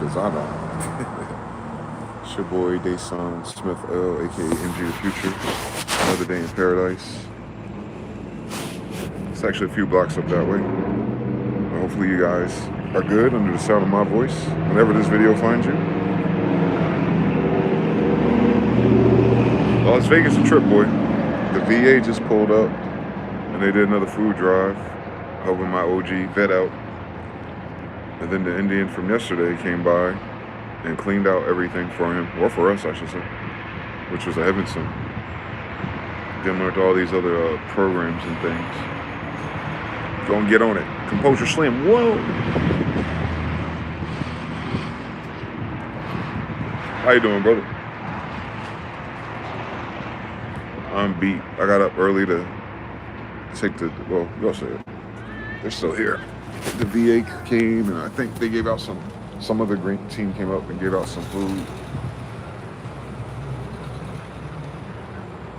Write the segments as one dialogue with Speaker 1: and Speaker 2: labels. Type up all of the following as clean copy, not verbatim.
Speaker 1: because I don't. It's your boy, Dayson Smyth-EL, aka mgthefuture. Another day in paradise. It's actually a few blocks up that way. But hopefully you guys are good under the sound of my voice whenever this video finds you. Las Vegas a trip, boy. The VA just pulled up and they did another food drive, helping my OG vet out. And then the Indian from yesterday came by and cleaned out everything for him, or for us, I should say, which was a heaven sent. Then learned all these other programs and things. Go and get on it. Composure Slim. Whoa! How you doing, brother? I'm beat. I got up early to take the, well, y'all say it. They're still here. The VA came and I think they gave out some other green team came up and gave out some food.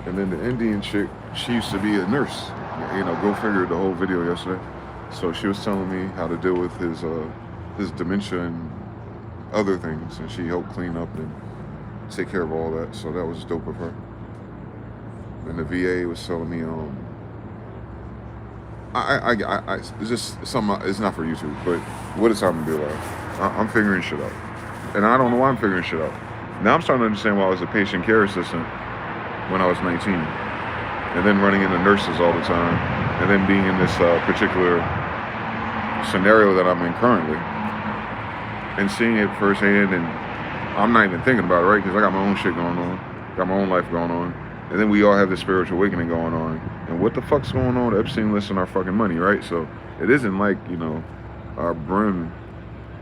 Speaker 1: And then the Indian chick, she used to be a nurse. You know, go figure, the whole video yesterday. So she was telling me how to deal with his dementia and other things. And she helped clean up and take care of all that. So that was dope of her. And the VA was telling me, it's just something, it's not for YouTube, but what it's time to be alive. I'm figuring shit out. And I don't know why I'm figuring shit out. Now I'm starting to understand why I was a patient care assistant when I was 19. And then running into nurses all the time. And then being in this particular scenario that I'm in currently. And seeing it firsthand, and I'm not even thinking about it, right? Because I got my own shit going on. Got my own life going on. And then we all have this spiritual awakening going on. And what the fuck's going on? Epstein listing our fucking money, right? So it isn't like, you know, our brim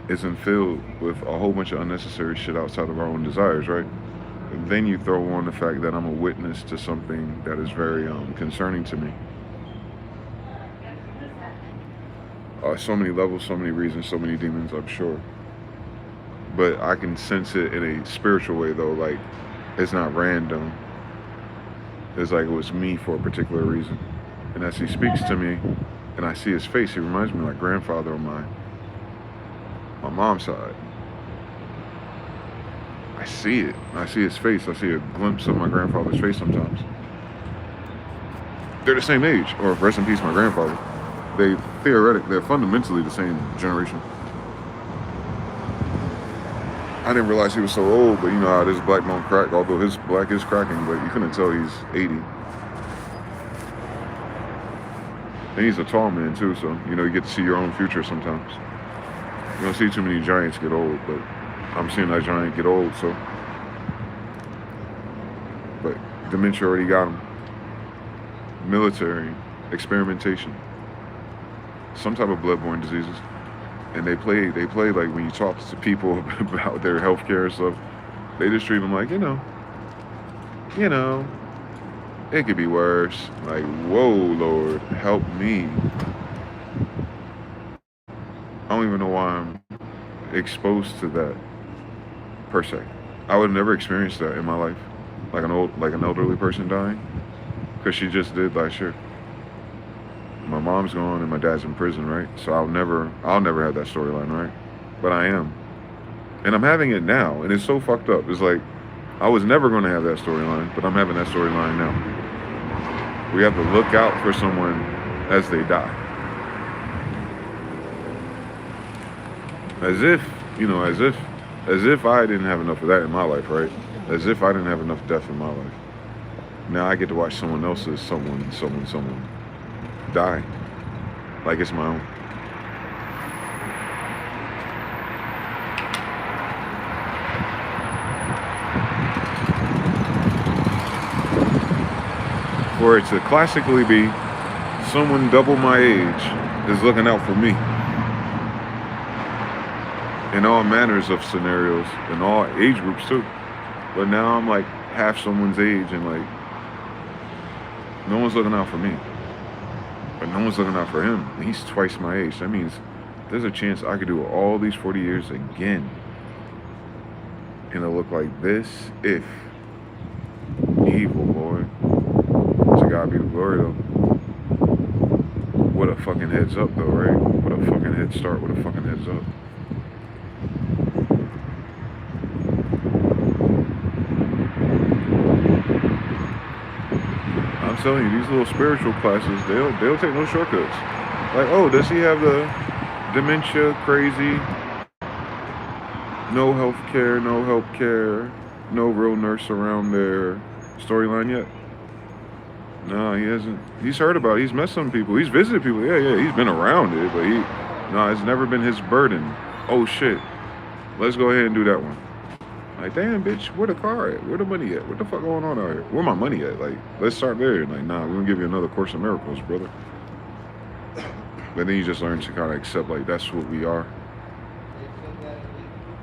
Speaker 1: isn't filled with a whole bunch of unnecessary shit outside of our own desires, right? And then you throw on the fact that I'm a witness to something that is very concerning to me. So many levels, so many reasons, so many demons, I'm sure. But I can sense it in a spiritual way, though. Like, it's not random. It's like it was me for a particular reason. And as he speaks to me, and I see his face, he reminds me of my grandfather on my mom's side. I see it. I see his face. I see a glimpse of my grandfather's face sometimes. They're the same age, or rest in peace, my grandfather. They're fundamentally the same generation. I didn't realize he was so old, but you know how this black don't crack, although his black is cracking, but you couldn't tell he's 80. And he's a tall man too, so you know, you get to see your own future sometimes. You don't see too many giants get old, but I'm seeing that giant get old, so. But dementia already got him. Military, experimentation, some type of bloodborne diseases. And they play like when you talk to people about their healthcare and stuff, they just treat them like, you know, it could be worse. Like, whoa, Lord, help me. I don't even know why I'm exposed to that, per se. I would have never experienced that in my life, like an elderly person dying, because she just did last year. My mom's gone and my dad's in prison, right? So I'll never have that storyline, right? But I am. And I'm having it now, and it's so fucked up. It's like, I was never going to have that storyline, but I'm having that storyline now. We have to look out for someone as they die. As if I didn't have enough of that in my life, right? As if I didn't have enough death in my life. Now I get to watch someone else's someone die like it's my own. For it to classically be someone double my age is looking out for me in all manners of scenarios, in all age groups too. But now I'm like half someone's age and like no one's looking out for me. But no one's looking out for him. And he's twice my age. That means there's a chance I could do all these 40 years again. And it'll look like this if evil, boy. To God be the glory, though. What a fucking heads up, though, right? What a fucking head start. What a fucking heads up. telling you, these little spiritual classes, they'll take no shortcuts. Like, oh, does he have the dementia, crazy, no health care, no real nurse around there storyline yet? No, he hasn't. He's heard about it. He's met some people. He's visited people. Yeah, he's been around it, but it's never been his burden. Oh, shit. Let's go ahead and do that one. Like, damn, bitch, where the car at? Where the money at? What the fuck going on out here? Where my money at? Like, let's start there. Like, nah, we're gonna give you another Course in Miracles, brother. But then you just learn to kind of accept, like, that's what we are.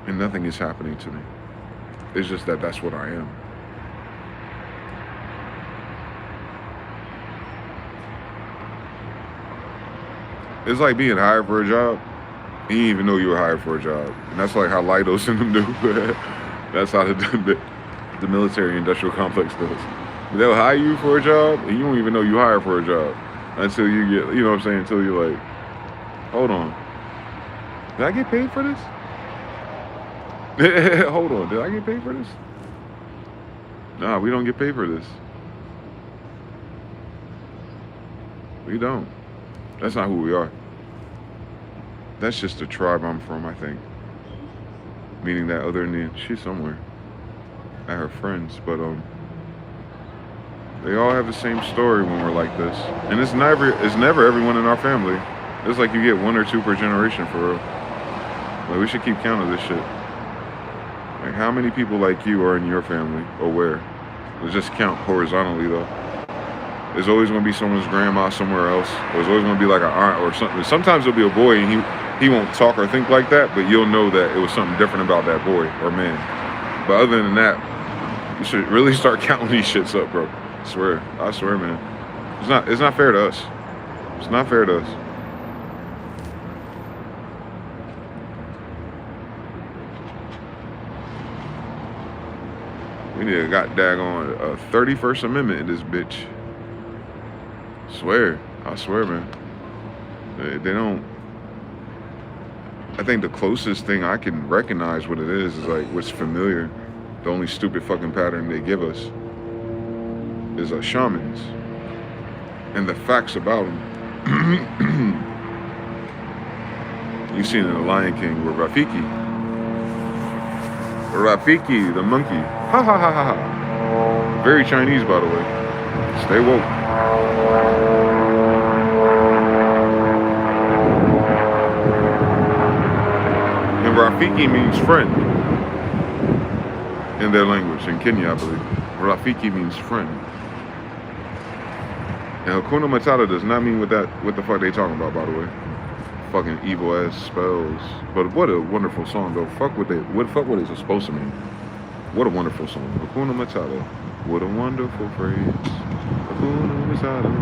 Speaker 1: And nothing is happening to me. It's just that that's what I am. It's like being hired for a job. You didn't even know you were hired for a job. And that's like how Lidos and them do. That's how the military industrial complex does. They'll hire you for a job, and you don't even know you hired for a job until you get, you know what I'm saying, until you're like, hold on. Did I get paid for this? Hold on, did I get paid for this? Nah, we don't get paid for this. We don't. That's not who we are. That's just the tribe I'm from, I think. Meaning that other Indian, she's somewhere at her friends, but they all have the same story when we're like this. And it's never everyone in our family. It's like you get 1 or 2 per generation for real. Like, we should keep count of this shit. Like, how many people like you are in your family or where? Let's just count horizontally though. There's always going to be someone's grandma somewhere else. There's always going to be like an aunt or something. Sometimes there'll be a boy and he won't talk or think like that, but you'll know that it was something different about that boy or man. But other than that, you should really start counting these shits up, bro. I swear, man. It's not fair to us. It's not fair to us. We need to got daggone a 31st Amendment in this bitch. I swear, man. They don't. I think the closest thing I can recognize what it is like what's familiar. The only stupid fucking pattern they give us is shamans and the facts about them. You've seen in The Lion King with Rafiki, the monkey. Ha ha ha ha ha. Very Chinese, by the way. Stay woke. And Rafiki means friend in their language, in Kenya, I believe. Rafiki means friend. And Hakuna Matata does not mean what the fuck they talking about, by the way. Fucking evil ass spells. But what a wonderful song though. Fuck what is it supposed to mean? What a wonderful song. Hakuna Matata. What a wonderful phrase. Hakuna Matata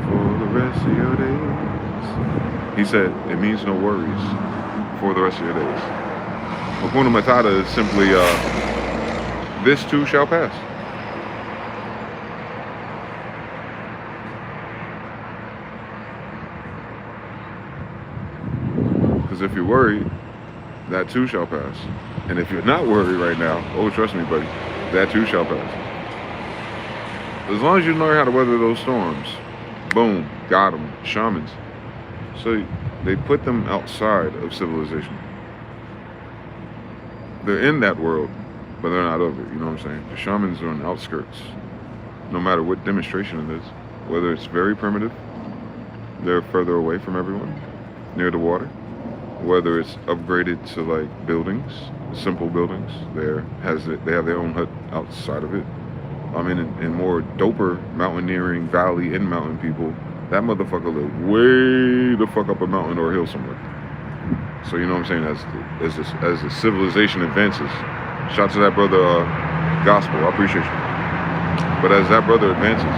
Speaker 1: for the rest of your days. He said it means no worries for the rest of your days. Hakuna Matata is simply this too shall pass. Because if you're worried, that too shall pass. And if you're not worried right now, oh, trust me, buddy, that too shall pass. As long as you learn how to weather those storms, boom, got them, shamans. So they put them outside of civilization. They're in that world, but they're not of it, you know what I'm saying? The shamans are on the outskirts, no matter what demonstration it is. Whether it's very primitive, they're further away from everyone, near the water. Whether it's upgraded to like buildings, simple buildings, they have their own hut outside of it. I mean, in more doper mountaineering valley and mountain people, that motherfucker live way the fuck up a mountain or a hill somewhere. So you know what I'm saying? As the civilization advances, shout to that brother Gospel, I appreciate you. But as that brother advances,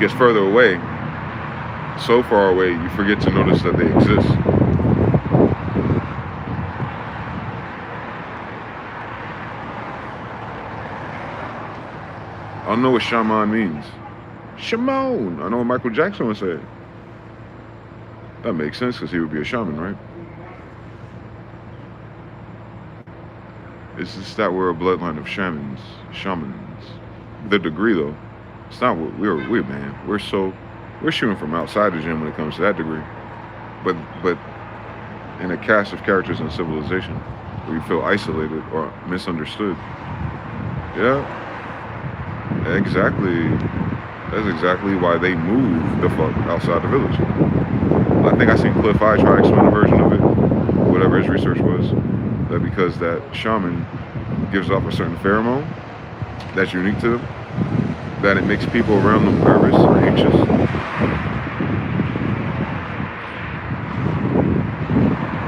Speaker 1: gets further away, so far away, you forget to notice that they exist. I don't know what shaman means. Shaman! I know what Michael Jackson would say. That makes sense because he would be a shaman, right? It's just that we're a bloodline of shamans. the degree though. It's not what we're man. We're shooting from outside the gym when it comes to that degree. But in a cast of characters in civilization where you feel isolated or misunderstood. Yeah. Exactly. That's exactly why they moved the fuck outside the village. I think I seen Cliff I try to explain a version of it, whatever his research was, that because that shaman gives off a certain pheromone that's unique to them, that it makes people around them nervous or anxious.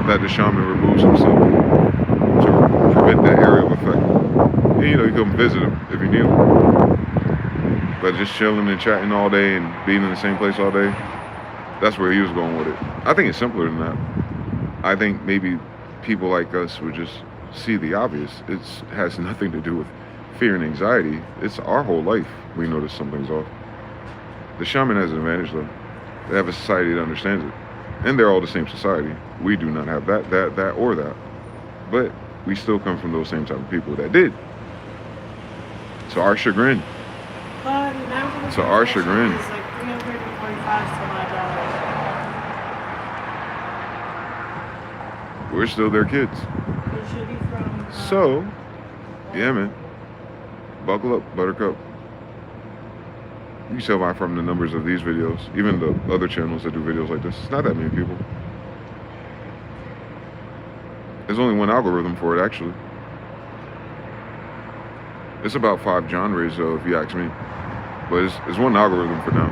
Speaker 1: That the shaman removes himself to prevent that area of effect. And, you know, you come visit him if you need him. But just chilling and chatting all day and being in the same place all day, that's where he was going with it. I think it's simpler than that. I think maybe people like us would just see the obvious. It has nothing to do with fear and anxiety. It's our whole life we notice something's off. The shaman has an advantage though. They have a society that understands it. And they're all the same society. We do not have that, or that. But we still come from those same type of people that did. To our chagrin. To our chagrin.
Speaker 2: It's like $345 to my $1.
Speaker 1: We're still their kids.
Speaker 2: It should be from.
Speaker 1: So, yeah, man. Buckle up, Buttercup. You can tell by from the numbers of these videos, even the other channels that do videos like this, it's not that many people. There's only one algorithm for it, actually. It's about 5 genres, though, if you ask me. But it's one algorithm for now.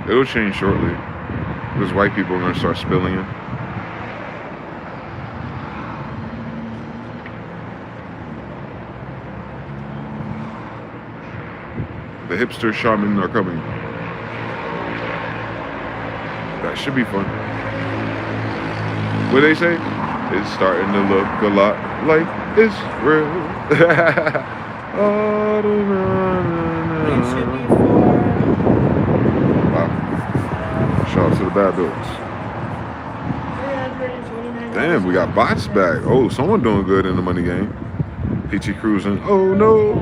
Speaker 1: It'll change shortly, because white people are going to start spilling in. The hipster shaman are coming. That should be fun. What they say? It's starting to look a lot like Israel. Oh, wow. Shout out to the bad dogs. Damn, we got bots back. Oh, someone doing good in the money game. PT cruising. Oh no.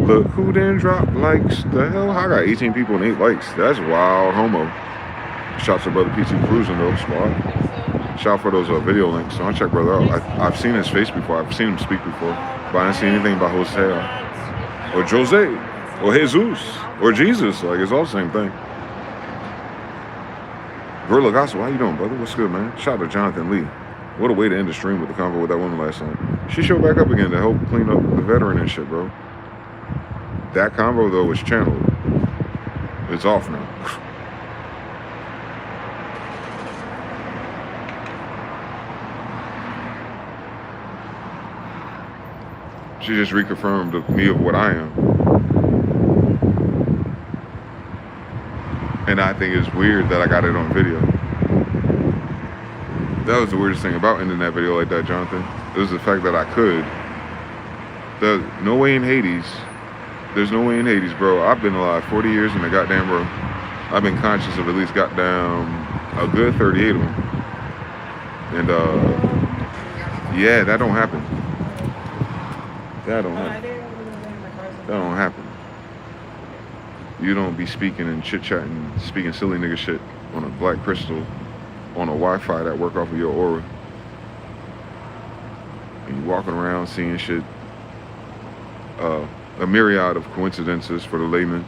Speaker 1: Look who didn't drop likes. The hell? I got 18 people and 8 likes. That's wild homo. Shout out to brother PT cruising though, squad. Shout out for those video links. So I'll check brother out. I've seen his face before. I've seen him speak before. But I didn't see anything about Jose or Jose or Jesus or Jesus. Like it's all the same thing. Gorilla Gospel, how you doing, brother? What's good, man? Shout out to Jonathan Lee. What a way to end the stream with the convo with that woman last night. She showed back up again to help clean up the veteran and shit, bro. That convo though was channeled. It's off now. She just reconfirmed me of what I am. And I think it's weird that I got it on video. That was the weirdest thing about ending that video like that, Jonathan. It was the fact that I could. There's no way in Hades. There's no way in Hades, bro. I've been alive 40 years in the goddamn row. I've been conscious of at least goddamn a good 38 of them. And yeah, that don't happen. That don't happen. That don't happen. You don't be speaking and chit-chatting, speaking silly nigga shit on a black crystal, on a Wi-Fi that work off of your aura. And you walking around seeing shit, a myriad of coincidences for the layman.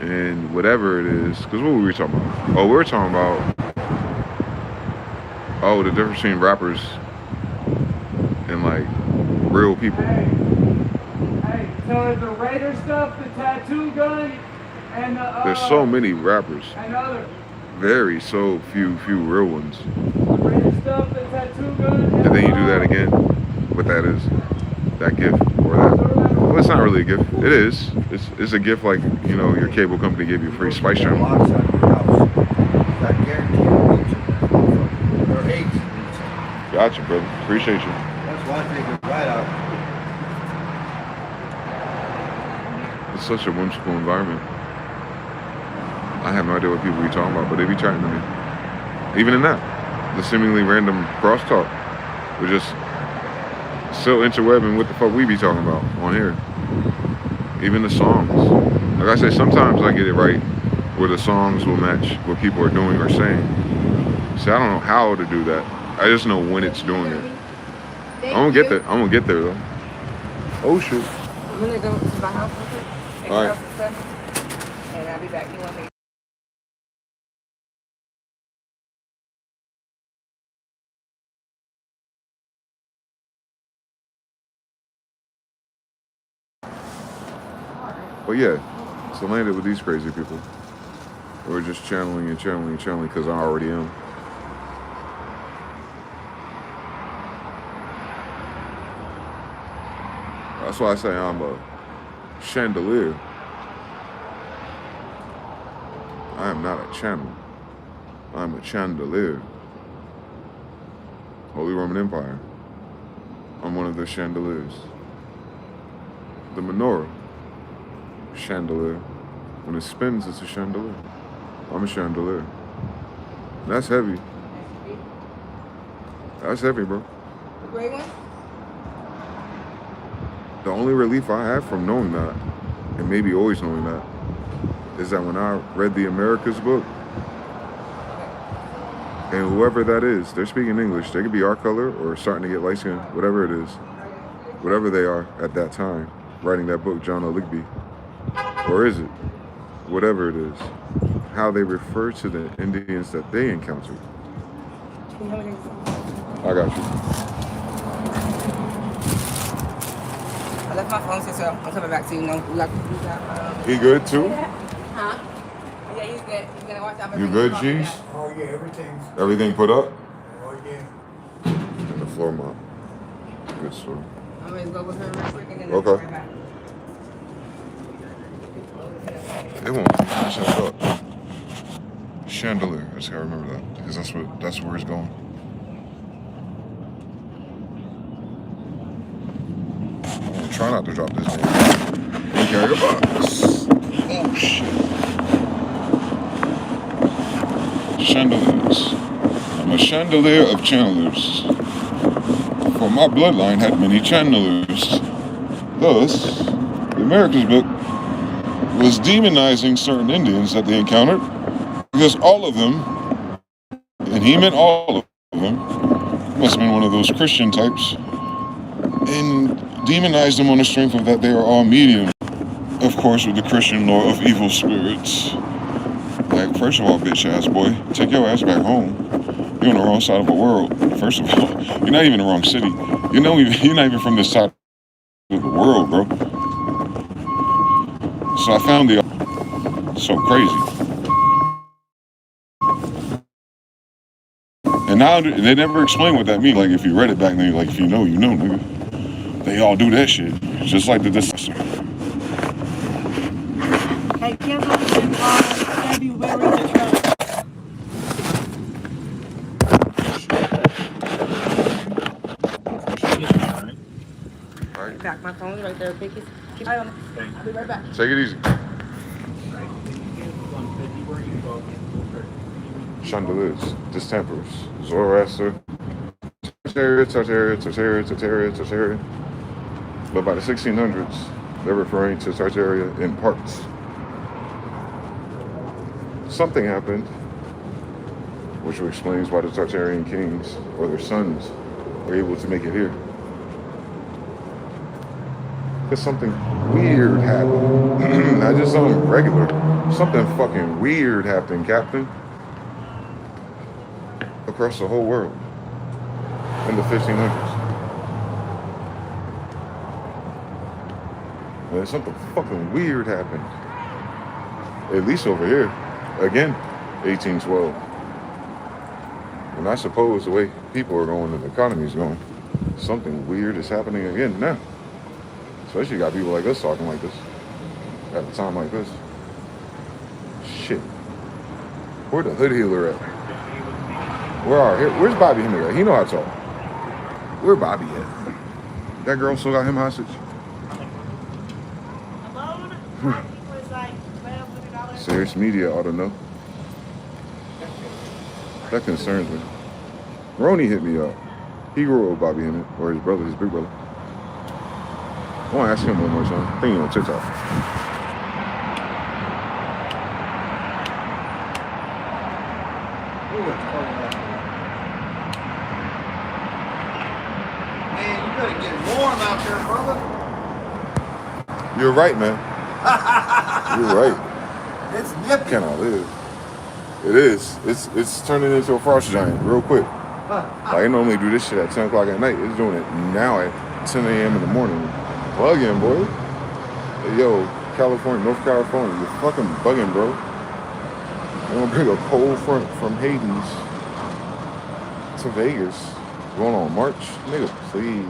Speaker 1: And whatever it is, because what were we talking about? Oh, we were talking about, the difference between rappers and like real people.
Speaker 3: Hey, so the Raider stuff, the tattoo gun, and the
Speaker 1: There's so many rappers.
Speaker 3: Another.
Speaker 1: Very so few real ones.
Speaker 3: The Raider stuff, the tattoo gun.
Speaker 1: And then you do that again. What that is? That gift or that? Well, it's not really a gift. It is. It's a gift like, you know, your cable company gave you a free Spice Channel.
Speaker 4: I guarantee you. Or 8.
Speaker 1: Gotcha, brother. Appreciate you.
Speaker 4: That's why I take it right out.
Speaker 1: It's such a whimsical environment. I have no idea what people be talking about, but they be chatting to me. Even in that, the seemingly random crosstalk, we're just still interwebbing what the fuck we be talking about on here. Even the songs. Like I say, sometimes I get it right where the songs will match what people are doing or saying. See, I don't know how to do that. I just know when it's doing it. I'm gonna get there. I'm gonna get there though. Oh shit.
Speaker 5: I'm gonna go to my house real quick. Take
Speaker 1: All right.
Speaker 5: out some stuff, and I'll be back. You want me?
Speaker 1: But yeah, so landed with these crazy people. Or just channeling and channeling and channeling because I already am. That's why I say I'm a chandelier. I am not a channel. I'm a chandelier. Holy Roman Empire. I'm one of the chandeliers. The menorah. Chandelier. When it spins, it's a chandelier. I'm a chandelier. That's heavy. That's heavy, bro.
Speaker 5: The gray one?
Speaker 1: The only relief I have from knowing that, and maybe always knowing that, is that when I read the Americas book, and whoever that is, they're speaking English. They could be our color or starting to get light skin, whatever it is. Whatever they are at that time, writing that book, John O'Ligby. Or is it? Whatever it is. How they refer to the Indians that they encountered. I got you.
Speaker 5: I left my phone, so I'm coming back to you.
Speaker 1: He good too?
Speaker 5: Huh? Yeah, he's good. He's gonna watch out.
Speaker 1: You good, G's?
Speaker 4: Oh yeah, everything's.
Speaker 1: Everything put up?
Speaker 4: Oh yeah.
Speaker 1: And the floor mop. Good story.
Speaker 5: I'm gonna go with her real quick and then
Speaker 1: Okay.
Speaker 5: I'll be right back.
Speaker 1: It won't shut up. Chandelier. I just gotta remember that because that's where it's going. I'm gonna try not to drop this man. Okay, the box. Oh shit. Chandeliers. I'm a chandelier of channelers. For my bloodline had many channelers. Thus, the Americas book was demonizing certain Indians that they encountered because all of them, and he meant all of them, must have been one of those Christian types, and demonized them on the strength of that they are all mediums, of course, with the Christian lore of evil spirits. Like, first of all, bitch ass boy, take your ass back home. You're on the wrong side of the world. First of all, you're not even in the wrong city. You're not even from this side of the world, bro. So I found the so crazy. And now they never explain what that means. Like if you read it back then, like if you know, nigga. They all do that shit. Just like the discessor.
Speaker 2: Hey, Kim, February the 12th.
Speaker 1: Right.
Speaker 5: Back, my phone's right there. Keep an eye on it. I'll be right back.
Speaker 1: Take it easy. Chandeliers, distempers, Zoroaster, Tartaria. But by the 1600s, they're referring to Tartaria in parts. Something happened, which explains why the Tartarian kings or their sons were able to make it here. Because something weird happened. Not just something regular. Something fucking weird happened, Captain. Across the whole world. In the 1500s. Man, something fucking weird happened. At least over here. Again, 1812. And I suppose the way people are going and the economy is going, something weird is happening again now. Especially you got people like us talking like this. At a time like this. Shit. Where the hood healer at? Where's Bobby Henry at? He know how to talk. Where Bobby at? That girl still got him hostage?
Speaker 2: Alone? He was like $1,200.
Speaker 1: Serious media ought to know. That concerns me. Ronnie hit me up. He grew up with Bobby Hemmett, or his brother, his big brother. I want to ask him one more time. I think he's on TikTok.
Speaker 6: Ooh, it's cold out here. Man, you better get warm out there, brother.
Speaker 1: You're right, man. You're right.
Speaker 6: It's nippy.
Speaker 1: Cannot live. It is. It's turning into a frost giant real quick. Like, I normally do this shit at 10 o'clock at night. It's doing it now at 10 a.m. in the morning. Plug in, boy. Hey, yo, California, North California, you're fucking bugging, bro. You're gonna bring a cold front from Hades to Vegas. Going on March? Nigga, please.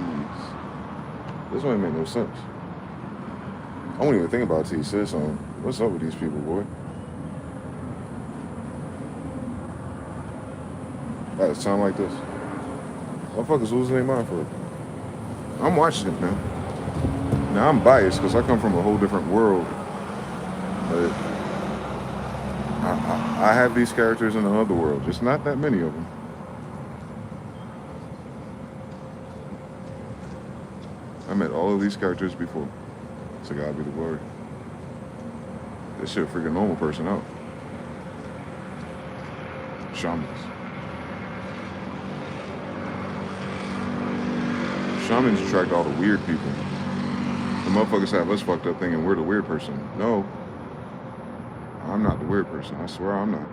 Speaker 1: This don't even make no sense. I won't even think about it till you said something. What's up with these people, boy? At a time like this. Motherfuckers losing their mind for it. I'm watching it, man. Now, I'm biased because I come from a whole different world. But I have these characters in another world. Just not that many of them. I met all of these characters before. So God be the glory. This shit freak a normal person out. Shamans. Shamans attract all the weird people. The motherfuckers have us fucked up thinking we're the weird person. No. I'm not the weird person. I swear I'm not.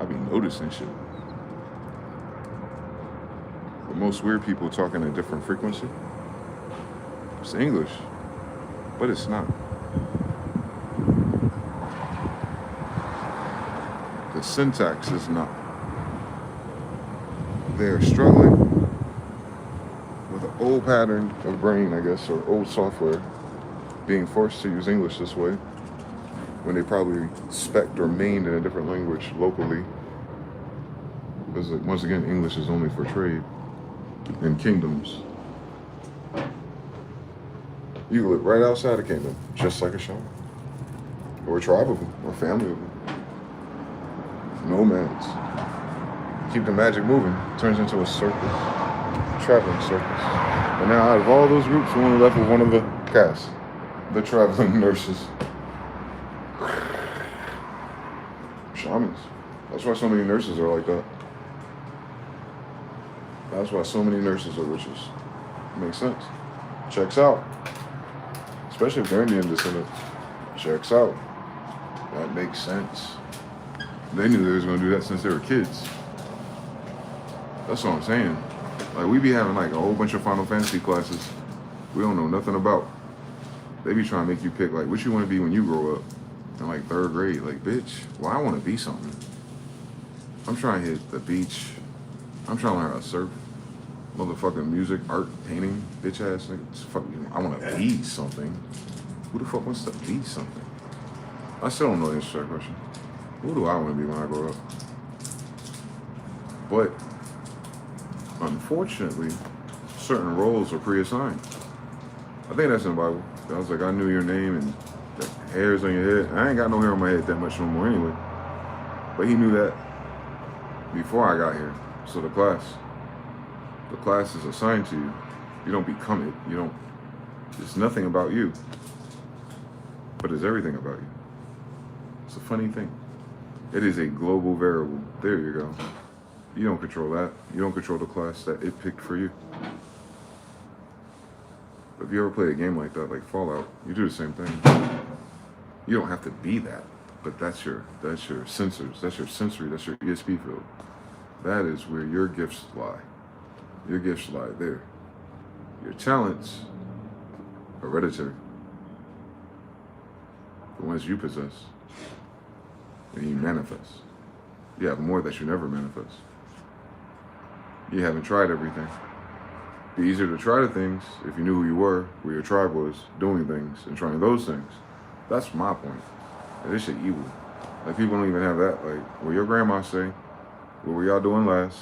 Speaker 1: I be noticing shit. But most weird people talk in a different frequency. It's English, but it's not. The syntax is not. They're struggling with an old pattern of brain, I guess, or old software, being forced to use English this way when they probably spec'd or mained in a different language locally. Because once again, English is only for trade in kingdoms. You can live right outside a kingdom, just like a shaman, or a tribe of them, or a family of them. Nomads. Keep the magic moving. Turns into a circus, traveling circus. And now, out of all those groups, we only left with one of the cast, the traveling nurses. Shamans. That's why so many nurses are like that. That's why so many nurses are witches. Makes sense. Checks out. Especially if they're Indian descendants. Checks out. That makes sense. They knew they was gonna do that since they were kids. That's what I'm saying. Like, we be having like a whole bunch of Final Fantasy classes we don't know nothing about. They be trying to make you pick like what you want to be when you grow up. In like 3rd grade. Like, bitch, well, I want to be something. I'm trying to hit the beach. I'm trying to learn how to surf. Motherfucking music, art, painting, bitch ass nigga. I want to be something. Who the fuck wants to be something? I still don't know the answer to that question. Who do I want to be when I grow up? But unfortunately, certain roles are pre-assigned. I think that's in the Bible. I was like, I knew your name and the hairs on your head. I ain't got no hair on my head that much no more anyway. But he knew that before I got here. So the class is assigned to you. You don't become it. You don't. It's nothing about you. But it's everything about you. It's a funny thing. It is a global variable. There you go. You don't control that. You don't control the class that it picked for you. If you ever play a game like that, like Fallout, you do the same thing. You don't have to be that, but that's your sensors, that's your sensory, that's your ESP field. That is where your gifts lie. Your gifts lie there. Your talents, hereditary. The ones you possess. And you manifest. You have more that you never manifest. You haven't tried everything. It'd be easier to try the things if you knew who you were, where your tribe was, doing things, and trying those things. That's my point. And this shit evil. Like, people don't even have that. Like, what your grandma say? What were y'all doing last?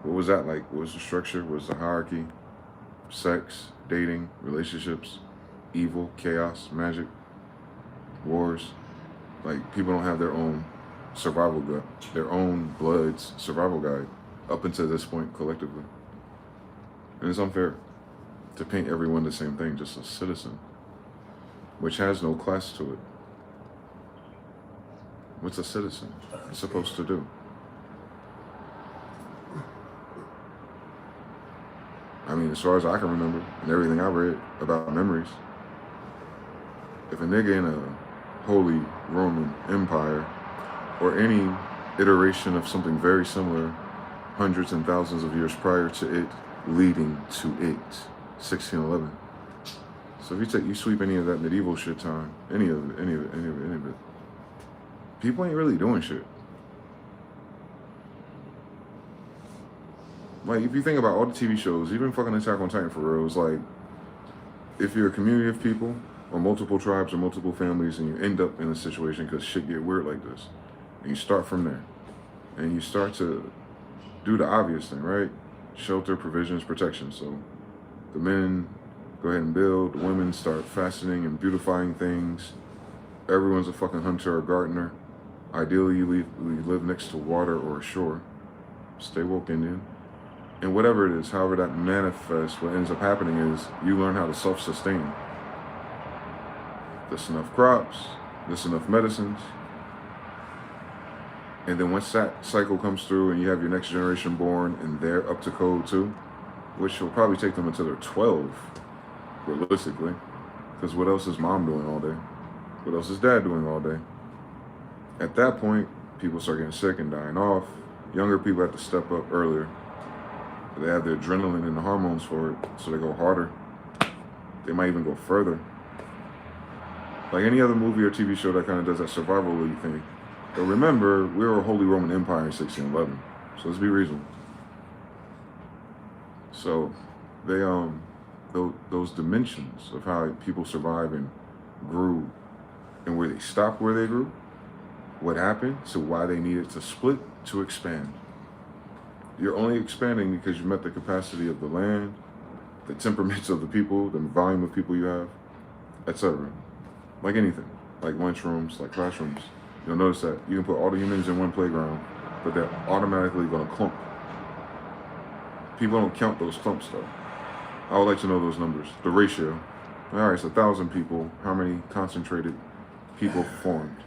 Speaker 1: What was that like? What was the structure? What was the hierarchy? Sex, dating, relationships, evil, chaos, magic, wars. Like, people don't have their own survival guide, their own blood's survival guide up until this point collectively. And it's unfair. to paint everyone the same thing, just a citizen, which has no class to it. What's a citizen supposed to do? I mean, as far as I can remember, and everything I read about memories, if a nigga in a Holy Roman Empire, or any iteration of something very similar, hundreds and thousands of years prior to it, leading to it, 1611. So if you sweep any of that medieval shit time, any of it, people ain't really doing shit. Like, if you think about all the TV shows, even fucking Attack on Titan for real, it's like, if you're a community of people, or multiple tribes, or multiple families, and you end up in a situation because shit get weird like this, and you start from there, and you start to do the obvious thing, right? Shelter, provisions, protection. So the men go ahead and build, the women start fastening and beautifying things. Everyone's a fucking hunter or gardener. Ideally, you live next to water or a shore. Stay woke, Indian. And whatever it is, however that manifests, what ends up happening is you learn how to self-sustain. There's enough crops, there's enough medicines. And then once that cycle comes through and you have your next generation born and they're up to code too, which will probably take them until they're 12, realistically. Because what else is mom doing all day? What else is dad doing all day? At that point, people start getting sick and dying off. Younger people have to step up earlier. They have the adrenaline and the hormones for it, so they go harder. They might even go further. Like any other movie or TV show that kind of does that survival thing. But remember, we were a Holy Roman Empire in 1611, so let's be reasonable. So they those dimensions of how people survive and grew, and where they stopped where they grew, what happened, so why they needed to split to expand. You're only expanding because you met the capacity of the land, the temperaments of the people, the volume of people you have, etc. Like anything, like lunchrooms, like classrooms. You'll notice that you can put all the humans in one playground, but they're automatically going to clump. People don't count those clumps though. I would like to know those numbers, the ratio. All right, it's 1,000 people. How many concentrated people formed?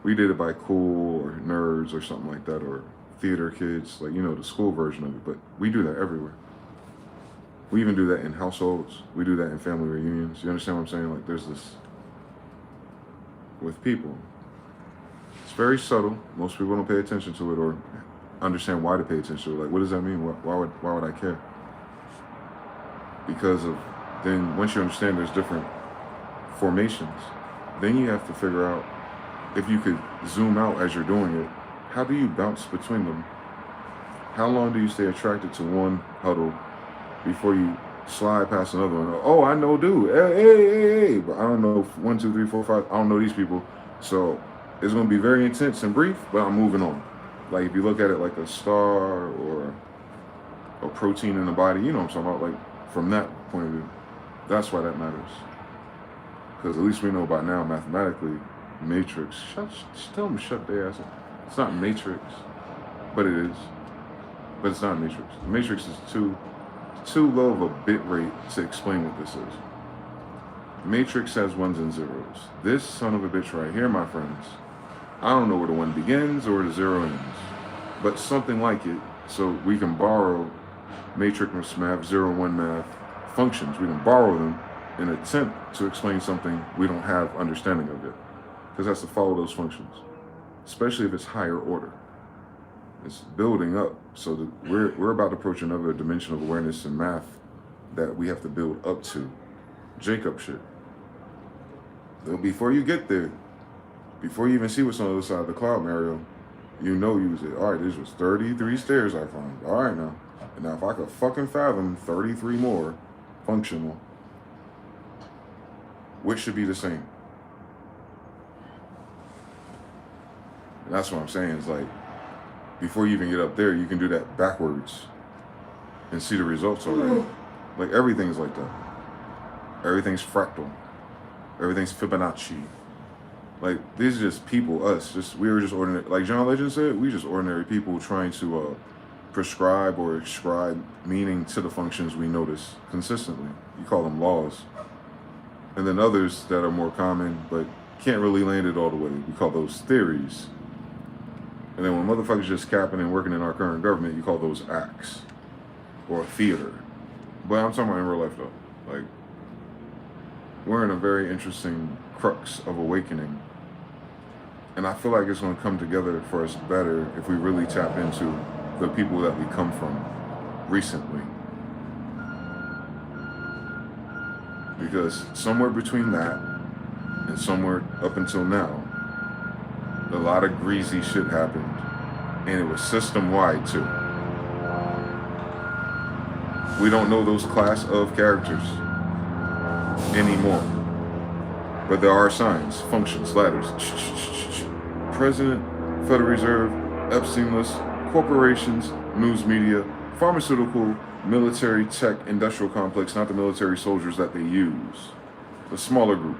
Speaker 1: We did it by cool or nerds or something like that, or theater kids, like, you know, the school version of it, but we do that everywhere. We even do that in households. We do that in family reunions. You understand what I'm saying? Like, there's this with people. It's very subtle. Most people don't pay attention to it or understand why to pay attention to it. Like, what does that mean? Why would I care? Because of, then once you understand there's different formations, then you have to figure out, if you could zoom out as you're doing it, how do you bounce between them? How long do you stay attracted to one huddle before you slide past another one? Oh, I know dude. Hey. But I don't know 1, 2, 3, 4, 5. I don't know these people. So it's going to be very intense and brief, but I'm moving on. Like, if you look at it like a star or a protein in the body, you know what I'm talking about? Like, from that point of view, that's why that matters. Because at least we know by now, mathematically, matrix. Tell them to shut their ass up. It's not matrix, but it is. But it's not matrix. The matrix is too low of a bit rate to explain what this is. Matrix has ones and zeros. This son of a bitch right here, my friends, I don't know where the 1 begins or the 0 ends, but something like it, so we can borrow matrix math, 0, 1 math functions. We can borrow them in an attempt to explain something we don't have understanding of yet, because it has to follow those functions, especially if it's higher order. It's building up, so that we're about to approach another dimension of awareness and math that we have to build up to. Jacob shit. So before you get there, before you even see what's on the other side of the cloud, Mario, you know you was it. All right, this was 33 stairs I climbed. All right now. And now if I could fucking fathom 33 more functional, which should be the same? And that's what I'm saying. It's like, before you even get up there, you can do that backwards and see the results already. Like, everything's like that. Everything's fractal. Everything's Fibonacci. Like, these are just people, us. We were just ordinary. Like John Legend said, we just ordinary people trying to prescribe or ascribe meaning to the functions we notice consistently. You call them laws. And then others that are more common but can't really land it all the way, we call those theories. And then when motherfuckers just capping and working in our current government, you call those acts or theater. But I'm talking about in real life though. Like, we're in a very interesting crux of awakening. And I feel like it's going to come together for us better if we really tap into the people that we come from recently. Because somewhere between that and somewhere up until now, a lot of greasy shit happened. And it was system-wide too. We don't know those class of characters anymore. But there are signs, functions, ladders. President, Federal Reserve, Epstein list, corporations, news media, pharmaceutical, military, tech, industrial complex, not the military soldiers that they use. The smaller group.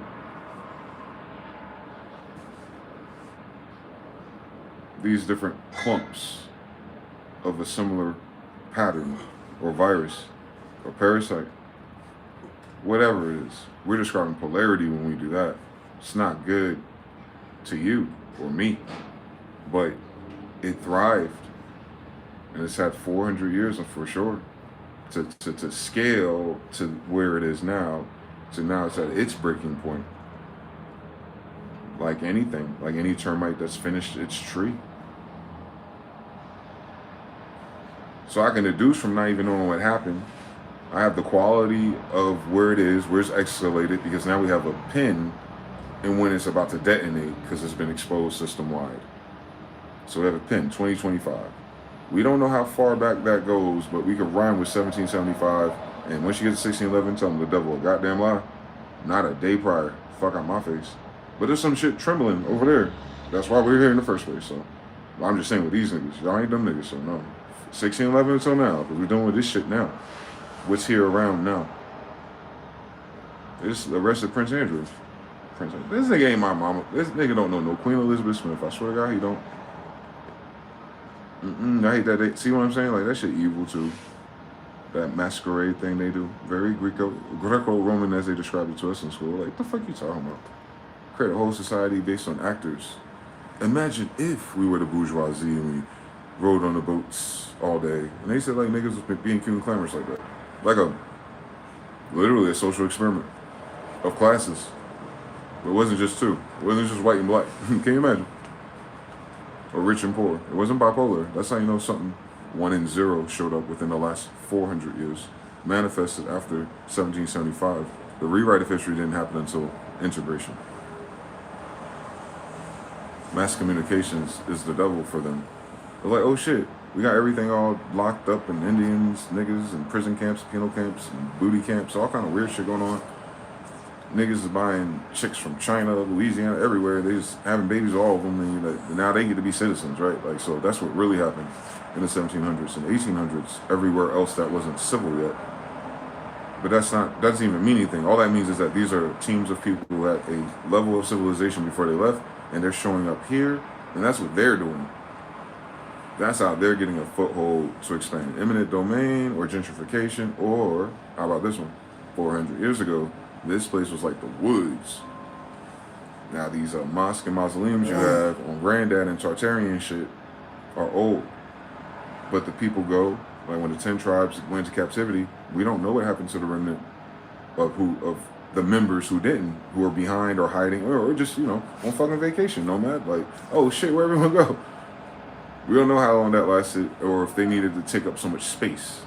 Speaker 1: These different clumps of a similar pattern or virus or parasite. Whatever it is. We're describing polarity when we do that. It's not good to you or me, but it thrived. And it's had 400 years for sure to scale to where it is now. So now it's at its breaking point. Like anything, like any termite that's finished its tree. So I can deduce from not even knowing what happened, I have the quality of where it is, where it's escalated, because now we have a pin in when it's about to detonate because it's been exposed system-wide. So we have a pin, 2025. We don't know how far back that goes, but we could rhyme with 1775, and once you get to 1611, tell them the devil a goddamn lie. Not a day prior. Fuck out my face. But there's some shit trembling over there. That's why we're here in the first place, so. I'm just saying with these niggas, y'all ain't them niggas, so no. 1611 until now, because we're doing with this shit now. What's here around now? This arrested Prince Andrew. This nigga ain't my mama. This nigga don't know no Queen Elizabeth Smith. I swear to God, he don't. I hate that. See what I'm saying? Like, that shit evil too. That masquerade thing they do. Very Greco-Roman as they described it to us in school. Like, what the fuck you talking about? Create a whole society based on actors. Imagine if we were the bourgeoisie and we rode on the boats all day. And they said like niggas was being cute and clamorous like that. Like literally a social experiment of classes. But it wasn't just two. It wasn't just white and black. Can you imagine? Or rich and poor. It wasn't bipolar. That's how you know something 1 and 0 showed up within the last 400 years. Manifested after 1775. The rewrite of history didn't happen until integration. Mass communications is the devil for them. They're like, oh shit, we got everything all locked up and Indians, niggas, and prison camps, penal camps, and booty camps, all kind of weird shit going on. Niggas is buying chicks from China, Louisiana, everywhere. They just having babies, all of them, and now they get to be citizens, right? Like, so that's what really happened in the 1700s and 1800s, everywhere else that wasn't civil yet. But that doesn't even mean anything. All that means is that these are teams of people who had a level of civilization before they left, and they're showing up here, and that's what they're doing. That's how they're getting a foothold to expand. Eminent domain or gentrification, or how about this one? 400 years ago, this place was like the woods. Now these mosques and mausoleums you have on Granddad and Tartarian shit are old. But the people go, like when the 10 tribes went into captivity, we don't know what happened to the remnant of the members who didn't, who are behind or hiding, or just, on fucking vacation, nomad. Like, oh shit, where everyone go? We don't know how long that lasted, or if they needed to take up so much space.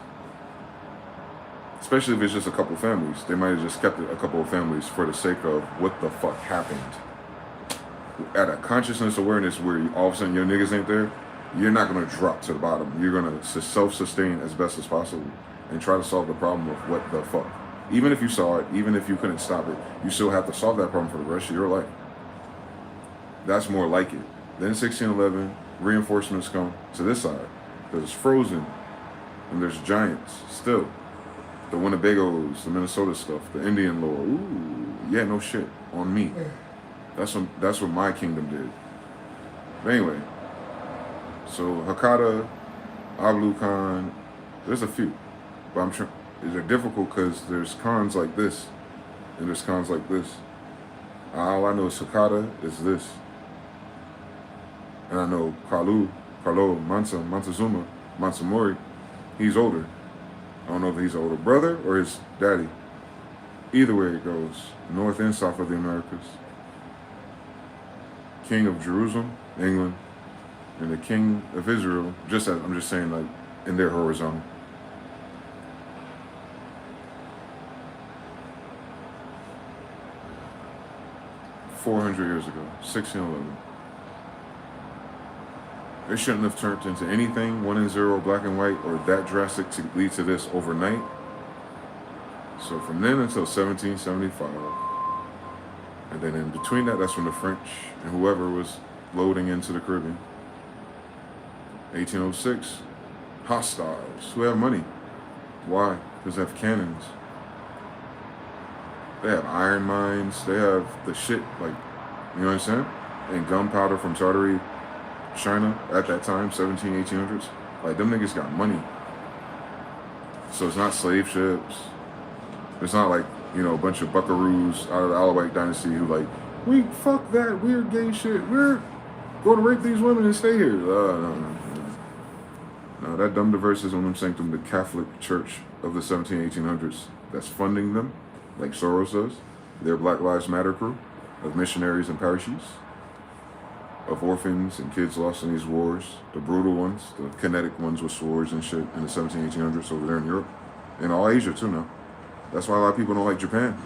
Speaker 1: Especially if it's just a couple families. They might have just kept it a couple of families for the sake of what the fuck happened. At a consciousness awareness where all of a sudden your niggas ain't there, you're not going to drop to the bottom. You're going to self-sustain as best as possible and try to solve the problem of what the fuck. Even if you saw it, even if you couldn't stop it, you still have to solve that problem for the rest of your life. That's more like it. Then 1611, reinforcements come to this side because it's frozen and there's giants still. The Winnebagos, the Minnesota stuff, the Indian lore. Ooh, yeah, no shit on me. That's what my kingdom did. But anyway, so Hakata Ablu Khan. There's a few, but I'm trying. They're difficult because there's cons like this, and there's cons like this. All I know is Sakata is this, and I know Carlo Montezuma, Mori. He's older. I don't know if he's an older brother or his daddy. Either way it goes, north and south of the Americas. King of Jerusalem, England, and the King of Israel, I'm just saying, like, in their horizontal. $400 years ago, 1611. It shouldn't have turned into anything 1 and 0, black and white, or that drastic to lead to this overnight. So from then until 1775, and then in between that, that's when the French and whoever was loading into the Caribbean. 1806, hostiles who have money. Why? Because they have cannons. They have iron mines. They have the shit, like, you know what I'm saying? And gunpowder from Tartary, China at that time, 1800s. Like, them niggas got money. So it's not slave ships. It's not like, you know, a bunch of buckaroos out of the Alawite dynasty who like, we fuck that weird gay shit. We're going to rape these women and stay here. No, that dumb diverse is on them sanctum, the Catholic Church of the 1800s that's funding them, like Soros does. Their Black Lives Matter crew of missionaries and parishes, of orphans and kids lost in these wars, the brutal ones, the kinetic ones with swords and shit in the 1800s over there in Europe, and all Asia too now. That's why a lot of people don't like Japan.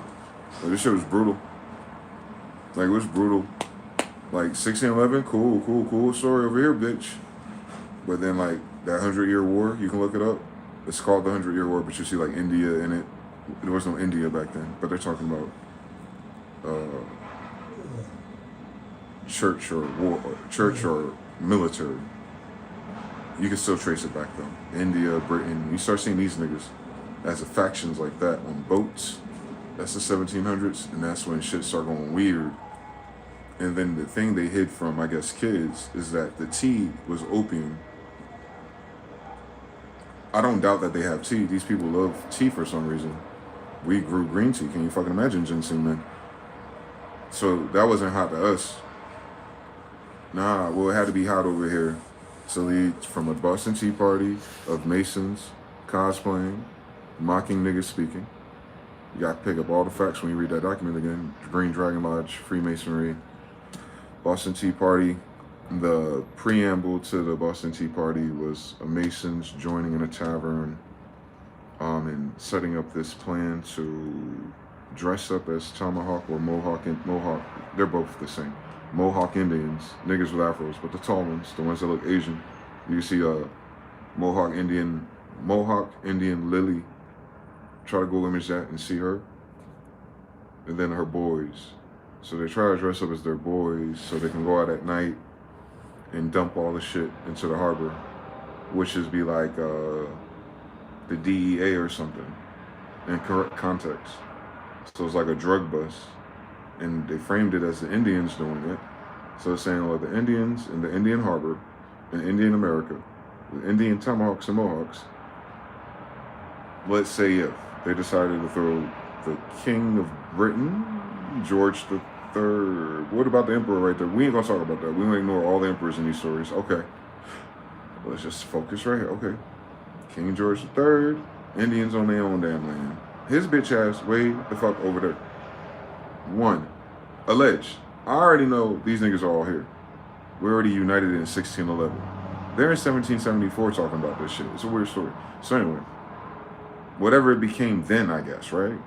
Speaker 1: Like, this shit was brutal. Like, it was brutal. Like, 1611, cool story over here, bitch. But then, like, that 100-Year War, you can look it up. It's called the 100-Year War, but you see, like, India in it. There was no India back then, but they're talking about church or war, or church or military. You can still trace it back though. India, Britain. You start seeing these niggas as a factions like that on boats. That's the 1700s, and that's when shit start going weird. And then the thing they hid from, I guess, kids is that the tea was opium. I don't doubt that they have tea. These people love tea for some reason. We grew green tea. Can you fucking imagine ginseng, man? So that wasn't hot to us. Nah, well, it had to be hot over here. So lead from a Boston Tea Party of Masons cosplaying, mocking niggas speaking. You got to pick up all the facts when you read that document again. Green Dragon Lodge, Freemasonry, Boston Tea Party. The preamble to the Boston Tea Party was Masons joining in a tavern and setting up this plan to dress up as Tomahawk or Mohawk. They're both the same. Mohawk Indians, niggas with afros, but the tall ones, the ones that look Asian. You see a Mohawk Indian Lily. Try to Google image that and see her. And then her boys. So they try to dress up as their boys so they can go out at night and dump all the shit into the harbor, which is be like the DEA or something in correct context. So it's like a drug bust. And they framed it as the Indians doing it. So it's saying, well, the Indians in the Indian Harbor, in Indian America, the Indian Tomahawks and Mohawks, let's say if they decided to throw the King of Britain, George III, what about the Emperor right there? We ain't gonna talk about that. We gonna ignore all the emperors in these stories. Okay, let's just focus right here. Okay, King George III, Indians on their own damn land. His bitch ass way the fuck over there. One, alleged. I already know these niggas are all here. We're already united in 1611. They're in 1774 talking about this shit. It's a weird story. So anyway, whatever it became then, I guess, right?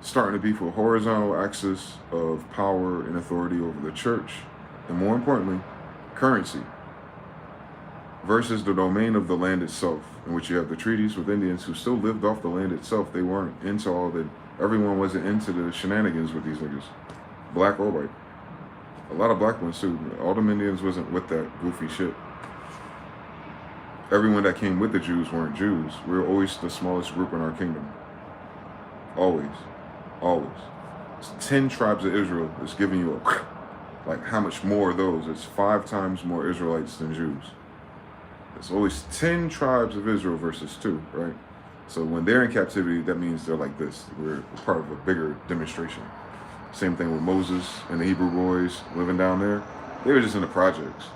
Speaker 1: Starting to be for a horizontal axis of power and authority over the church, and more importantly, currency, versus the domain of the land itself, in which you have the treaties with Indians who still lived off the land itself. They weren't into all the, everyone wasn't into the shenanigans with these niggas, black or white. A lot of black ones too. All them Indians wasn't with that goofy shit. Everyone that came with the Jews weren't Jews. We were always the smallest group in our kingdom. Always. Always. It's 10 tribes of Israel is giving you Like how much more of those? It's 5 times more Israelites than Jews. There's always 10 tribes of Israel versus 2, right? So when they're in captivity, that means they're like this. We're part of a bigger demonstration. Same thing with Moses and the Hebrew boys living down there. They were just in the projects.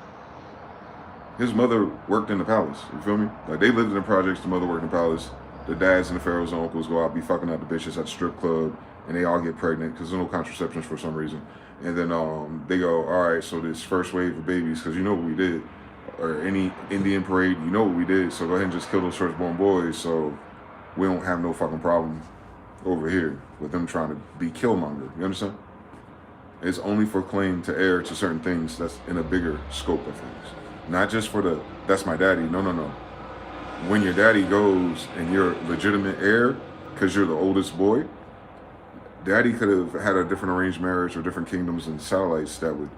Speaker 1: His mother worked in the palace, you feel me? Like they lived in the projects, the mother worked in the palace. The dads and the pharaohs and uncles go out, be fucking out the bitches at the strip club, and they all get pregnant because there's no contraceptions for some reason. And then they go, all right, so this first wave of babies, because you know what we did, or any Indian parade, you know what we did, so go ahead and just kill those firstborn boys so we don't have no fucking problem over here with them trying to be killmonger. You understand? It's only for claim to heir to certain things that's in a bigger scope of things. Not just for the, that's my daddy. No, no, no. When your daddy goes and you're legitimate heir because you're the oldest boy, daddy could have had a different arranged marriage or different kingdoms and satellites that would,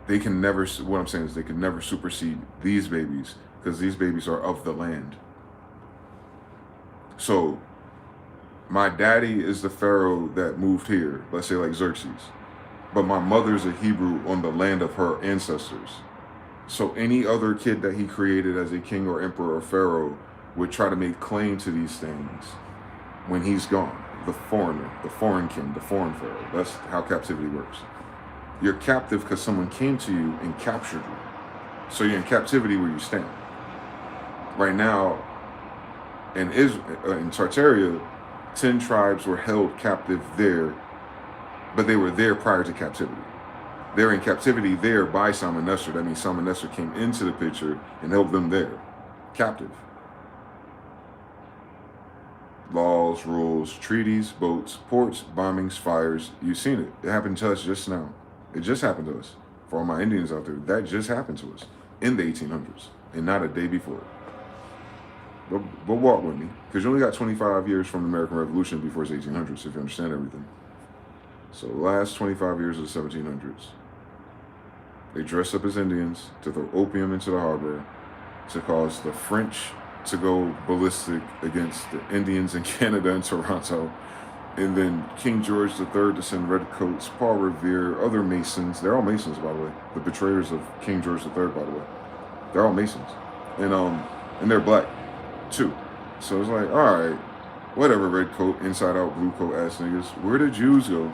Speaker 1: they can never, what I'm saying is they can never supersede these babies because these babies are of the land. So my daddy is the pharaoh that moved here, let's say like Xerxes, but my mother's a Hebrew on the land of her ancestors. So any other kid that he created as a king or emperor or pharaoh would try to make claim to these things when he's gone. The foreigner, the foreign king, the foreign pharaoh. That's how captivity works. You're captive because someone came to you and captured you. So you're in captivity where you stand. Right now, in Tartaria, 10 tribes were held captive there, but they were there prior to captivity. They're in captivity there by Salmon-Neser. That means Salmon-Neser came into the picture and held them there, captive. Laws, rules, treaties, boats, ports, bombings, fires. You've seen it. It happened to us just now. It just happened to us. For all my Indians out there, that just happened to us in the 1800s and not a day before. But walk with me, because you only got 25 years from the American Revolution before it's 1800s, if you understand everything. So the last 25 years of the 1700s, they dressed up as Indians to throw opium into the harbor to cause the French to go ballistic against the Indians in Canada and Toronto. And then King George III to send redcoats, Paul Revere, other Masons. They're all Masons, by the way. The betrayers of King George III, by the way. They're all Masons. And they're black, too. So it's like, all right, whatever, red coat, inside out, blue coat ass niggas. Where did Jews go?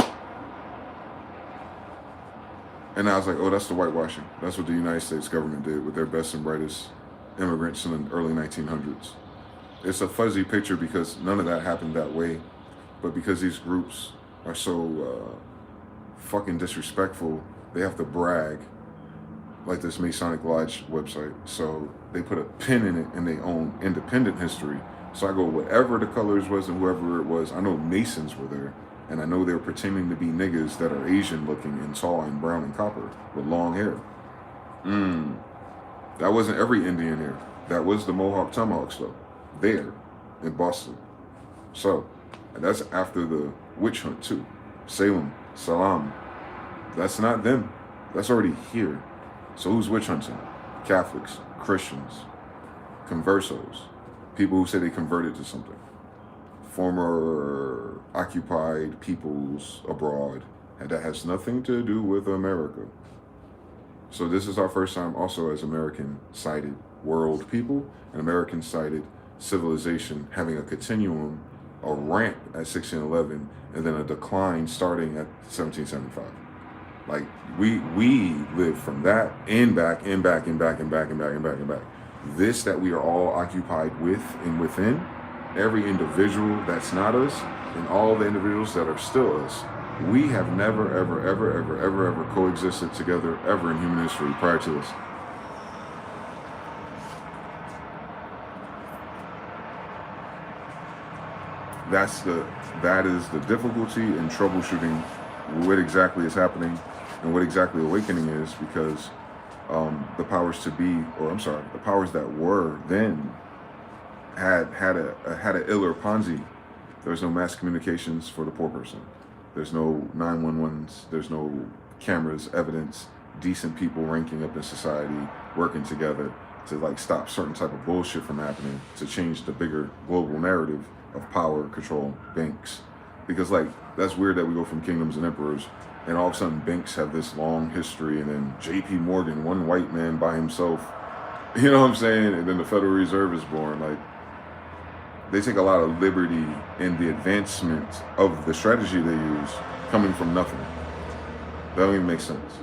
Speaker 1: And I was like, oh, that's the whitewashing. That's what the United States government did with their best and brightest immigrants in the early 1900s. It's a fuzzy picture because none of that happened that way. But because these groups are so fucking disrespectful, they have to brag, like this Masonic Lodge website. So they put a pin in it in their own independent history. So I go, whatever the colors was and whoever it was, I know Masons were there. And I know they were pretending to be niggas that are Asian looking and tall and brown and copper with long hair. That wasn't every Indian here. That was the Mohawk Tomahawks though, there in Boston. So, and that's after the witch hunt too. Salem, Salam. That's not them. That's already here. So who's witch hunting? Catholics, Christians, conversos, people who say they converted to something. Former occupied peoples abroad, and that has nothing to do with America. So this is our first time also as American-sided world people, an American-sided civilization having a continuum, a ramp at 1611, and then a decline starting at 1775. Like we live from that and back and back and back and back and back and back and back. This that we are all occupied with and within, every individual that's not us and all the individuals that are still us, we have never, ever, ever, ever, ever, ever coexisted together ever in human history prior to this. That is the difficulty in troubleshooting what exactly is happening and what exactly awakening is, because the powers to be, or I'm sorry, the powers that were then had a iller Ponzi. There's no mass communications for the poor person. There's no 911s. There's no cameras, evidence, decent people ranking up in society, working together to like stop certain type of bullshit from happening, to change the bigger global narrative of power, control, banks, Because like that's weird that we go from kingdoms and emperors, and all of a sudden banks have this long history, and then J.P. Morgan, one white man by himself, you know what I'm saying? And then the Federal Reserve is born. Like they take a lot of liberty in the advancement of the strategy they use, coming from nothing. That don't even make sense.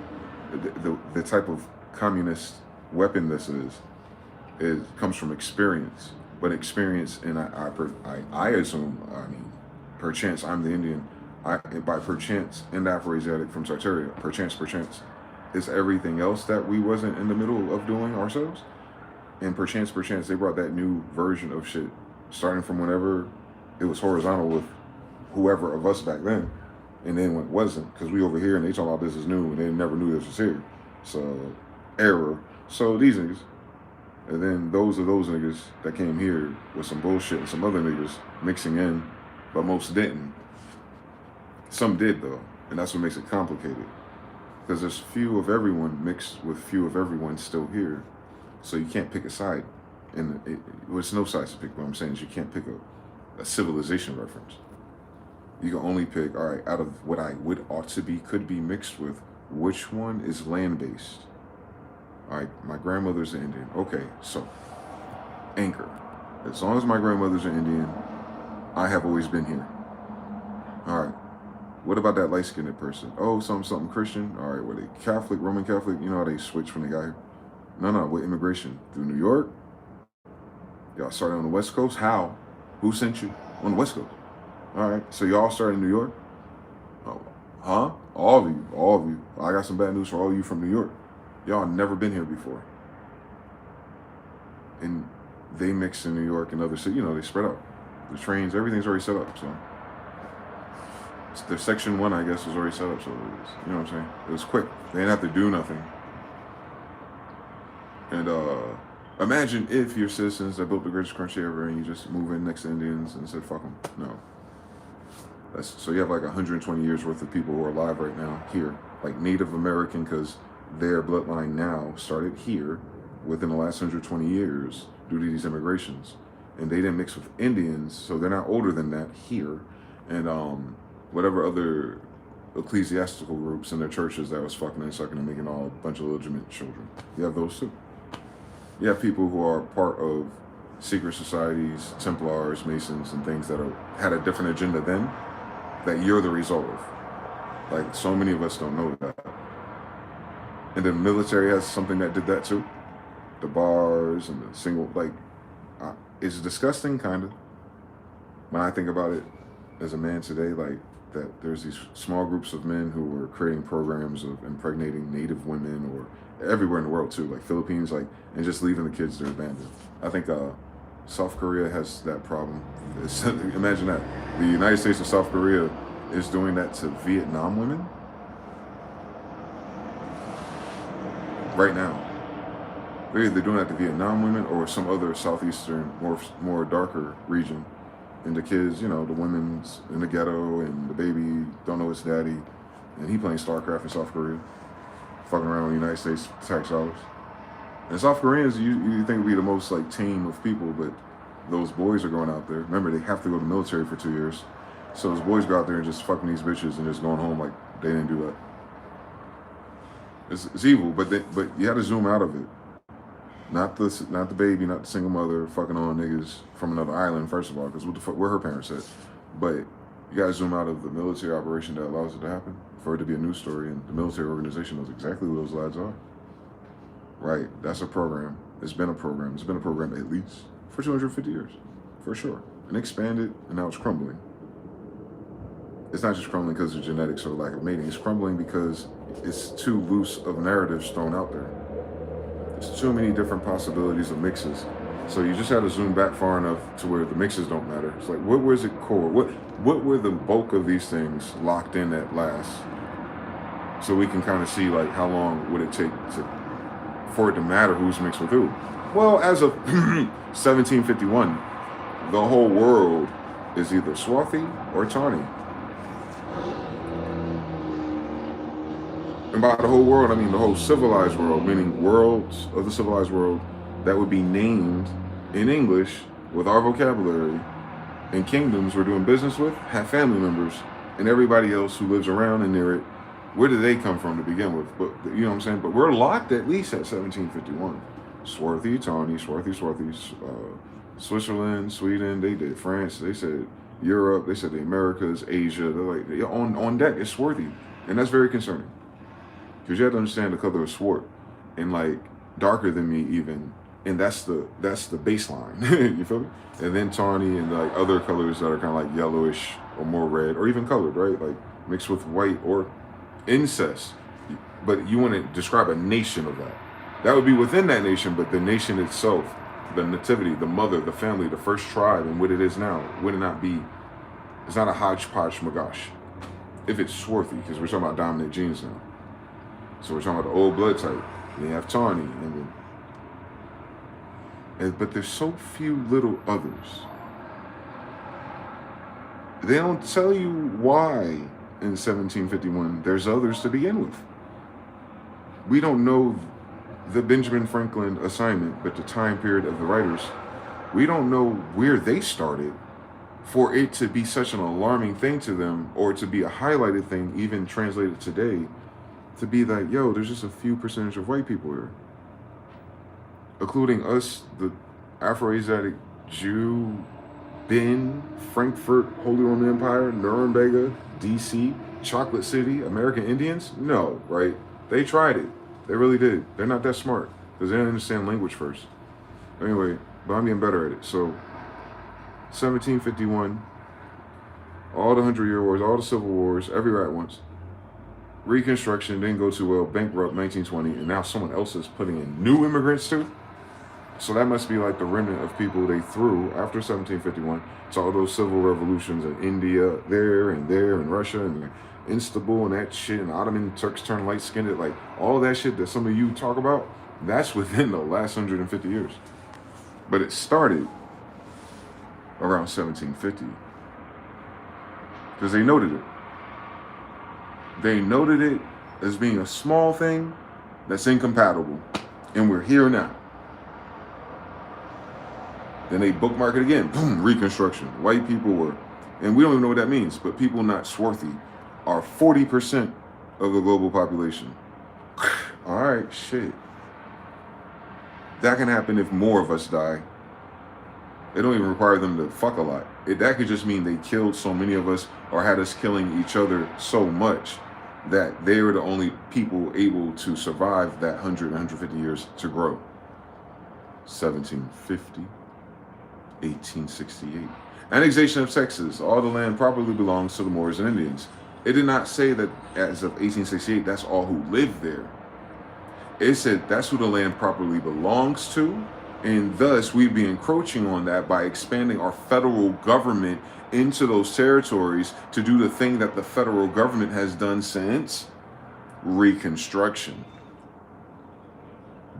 Speaker 1: The type of communist weapon this is comes from experience, but experience, and I assume, I mean, perchance I'm the Indian. By perchance, and Afroasiatic from Tartaria, perchance, it's everything else that we wasn't in the middle of doing ourselves. And perchance, they brought that new version of shit, starting from whenever it was horizontal with whoever of us back then, and then when it wasn't, because we over here and they talking about this is new, and they never knew this was here. So, error. So these niggas, and then those niggas that came here with some bullshit and some other niggas mixing in, but most didn't. Some did though, and that's what makes it complicated. Because there's few of everyone mixed with few of everyone still here. So you can't pick a side. And it's no sides to pick. What I'm saying is you can't pick a civilization reference. You can only pick, all right, out of what I ought to be, could be mixed with, which one is land-based? All right, my grandmother's an Indian. Okay, so, anchor. As long as my grandmother's an Indian, I have always been here. All right. What about that light-skinned person? Oh, something Christian? All right, were they Catholic, Roman Catholic? You know how they switch when they got here? No, with immigration. Through New York? Y'all started on the West Coast? How? Who sent you? On the West Coast. All right, so y'all started in New York? Oh, huh? All of you. I got some bad news for all of you from New York. Y'all never been here before. And they mix in New York and other cities. You know, they spread out. The trains, everything's already set up, so. Their section 1, I guess, was already set up, so it was, you know what I'm saying? It was quick. They didn't have to do nothing. And imagine if you're citizens that built the greatest country ever and you just move in next to Indians and said, fuck them. No. So you have like 120 years worth of people who are alive right now here, like Native American, because their bloodline now started here within the last 120 years due to these immigrations. And they didn't mix with Indians, so they're not older than that here. And whatever other ecclesiastical groups in their churches that was fucking and sucking and making all a bunch of legitimate children. You have those too. You have people who are part of secret societies, Templars, Masons, and things that had a different agenda then that you're the result of. Like, so many of us don't know that. And the military has something that did that too. The bars and the single, like, it's disgusting, kind of, when I think about it as a man today, like, that there's these small groups of men who were creating programs of impregnating Native women, or everywhere in the world too, like Philippines, like, and just leaving the kids to abandon. I think South Korea has that problem. Imagine that. The United States and South Korea is doing that to Vietnam women right now. They're either doing that to Vietnam women or some other southeastern, more darker region. And the kids, you know, the women's in the ghetto, and the baby don't know his daddy, and he playing StarCraft in South Korea, fucking around with the United States tax dollars. And South Koreans, you think would be the most like tame of people, but those boys are going out there. Remember, they have to go to the military for 2 years, so those boys go out there and just fucking these bitches and just going home like they didn't do that. It's evil, but you had to zoom out of it. Not the baby, not the single mother fucking on niggas from another island, first of all, because what the fuck, where her parents at? But you gotta zoom out of the military operation that allows it to happen for it to be a news story, and the military organization knows exactly who those lads are. Right, that's a program. It's been a program. It's been a program at least for 250 years, for sure. And expanded, and now it's crumbling. It's not just crumbling because of genetics or lack of mating. It's crumbling because it's too loose of narratives thrown out there. There's too many different possibilities of mixes. So you just have to zoom back far enough to where the mixes don't matter. It's like, what was it core? What were the bulk of these things locked in at last? So we can kind of see like how long would it take for it to matter who's mixed with who. Well, as of 1751, the whole world is either Swathi or Tawny. And by the whole world, I mean the whole civilized world, meaning worlds of the civilized world that would be named in English with our vocabulary and kingdoms we're doing business with have family members, and everybody else who lives around and near it, where did they come from to begin with? But you know what I'm saying? But we're locked at least at 1751. Swarthy, Tawny, Swarthy, Switzerland, Sweden, they did France, they said Europe, they said the Americas, Asia, they're like, on deck, it's swarthy. And that's very concerning. Because you have to understand the color of swart, and like darker than me even, and that's the baseline. You feel me? And then tawny and like other colors that are kind of like yellowish or more red or even colored, right? Like mixed with white or incest. But you want to describe a nation of that. That would be within that nation, but the nation itself, the nativity, the mother, the family, the first tribe, and what it is now, would it not be? It's not a hodgepodge magash. If it's swarthy, because we're talking about dominant genes now. So we're talking about the old blood type. They have tawny, but there's so few little others. They don't tell you why in 1751 there's others to begin with. We don't know the Benjamin Franklin assignment, but the time period of the writers, we don't know where they started for it to be such an alarming thing to them, or to be a highlighted thing, even translated today, to be like, yo, there's just a few percentage of white people here, including us, the Afro-Asiatic Jew, Ben, Frankfurt, Holy Roman Empire, Nuremberg, DC, Chocolate City, American Indians. No, right? They tried it. They really did. They're not that smart because they didn't understand language first. Anyway, but I'm getting better at it. So 1751, all the 100-Year Wars, all the Civil Wars, everywhere at once. Reconstruction didn't go too well, bankrupt 1920, and now someone else is putting in new immigrants too. So that must be like the remnant of people they threw after 1751 to all those civil revolutions in India, there and Russia and Istanbul and that shit, and Ottoman Turks turned light-skinned, like all that shit that some of you talk about, that's within the last 150 years. But it started around 1750 because they noted it. They noted it as being a small thing that's incompatible, and we're here now. Then they bookmark it again, boom, Reconstruction. White people were, and we don't even know what that means, but people not swarthy are 40% of the global population. All right, shit. That can happen if more of us die. It don't even require them to fuck a lot. That could just mean they killed so many of us or had us killing each other so much that they were the only people able to survive that 100, 150 years to grow. 1750, 1868. Annexation of Texas. All the land properly belongs to the Moors and Indians. It did not say that as of 1868, that's all who lived there. It said that's who the land properly belongs to, and thus we'd be encroaching on that by expanding our federal government into those territories to do the thing that the federal government has done since Reconstruction.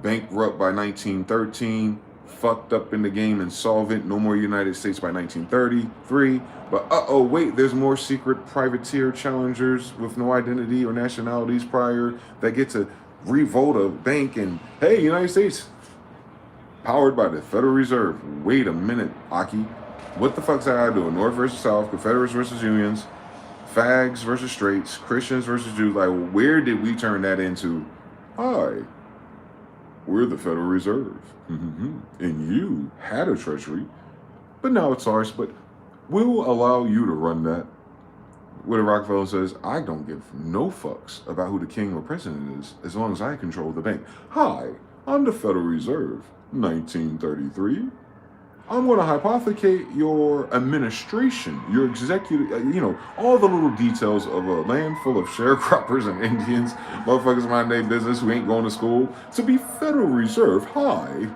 Speaker 1: Bankrupt by 1913, fucked up in the game, insolvent, no more United States by 1933. But wait, there's more secret privateer challengers with no identity or nationalities prior that get to revolt a bank, and hey, United States, powered by the Federal Reserve. Wait a minute, Aki. What the fuck's that I doing? North versus South, Confederates versus Unions, fags versus straights, Christians versus Jews. Like, where did we turn that into? Hi, we're the Federal Reserve. And you had a treasury, but now it's ours, but we'll allow you to run that. What Rockefeller says, I don't give no fucks about who the king or president is as long as I control the bank. Hi, I'm the Federal Reserve, 1933. I'm going to hypothecate your administration, your executive, all the little details of a land full of sharecroppers and Indians, motherfuckers mind their business who ain't going to school, to be Federal Reserve. Hi.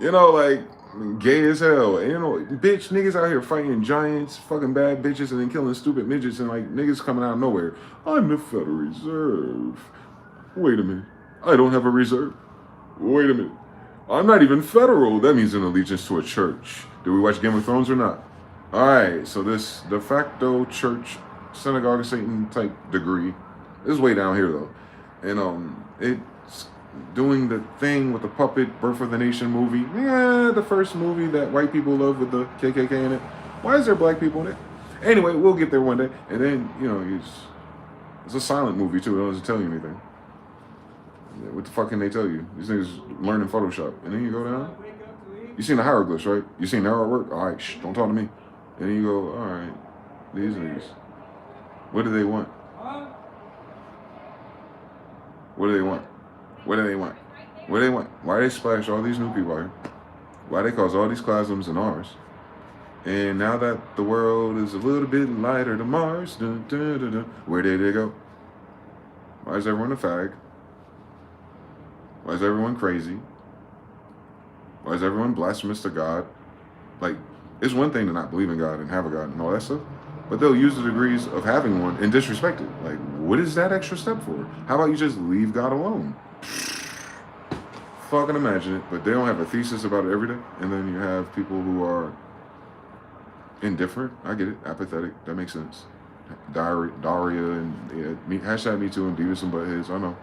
Speaker 1: Like, gay as hell. Bitch, niggas out here fighting giants, fucking bad bitches, and then killing stupid midgets, and like niggas coming out of nowhere. I'm the Federal Reserve. Wait a minute. I don't have a reserve. Wait a minute. I'm not even federal. That means an allegiance to a church. Did we watch Game of Thrones or not? All right, so this de facto church, synagogue of Satan type degree is way down here though, and doing the thing with the puppet Birth of the Nation movie. Yeah, the first movie that white people love with the KKK in it. Why is there black people in it? Anyway, we'll get there one day. And then, you know, it's a silent movie too. It doesn't tell you anything. Yeah, what the fuck can they tell you? These niggas learning Photoshop. And then you go down. You seen the hieroglyphs, right? You seen their artwork? All right, shh, don't talk to me. And then you go, all right, these niggas. What do they want? What do they want? What do they want? What do they want? Why they splash all these new people out here? Why they cause all these chasms in ours? And now that the world is a little bit lighter to Mars, dun, dun, dun, dun, where did they go? Why is everyone a fag? Why is everyone crazy? Why is everyone blasphemous to God? Like, it's one thing to not believe in God and have a God and all that stuff, but they'll use the degrees of having one and disrespect it. Like, what is that extra step for? How about you just leave God alone? Fucking imagine it, but they don't have a thesis about it every day. And then you have people who are indifferent. I get it. Apathetic. That makes sense. Daria and hashtag me too and Beavis and Buttheads. I know.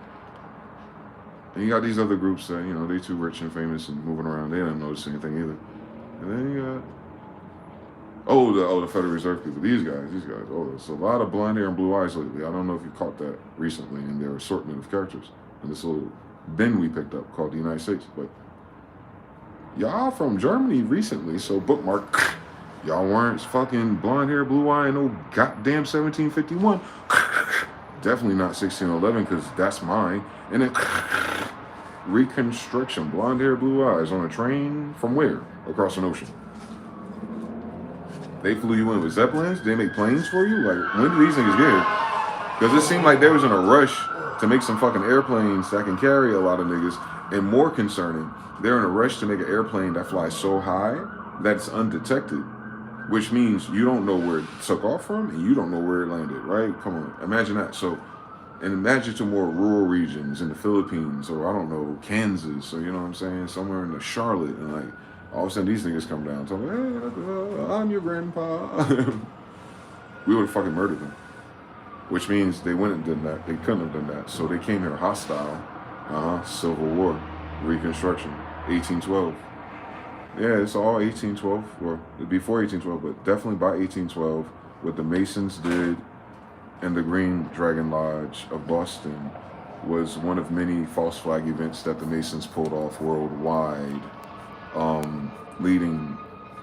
Speaker 1: And you got these other groups that, you know, they too rich and famous and moving around. They don't notice anything either. And then you got the Federal Reserve people. These guys. Oh, there's a lot of blonde hair and blue eyes lately. I don't know if you caught that recently in their assortment of characters. And this little bin we picked up called the United States. But y'all from Germany recently, so bookmark. Y'all weren't fucking blonde hair, blue eye, and no goddamn 1751. Definitely not 1611, because that's mine. And then reconstruction, blonde hair, blue eyes on a train from where? Across an ocean. They flew you in with Zeppelins? They make planes for you? Like, when do these niggas get here? Because it seemed like they was in a rush to make some fucking airplanes that can carry a lot of niggas. And more concerning, they're in a rush to make an airplane that flies so high that it's undetected. Which means you don't know where it took off from and you don't know where it landed, right? Come on, imagine that. So, and imagine to more rural regions in the Philippines or, I don't know, Kansas or, you know what I'm saying, somewhere in the Charlotte, and like, all of a sudden these niggas come down and tell me, hey, I'm your grandpa. We would have fucking murdered them. Which means they wouldn't have done that. They couldn't have done that. So they came here hostile. Civil War, Reconstruction, 1812. Yeah, it's all 1812, or before 1812, but definitely by 1812, what the Masons did and the Green Dragon Lodge of Boston was one of many false flag events that the Masons pulled off worldwide, leading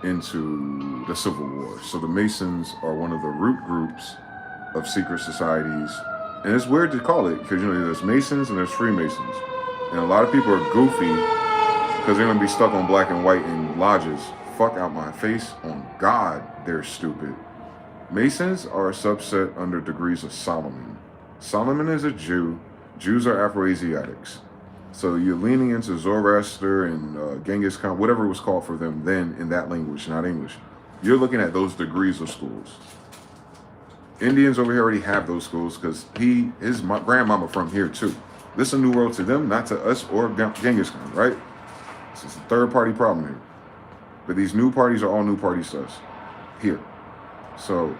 Speaker 1: into the Civil War. So the Masons are one of the root groups of secret societies, and it's weird to call it, because, you know, there's Masons and there's Freemasons, and a lot of people are goofy because they're going to be stuck on black and white in lodges. Fuck out my face. On God, they're stupid. Masons are a subset under degrees of Solomon. Solomon is a Jew. Jews are Afro-Asiatics. So you're leaning into Zoroaster and Genghis Khan, whatever it was called for them then in that language, not English. You're looking at those degrees of schools. Indians over here already have those schools because his grandmama from here too. This is a new world to them, not to us or Genghis Khan, right? This is a third-party problem here. But these new parties are all new parties to us here. So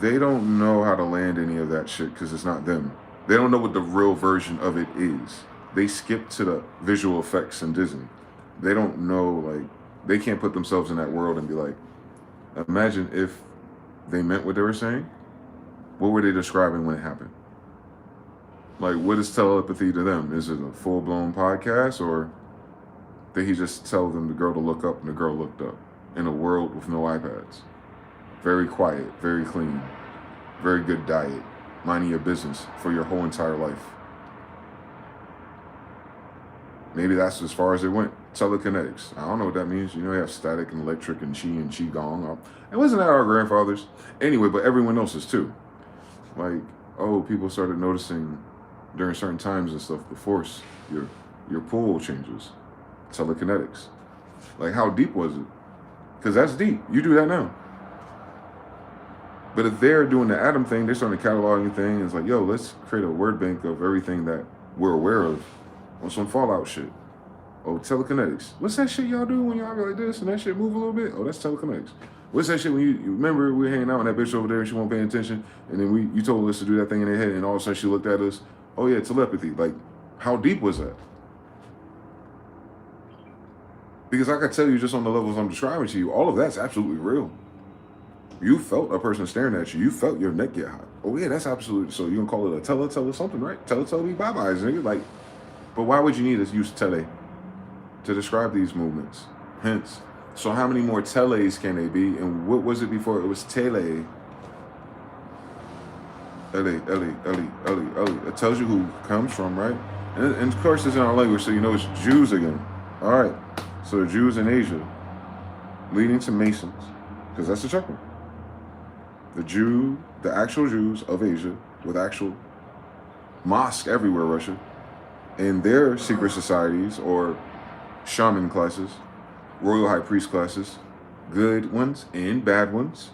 Speaker 1: they don't know how to land any of that shit because it's not them. They don't know what the real version of it is. They skip to the visual effects in Disney. They don't know, like, they can't put themselves in that world and be like, imagine if they meant what they were saying. What were they describing when it happened? Like, what is telepathy to them? Is it a full-blown podcast, or did he just tell them the girl to look up and the girl looked up in a world with no iPads? Very quiet, very clean, very good diet, minding your business for your whole entire life. Maybe that's as far as it went. Telekinetics. I don't know what that means. You know, you have static and electric and chi and qigong. And wasn't that our grandfathers? Anyway, but everyone else's too. Like, oh, people started noticing during certain times and stuff, the force, your pull changes. Telekinetics. Like, how deep was it? Because that's deep. You do that now. But if they're doing the atom thing, they're starting to cataloging thing. It's like, yo, let's create a word bank of everything that we're aware of on some Fallout shit. Oh, telekinetics. What's that shit y'all do when y'all go like this and that shit move a little bit? Oh, that's telekinetics. What's that shit when you remember we were hanging out with that bitch over there and she wasn't paying attention, and then you told us to do that thing in her head, and all of a sudden she looked at us. Oh yeah, telepathy. Like, How deep was that? Because I could tell you just on the levels I'm describing to you, all of that's absolutely real. You felt a person staring at you. You felt your neck get hot. Oh yeah, that's absolutely. So you gonna call it a tele something, right? Tele me bye-byes, nigga. Like, but why would you need to use tele to describe these movements? Hence, so how many more teles can they be? And what was it before? It was tele. Ellie. It tells you who it comes from, right? And of course, it's in our language, so you know it's Jews again. All right. So the Jews in Asia, leading to Masons, because that's the checkpoint. The actual Jews of Asia, with actual mosque everywhere, Russia, and their secret societies or shaman classes, royal high priest classes, good ones and bad ones,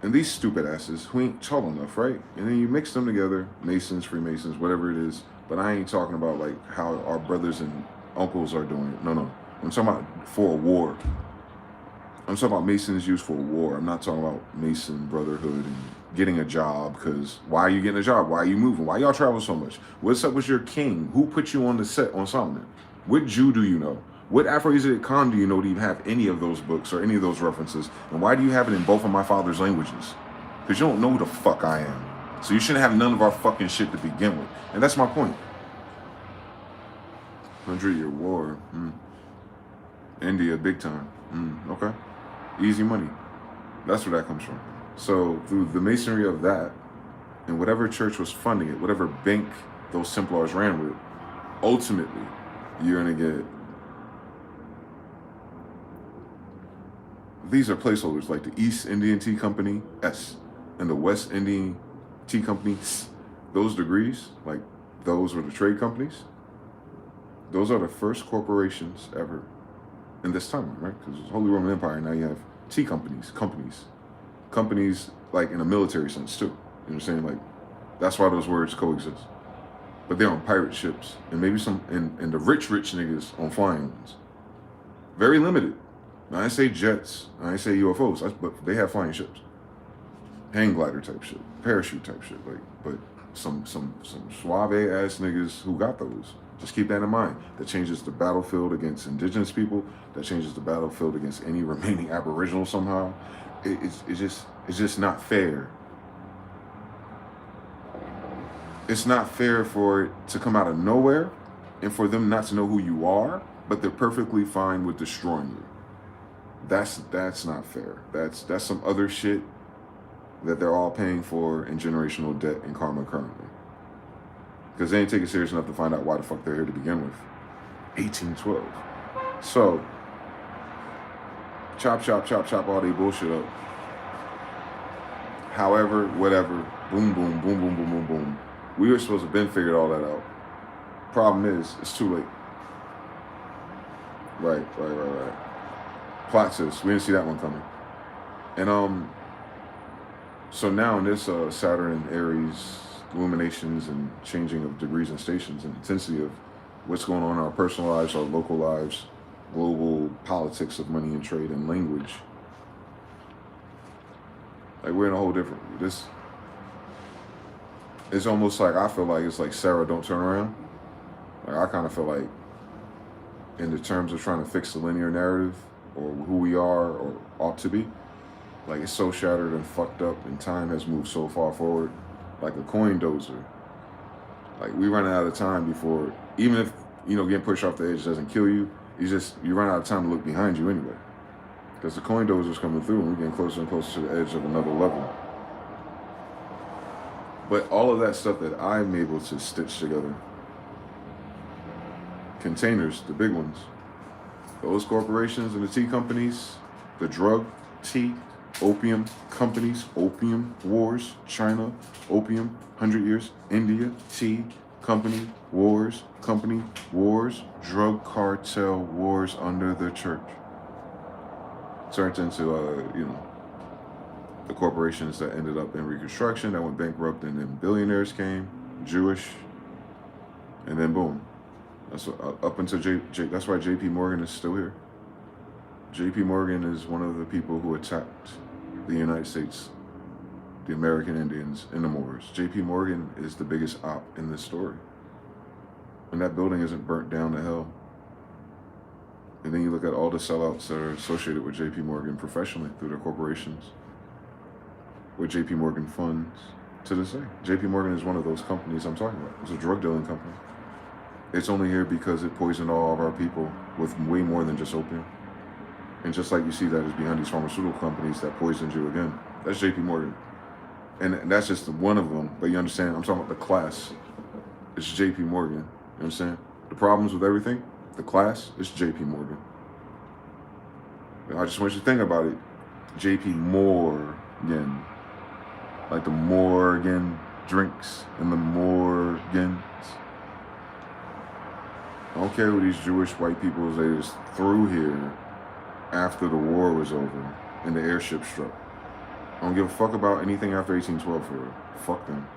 Speaker 1: and these stupid asses who ain't tall enough, right? And then you mix them together, Masons, Freemasons, whatever it is. But I ain't talking about like how our brothers and uncles are doing it. No. I'm talking about for a war. I'm talking about Masons used for a war. I'm not talking about Mason brotherhood and getting a job, because why are you getting a job? Why are you moving? Why y'all travel so much? What's up with your king? Who put you on the set on something? What Jew do you know? What Afro-Asiatic Khan do you know to even have any of those books or any of those references? And why do you have it in both of my father's languages? Because you don't know who the fuck I am. So you shouldn't have none of our fucking shit to begin with. And that's my point. 100-year war. India, big time. Okay. Easy money. That's where that comes from. So through the masonry of that, and whatever church was funding it, whatever bank those Templars ran with, ultimately, you're going to get... These are placeholders, like the East Indian Tea Company, S, and the West Indian Tea Company, S. Those degrees, like those were the trade companies. Those are the first corporations ever in this time, right? Because it's Holy Roman Empire, now you have tea companies, like in a military sense too. You know what I'm saying? Like, that's why those words coexist. But they're on pirate ships, and maybe some, and the rich niggas on flying ones. Very limited. Now, I didn't say jets, I didn't say UFOs, but they have flying ships. Hang glider type shit, parachute type shit, like, but some suave ass niggas who got those. Just keep that in mind. That changes the battlefield against indigenous people. That changes the battlefield against any remaining aboriginal somehow. It's just not fair. It's not fair for it to come out of nowhere and for them not to know who you are, but they're perfectly fine with destroying you. That's not fair. That's some other shit that they're all paying for in generational debt and karma currently. Because they ain't take it serious enough to find out why the fuck they're here to begin with. 1812. So, chop all they bullshit up. However, whatever, boom. We were supposed to have been figured all that out. Problem is, it's too late. Right. Plot twist, we didn't see that one coming. And so now in this Saturn and Aries illuminations and changing of degrees and stations and intensity of what's going on in our personal lives, our local lives, global politics of money and trade and language. Like, we're in a whole different, it's almost like, I feel like it's like Sarah, don't turn around. Like, I kind of feel like in the terms of trying to fix the linear narrative or who we are or ought to be, like, it's so shattered and fucked up and time has moved so far forward. Like a coin dozer. Like, we run out of time before, even if, getting pushed off the edge doesn't kill you, you run out of time to look behind you anyway. Because the coin dozer's coming through and we're getting closer and closer to the edge of another level. But all of that stuff that I'm able to stitch together, containers, the big ones, those corporations and the tea companies, the drug, tea, opium companies, opium wars, China, opium, 100 years, India, tea, company wars, drug cartel wars under the church. Turned into, the corporations that ended up in Reconstruction, that went bankrupt, and then billionaires came, Jewish, and then boom. That's what, up until that's why J.P. Morgan is still here. J.P. Morgan is one of the people who attacked the United States, the American Indians, and the Moors. J.P. Morgan is the biggest op in this story. And that building isn't burnt down to hell. And then you look at all the sellouts that are associated with JP Morgan professionally through their corporations, with JP Morgan funds. To this day, JP Morgan is one of those companies I'm talking about. It's a drug dealing company. It's only here because it poisoned all of our people with way more than just opium. And just like you see that is behind these pharmaceutical companies that poisoned you again. That's JP Morgan. And that's just one of them. But you understand, I'm talking about the class. It's JP Morgan. You understand? The problems with everything, the class, is JP Morgan. And I just want you to think about it. JP Morgan. Like the Morgan drinks and the Morgans. I don't care who these Jewish white people they just threw here after the war was over and the airship struck. I don't give a fuck about anything after 1812 here. Fuck them.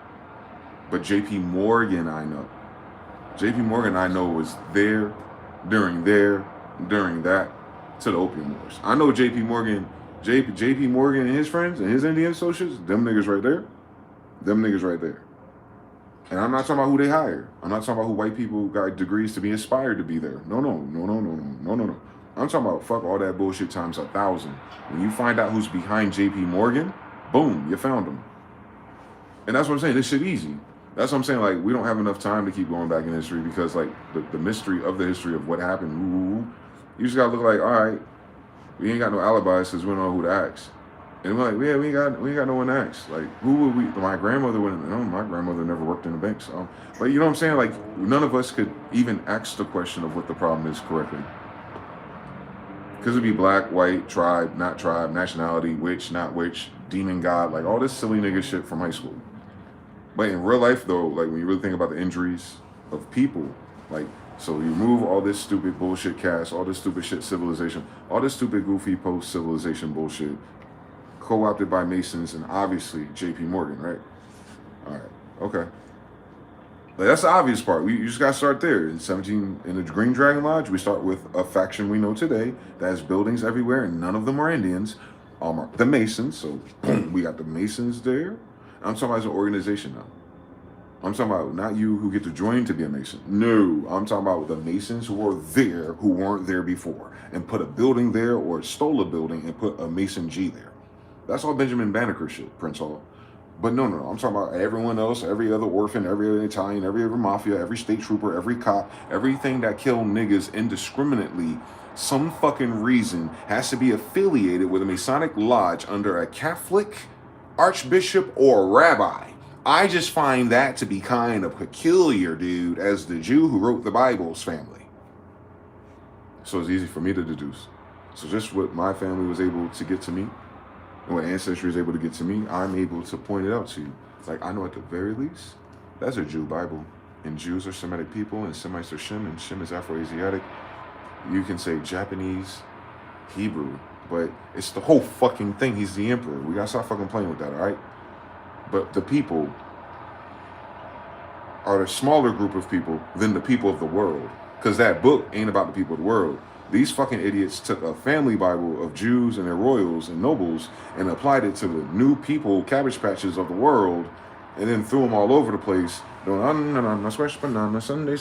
Speaker 1: But JP Morgan I know. JP Morgan I know was there, during that, to the opium wars. I know JP Morgan and his friends and his Indian associates, them niggas right there. Them niggas right there. And I'm not talking about who they hire. I'm not talking about who white people got degrees to be inspired to be there. No. I'm talking about fuck all that bullshit times 1,000. When you find out who's behind JP Morgan, boom, you found them. And that's what I'm saying. This shit easy. That's what I'm saying. Like, we don't have enough time to keep going back in history because, like, the mystery of the history of what happened, you just gotta look like, all right, we ain't got no alibis because we don't know who to ask. And we're like, yeah, we ain't got no one to ask. Like, who would we? My grandmother wouldn't. No, my grandmother never worked in a bank. So, but you know what I'm saying? Like, none of us could even ask the question of what the problem is correctly. Because it'd be black, white, tribe, not tribe, nationality, witch, not witch, demon, god, like all this silly nigga shit from high school. But in real life, though, like when you really think about the injuries of people, like, so you remove all this stupid bullshit caste, all this stupid shit civilization, all this stupid goofy post-civilization bullshit, co-opted by Masons and obviously JP Morgan, right? All right, okay. Like, that's the obvious part. You just gotta start there. In the Green Dragon Lodge, we start with a faction we know today that has buildings everywhere, and none of them are Indians. The Masons. So we got the Masons there. I'm talking about as an organization now. I'm talking about not you who get to join to be a Mason. No, I'm talking about the Masons who are there who weren't there before, and put a building there or stole a building and put a Mason G there. That's all Benjamin Banneker shit, Prince Hall. But no. I'm talking about everyone else, every other orphan, every other Italian, every other mafia, every state trooper, every cop, everything that killed niggas indiscriminately, some fucking reason has to be affiliated with a Masonic lodge under a Catholic archbishop or rabbi. I just find that to be kind of peculiar, dude, as the Jew who wrote the Bible's family. So it's easy for me to deduce. So just what my family was able to get to me, and what ancestry is able to get to me, I'm able to point it out to you. Like, I know at the very least, that's a Jew Bible. And Jews are Semitic people, and Semites are Shem, and Shem is Afro-Asiatic. You can say Japanese, Hebrew, but it's the whole fucking thing. He's the emperor. We gotta stop fucking playing with that, all right? But the people are a smaller group of people than the people of the world. Because that book ain't about the people of the world. These fucking idiots took a family Bible of Jews and their royals and nobles and applied it to the new people, cabbage patches of the world, and then threw them all over the place. Doing squash banana Sunday,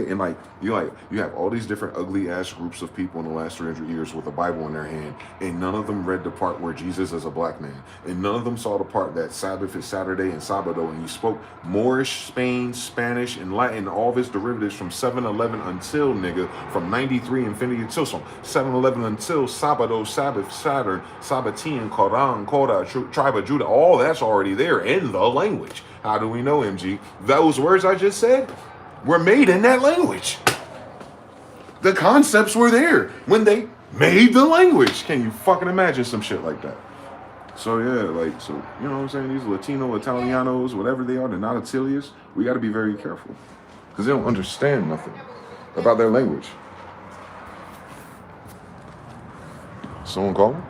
Speaker 1: and like you have all these different ugly ass groups of people in the last 300 years with a Bible in their hand, and none of them read the part where Jesus is a black man, and none of them saw the part that Sabbath is Saturday and Sabado, and you spoke Moorish, Spain, Spanish, and Latin, all of its derivatives from 7-Eleven until nigga, from 93 Infinity until 7-Eleven until Sabado, Sabbath, Saturn, Sabbatean, Quran, Koda, Tribe of Judah, all that's already there in the language. How do we know, MG? Those words I just said were made in that language. The concepts were there when they made the language. Can you fucking imagine some shit like that? So yeah, like, so, you know what I'm saying? These Latino, Italianos, whatever they are, they're not Atilias. We got to be very careful because they don't understand nothing about their language. Someone calling?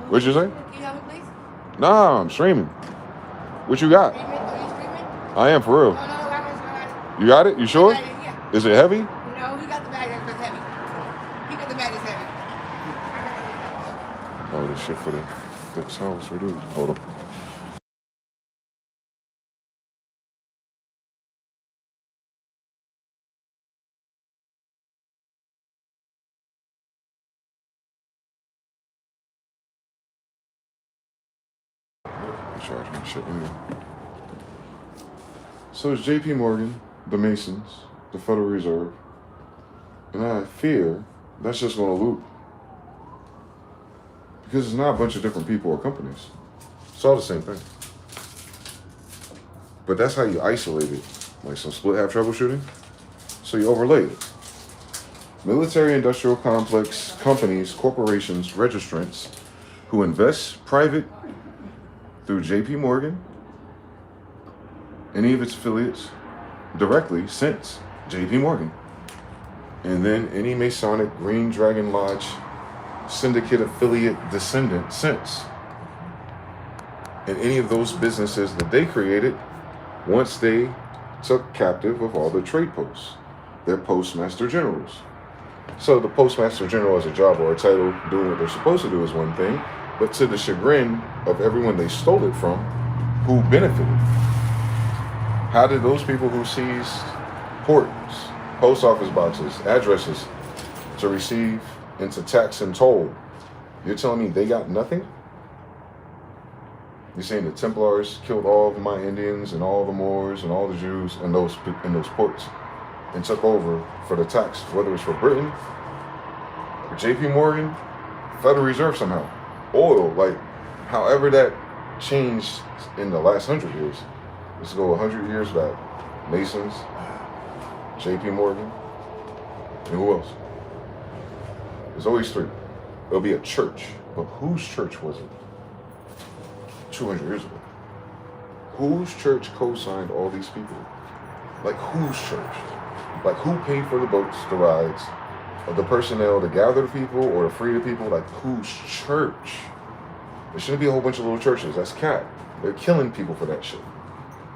Speaker 1: What'd you say?
Speaker 5: Can you have it, please?
Speaker 1: Nah, I'm streaming. What you got?
Speaker 5: Are you streaming?
Speaker 1: I am, for real.
Speaker 5: No, I'm
Speaker 1: You got it? You sure?
Speaker 5: yeah.
Speaker 1: Is it heavy?
Speaker 5: No, he got the bag that's heavy. He got the bag that's heavy.
Speaker 1: Oh, this shit for the sauce. What is it? Hold on. charge my shit anyway. So it's J.P. Morgan, the Masons, the Federal Reserve, and I fear that's just going to loop. Because it's not a bunch of different people or companies. It's all the same thing. But that's how you isolate it. Like some split half troubleshooting. So you overlay it. Military industrial complex companies, corporations, registrants who invest private through J.P. Morgan, any of its affiliates, directly since J.P. Morgan. And then any Masonic Green Dragon Lodge syndicate affiliate descendant since. And any of those businesses that they created once they took captive of all the trade posts, their postmaster generals. So the postmaster general as a job or a title doing what they're supposed to do is one thing, but to the chagrin of everyone they stole it from, who benefited? How did those people who seized ports, post office boxes, addresses to receive into tax and toll, you're telling me they got nothing? You're saying the Templars killed all of my Indians and all the Moors and all the Jews in those ports and took over for the tax, whether it's for Britain, for J.P. Morgan, Federal Reserve somehow, oil, like however that changed in the last 100 years. Let's go 100 years back. Masons, J.P. Morgan, and who else? There's always three. It'll be a church, but whose church was it 200 years ago? Whose church co-signed all these people? Like whose church? Like who paid for the boats, the rides, or the personnel to gather the people or to free the people? Like whose church? There shouldn't be a whole bunch of little churches. That's cap. They're killing people for that shit.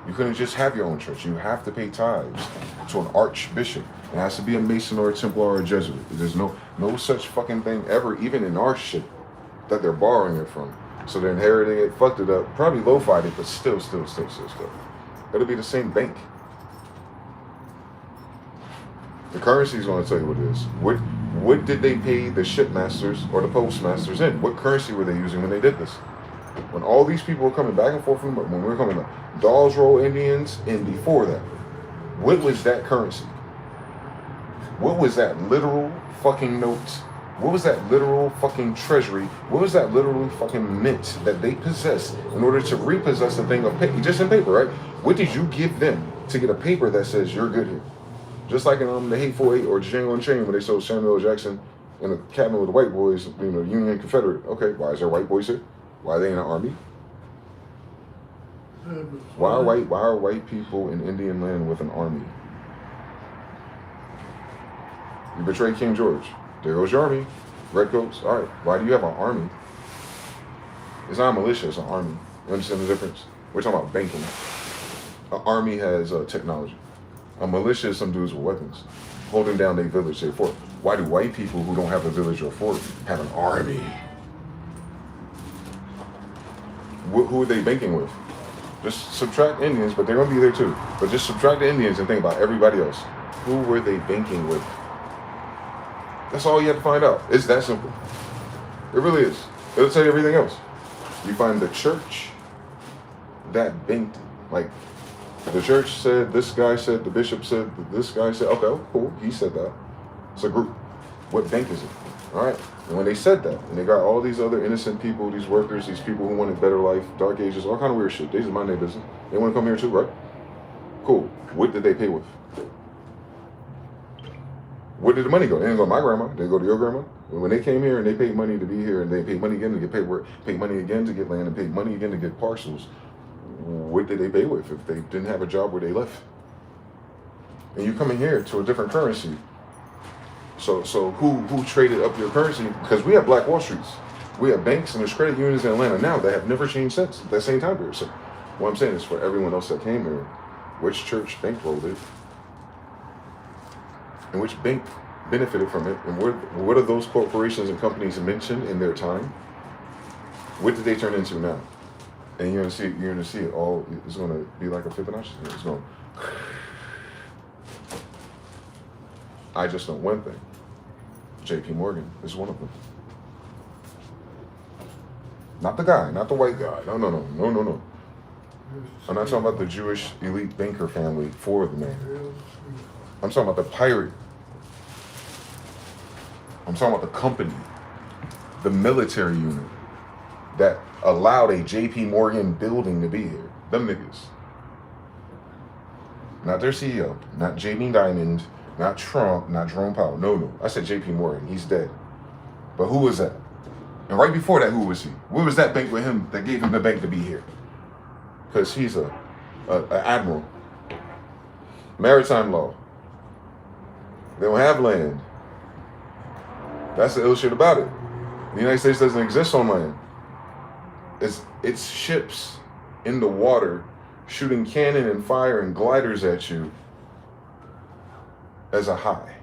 Speaker 1: You couldn't just have your own church. You have to pay tithes to an archbishop. It has to be a Mason or a Templar or a Jesuit. There's no such fucking thing ever, even in our shit, that they're borrowing it from. So they're inheriting it, fucked it up, probably low-fied it, but still. It'll be the same bank. The currency is going to tell you what it is. What did they pay the shipmasters or the postmasters in? What currency were they using when they did this? When all these people were coming back and forth from, when we were coming up, Dawes Roll Indians, and before that, what was that currency? What was that literal fucking note? What was that literal fucking treasury? What was that literally fucking mint that they possessed in order to repossess a thing of paper, just in paper, right? What did you give them to get a paper that says you're good here? Just like in the Hateful Eight or Django Unchained, when they sold Samuel L. Jackson and the cabin with the white boys, Union and Confederate. Okay, why is there white boys here? Why are they in the army? Why are white people in Indian land with an army? You betrayed King George. There goes your army. Redcoats. All right. Why do you have an army? It's not a militia. It's an army. You understand the difference? We're talking about banking. An army has technology. A militia is some dudes with weapons, holding down their village, their fort. Why do white people who don't have a village or fort have an army? Who are they banking with? Just subtract Indians, but they're going to be there too. But just subtract the Indians and think about everybody else. Who were they banking with? That's all you have to find out. It's that simple. It really is. It'll tell you everything else. You find the church that banked, like the church said, this guy said, the bishop said, this guy said, okay, cool, he said that. It's a group. What bank is it? All right. And when they said that, and they got all these other innocent people, these workers, these people who wanted better life, dark ages, all kind of weird shit. They just mind their business. They want to come here too, right? Cool. What did they pay with? Where did the money go? They didn't go to my grandma. They go to your grandma. When they came here and they paid money to be here, and they paid money again to get paperwork, paid money again to get land, and paid money again to get parcels, what did they pay with if they didn't have a job where they left? And you coming here to a different currency. So who traded up your currency? Because we have Black Wall Streets. We have banks and there's credit unions in Atlanta now that have never changed since that same time period. So what I'm saying is for everyone else that came here, which church bankrolled it? And which bank benefited from it? And what are those corporations and companies mentioned in their time? What did they turn into now? And you're gonna see it all. It's gonna be like a Fibonacci. It's going. I just know one thing. J.P. Morgan is one of them. Not the guy, not the white guy. No. I'm not talking about the Jewish elite banker family for the man. I'm talking about the pirate. I'm talking about the company, the military unit that allowed a JP Morgan building to be here. Them niggas. Not their CEO, not Jamie Dimon, not Trump, not Jerome Powell. No. I said JP Morgan. He's dead. But who was that? And right before that, who was he? Where was that bank with him that gave him the bank to be here? Because he's a admiral. Maritime law. They don't have land. That's the ill shit about it. The United States doesn't exist on land. It's ships in the water shooting cannon and fire and gliders at you as a high.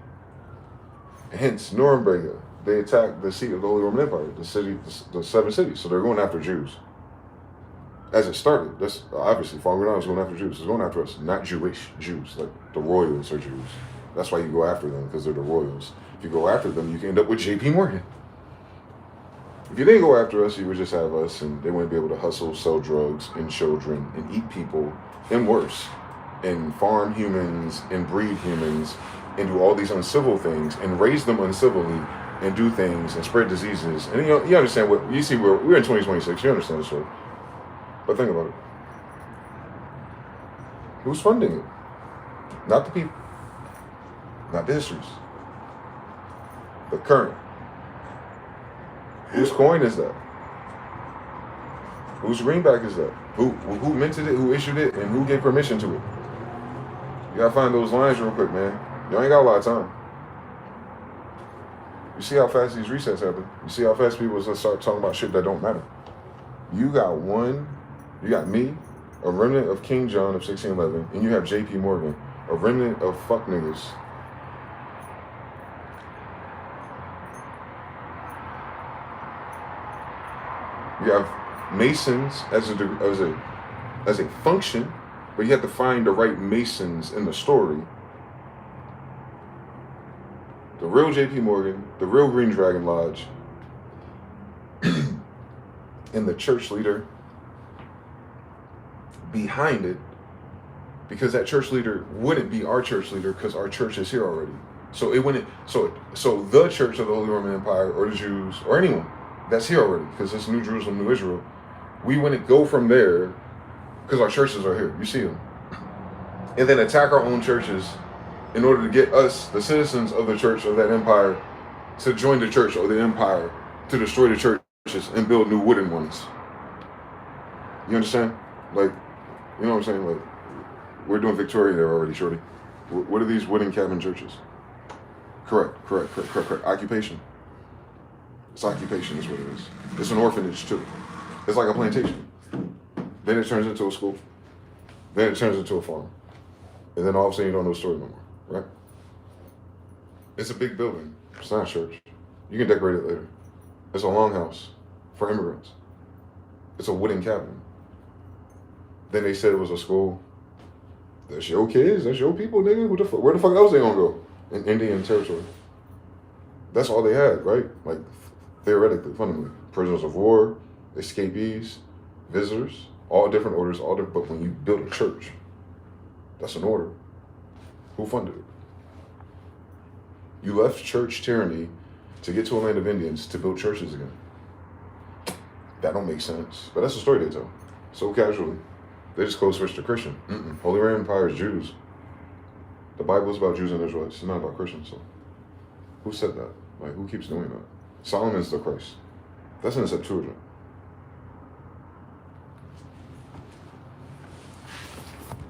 Speaker 1: Hence, Nuremberg, they attacked the seat of the Holy Roman Empire, the city, the 7 cities. So they're going after Jews. As it started, that's obviously following on, it's going after Jews. It's going after us, not Jewish Jews, like the royals are Jews. That's why you go after them, because they're the royals. If you go after them, you can end up with JP Morgan. If you didn't go after us, you would just have us, and they wouldn't be able to hustle, sell drugs, and children, and eat people, and worse, and farm humans, and breed humans, and do all these uncivil things, and raise them uncivilly, and do things, and spread diseases. And you understand what, you see, we're in 2026, you understand the story. But think about it. Who's funding it? Not the people. Not the histories. The current. Whose coin is that? Whose greenback is that? Who minted it, who issued it, and who gave permission to it? You gotta find those lines real quick, man. You ain't got a lot of time. You see how fast these resets happen. You see how fast people just start talking about shit that don't matter. You got me, a remnant of King John of 1611, and you have JP Morgan, a remnant of fuck niggas. You have Masons as a function, but you have to find the right Masons in the story. The real JP Morgan, the real Green Dragon Lodge, and the church leader behind it, because that church leader wouldn't be our church leader because our church is here already. So it wouldn't. So the Church of the Holy Roman Empire or the Jews or anyone that's here already, because it's New Jerusalem, New Israel, we wouldn't go from there because our churches are here. You see them, and then attack our own churches in order to get us, the citizens of the church of that empire, to join the church of the empire, to destroy the churches and build new wooden ones. You understand? Like, you know what I'm saying? Like, we're doing Victoria there already, shorty. What are these wooden cabin churches? Correct. Occupation. It's occupation is what it is. It's an orphanage too. It's like a plantation. Then it turns into a school. Then it turns into a farm. And then all of a sudden you don't know the story no more, right? It's a big building. It's not a church. You can decorate it later. It's a longhouse for immigrants. It's a wooden cabin. Then they said it was a school. That's your kids. That's your people, nigga. Where the fuck else they gonna go? In Indian territory. That's all they had, right? Like, theoretically, fundamentally. Prisoners of war, escapees, visitors, all different orders, but when you build a church, that's an order. Who funded it? You left church tyranny to get to a land of Indians to build churches again. That don't make sense. But that's the story they tell. So casually. They just code switch to Christian. Holy Roman Empire is Jews. The Bible is about Jews and Israelites. It's not about Christians. So who said that? Like, who keeps doing that? Solomon's the Christ. That's in the Septuagint.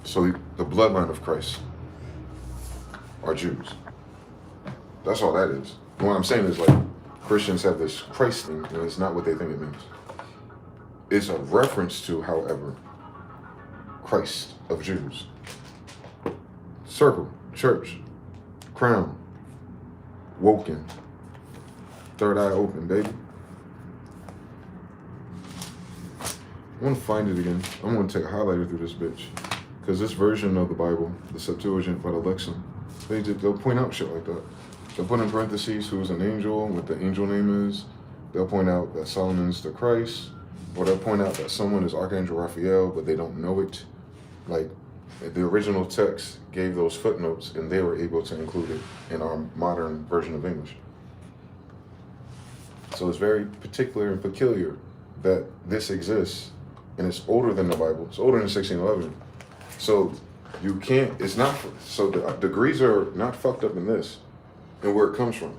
Speaker 1: So the bloodline of Christ are Jews. That's all that is. And what I'm saying is, like, Christians have this Christ thing, and it's not what they think it means. It's a reference to, however, Christ of Jews. Circle, church, crown, woken, third eye open, baby. I want to find it again. I'm going to take a highlighter through this bitch. Because this version of the Bible, the Septuagint by the Lexham, they'll point out shit like that. They'll put in parentheses who's an angel, what the angel name is. They'll point out that Solomon's the Christ. or they'll point out that someone is Archangel Raphael, but they don't know it. Like, the original text gave those footnotes, and they were able to include it in our modern version of English. So it's very particular and peculiar that this exists, and it's older than the Bible. It's older than 1611. So you can't, it's not, so the degrees are not fucked up in this and where it comes from.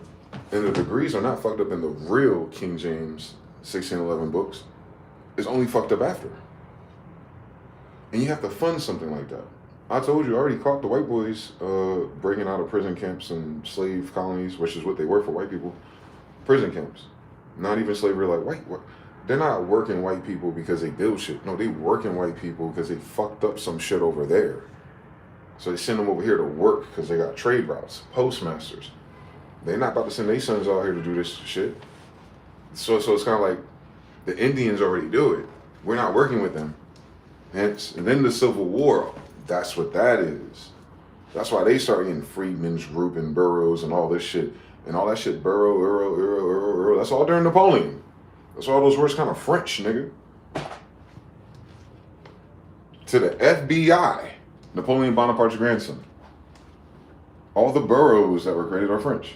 Speaker 1: And the degrees are not fucked up in the real King James 1611 books. It's only fucked up after. And you have to fund something like that. I told you, I already caught the white boys breaking out of prison camps and slave colonies, which is what they were for white people. Prison camps. Not even slavery, like white. They're not working white people because they build shit. No, they working white people because they fucked up some shit over there. So they send them over here to work because they got trade routes, postmasters. They're not about to send their sons out here to do this shit. So it's kind of like the Indians already do it. We're not working with them. Hence, and then the Civil War, that's what that is. That's why they start getting freedmen's group and boroughs and all this shit. And all that shit, borough, that's all during Napoleon. That's all those words kind of French, nigga. To the FBI, Napoleon Bonaparte's grandson. All the boroughs that were created are French.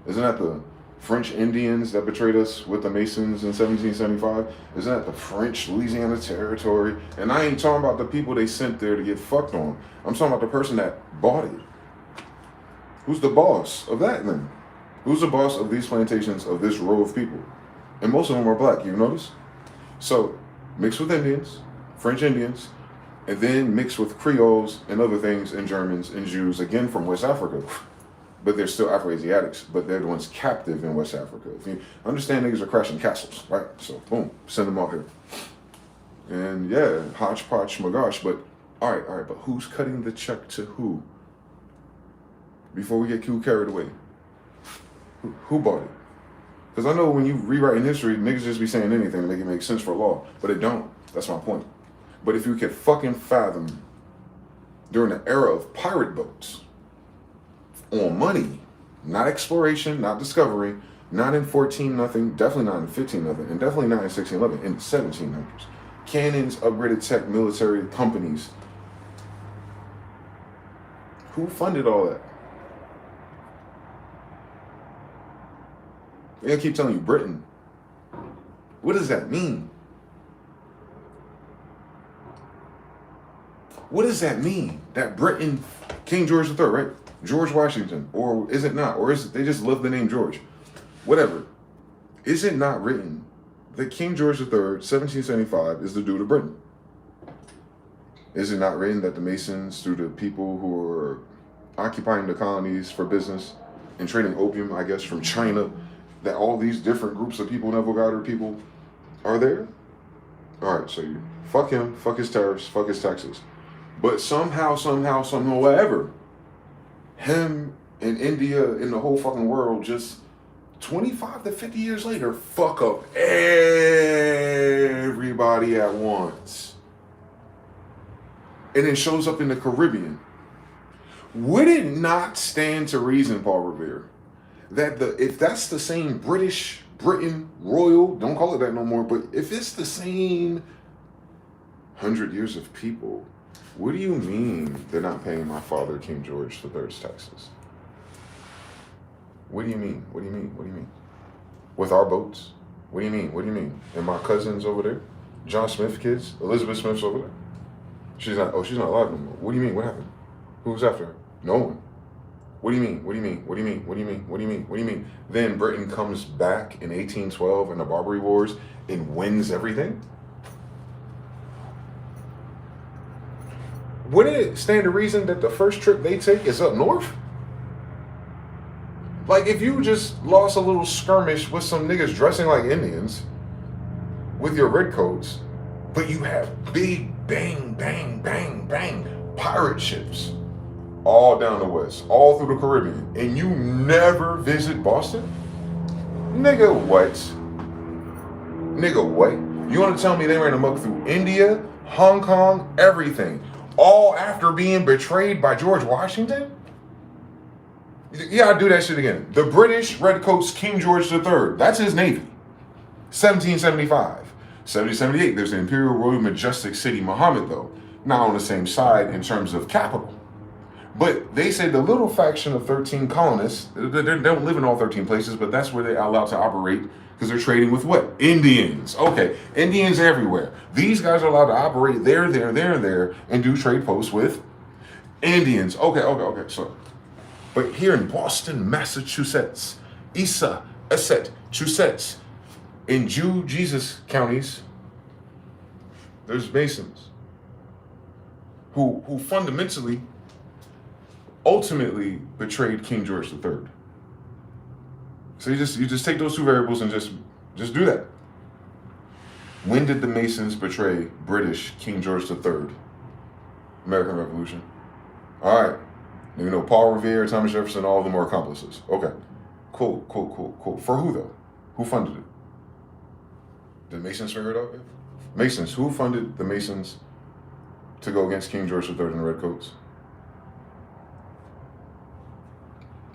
Speaker 1: Isn't that the French Indians that betrayed us with the Masons in 1775? Isn't that the French Louisiana Territory? And I ain't talking about the people they sent there to get fucked on. I'm talking about the person that bought it. Who's the boss of that then? Who's the boss of these plantations, of this row of people? And most of them are black, you notice? So, mixed with Indians, French Indians, and then mixed with Creoles and other things, and Germans and Jews, again from West Africa. But they're still Afro-Asiatics, but they're the ones captive in West Africa. If you understand, niggas are crashing castles, right? So, boom, send them out here. And yeah, hodgepodge, schmagosh, but all right, but who's cutting the check to who? Before we get too carried away. Who bought it? Because I know when you rewrite in history, niggas just be saying anything to make it make sense for law, but it don't. That's my point. But if you could fucking fathom during the era of pirate boats on money, not exploration, not discovery, not in 14 nothing, definitely not in 15 nothing, and definitely not in 1611, in the 1700s. Cannons, upgraded tech, military companies. Who funded all that? They keep telling you Britain. What does that mean? What does that mean? That Britain, King George III, right? George Washington, or is it not? Or is it they just love the name George? Whatever. Is it not written that King George III, 1775, is the dude of Britain? Is it not written that the Masons, through the people who were occupying the colonies for business and trading opium, I guess, from China, that all these different groups of people, Neville Goddard people, are there? All right, so you fuck him, fuck his tariffs, fuck his taxes. But somehow, whatever, him and India and the whole fucking world just 25 to 50 years later fuck up everybody at once. And it shows up in the Caribbean. Would it not stand to reason, Paul Revere, that if that's the same Britain, royal, don't call it that no more, but if it's the same 100 years of people, what do you mean they're not paying my father, King George III's taxes? What do you mean? What do you mean? What do you mean? With our boats? What do you mean? What do you mean? And my cousins over there? John Smith kids? Elizabeth Smith's over there? She's not alive no more. What do you mean? What happened? Who's after her? No one. What do you mean? What do you mean? What do you mean? What do you mean? What do you mean? What do you mean? Then Britain comes back in 1812 in the Barbary Wars and wins everything? Wouldn't it stand to reason that the first trip they take is up north? Like, if you just lost a little skirmish with some niggas dressing like Indians with your red coats, but you have big bang, bang, bang, bang pirate ships all down the west, all through the Caribbean, and you never visit Boston? Nigga, what? Nigga, what? You want to tell me they ran amok through India, Hong Kong, everything, all after being betrayed by George Washington? Yeah, I'll do that shit again. The British Redcoats, King George III, that's his navy. 1775. 7078, there's the Imperial Royal Majestic City Muhammad, though. Not on the same side in terms of capital. But they say the little faction of 13 colonists, they don't live in all 13 places, but that's where they're allowed to operate because they're trading with what? Indians. Okay, Indians everywhere. These guys are allowed to operate there, and do trade posts with Indians. Okay. So, but here in Boston, Massachusetts, Massachusetts, in Jesus counties, there's Masons who fundamentally, ultimately betrayed King George III. So you just take those two variables and just do that. When did the Masons betray British King George III? American Revolution. All right. You know, Paul Revere, Thomas Jefferson, all of them are accomplices. Okay. Cool. For who though? Who funded it? Did Masons figure it out? Masons. Who funded the Masons to go against King George III and the Redcoats?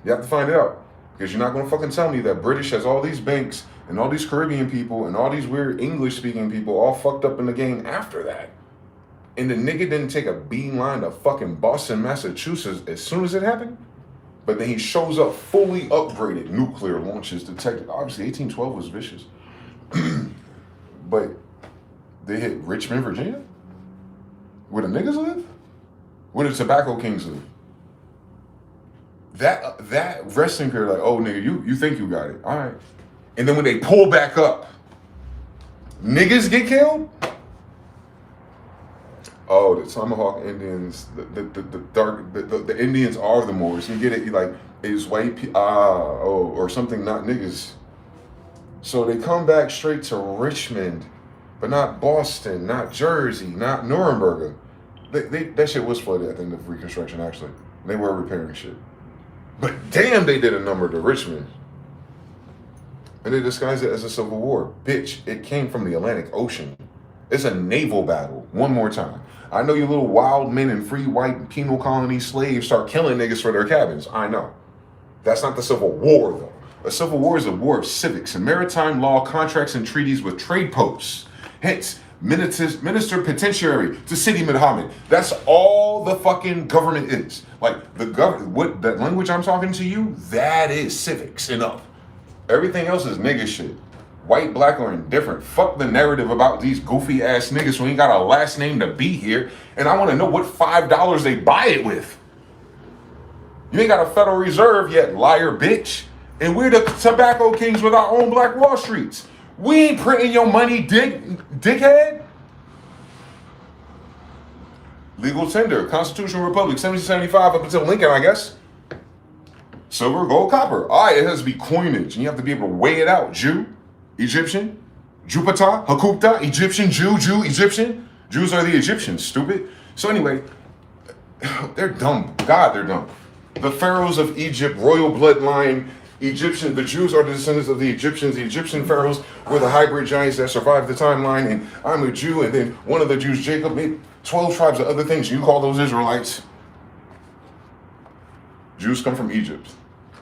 Speaker 1: You have to find it out. Because you're not going to fucking tell me that British has all these banks and all these Caribbean people and all these weird English-speaking people all fucked up in the game after that. And the nigga didn't take a beeline to fucking Boston, Massachusetts as soon as it happened. But then he shows up fully upgraded, nuclear launches detected. Obviously, 1812 was vicious. But they hit Richmond, Virginia? Where the niggas live? Where the tobacco kings live? That resting period, like, oh nigga, you think you got it. All right. And then when they pull back up, niggas get killed? Oh, the Tomahawk Indians, the Indians are the Moors. You get it, like, it's white people, or something, not niggas. So they come back straight to Richmond, but not Boston, not Jersey, not Nuremberg. That shit was flooded at the end of Reconstruction, actually. They were repairing shit. But damn, they did a number to Richmond. And they disguised it as a civil war. Bitch, it came from the Atlantic Ocean. It's a naval battle. One more time. I know you little wild men and free white penal colony slaves start killing niggas for their cabins. I know. That's not the Civil War, though. A civil war is a war of civics and maritime law, contracts, and treaties with trade posts. Hence, minister penitentiary to City Muhammad. That's all the fucking government is. Like, the government, what that language I'm talking to you, that is civics enough. Everything else is nigga shit. White, black, or indifferent. Fuck the narrative about these goofy ass niggas who ain't got a last name to be here. And I want to know what $5 they buy it with. You ain't got a Federal Reserve yet, liar bitch. And we're the tobacco kings with our own Black Wall Streets. We ain't printing your money, dickhead. Legal tender, Constitutional Republic, 1775 up until Lincoln, I guess. Silver, gold, copper. All right, it has to be coinage, and you have to be able to weigh it out. Jew, Egyptian, Jupiter, Hakupta, Egyptian, Jew, Egyptian. Jews are the Egyptians, stupid. So anyway, they're dumb. God, they're dumb. The pharaohs of Egypt, royal bloodline, Egyptian, the Jews are the descendants of the Egyptians. The Egyptian pharaohs were the hybrid giants that survived the timeline, and I'm a Jew, and then one of the Jews, Jacob, made 12 tribes of other things. You call those Israelites? Jews come from Egypt.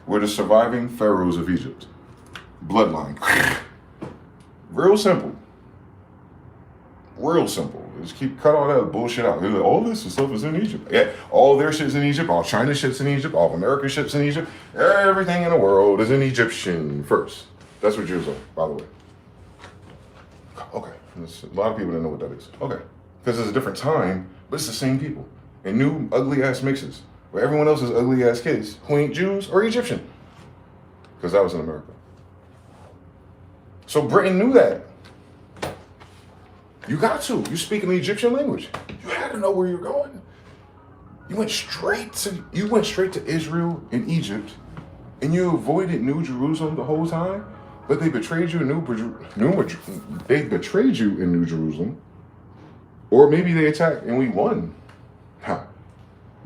Speaker 1: We're the surviving pharaohs of Egypt. Bloodline. Real simple. Real simple. Just cut all that bullshit out. Like, all this stuff is in Egypt. Yeah, all their shit's in Egypt. All China shit's in Egypt. All America shit's in Egypt. Everything in the world is in Egyptian first. That's what Jews are, by the way. Okay. A lot of people don't know what that is. Okay. Because it's a different time, but it's the same people. And new ugly ass mixes. Where everyone else is ugly ass kids who ain't Jews or Egyptian. Because that was in America. So Britain knew that. You got to. You speak in the Egyptian language. You had to know where you're going. You went straight to Israel and Egypt, and you avoided New Jerusalem the whole time. But they betrayed you in New Jerusalem, or maybe they attacked and we won.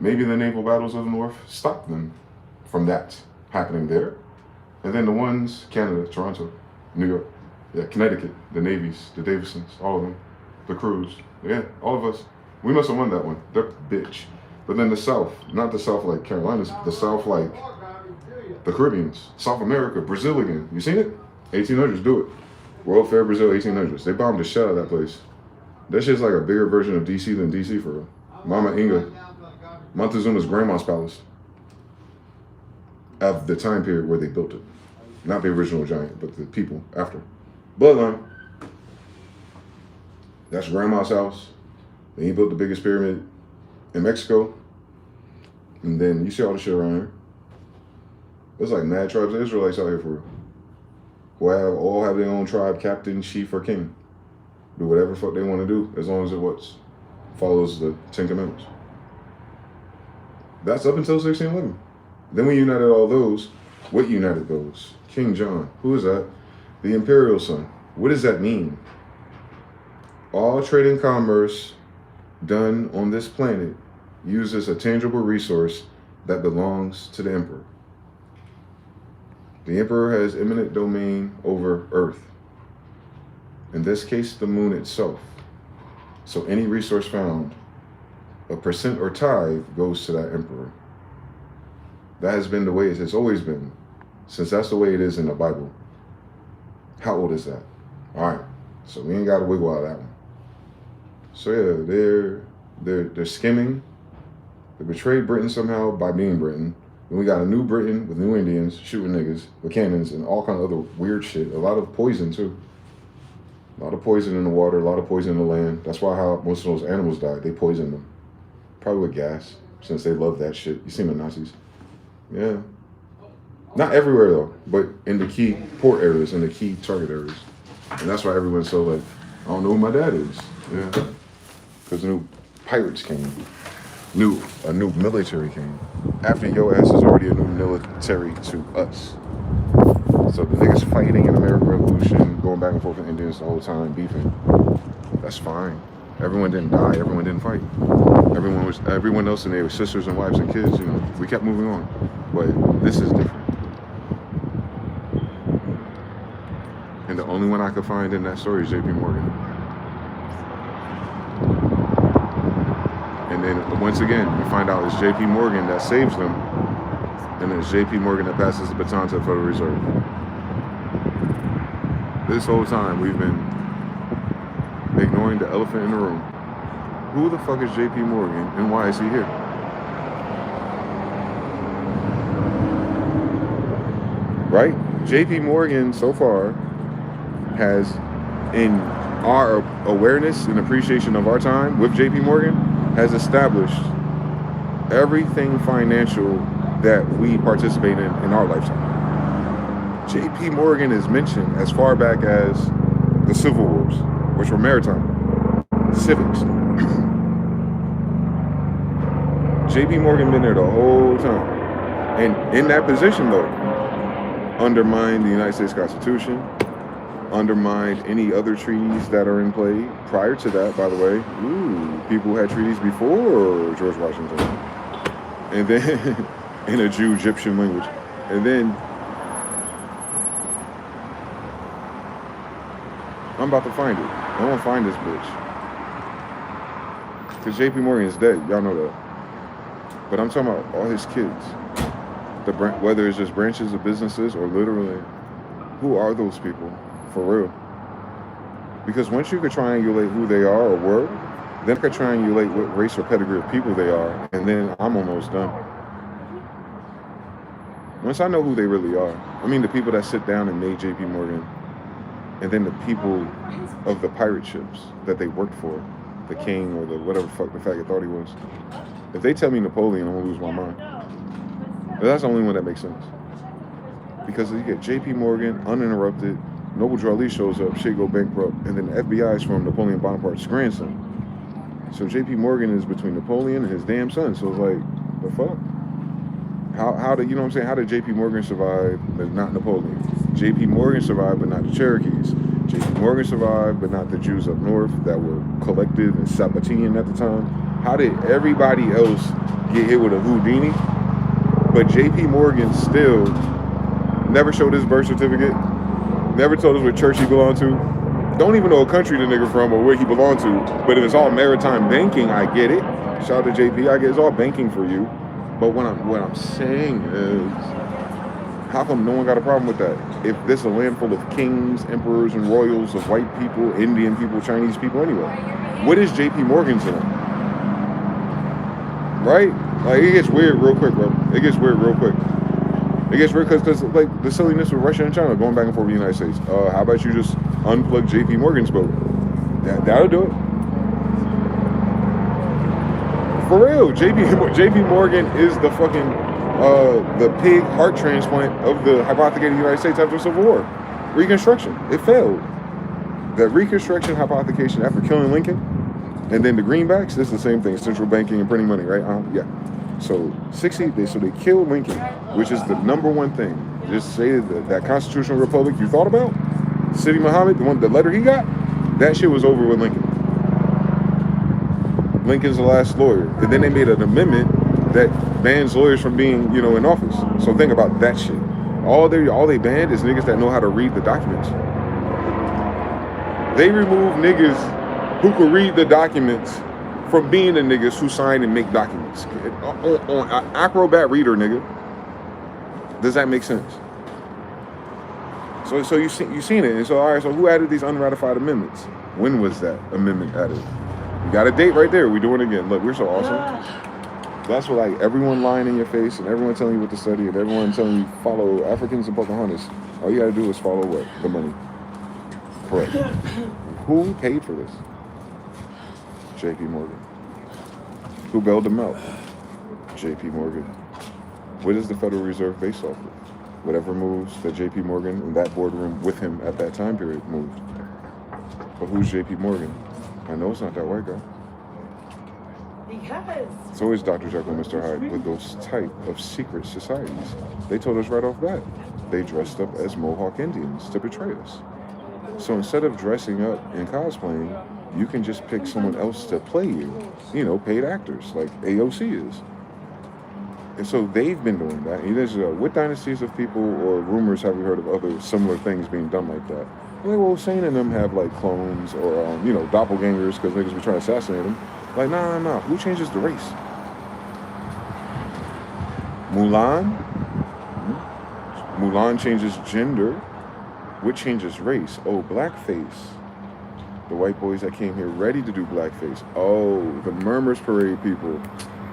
Speaker 1: Maybe the naval battles of the North stopped them from that happening there, and then the ones Canada, Toronto, New York, yeah, Connecticut, the navies, the Davisons, all of them. The crews, yeah, all of us. We must have won that one. They're bitch. But then the South, not the South like Carolinas, the South like the Caribbeans, South America, Brazil again. You seen it? 1800s, do it. World Fair Brazil, 1800s. They bombed the shit out of that place. That shit's like a bigger version of DC than DC for real. Mama Inga, Montezuma's grandma's palace. Of the time period where they built it. Not the original giant, but the people after. Bloodline. That's grandma's house. Then he built the biggest pyramid in Mexico. And then you see all the shit around here. There's like mad tribes of Israelites out here for real. Who all have their own tribe, captain, chief, or king. Do whatever the fuck they want to do, as long as it follows the Ten Commandments. That's up until 1611. Then we united all those. What united those? King John. Who is that? The imperial son. What does that mean? All trade and commerce done on this planet uses a tangible resource that belongs to the emperor. The emperor has eminent domain over Earth. In this case, the moon itself. So any resource found, a percent or tithe goes to that emperor. That has been the way it has always been, since that's the way it is in the Bible. How old is that? All right, so we ain't got to wiggle out of that one. So yeah, they're skimming. They betrayed Britain somehow by being Britain. Then we got a new Britain with new Indians shooting niggas with cannons and all kind of other weird shit. A lot of poison too. A lot of poison in the water, a lot of poison in the land. That's why how most of those animals died. They poisoned them. Probably with gas, since they love that shit. You seen the Nazis. Yeah. Not everywhere though, but in the key port areas, in the key target areas. And that's why everyone's so like, I don't know who my dad is. Yeah. Because new pirates came. A new military came. After your ass is already a new military to us. So the niggas fighting in American Revolution, going back and forth with Indians the whole time, beefing. That's fine. Everyone didn't die, everyone didn't fight. Everyone else and their sisters and wives and kids, you know, we kept moving on. But this is different. And the only one I could find in that story is JP Morgan. And then once again, we find out it's JP Morgan that saves them, and it's JP Morgan that passes the baton to the Federal Reserve. This whole time we've been ignoring the elephant in the room. Who the fuck is JP Morgan and why is he here? Right? JP Morgan so far has, in our awareness and appreciation of our time with JP Morgan, has established everything financial that we participate in our lifetime. JP Morgan is mentioned as far back as the Civil Wars, which were maritime, civics. JP Morgan been there the whole time. And in that position though, undermined the United States Constitution, undermined any other treaties that are in play. Prior to that, by the way, people had treaties before George Washington. And then, in a Jew-Egyptian language. And then, I'm about to find it. I'm gonna find this bitch. Because JP Morgan is dead, y'all know that. But I'm talking about all his kids. Whether it's just branches of businesses or literally, who are those people? For real. Because once you could triangulate who they are or were, then I could triangulate what race or pedigree of people they are, and then I'm almost done. Once I know who they really are, I mean the people that sit down and made JP Morgan, and then the people of the pirate ships that they worked for, the king or the whatever fuck the faggot thought he was. If they tell me Napoleon, I'm gonna lose my mind. But that's the only one that makes sense. Because you get JP Morgan, uninterrupted, Noble Drew Ali shows up, shit go bankrupt, and then the FBI is from Napoleon Bonaparte's grandson. So JP Morgan is between Napoleon and his damn son. So it's like, the fuck? How did, you know what I'm saying? How did JP Morgan survive, but not Napoleon? JP Morgan survived, but not the Cherokees. JP Morgan survived, but not the Jews up north that were collective and Sabbatean at the time. How did everybody else get hit with a Houdini? But JP Morgan still never showed his birth certificate, never told us what church he belonged to, don't even know what country the nigga from or where he belonged to. But if it's all maritime banking, I get it. Shout out to JP, I get it's all banking for you. But what I'm saying is, How come no one got a problem with that? If this is a land full of kings, emperors, and royals of white people, Indian people, Chinese people anyway. What is JP Morgan to them? Right? Like, it gets weird real quick, bro. It gets weird real quick. It gets weird because like the silliness with Russia and China going back and forth with the United States. How about you just unplug JP Morgan's boat? That'll do it. For real, JP Morgan is the fucking the pig heart transplant of the hypothecated United States after the Civil War. Reconstruction. It failed. The Reconstruction hypothecation after killing Lincoln, and then the greenbacks, this is the same thing, central banking and printing money, right? Yeah. So they killed Lincoln, which is the number one thing. Just say that constitutional republic you thought about, Sidi Muhammad, the letter he got, that shit was over with Lincoln. Lincoln's the last lawyer. And then they made an amendment that bans lawyers from being, in office. So think about that shit. All they banned is niggas that know how to read the documents. They removed niggas who could read the documents from being the niggas who sign and make documents. On Acrobat Reader, nigga. Does that make sense? So you seen it. And so, all right, so who added these unratified amendments? When was that amendment added? You got a date right there. We're doing it again. Look, we're so awesome. That's what, like, everyone lying in your face and everyone telling you what to study and everyone telling you follow Africans and Pocahontas. All you got to do is follow what? The money. Correct. Who paid for this? JP Morgan. Who bailed them out? JP Morgan. What is the Federal Reserve based off of? Whatever moves that JP Morgan and that boardroom with him at that time period moved. But who's JP Morgan? I know it's not that white guy.
Speaker 2: Because.
Speaker 1: So is Dr. Jekyll and Mr. Hyde with those type of secret societies. They told us right off bat. They dressed up as Mohawk Indians to betray us. So instead of dressing up and cosplaying, you can just pick someone else to play you. Paid actors like AOC is. And so they've been doing that. And what dynasties of people or rumors have you heard of other similar things being done like that? Well, Shane and them have like clones or, doppelgangers because niggas be trying to assassinate them. Like, nah. Who changes the race? Mulan? Mulan changes gender. What changes race? Oh, blackface. The white boys that came here ready to do blackface. Oh, the Murmurs Parade people.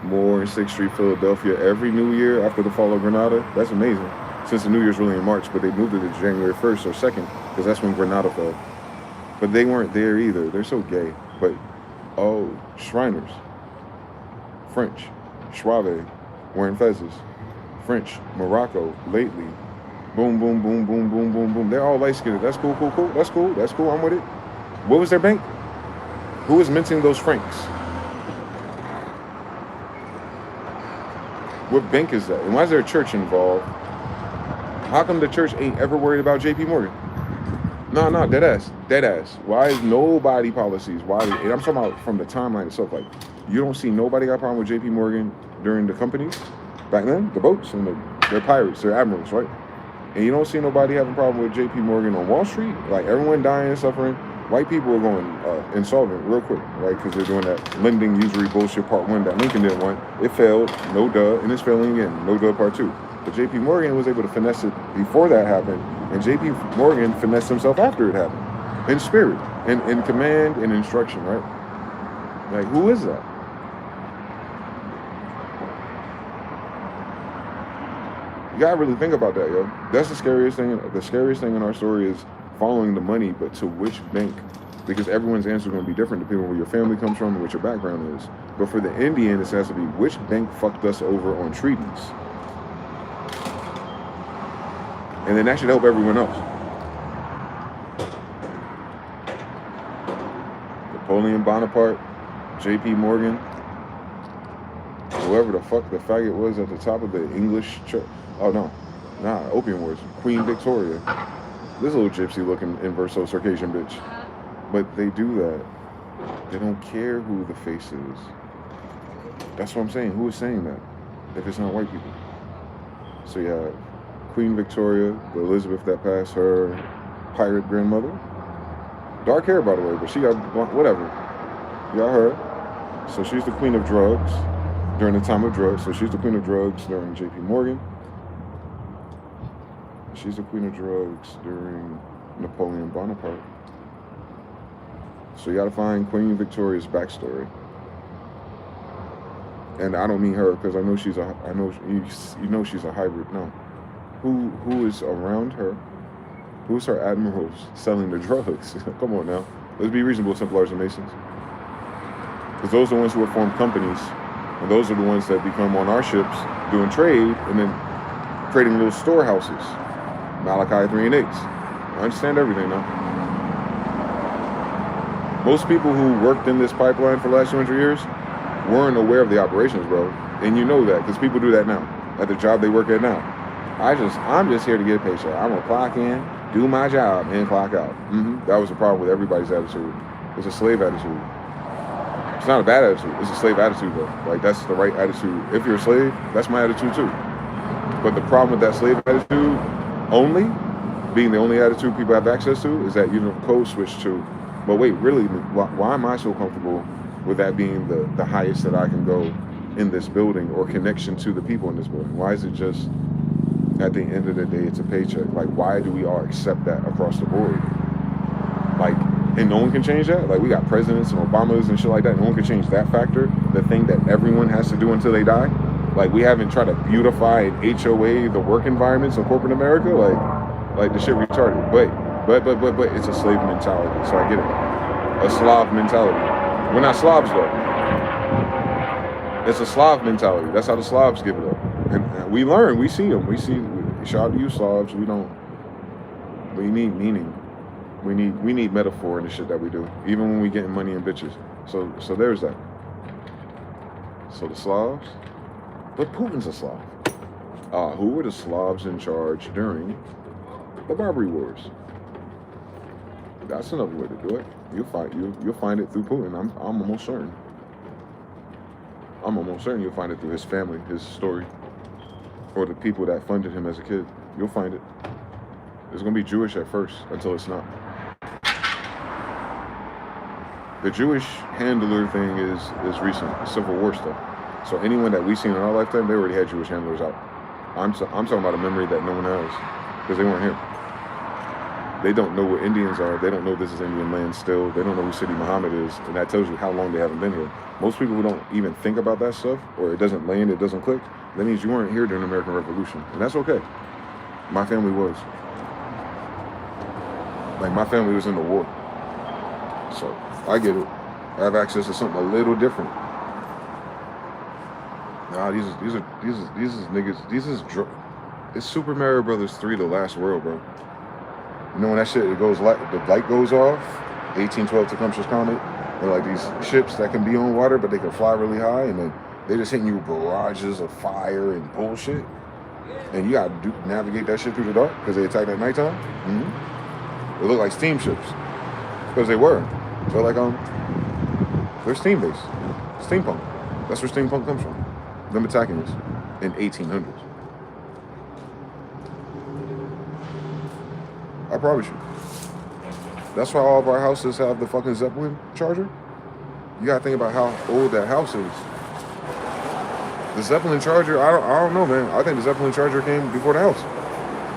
Speaker 1: Moore and 6th Street, Philadelphia, every New Year after the fall of Grenada. That's amazing. Since the New Year's really in March, but they moved it to January 1st or 2nd because that's when Grenada fell. But they weren't there either. They're so gay. But, Shriners. French. Suave. Wearing fezzes. French. Morocco. Lately. Boom, boom, boom, boom, boom, boom, boom. They're all light-skinned. That's cool. That's cool. I'm with it. What was their bank? Who was minting those francs? What bank is that? And why is there a church involved? How come the church ain't ever worried about JP Morgan? No, dead ass. Why is nobody policies? And I'm talking about from the timeline itself. Like, you don't see nobody got a problem with JP Morgan during the companies back then, the boats and they're pirates, they're admirals, right? And you don't see nobody having a problem with JP Morgan on Wall Street. Like, everyone dying and suffering. White people are going insolvent real quick, right? Because they're doing that lending usury bullshit part 1 that Lincoln didn't want. It failed, no duh, and it's failing again, no duh part 2. But JP Morgan was able to finesse it before that happened, and JP Morgan finessed himself after it happened. In spirit, in command, and instruction, right? Like, who is that? You gotta really think about that, yo. That's the scariest thing. The scariest thing in our story is following the money, but to which bank? Because everyone's answer is going to be different depending on where your family comes from and what your background is. But for the Indian, it has to be which bank fucked us over on treaties. And then that should help everyone else. Napoleon Bonaparte, JP Morgan, whoever the fuck the faggot was at the top of the English church. Oh no, Opium Wars, Queen Victoria. This little gypsy looking inverso Circassian bitch. But they do that. They don't care who the face is. That's what I'm saying. Who is saying that if it's not white people? So yeah, Queen Victoria, the Elizabeth that passed, her pirate grandmother. Dark hair, by the way, but she got whatever. Y'all heard. So she's the queen of drugs during the time of drugs. So she's the queen of drugs during JP Morgan. She's the queen of drugs during Napoleon Bonaparte. So you gotta find Queen Victoria's backstory. And I don't mean her because I know she's a. I know you know she's a hybrid. No, who is around her? Who's her admirals selling the drugs? Come on now, let's be reasonable, Templars and Masons. Because those are the ones who have formed companies, and those are the ones that become on our ships doing trade and then creating little storehouses. Malachi 3 and 8. I understand everything now. Most people who worked in this pipeline for the last 200 years weren't aware of the operations, bro. And you know that because people do that now at the job they work at now. I'm just here to get a paycheck. I'm gonna clock in, do my job, and clock out. That was the problem with everybody's attitude. It's a slave attitude. It's not a bad attitude. It's a slave attitude, though. Like, that's the right attitude. If you're a slave, that's my attitude, too. But the problem with that slave attitude only, being the only attitude people have access to, is that you don't code switch to, but wait, really, why am I so comfortable with that being the highest that I can go in this building or connection to the people in this building? Why is it just, at the end of the day, it's a paycheck? Like, why do we all accept that across the board? Like, and no one can change that? Like, we got presidents and Obamas and shit like that. No one can change that factor, the thing that everyone has to do until they die. Like, we haven't tried to beautify and HOA the work environments of corporate America. Like the shit retarded. But it's a slave mentality. So I get it. A Slav mentality. We're not Slavs, though. It's a Slav mentality. That's how the Slavs give it up. And we learn. We see them. Shout out to you, Slavs. We need meaning. We need metaphor in the shit that we do, even when we getting money and bitches. So there's that. So the Slavs, but Putin's a Slav. Who were the Slavs in charge during the Barbary Wars? That's another way to do it. You'll find it through Putin. I'm almost certain. I'm almost certain you'll find it through his family, his story, or the people that funded him as a kid. You'll find it. It's gonna be Jewish at first until it's not. The Jewish handler thing is recent, Civil War stuff. So anyone that we've seen in our lifetime, they already had Jewish handlers out. I'm talking about a memory that no one has because they weren't here. They don't know what Indians are. They don't know this is Indian land still. They don't know who City Muhammad is, and that tells you how long they haven't been here. Most people who don't even think about that stuff, or it doesn't land, it doesn't click, that means you weren't here during the American Revolution, and that's okay. My family was. Like, my family was in the war. So, I get it. I have access to something a little different. Nah, these is niggas, it's Super Mario Brothers 3, The Last World, bro. You know when that shit, the light goes off, 1812 Tecumseh's Comet, they're like these ships that can be on water, but they can fly really high, and then they just hitting you with barrages of fire and bullshit. And you gotta navigate that shit through the dark, because they attacked at nighttime. They look like steamships, because they were. So like, they're steam-based. Steampunk. That's where steampunk comes from. Them attacking us in 1800s. I promise you. That's why all of our houses have the fucking Zeppelin charger. You gotta think about how old that house is. The Zeppelin charger, I don't know, man. I think the Zeppelin charger came before the house.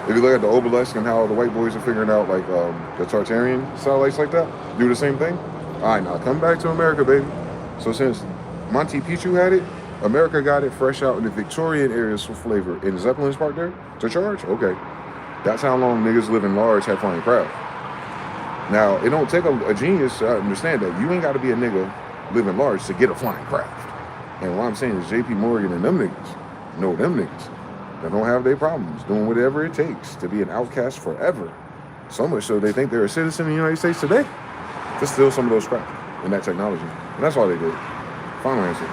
Speaker 1: If you look at the obelisk and how the white boys are figuring out, like, the Tartarian satellites like that, do the same thing. All right, now come back to America, baby. So since Monte Picchu had it, America got it fresh out in the Victorian areas for flavor. In Zeppelin's park there, to charge? Okay. That's how long niggas living large had flying craft. Now, it don't take a genius to understand that you ain't got to be a nigga living large to get a flying craft. And what I'm saying is JP Morgan and them niggas know them niggas that don't have their problems doing whatever it takes to be an outcast forever. So much so they think they're a citizen in the United States today to steal some of those craft and that technology. And that's all they did. Final answer.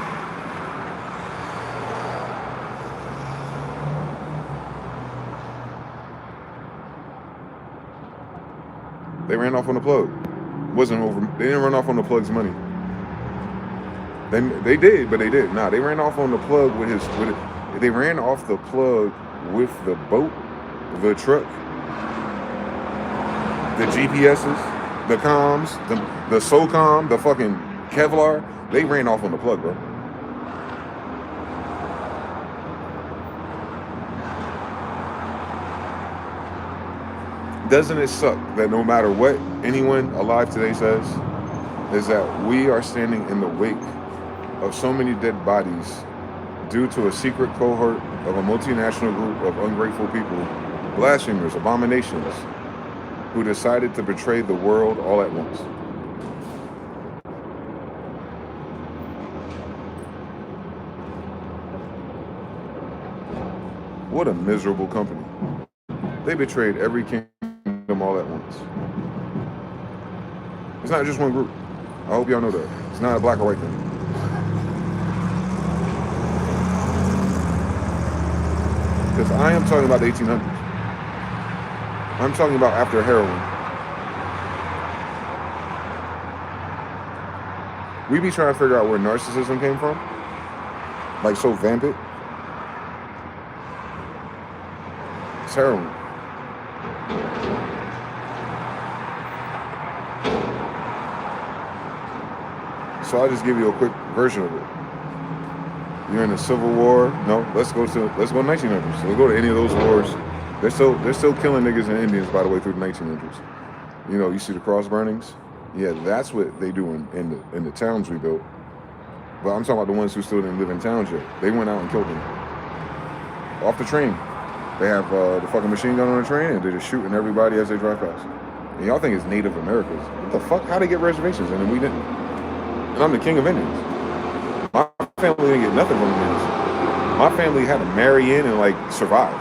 Speaker 1: They ran off on the plug. Wasn't over. They didn't run off on the plug's money. They did, but they did. Nah, they ran off on the plug with his. They ran off the plug with the boat, the truck, the GPSs, the comms, the SOCOM, the fucking Kevlar. They ran off on the plug, bro. Doesn't it suck that no matter what anyone alive today says, is that we are standing in the wake of so many dead bodies due to a secret cohort of a multinational group of ungrateful people, blasphemers, abominations, who decided to betray the world all at once. What a miserable company. They betrayed every kingdom all at once. It's not just one group. I hope y'all know that. It's not a black or white thing. Because I am talking about the 1800s. I'm talking about after heroin. We be trying to figure out where narcissism came from. Like so vampant. It's heroin. So I'll just give you a quick version of it. You're in the Civil War. No, let's go 1900s. So let's go to any of those wars. They're still killing niggas and Indians, by the way, through the 1900s. You know, you see the cross burnings. Yeah, that's what they do in the towns we built. But I'm talking about the ones who still didn't live in towns yet. They went out and killed them off the train. They have the fucking machine gun on the train, and they're just shooting everybody as they drive past. And y'all think it's Native Americans? What the fuck? How they get reservations and then we didn't? And I'm the king of Indians. My family didn't get nothing from the Indians. My family had to marry in and like survive.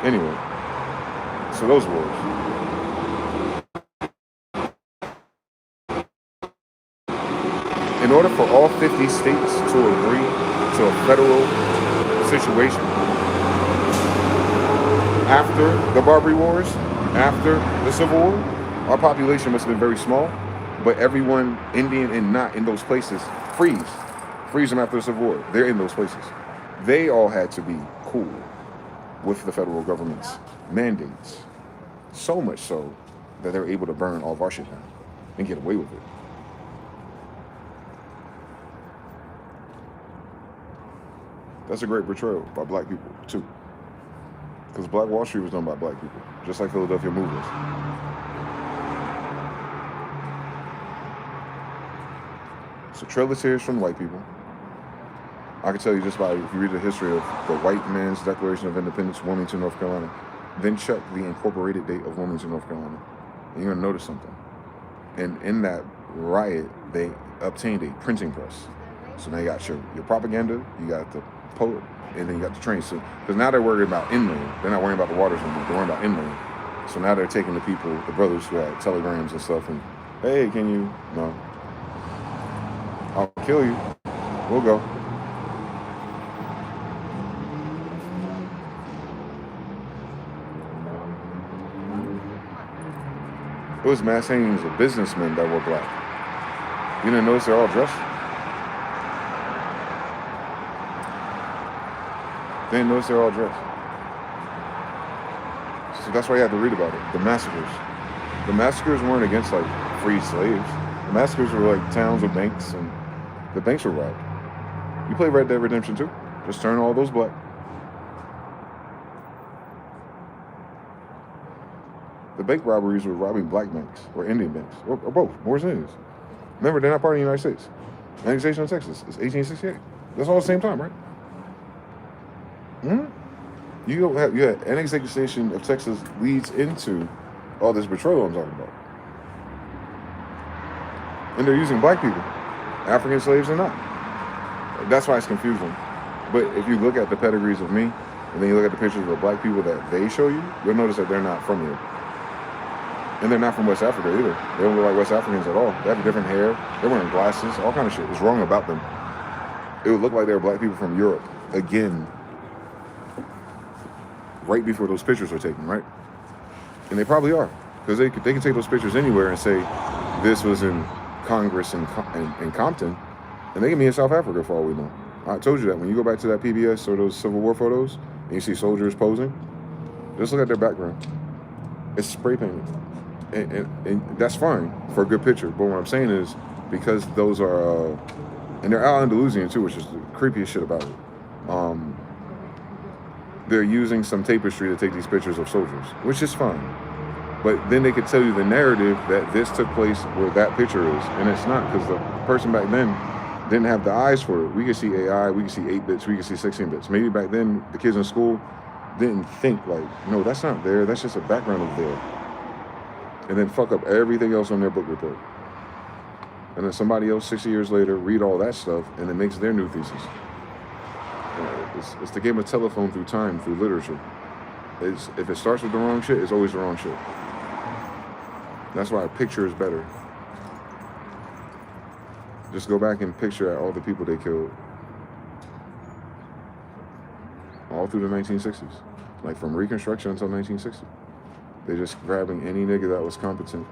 Speaker 1: Anyway, so those wars. In order for all 50 states to agree to a federal situation, after the Barbary Wars, after the Civil War, our population must have been very small, but everyone, Indian and not in those places, freeze them after the Civil War. They're in those places. They all had to be cool with the federal government's mandates. So much so that they're able to burn all of our shit down and get away with it. That's a great portrayal by black people, too. Because Black Wall Street was done by black people, just like Philadelphia Move was. So trail of tears from white people. I can tell you just by, if you read the history of the white man's Declaration of Independence, Wilmington, North Carolina, then check the incorporated date of Wilmington, North Carolina, and you're gonna notice something. And in that riot, they obtained a printing press. So now you got your propaganda, you got the poet, and then you got the train. So, because now they're worried about inland. They're not worrying about the waters anymore. They're worrying about inland. So now they're taking the people, the brothers who had telegrams and stuff, and hey, can you? No. I'll kill you. We'll go. It was mass hangings of businessmen that were black. You didn't notice they're all dressed? They didn't notice they're all dressed. So that's why you have to read about it. The massacres. The massacres weren't against like freed slaves. The massacres were like towns with banks, and the banks were robbed. You play Red Dead Redemption 2. Just turn all those black. The bank robberies were robbing black banks or Indian banks or both, Moors and Indians. Remember, they're not part of the United States. Annexation of Texas is 1868. That's all the same time, right? You had annexation of Texas leads into all this betrayal I'm talking about. And they're using black people. African slaves are not. That's why it's confusing. But if you look at the pedigrees of me, and then you look at the pictures of the black people that they show you, you'll notice that they're not from here. And they're not from West Africa either. They don't look like West Africans at all. They have different hair. They're wearing glasses, all kind of shit. What's wrong about them? It would look like they were black people from Europe. Again, right before those pictures were taken, right? And they probably are. Because they can take those pictures anywhere and say, this was in Congress in Compton, and they can be in South Africa for all we know. I told you that. When you go back to that PBS or those Civil War photos, and you see soldiers posing, just look at their background. It's spray painted. And that's fine for a good picture. But what I'm saying is, because those are, and they're out Andalusian too, which is the creepiest shit about it. they're using some tapestry to take these pictures of soldiers, which is fine. But then they could tell you the narrative that this took place where that picture is, and it's not, because the person back then didn't have the eyes for it. We could see AI, we could see 8 bits, we could see 16 bits. Maybe back then the kids in school didn't think like, no, that's not there, that's just a background of there. And then fuck up everything else on their book report. And then somebody else 60 years later read all that stuff and it makes their new thesis. It's the game of telephone through time, through literature. If it starts with the wrong shit, it's always the wrong shit. That's why a picture is better. Just go back and picture at all the people they killed. All through the 1960s. Like from Reconstruction until 1960. They're just grabbing any nigga that was competent.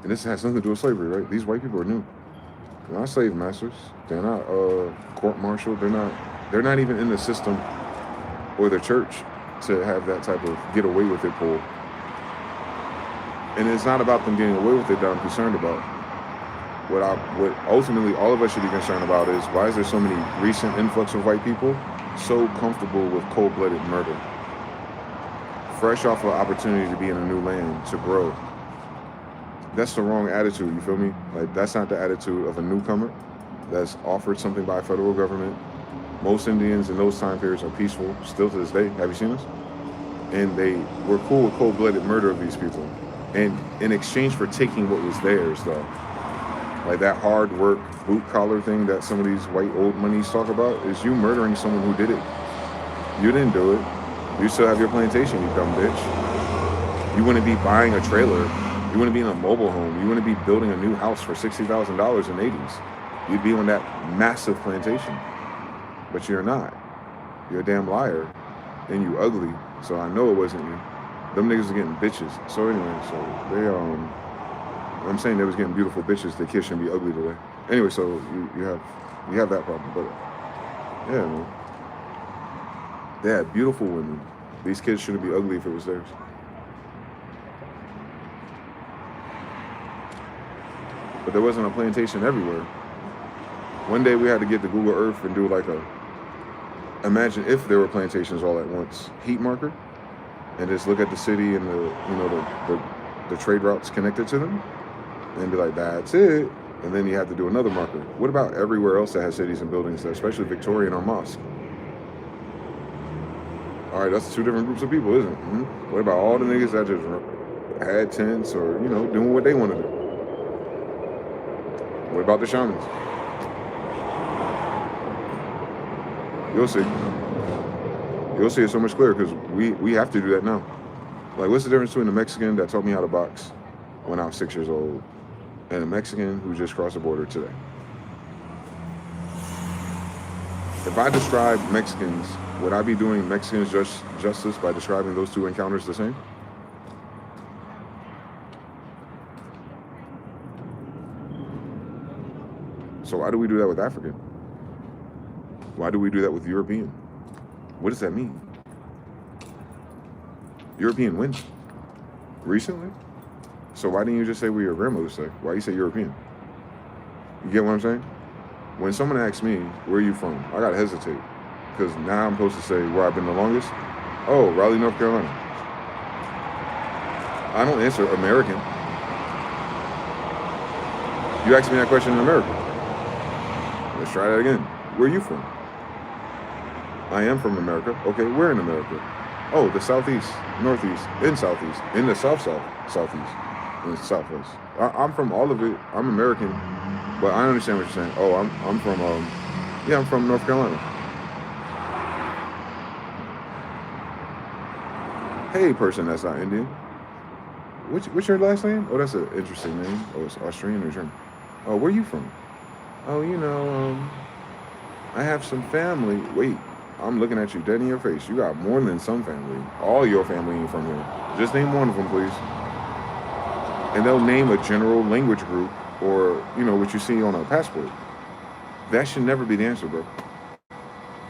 Speaker 1: And this has nothing to do with slavery, right? These white people are new. They're not slave masters. They're not court-martialed. They're not even in the system or the church to have that type of get away with it pull. And it's not about them getting away with it that I'm concerned about. What ultimately all of us should be concerned about is, why is there so many recent influx of white people so comfortable with cold-blooded murder? Fresh off of opportunity to be in a new land, to grow. That's the wrong attitude, you feel me? Like, that's not the attitude of a newcomer that's offered something by a federal government. Most Indians in those time periods are peaceful, still to this day. Have you seen this? And they were cool with cold-blooded murder of these people. And in exchange for taking what was theirs, though. Like that hard work, boot collar thing that some of these white old monies talk about, is you murdering someone who did it. You didn't do it. You still have your plantation, you dumb bitch. You wouldn't be buying a trailer. You wouldn't be in a mobile home. You wouldn't be building a new house for $60,000 in the 80s. You'd be on that massive plantation. But you're not. You're a damn liar. And you ugly. So I know it wasn't you. Them niggas are getting bitches. So anyway, so they I'm saying they was getting beautiful bitches. The kids shouldn't be ugly today. Anyway, so you have that problem. But yeah, man. They had beautiful women. These kids shouldn't be ugly if it was theirs. But there wasn't a plantation everywhere. One day we had to get to Google Earth and do like imagine if there were plantations all at once, heat marker, and just look at the city and the trade routes connected to them, and be like, that's it. And then you have to do another marker. What about everywhere else that has cities and buildings, especially Victoria and our mosque? All right, that's two different groups of people, isn't it? Mm-hmm. What about all the niggas that just had tents or, doing what they want to do? What about the shamans? You'll see. You'll see it so much clearer, because we have to do that now. Like, what's the difference between a Mexican that taught me how to box when I was 6 years old and a Mexican who just crossed the border today? If I describe Mexicans, would I be doing Mexicans justice by describing those two encounters the same? So why do we do that with African? Why do we do that with European? What does that mean? European when? Recently? So why didn't you just say what your grandmother said? Why you say European? You get what I'm saying? When someone asks me, where are you from? I gotta hesitate. Because now I'm supposed to say where I've been the longest. Oh, Raleigh, North Carolina. I don't answer American. You asked me that question in America. Let's try that again. Where are you from? I am from America. Okay, where in America? Oh, the Southeast, Northeast, and Southeast, in the Southeast, in the Southwest. I'm from all of it. I'm American, but I understand what you're saying. Oh, I'm from North Carolina. Hey, person that's not Indian. What's your last name? Oh, that's an interesting name. Oh, it's Australian or German. Oh, where are you from? Oh, I have some family. Wait, I'm looking at you dead in your face. You got more than some family. All your family ain't from here. Just name one of them, please. And they'll name a general language group or, what you see on a passport. That should never be the answer, bro.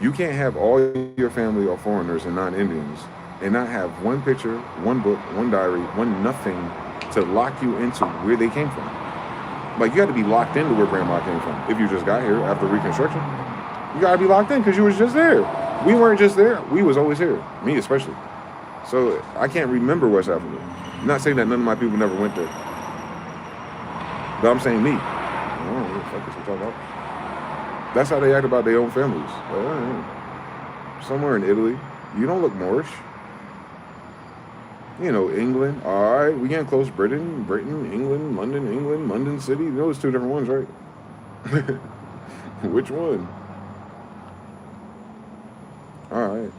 Speaker 1: You can't have all your family or foreigners and non-Indians and not have one picture, one book, one diary, one nothing to lock you into where they came from. Like, you got to be locked into where grandma came from. If you just got here after Reconstruction, you got to be locked in because you was just there. We weren't just there. We was always here. Me especially. So I can't remember West Africa. I'm not saying that none of my people never went there. But I'm saying me. I don't know what the fuck is we talking about. That's how they act about their own families. Somewhere in Italy. You don't look Moorish. You know, England. All right, we can't close Britain, England, London City. You know, it's two different ones, right? Which one? All right.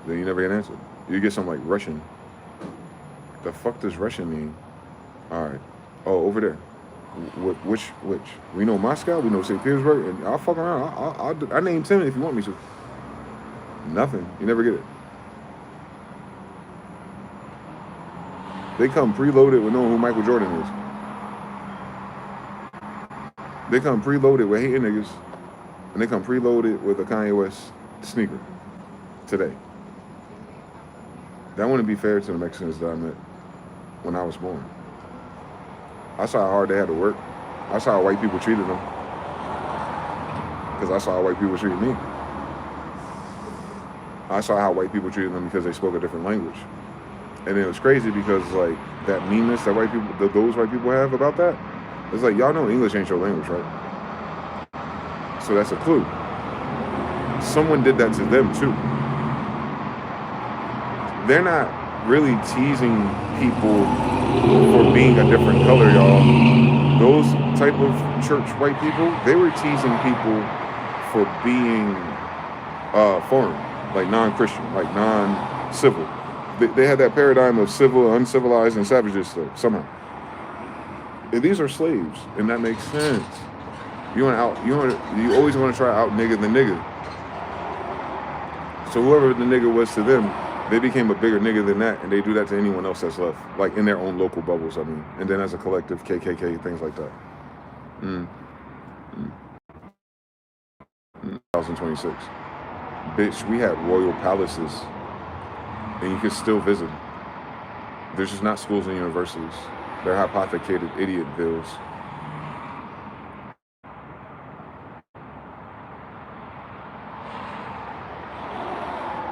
Speaker 1: Then you never get an answer. You get something like Russian. The fuck does Russian mean? All right. Oh, over there. Which? We know Moscow. We know St. Petersburg. And I'll fuck around. I'll name 10 if you want me to. Nothing. You never get it. They come preloaded with knowing who Michael Jordan is. They come preloaded with hating niggas. And they come preloaded with a Kanye West sneaker. Today. That wouldn't be fair to the Mexicans that I met when I was born. I saw how hard they had to work. I saw how white people treated them. Because I saw how white people treated me. I saw how white people treated them because they spoke a different language. And it was crazy because like that meanness that white people, those white people have about that, it's like, y'all know English ain't your language, right? So that's a clue. Someone did that to them too. They're not really teasing people for being a different color, y'all. Those type of church white people, they were teasing people for being foreign, like non-Christian, like non-civil. They had that paradigm of civil, uncivilized, and savages still, somehow. And these are slaves, and that makes sense. You always want to try to out nigga the nigga. So whoever the nigga was to them, they became a bigger nigga than that, and they do that to anyone else that's left, like in their own local bubbles, I mean. And then as a collective, KKK, things like that. 2026. Bitch, we had royal palaces, and you could still visit them. There's just not schools and universities. They're hypothecated idiot bills.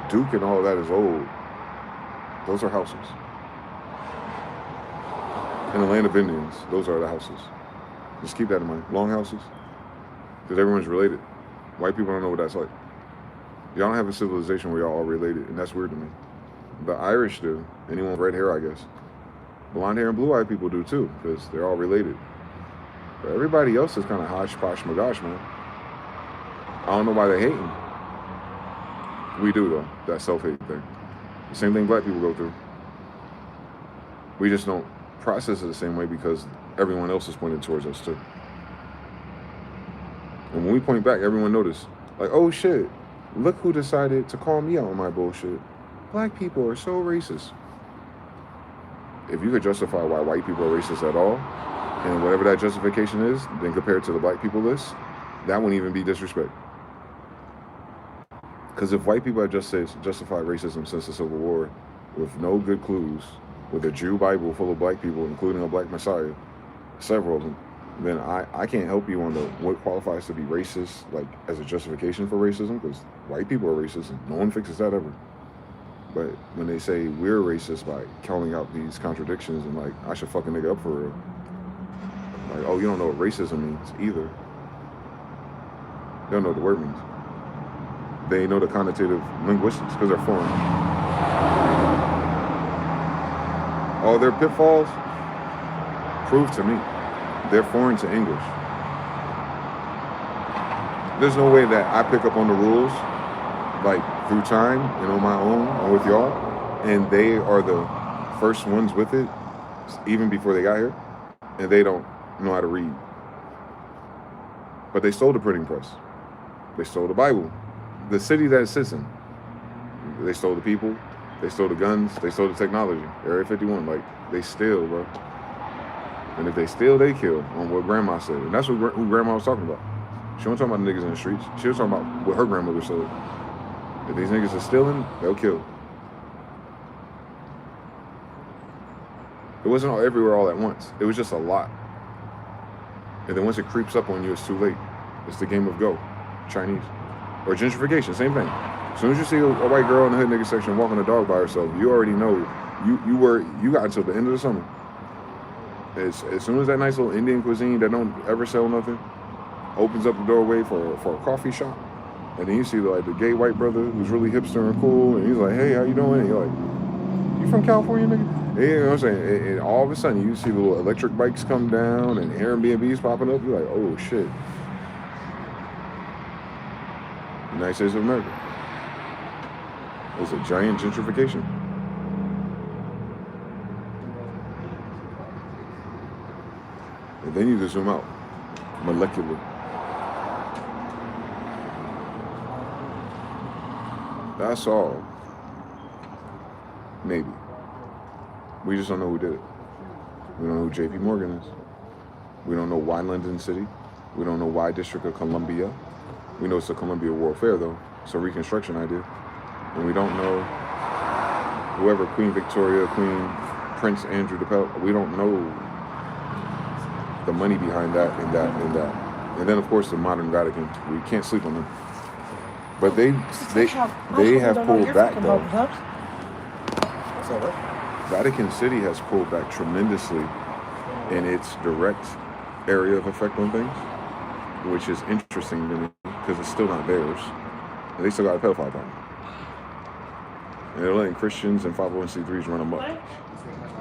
Speaker 1: Duke and all that is old. Those are houses. In the land of Indians, those are the houses. Just keep that in mind. Long houses. Because everyone's related. White people don't know what that's like. Y'all don't have a civilization where y'all all related, and that's weird to me. The Irish do. Anyone with red hair, I guess. Blonde hair and blue-eyed people do too, because they're all related. But everybody else is kind of hodgepodge magosh, man. I don't know why they're hating. We do, though, that self-hate thing. The same thing black people go through. We just don't process it the same way because everyone else is pointing towards us, too. And when we point back, everyone notices. Like, oh, shit, look who decided to call me out on my bullshit. Black people are so racist. If you could justify why white people are racist at all, and whatever that justification is, then compared to the black people list, that wouldn't even be disrespect. Because if white people had justified racism since the Civil War with no good clues, with a Jew Bible full of black people, including a black Messiah, several of them, then I can't help you on what qualifies to be racist, like as a justification for racism, because white people are racist and no one fixes that ever. But when they say we're racist by calling out these contradictions and like, I should fuck a nigga up for real. Like, oh, you don't know what racism means either. They don't know what the word means. They know the connotative linguistics because they're foreign. All their pitfalls prove to me they're foreign to English. There's no way that I pick up on the rules like through time and on my own and with y'all, and they are the first ones with it even before they got here, and they don't know how to read. But they stole the printing press. They stole the Bible. The city that it sits in. They stole the people. They stole the guns. They stole the technology. Area 51, like, they steal, bro. And if they steal, they kill, on what grandma said. And that's who grandma was talking about. She wasn't talking about the niggas in the streets. She was talking about what her grandmother said. If these niggas are stealing, they'll kill. It wasn't all everywhere all at once. It was just a lot. And then once it creeps up on you, it's too late. It's the game of Go. Chinese. Or gentrification, same thing. As soon as you see a white girl in the hood nigga section walking a dog by herself, you already know you got until the end of the summer. As soon as that nice little Indian cuisine that don't ever sell nothing opens up the doorway for a coffee shop, and then you see like the gay white brother who's really hipster and cool, and he's like, hey, how you doing? And you're like, you from California, nigga? And you know what I'm saying? And all of a sudden you see the little electric bikes come down and Airbnbs popping up. You're like, oh shit. United States of America. It's a giant gentrification. And then you just zoom out. Molecular. That's all. Maybe. We just don't know who did it. We don't know who J.P. Morgan is. We don't know why London City. We don't know why District of Columbia. We know it's the Columbia World Fair, though. It's a Reconstruction idea. And we don't know whoever, Queen Victoria, Prince Andrew the Pelt, we don't know the money behind that and that and that. And then, of course, the modern Vatican. We can't sleep on them. But they have pulled back, though. Vatican City has pulled back tremendously in its direct area of effect on things, which is interesting to me because it's still not theirs. And they still got a pedophile problem. And they're letting Christians and 501c3s run amok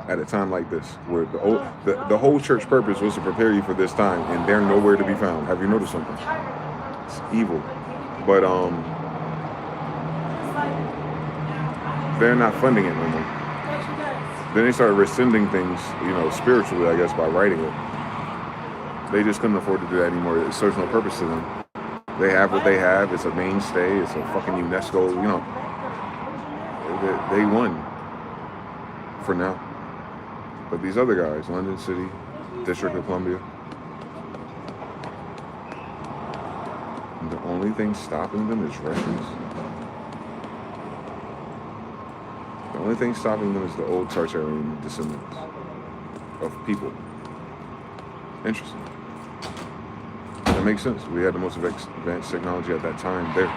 Speaker 1: at a time like this, where the whole church purpose was to prepare you for this time, and they're nowhere to be found. Have you noticed something? It's evil. But they're not funding it no more. Then they started rescinding things, spiritually, I guess, by writing it. They just couldn't afford to do that anymore. It serves no purpose to them. They have what they have. It's a mainstay. It's a fucking UNESCO, They won for now. But these other guys, London City, District of Columbia, the only thing stopping them is Russians. The only thing stopping them is the old Tartarian descendants of people. Interesting. That makes sense. We had the most advanced technology at that time there.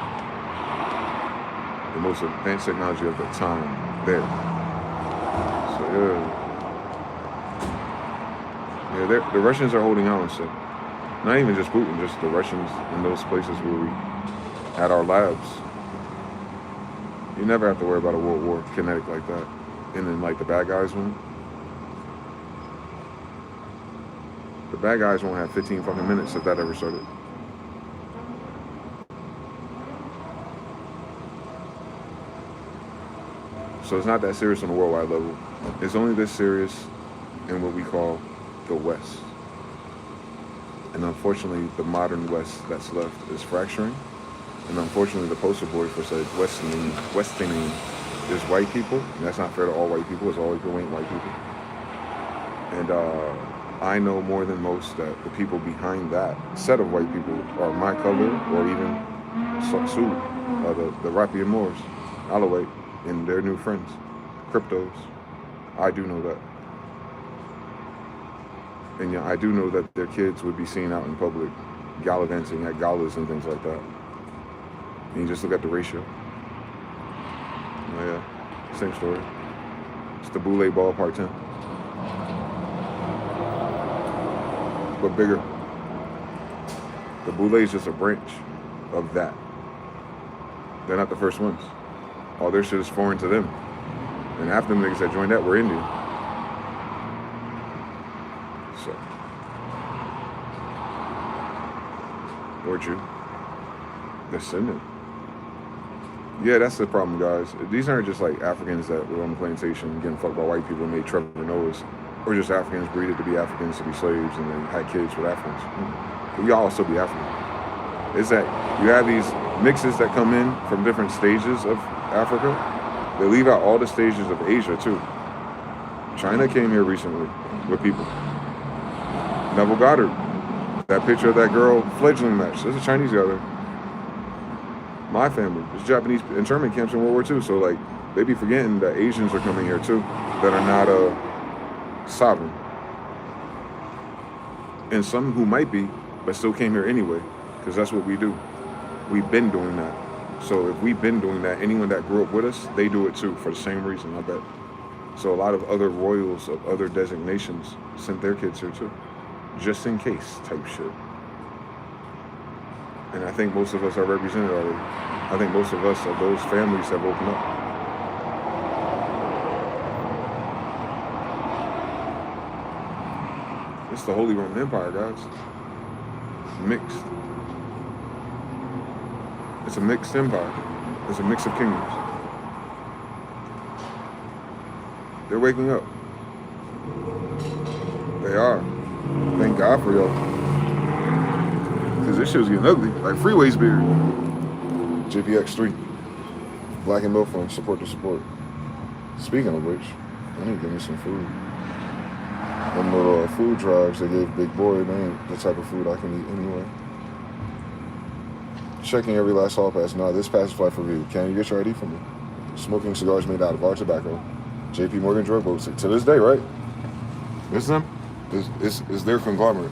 Speaker 1: The most advanced technology of the time there. So yeah, the Russians are holding on. So not even just Putin, just the Russians in those places where we had our labs. You never have to worry about a world war kinetic like that. And then like the bad guys win. The bad guys won't have 15 fucking minutes if that ever started. So it's not that serious on a worldwide level. It's only this serious in what we call the West. And unfortunately, the modern West that's left is fracturing. And unfortunately, the poster boy for said Westerning is white people. And that's not fair to all white people. It's all white people ain't white people. And I know more than most that the people behind that set of white people are my color or even Sioux, the Rapi and Moors, Alawite, and their new friends, cryptos. I do know that. And I do know that their kids would be seen out in public gallivanting at galas and things like that. And you just look at the ratio. Oh, yeah, same story. It's the Boule Ball Part 10. But bigger. The Boule is just a branch of that. They're not the first ones. All their shit is foreign to them. And half them niggas that joined that were Indian. So. Or Jew. Descendant. Yeah, that's the problem, guys. These aren't just like Africans that were on the plantation getting fucked by white people and made Trevor Noahs. Or just Africans breeded to be Africans to be slaves and then had kids with Africans. But we all still be African. It's that you have these mixes that come in from different stages of Africa. They leave out all the stages of Asia too. China came here recently with people. Neville Goddard, that picture of that girl fledgling match. There's a Chinese guy there. My family, there's Japanese internment camps in World War II. So like, they be forgetting that Asians are coming here too, that are not sovereign. And some who might be, but still came here anyway, because that's what we do. We've been doing that. So if we've been doing that, anyone that grew up with us, they do it too for the same reason, I bet. So a lot of other royals of other designations sent their kids here too, just in case type shit. And I think most of us are represented already. I think most of us of those families have opened up. It's the Holy Roman Empire, guys. Mixed. It's a mixed empire. It's a mix of kingdoms. They're waking up. They are. Thank God for y'all. Because this shit was getting ugly. Like Freeway's beard. JPX3. Black and milk from support to support. Speaking of which, I need to give me some food. Them little food drives they gave Big Boy, they ain't the type of food I can eat anyway. Checking every last hall pass. Nah, this pass is fly for review. Can you get your ID from me? Smoking cigars made out of our tobacco. JP Morgan drug boats. To this day, right? This is them? It's their conglomerate.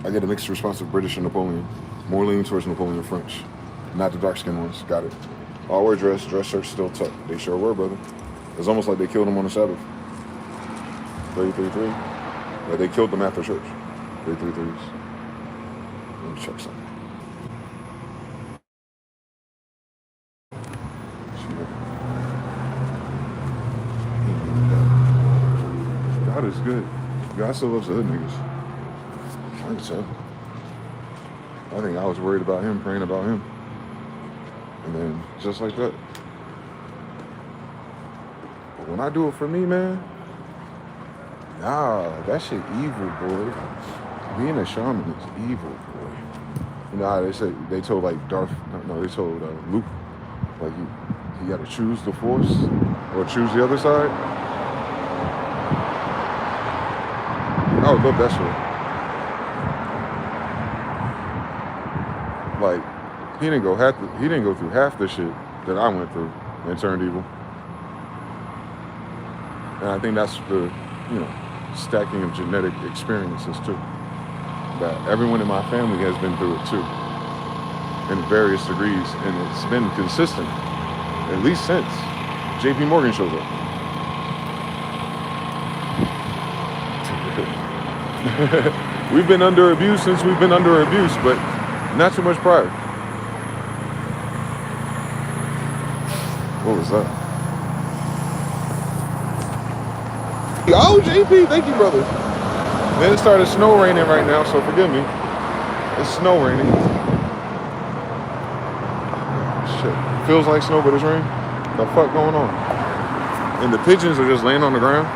Speaker 1: I get a mixed response of British and Napoleon. More leaning towards Napoleon French. Not the dark skinned ones. Got it. All wear dress shirt still tucked. They sure were, brother. It's almost like they killed him on the Sabbath. 333. Yeah, they killed them after church. 333s. Let me check something. God is good. God still loves the hood niggas. I can tell. I think I was worried about him, praying about him. And then just like that. But when I do it for me, man, nah, that shit evil, boy. Being a shaman is evil, boy. You know how they told like they told Luke, like he got to choose the force or choose the other side. I would love that shit. Like he didn't go through half the shit that I went through and turned evil. And I think that's the, stacking of genetic experiences too. That everyone in my family has been through it too, in various degrees, and it's been consistent, at least since JP Morgan showed up. We've been under abuse since we've been under abuse, but not too much prior. What was that? Oh, JP, thank you, brother. Then it started snow raining right now, so forgive me. It's snow raining. Shit. Feels like snow, but it's rain. The fuck going on? And the pigeons are just laying on the ground.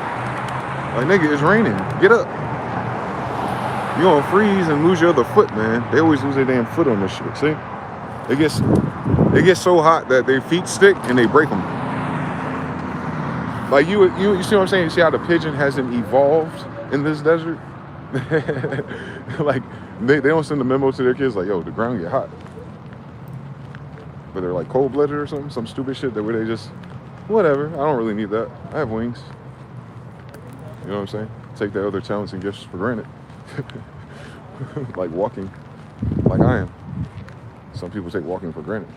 Speaker 1: Like, nigga, it's raining. Get up. You gonna freeze and lose your other foot, man. They always lose their damn foot on this shit, see? It gets so hot that their feet stick and they break them. Like, you see what I'm saying? You see how the pigeon hasn't evolved in this desert? Like, they don't send a memo to their kids like, yo, the ground get hot. But they're like cold-blooded or something, some stupid shit that where they just, whatever, I don't really need that. I have wings. You know what I'm saying? Take their other talents and gifts for granted. Like walking, like I am. Some people take walking for granted.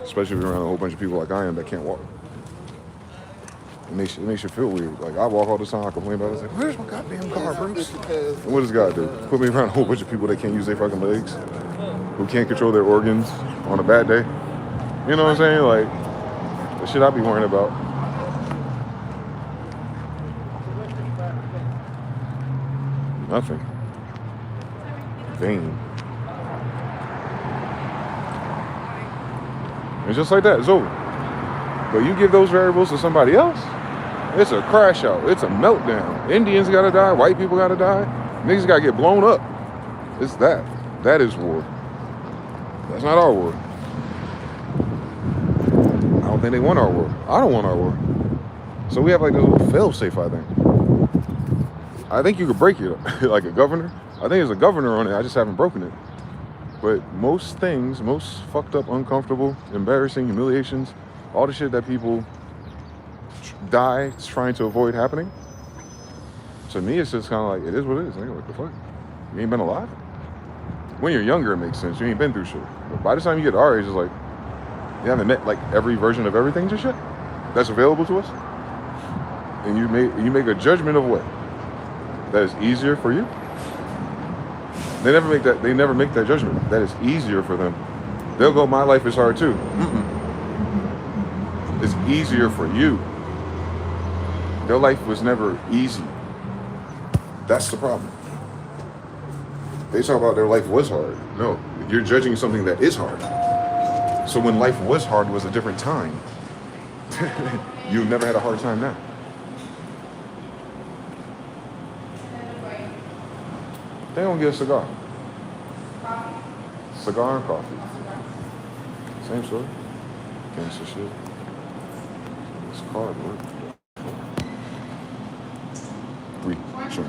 Speaker 1: Especially if you're around a whole bunch of people like I am that can't walk. It makes you feel weird. Like, I walk all the time, I complain about it. It's like, where's my goddamn car, Bruce? And what does God do? Put me around a whole bunch of people that can't use their fucking legs, who can't control their organs on a bad day. You know what I'm saying? Like, the shit I be worrying about. Nothing. Vain. It's just like that. It's over. But you give those variables to somebody else, it's a crash out. It's a meltdown. Indians gotta die. White people gotta die. Niggas gotta get blown up. It's that. That is war. That's not our war. I don't think they want our war. I don't want our war. So we have like this little fail-safe, I think. I think you could break it like a governor. I think there's a governor on it. I just haven't broken it. But most things, most fucked up, uncomfortable, embarrassing, humiliations, all the shit that people die trying to avoid happening, to me, it's just kind of like, it is what it is. Nigga, what the fuck? You ain't been alive? When you're younger, it makes sense. You ain't been through shit. But by the time you get to our age, it's like you haven't met like every version of everything just yet that's available to us. And you make a judgment of what that is easier for you. They never make that judgment. That is easier for them. They'll go, my life is hard too. It's easier for you. Their life was never easy. That's the problem. They talk about their life was hard. No, you're judging something that is hard. So when life was hard, it was a different time. You've never had a hard time now. They don't get a cigar. Cigar and coffee. Same story. Gangster shit. It's card work. 3. Sure.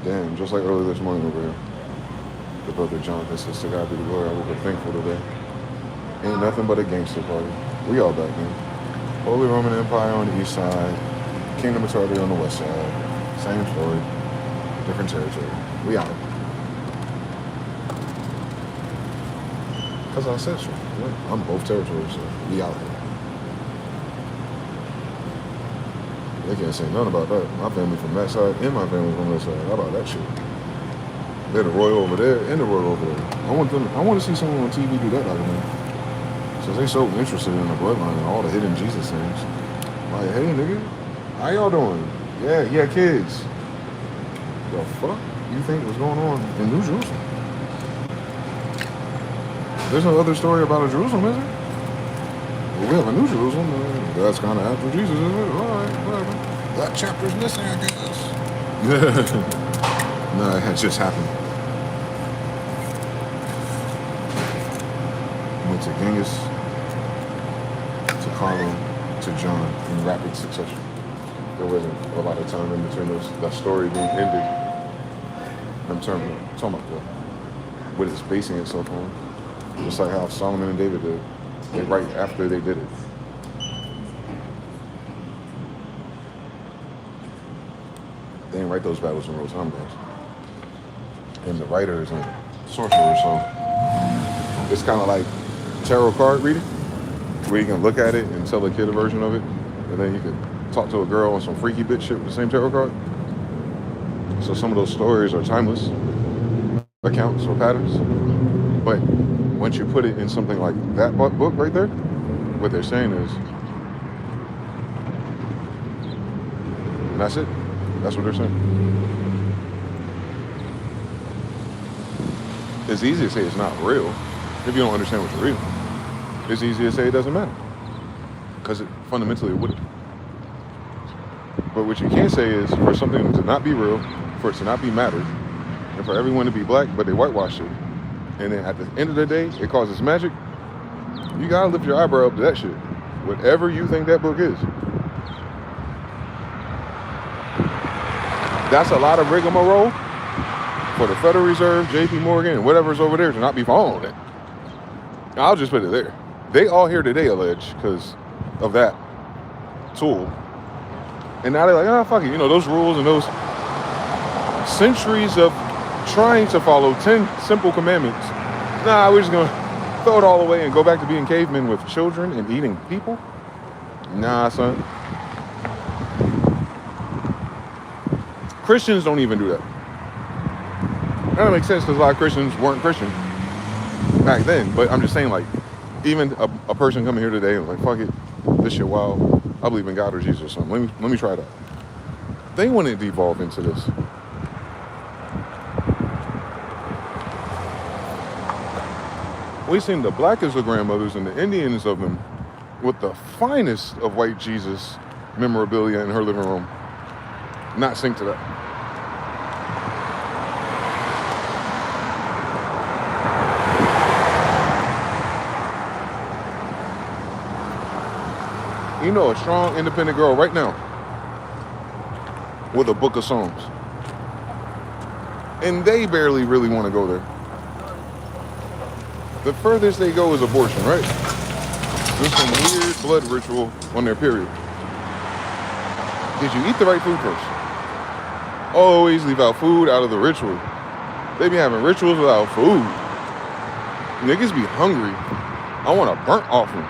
Speaker 1: Damn, just like earlier this morning over here. The brother Jonathan says, to God be the glory, I woke up thankful today. Ain't nothing but a gangster party. We all back then. Holy Roman Empire on the east side, Kingdom of Tartary on the west side. Same story, different territory. We out. Because I said so. Yeah, I'm both territories, so we out here. They can't say nothing about that. My family from that side and my family from this side. How about that shit? They're the royal over there and the royal over there. I want to see someone on TV do that like that. Since they so interested in the bloodline and all the hidden Jesus things. Like, hey nigga, how y'all doing? Yeah, he had kids. The fuck you think was going on in New Jerusalem? There's no other story about a Jerusalem, is there? Well, we have a New Jerusalem. That's kind of after Jesus, isn't it? All right, whatever. That chapter's missing, I guess. No, it just happened. Went to Genghis, to Carlo, to John in rapid succession. There wasn't a lot of time in between that story being ended. I'm talking about what it's basing itself on. Just like how Solomon and David did. Right after they did it. write those battles in real time, guys. And the writer is a sorcerer, so it's kind of like tarot card reading, where you can look at it and tell a kid a version of it, and then you can talk to a girl on some freaky bitch shit with the same tarot card. So some of those stories are timeless accounts or patterns, but once you put it in something like that book right there, what they're saying is, and that's it. That's what they're saying. It's easy to say it's not real if you don't understand what you're reading. It's easy to say it doesn't matter because it fundamentally wouldn't. But what you can't say is for something to not be real, for it to not be mattered, and for everyone to be black, but they whitewash it, and then at the end of the day, it causes magic. You gotta lift your eyebrow up to that shit, whatever you think that book is. That's a lot of rigmarole for the Federal Reserve, JP Morgan, and whatever's over there to not be following it. I'll just put it there. They all here today, allege, because of that tool. And now they're like, oh, fuck it. You know, those rules and those centuries of trying to follow 10 simple commandments. Nah, we're just going to throw it all away and go back to being cavemen with children and eating people? Nah, son. Christians don't even do that. That don't make sense because a lot of Christians weren't Christian back then. But I'm just saying, like, even a person coming here today and like, fuck it, this shit wild. I believe in God or Jesus or something. Let me try that. They want to devolve into this. We've seen the blackest of grandmothers and the Indians of them with the finest of white Jesus memorabilia in her living room not sync to that. You know a strong, independent girl right now with a book of songs. And they barely really want to go there. The furthest they go is abortion, right? There's some weird blood ritual on their period. Did you eat the right food first? Always leave out food out of the ritual. They be having rituals without food. Niggas be hungry. I want a burnt offering.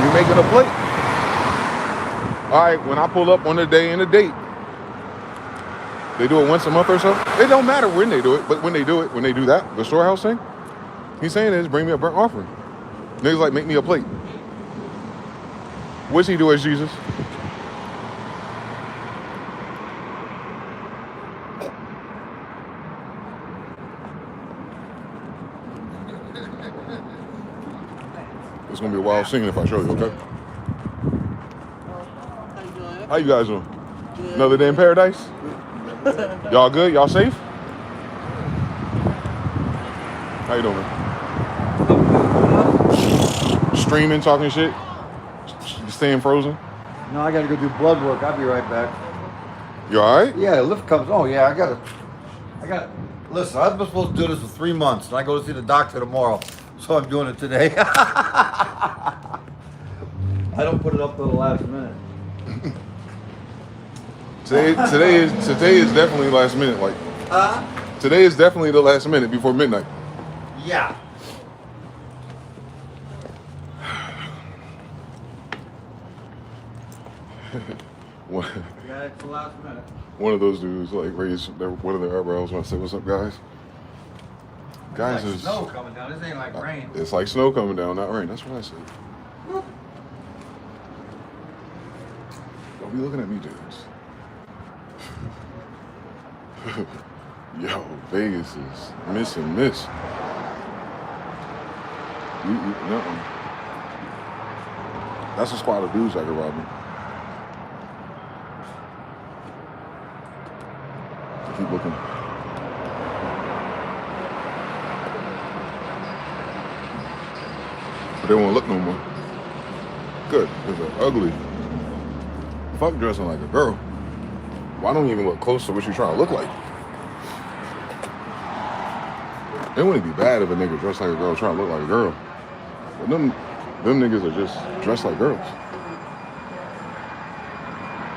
Speaker 1: You making a plate. All right, when I pull up on a day and a date, they do it once a month or so. It don't matter when they do it, but when they do that, the storehouse thing, he's saying is bring me a burnt offering. Niggas like, make me a plate. What's he do as Jesus? It's gonna be a wild singing if I show you, okay? How you guys doing?
Speaker 2: Good.
Speaker 1: Another day in paradise? Y'all good? Y'all safe? How you doing, man? Streaming, talking shit? Staying frozen?
Speaker 7: No, I gotta go do blood work. I'll be right back.
Speaker 1: You alright?
Speaker 7: Yeah, the lift comes. Oh yeah, I gotta. Listen, I've been supposed to do this for 3 months, and I go to see the doctor tomorrow, so I'm doing it today. I don't put it up till the last minute.
Speaker 1: Today is definitely last minute. Like, today is definitely the last minute before midnight.
Speaker 7: Yeah. Yeah, it's the last minute.
Speaker 1: One of those dudes like raised one of their eyebrows when I said, "What's up, guys?" Guys,
Speaker 7: It's like
Speaker 1: is
Speaker 7: snow coming down. This ain't like rain.
Speaker 1: it's like snow coming down, not rain. That's what I said. Don't be looking at me, dudes. Yo, Vegas is miss and miss. Nothing. That's a squad of dudes that could rob me. Keep looking. But they won't look no more. Good, because they're ugly. Fuck dressing like a girl. Why don't you even look close to what you're trying to look like? It wouldn't be bad if a nigga dressed like a girl trying to look like a girl. But them Them niggas are just dressed like girls.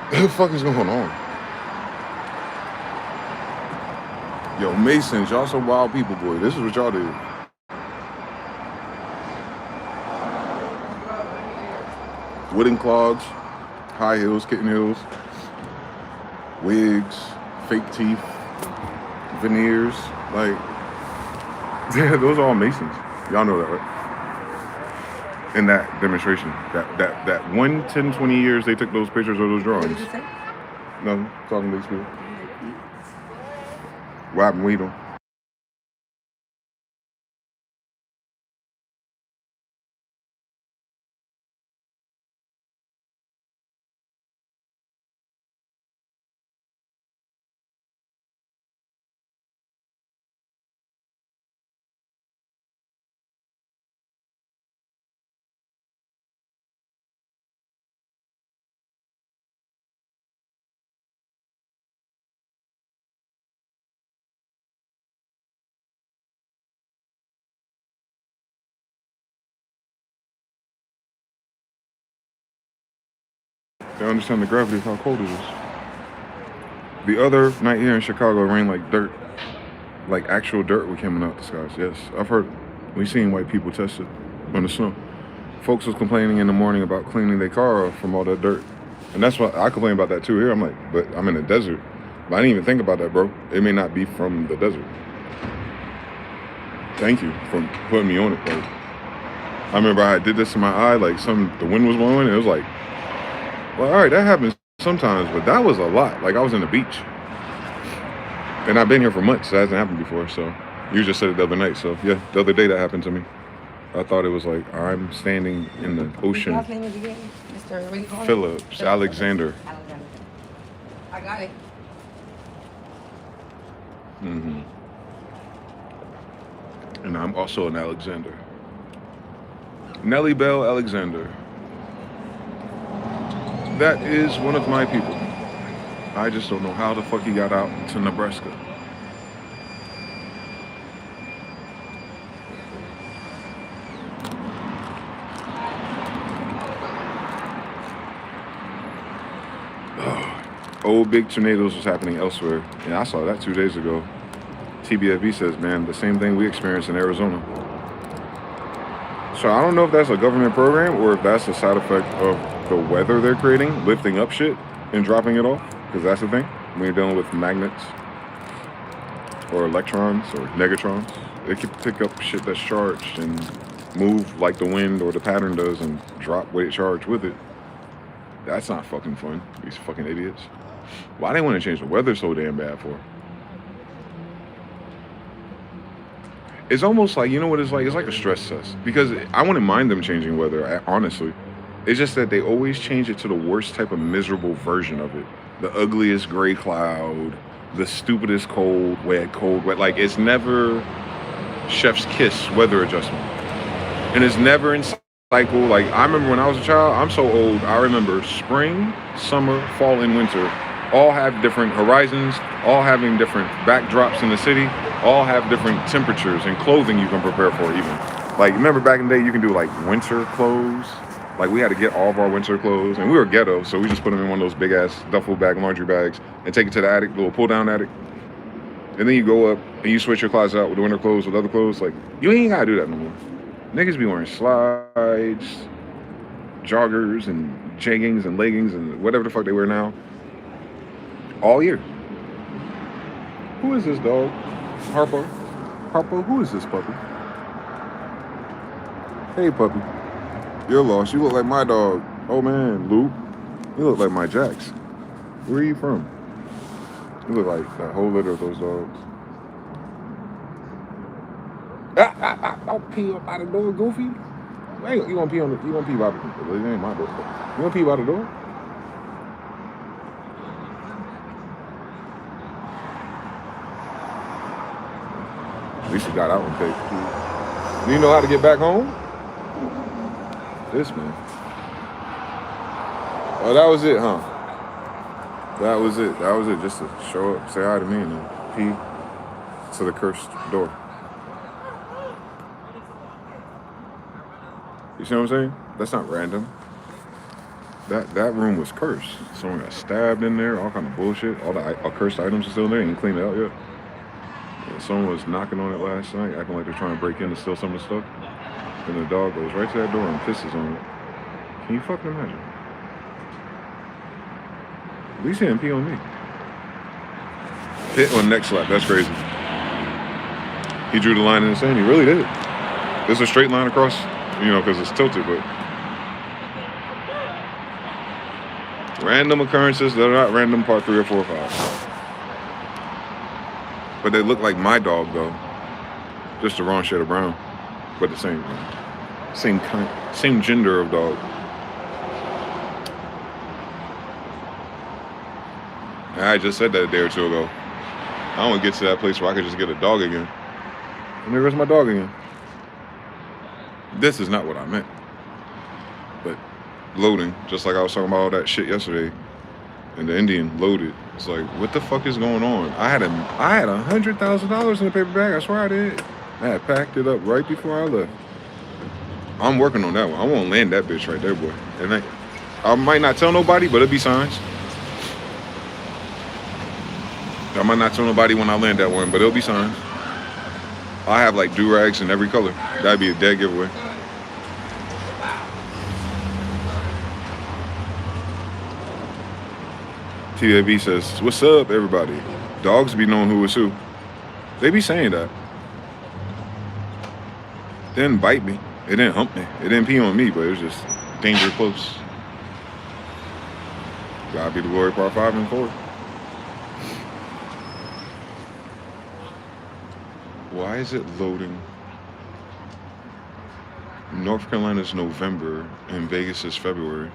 Speaker 1: What the fuck is going on? Yo, Masons, y'all some wild people, boy. This is what y'all did. Wooden clogs, high heels, kitten heels, wigs, fake teeth, veneers. Like, yeah, those are all Masons. Y'all know that, right? In that demonstration, that 1, 10, 20 years they took those pictures or those
Speaker 5: What
Speaker 1: drawings.
Speaker 5: did you say?
Speaker 1: Nothing. Talking to these people. What happened with them? They understand the gravity of how cold it is. The other night here in Chicago, it rained like dirt. Like actual dirt was coming out the skies. Yes, I've heard. We've seen white people test it on the snow. Folks was complaining in the morning about cleaning their car off from all that dirt. And that's why I complain about that too here. I'm like, but I'm in the desert. But I didn't even think about that, bro. It may not be from the desert. Thank you for putting me on it. Like, I remember I did this in my eye, like the wind was blowing, and it was like, well, all right, that happens sometimes, but that was a lot. Like I was in the beach. And I've been here for months. That hasn't happened before, so you just said it the other night. So yeah, the other day that happened to me. I thought it was like I'm standing in the ocean.
Speaker 5: His last name is again? Mr. What do you call him?
Speaker 1: Phillips, Alexander.
Speaker 5: Alexander. I got it.
Speaker 1: Mm-hmm. And I'm also an Alexander. Nellie Bell Alexander. That is one of my people. I just don't know how the fuck he got out to Nebraska. Old big tornadoes was happening elsewhere. And I saw that 2 days ago. TBFB says, man, the same thing we experienced in Arizona. So I don't know if that's a government program or if that's a side effect of the weather they're creating, lifting up shit and dropping it off. Because that's the thing. When you're dealing with magnets or electrons or negatrons, it can pick up shit that's charged and move like the wind or the pattern does and drop weight charge with it. That's not fucking fun. These fucking idiots. Why they want to change the weather so damn bad for? It's almost like, you know what it's like? It's like a stress test. Because I wouldn't mind them changing weather, honestly. It's just that they always change it to the worst type of miserable version of it. The ugliest gray cloud, the stupidest cold, wet. Like, it's never chef's kiss weather adjustment. And it's never in cycle. Like, I remember when I was a child, I'm so old, I remember spring, summer, fall, and winter all have different horizons, all having different backdrops in the city, all have different temperatures and clothing you can prepare for even. Like, remember back in the day, you can do like winter clothes. Like, we had to get all of our winter clothes, and we were ghetto, so we just put them in one of those big ass duffel bag laundry bags and take it to the attic, little pull down attic. And then you go up and you switch your closet out with the winter clothes with other clothes. Like, you ain't gotta do that no more. Niggas be wearing slides, joggers, and jeggings and leggings and whatever the fuck they wear now. All year. Who is this dog? Harpo? Harpo, who is this puppy? Hey, puppy. You're lost. You look like my dog. Oh, man, Luke. You look like my Jax. Where are you from? You look like the whole litter of those dogs. Don't pee up by the door, Goofy. Hey, you gonna pee by the door? It ain't my door. You gonna pee by the door? At least he got out and paid. Do you know how to get back home? This man. Oh, that was it, huh? That was it. That was it. Just to show up, say hi to me, and then pee to the cursed door. You see what I'm saying? That's not random. That room was cursed. Someone got stabbed in there, all kind of bullshit. All the cursed items are still there. Ain't cleaned it out yet. And someone was knocking on it last night, acting like they're trying to break in and steal some of the stuff. And the dog goes right to that door and pisses on it. Can you fucking imagine? At least he didn't pee on me. Hit on neck slap. That's crazy. He drew the line in the sand. He really did. There's a straight line across, because it's tilted, but random occurrences that are not random, part 3 or 4 or 5. But they look like my dog, though. Just the wrong shade of brown. But the same gender of dog. I just said that a day or two ago. I want to get to that place where I could just get a dog again. And there goes my dog again. This is not what I meant. But loading, just like I was talking about all that shit yesterday, and the Indian loaded. It's like, what the fuck is going on? I had $100,000 in the paper bag. I swear I did. I had packed it up right before I left. I'm working on that one. I won't land that bitch right there, boy. And I might not tell nobody, but it'll be signs. I might not tell nobody when I land that one, but it'll be signs. I have like do-rags in every color. That'd be a dead giveaway. TAB says, what's up, everybody? Dogs be knowing who is who. They be saying that. It didn't bite me. It didn't hump me. It didn't pee on me, but it was just danger close. God be the glory, part 5 and 4. Why is it loading? North Carolina's November and Vegas is February.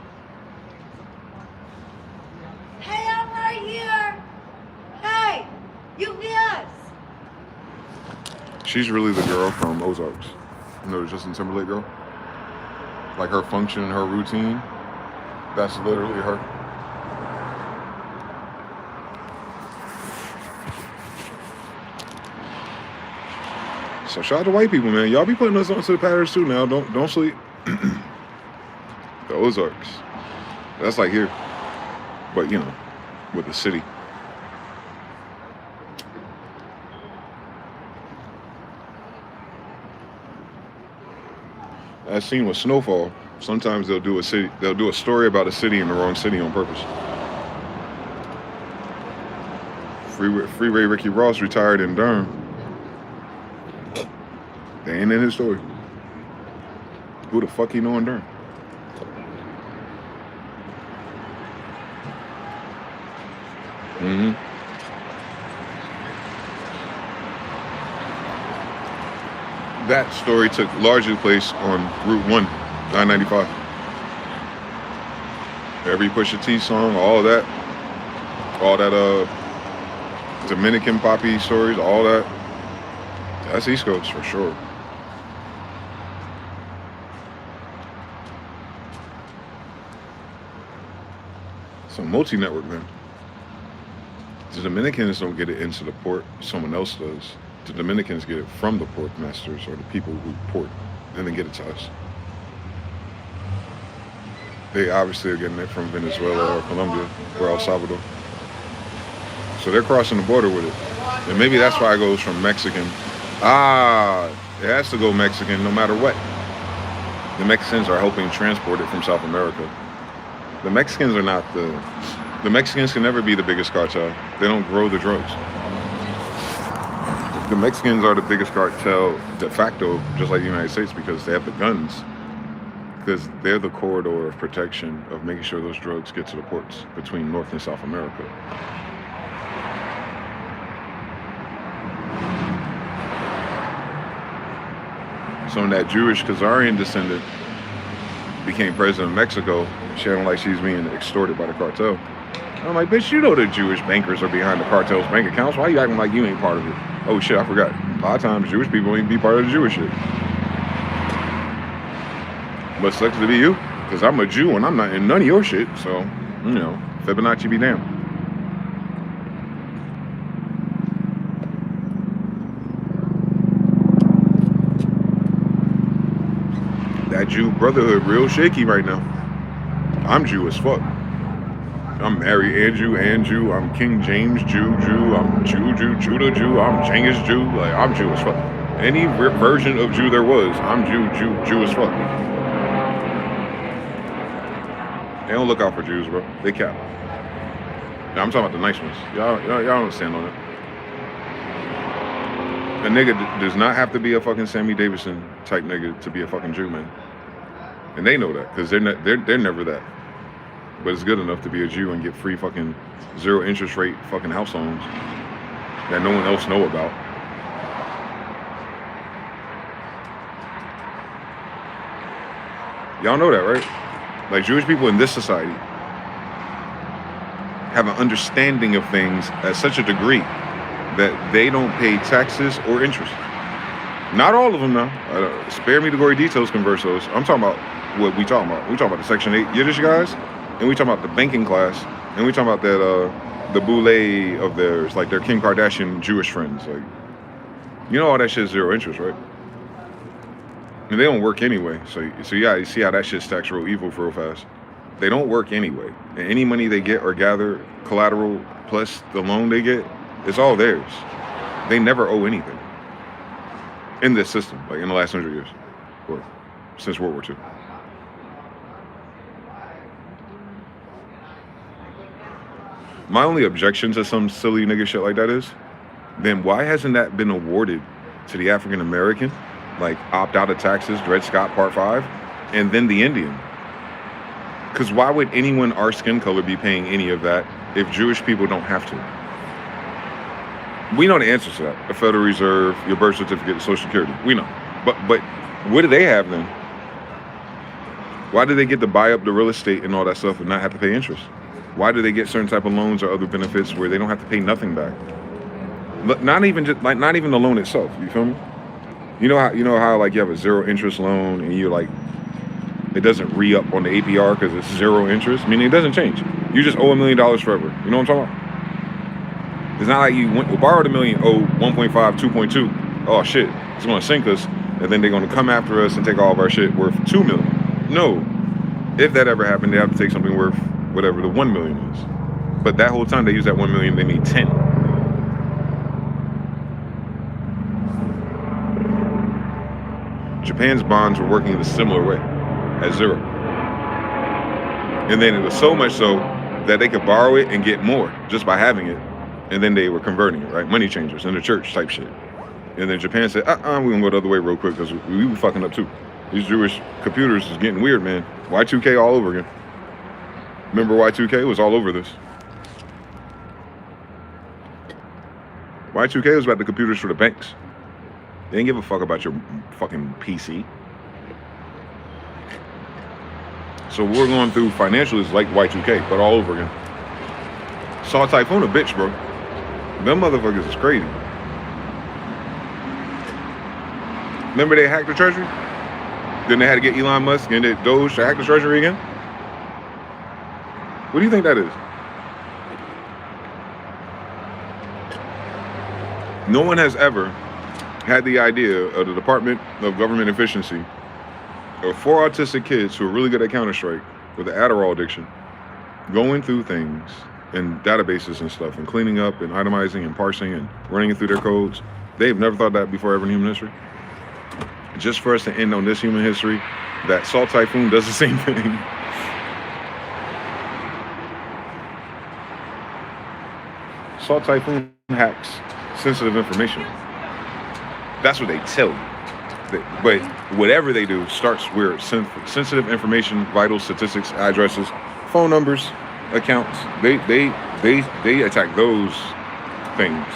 Speaker 2: Hey, I'm right here. Hey, UPS.
Speaker 1: She's really the girl from Ozarks. The Justin Timberlake girl. Like her function, her routine. That's literally her. So shout out to white people, man. Y'all be putting us onto the patterns too now. Don't sleep. The Ozarks. That's like here. But with the city. That scene with Snowfall. Sometimes they'll do a story about a city in the wrong city on purpose. Freeway Ricky Ross retired in Durham. They ain't in his story. Who the fuck he know in Durham? That story took largely place on Route 1, 995. Every Pusha T song, all that Dominican poppy stories, all that. That's East Coast for sure. So multi-network then. The Dominicans don't get it into the port, someone else does. The Dominicans get it from the port masters or the people who port, and then get it to us. They obviously are getting it from Venezuela or Colombia or El Salvador. So they're crossing the border with it. And maybe that's why it goes from Mexican. It has to go Mexican no matter what. The Mexicans are helping transport it from South America. The Mexicans are not the Mexicans can never be the biggest cartel. They don't grow the drugs. The Mexicans are the biggest cartel de facto, just like the United States, because they have the guns. Because they're the corridor of protection of making sure those drugs get to the ports between North and South America. So when that Jewish Khazarian descendant became president of Mexico, she don't like she's being extorted by the cartel. I'm like, bitch, you know the Jewish bankers are behind the cartel's bank accounts. Why you acting like you ain't part of it? Oh shit, I forgot. A lot of times Jewish people ain't be part of the Jewish shit. But it sucks to be you, because I'm a Jew and I'm not in none of your shit. So, Fibonacci be damned. That that Jew brotherhood real shaky right now. I'm Jew as fuck. I'm Mary and Jew. I'm King James Jew. I'm Judah Jew. I'm Genghis Jew. Like, I'm Jew as fuck. Any version of Jew there was, I'm Jew as fuck. They don't look out for Jews, bro. They cap. Now, I'm talking about the nice ones. Y'all don't stand on it. A nigga does not have to be a fucking Sammy Davidson type nigga to be a fucking Jew, man. And they know that, because they're never that. But it's good enough to be a Jew and get free fucking 0 interest rate fucking house loans that no one else know about. Y'all know that, right? Like, Jewish people in this society have an understanding of things at such a degree that they don't pay taxes or interest. Not all of them now. Spare me the gory details, converse those. I'm talking about what we talking about. We talking about the Section 8 Yiddish guys, and we talking about the banking class, and we talking about that the boule of theirs, like their Kim Kardashian Jewish friends. Like, you know all that shit's 0 interest, right? And they don't work anyway. So yeah, you see how that shit stacks real evil real fast. They don't work anyway. And any money they get or gather, collateral plus the loan they get, it's all theirs. They never owe anything in this system, like in the last 100 years, or since World War II. My only objection to some silly nigga shit like that is, then why hasn't that been awarded to the African American, like opt out of taxes, Dred Scott Part 5, and then the Indian? Because why would anyone our skin color be paying any of that if Jewish people don't have to? We know the answers to that. The Federal Reserve, your birth certificate, Social Security. We know. But what do they have then? Why do they get to buy up the real estate and all that stuff and not have to pay interest? Why do they get certain type of loans or other benefits where they don't have to pay nothing back? Not even the loan itself. You feel me? You know how like you have a 0 interest loan and you're like, it doesn't re-up on the APR because it's 0 interest. Meaning it doesn't change. You just owe $1 million forever. You know what I'm talking about? It's not like you borrowed $1 million, owe 1.5, 2.2. Oh shit, it's gonna sink us, and then they're gonna come after us and take all of our shit worth $2 million. No, if that ever happened, they have to take something worth whatever the $1 million is. But that whole time they use that $1 million, they made 10. Japan's bonds were working in a similar way, at 0. And then it was so much so that they could borrow it and get more just by having it. And then they were converting it, right? Money changers in the church type shit. And then Japan said, we're gonna go the other way real quick because we were fucking up too. These Jewish computers is getting weird, man. Y2K all over again. Remember Y2K? It was all over this. Y2K was about the computers for the banks. They didn't give a fuck about your fucking PC. So what we're going through financially is like Y2K, but all over again. Saw Typhoon a bitch, bro. Them motherfuckers is crazy. Remember they hacked the treasury? Then they had to get Elon Musk and Doge to hack the treasury again? What do you think that is? No one has ever had the idea of the Department of Government Efficiency of 4 autistic kids who are really good at Counter-Strike with an Adderall addiction going through things and databases and stuff and cleaning up and itemizing and parsing and running it through their codes. They've never thought that before ever in human history. Just for us to end on this human history, that Salt Typhoon does the same thing. Salt Typhoon hacks sensitive information. That's what they tell you. But whatever they do starts where sensitive information, vital statistics, addresses, phone numbers, accounts, they attack those things.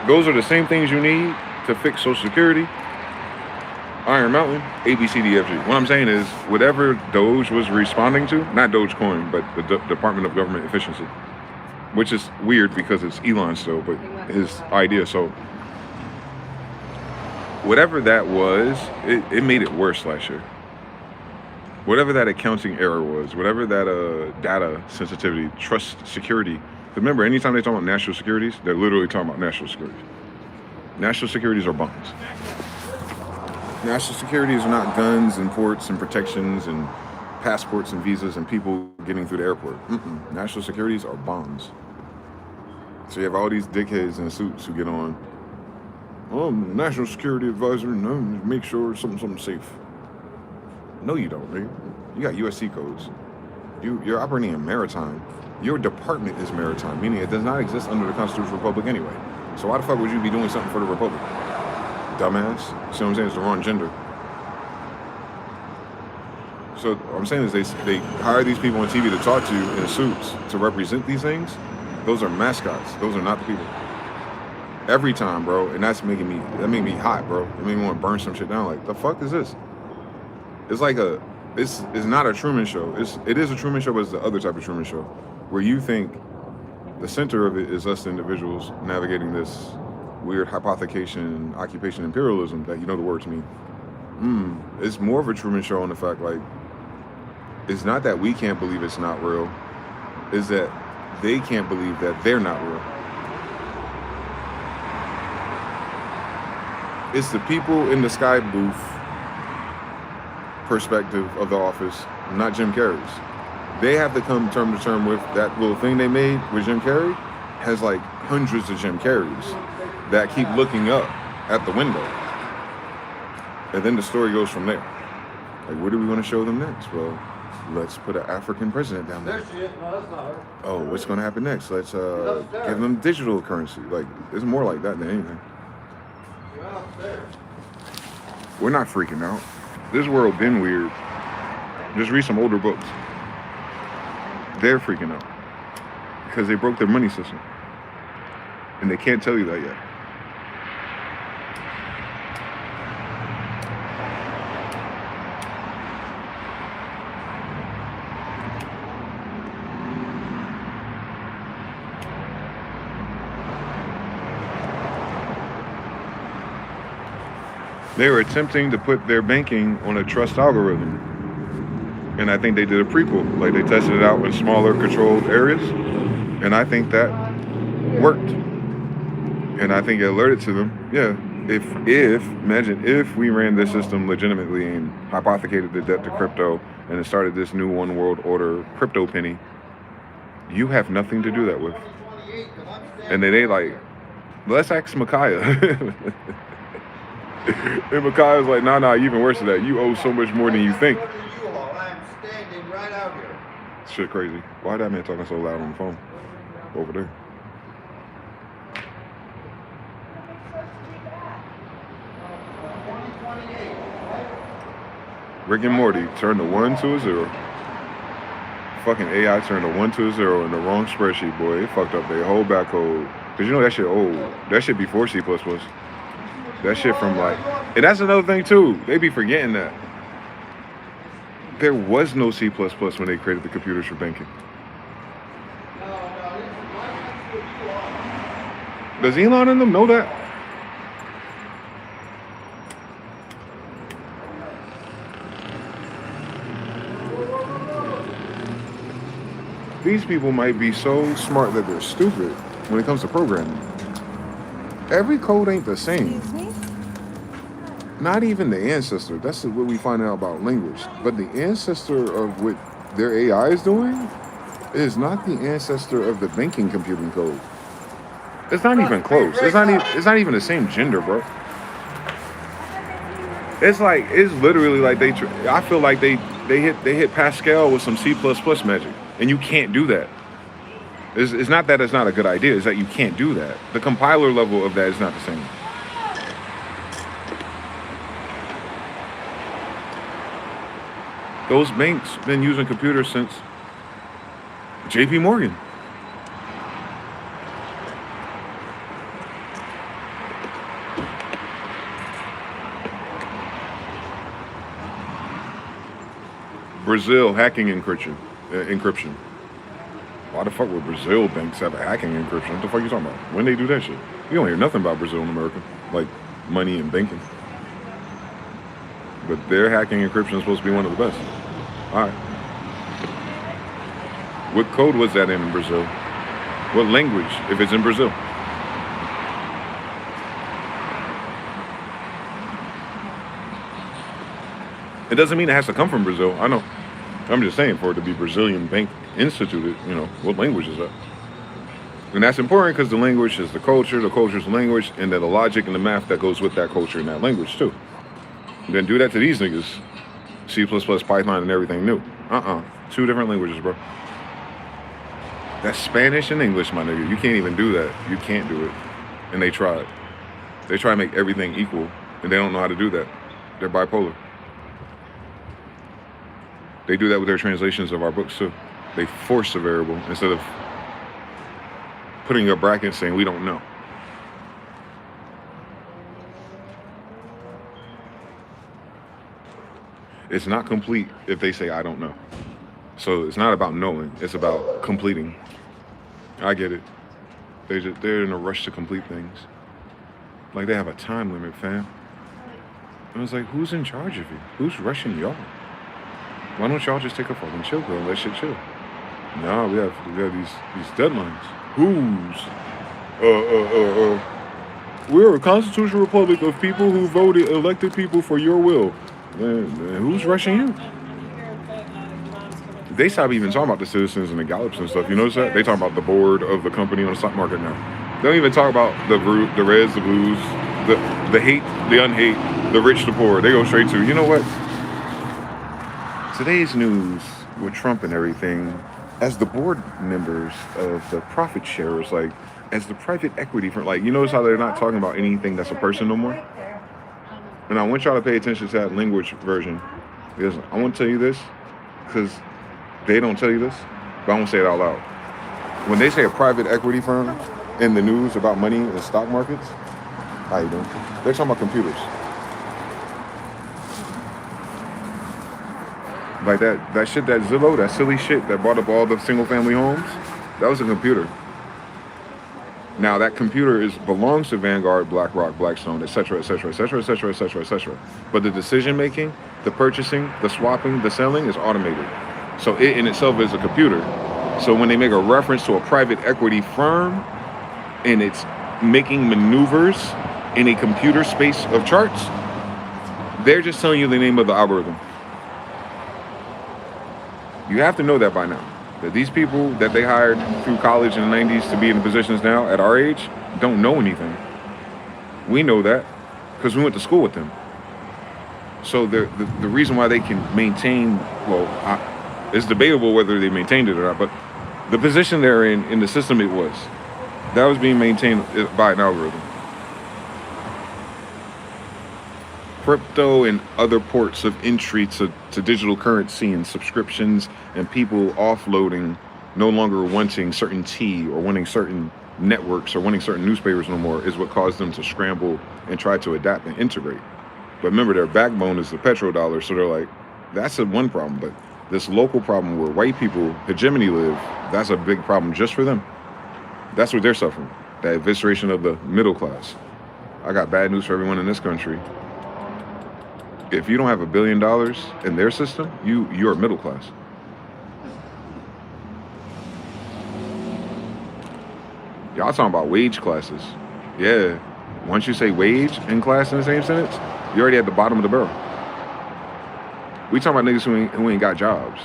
Speaker 1: Those are the same things you need to fix Social Security, Iron Mountain, ABCDFG. What I'm saying is, whatever Doge was responding to, not Dogecoin, but the Department of Government Efficiency, which is weird because it's Elon still, but his idea. So whatever that was, it made it worse last year. Whatever that accounting error was, whatever that data sensitivity, trust security. Remember, anytime they talk about national securities, they're literally talking about national securities. National securities are bonds. National security is not guns and ports and protections and passports and visas and people getting through the airport. National securities are bombs. So you have all these dickheads in suits who get on, oh, I'm the national security advisor, no, make sure something's safe. No, you don't, right? You got USC codes. You're operating in maritime. Your department is maritime, meaning it does not exist under the Constitutional Republic anyway. So why the fuck would you be doing something for the Republic? Dumbass. See what I'm saying? It's the wrong gender. So what I'm saying is they hire these people on TV to talk to you in suits to represent these things. Those are mascots. Those are not the people. Every time, bro, and that made me hot, bro. It made me want to burn some shit down. Like, the fuck is this? It's like it's not a Truman Show. It is a Truman Show, but it's the other type of Truman Show, where you think the center of it is us individuals navigating this weird hypothecation, occupation imperialism that you know the words mean. It's more of a Truman Show on the fact, like, it's not that we can't believe it's not real, it's that they can't believe that they're not real. It's the people in the sky booth perspective of the office, not Jim Carrey's. They have to come term to term with that little thing they made with Jim Carrey has like hundreds of Jim Carreys that keep looking up at the window. And then the story goes from there. Like, what do we want to show them next? Well, let's put an African president down there.
Speaker 7: There she is. No, that's not her.
Speaker 1: Oh, what's going to happen next? Let's give them digital currency. Like, it's more like that than anything.
Speaker 7: You're upstairs.
Speaker 1: We're not freaking out. This world been weird. Just read some older books. They're freaking out because they broke their money system, and they can't tell you that yet. They were attempting to put their banking on a trust algorithm. And I think they did a prequel. Like, they tested it out in smaller controlled areas. And I think that worked. And I think it alerted to them, yeah, imagine if we ran this system legitimately and hypothecated the debt to crypto and it started this new one world order crypto penny, you have nothing to do that with. And then they like, let's ask Micaiah. And Micaiah's like, nah, even worse than that. You owe so much more than you think.
Speaker 7: I'm standing right out here.
Speaker 1: Shit crazy. Why that man talking so loud on the phone? Over there. Rick and Morty turned a 1 to a 0. Fucking AI turned a 1 to a 0 in the wrong spreadsheet, boy. It fucked up their whole back code. Cause you know that shit old. That shit before C++. That shit from like, and that's another thing too. They be forgetting that. There was no C++ when they created the computers for banking. Does Elon and them know that? These people might be so smart that they're stupid when it comes to programming. Every code ain't the same.
Speaker 2: Excuse me?
Speaker 1: Not even the ancestor. That's what we find out about language. But the ancestor of what their AI is doing is not the ancestor of the banking computing code. It's not even close. It's not even the same gender, bro. It's literally like I feel like they hit Pascal with some C++ magic, and you can't do that. It's not that it's not a good idea. It's that you can't do that. The compiler level of that is not the same. Those banks been using computers since JP Morgan. Brazil hacking encryption. Why the fuck would Brazil banks have a hacking encryption? What the fuck are you talking about? When they do that shit? You don't hear nothing about Brazil in America, like money and banking. But their hacking encryption is supposed to be one of the best. All right. What code was that in Brazil? What language, if it's in Brazil? It doesn't mean it has to come from Brazil. I know. I'm just saying, for it to be Brazilian bank instituted, what language is that? And that's important because the language is the culture is the language, and then the logic and the math that goes with that culture and that language too. And then do that to these niggas. C++, Python, and everything new. 2 different languages, bro. That's Spanish and English, my nigga. You can't even do that. You can't do it. And they tried. They try to make everything equal, and they don't know how to do that. They're bipolar. They do that with their translations of our books too. They force a variable instead of putting a bracket saying we don't know. It's not complete if they say I don't know. So it's not about knowing, it's about completing. I get it. They're in a rush to complete things. Like they have a time limit, fam. I was like, who's in charge of you? Who's rushing y'all? Why don't y'all just take a fucking chill pill and let shit chill? No, we have these deadlines. We're a constitutional republic of people who elected people for your will. Man, who's rushing you? They stop even talking about the citizens and the gallops and stuff. You notice that? They talk about the board of the company on the stock market now. They don't even talk about the group, the reds, the blues, the hate, the unhate, the rich, the poor. They go straight to, you know what? Today's news with Trump and everything, as the board members of the profit sharers, like as the private equity firm, like you notice how they're not talking about anything that's a person no more? And I want y'all to pay attention to that language version, because I want to tell you this, because they don't tell you this, but I won't say it out loud. When they say a private equity firm in the news about money in the stock markets, how you doing? They're talking about computers. Like that shit, that Zillow, that silly shit that bought up all the single family homes, that was a computer. Now that computer belongs to Vanguard, BlackRock, Blackstone, etc., etc., etc., etc., etc., etc. But the decision making, the purchasing, the swapping, the selling is automated. So it in itself is a computer. So when they make a reference to a private equity firm and it's making maneuvers in a computer space of charts, they're just telling you the name of the algorithm. You have to know that by now. That these people that they hired through college in the 90s to be in the positions now at our age don't know anything. We know that because we went to school with them. So the reason why they can maintain, it's debatable whether they maintained it or not, but the position they're in the system that was being maintained by an algorithm. Crypto and other ports of entry to digital currency and subscriptions and people offloading, no longer wanting certain tea or wanting certain networks or wanting certain newspapers no more is what caused them to scramble and try to adapt and integrate. But remember, their backbone is the petrodollar, so they're like, that's one problem. But this local problem where white people, hegemony live, that's a big problem just for them. That's what they're suffering, that evisceration of the middle class. I got bad news for everyone in this country. If you don't have $1 billion in their system, you're middle class. Y'all talking about wage classes. Yeah. Once you say wage and class in the same sentence, you're already at the bottom of the barrel. We talking about niggas who ain't got jobs.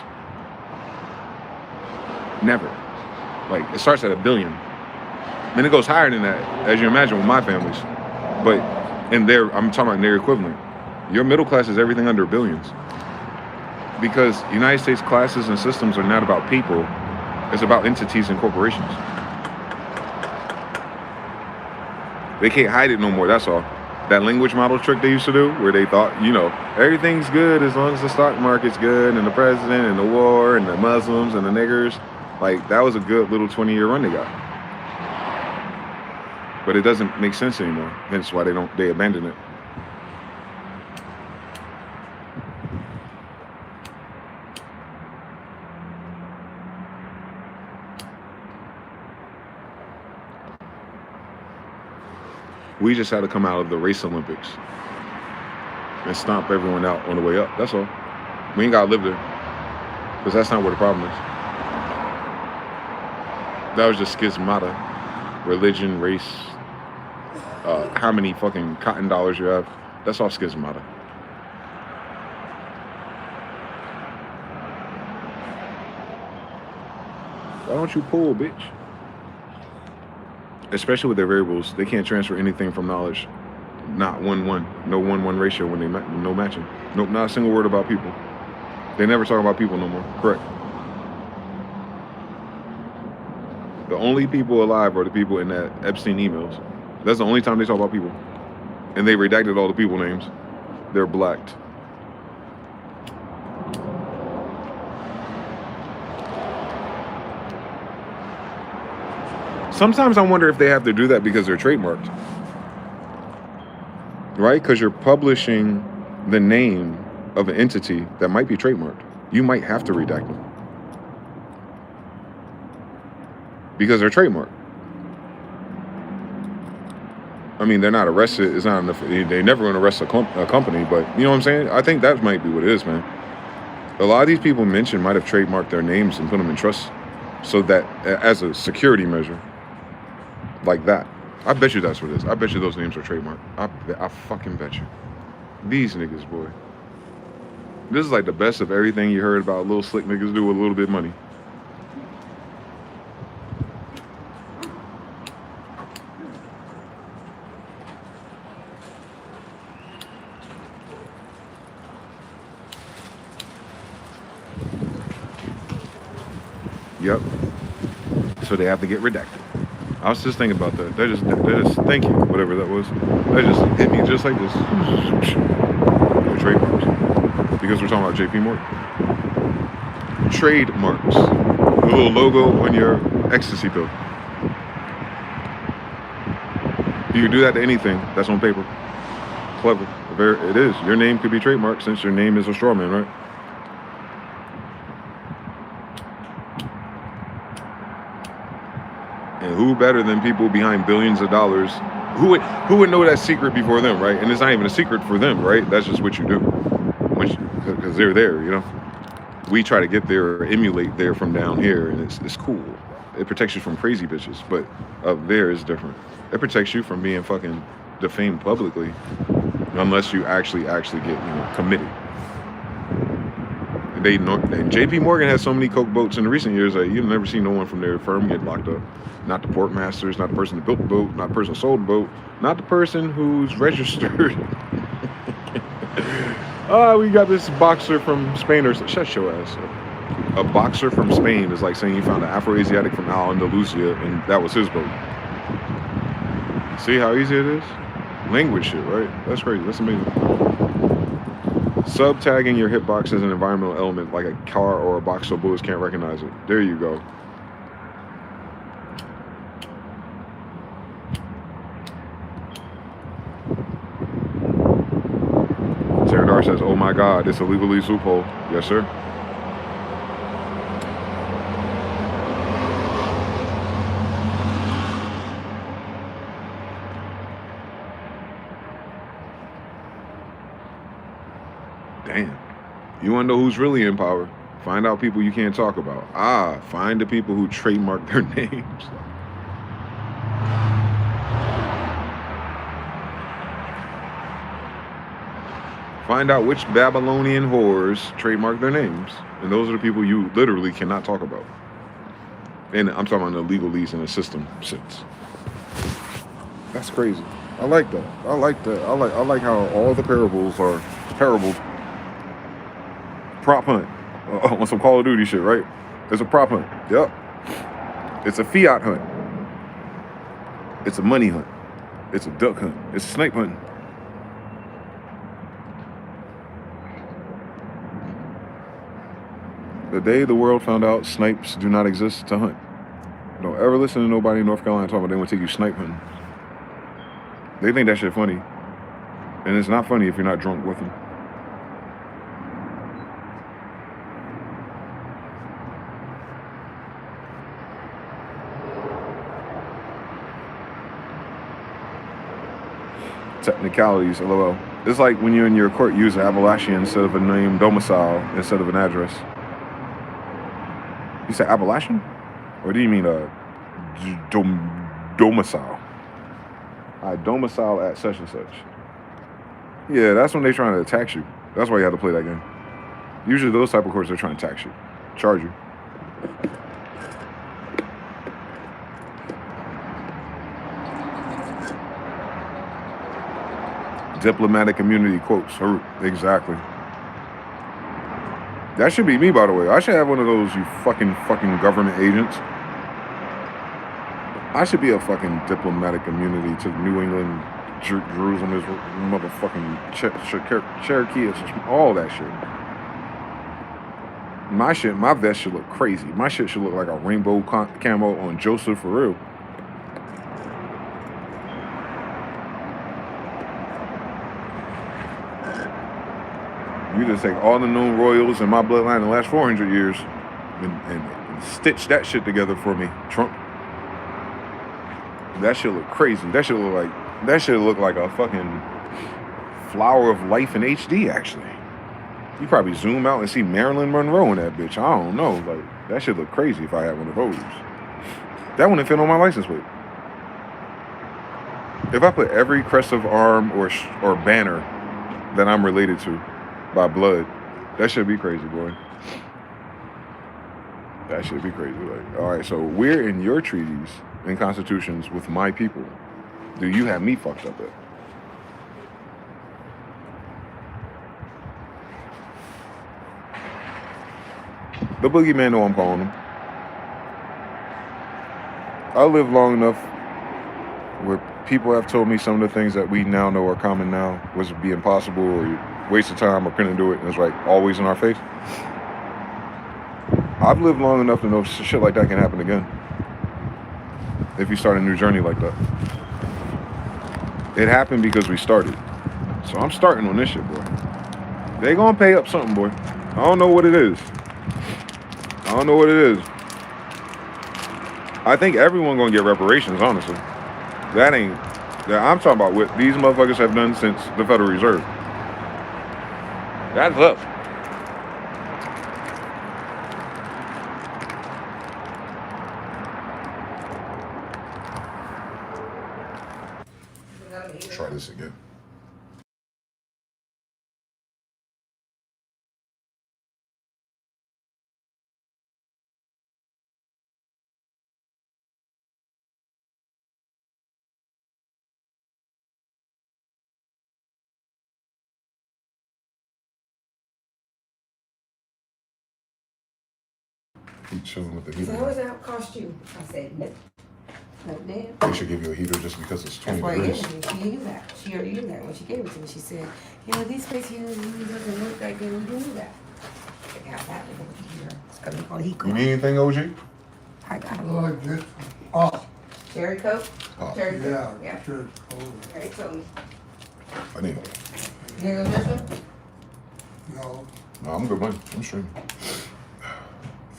Speaker 1: Never. Like, it starts at $1 billion. And it goes higher than that, as you imagine with my families. But I'm talking about their equivalent. Your middle class is everything under billions. Because United States classes and systems are not about people. It's about entities and corporations. They can't hide it no more, that's all. That language model trick they used to do, where they thought, everything's good as long as the stock market's good, and the president, and the war, and the Muslims, and the niggers. Like, that was a good little 20-year run they got. But it doesn't make sense anymore. Hence why they abandon it. We just had to come out of the race Olympics and stomp everyone out on the way up. That's all. We ain't gotta live there, because that's not where the problem is. That was just schismata. Religion, race, how many fucking cotton dollars you have. That's all schismata. don't you pull, bitch? Especially with their variables, they can't transfer anything from knowledge. Not 1-1, no 1-1 ratio when they no matching. Nope, not a single word about people. They never talk about people no more. Correct. The only people alive are the people in that Epstein emails. That's the only time they talk about people. And they redacted all the people names. They're blacked. Sometimes I wonder if they have to do that because they're trademarked. Right? Because you're publishing the name of an entity that might be trademarked. You might have to redact them. Because they're trademarked. I mean, they're not arrested. It's not enough. They never going to arrest a company, but you know what I'm saying? I think that might be what it is, man. A lot of these people mentioned might have trademarked their names and put them in trust so that as a security measure, like that. I bet you that's what it is. I bet you those names are trademarked. I fucking bet you. These niggas, boy. This is like the best of everything you heard about little slick niggas do with a little bit of money. Yep. So they have to get redacted. I was just thinking about that. They just thank you, whatever that was. They just hit me just like this. The trademarks. Because we're talking about JP Morgan. Trademarks. The little logo on your ecstasy pill. You can do that to anything that's on paper. Clever. It is. Your name could be trademarked since your name is a straw man, right? And who better than people behind billions of dollars? Who would know that secret before them, right? And it's not even a secret for them, right? That's just what you do, because they're there, you know. We try to get there or emulate there from down here, and it's cool. It protects you from crazy bitches, but up there is different. It protects you from being fucking defamed publicly, unless you actually get committed. And JP Morgan has so many coke boats in the recent years that you've never seen no one from their firm get locked up. Not the port masters, not the person that built the boat, not the person who sold the boat, not the person who's registered. We got this boxer from Spain or shut your ass up. A boxer from Spain is like saying you found an Afro-Asiatic from Andalusia and that was his boat. See how easy it is? Language shit, right? That's crazy. That's amazing. Sub-tagging your hitbox as an environmental element like a car or a box so bullets can't recognize it. There you go. Teradar says, oh my God, it's a legalese loophole. Yes, sir. Damn. You want to know who's really in power? Find out people you can't talk about. Find the people who trademark their names. Find out which Babylonian whores trademark their names. And those are the people you literally cannot talk about. And I'm talking about the legalese in the system sense. That's crazy. I like that. I like how all the parables are parabled. Prop hunt. On some Call of Duty shit, right? It's a prop hunt. Yep. It's a fiat hunt. It's a money hunt. It's a duck hunt. It's a snipe hunt. The day the world found out snipes do not exist to hunt. Don't ever listen to nobody in North Carolina talking about they want to take you snipe hunting. They think that shit funny. And it's not funny if you're not drunk with them. Technicalities, LOL. It's like when you're in your court, use Appalachian instead of a name, domicile instead of an address. You say Appalachian? Or do you mean domicile? I domicile at such and such. Yeah, that's when they're trying to tax you. That's why you have to play that game. Usually those type of courts, they're trying to tax you, charge you. Diplomatic immunity quotes. Exactly. That should be me, by the way. I should have one of those, you fucking government agents. I should be a fucking diplomatic immunity to New England, Jerusalem, Israel, motherfucking Cherokee, all that shit. My vest should look crazy. My shit should look like a rainbow camo on Joseph for real. You just take all the known royals in my bloodline in the last 400 years and stitch that shit together for me, Trump. That shit look crazy. That shit look like a fucking flower of life in HD, actually. You probably zoom out and see Marilyn Monroe in that bitch. I don't know. Like, that shit look crazy if I had one of those. That wouldn't fit on my license plate. If I put every crest of arm or banner that I'm related to by blood, that should be crazy, boy. That should be crazy. Like, all right, so we're in your treaties and constitutions with my people. Do you have me fucked up at? The boogeyman know I'm calling him. I lived long enough where people have told me some of the things that we now know are common now was be impossible or waste of time or couldn't do it, and it's like always in our face. I've lived long enough to know shit like that can happen again if you start a new journey like that. It happened because we started. So I'm starting on this shit, boy. They gonna pay up something, boy. I don't know what it is. I think everyone gonna get reparations, honestly. I'm talking about what these motherfuckers have done since the Federal Reserve. That's up. Try this again. Keep chilling with the heater.
Speaker 5: So how much that cost you? I said, no. No, damn.
Speaker 1: They should give you a heater just because it's 20 degrees.
Speaker 5: She knew that. She already knew that when she gave it to me. She said, you know, these space heaters doesn't work that good. We knew that. I got that heater. It's gonna be called heat
Speaker 1: You need anything, OG?
Speaker 5: I got it.
Speaker 4: Like this. Oh,
Speaker 5: Cherry Coke?
Speaker 1: Oh.
Speaker 5: Cherry
Speaker 4: yeah,
Speaker 5: Coke? Yeah.
Speaker 4: sure. Oh,
Speaker 5: Cherry Coke.
Speaker 1: I need.
Speaker 5: You gonna go this one?
Speaker 4: no.
Speaker 1: No, I'm good, man. I'm straight.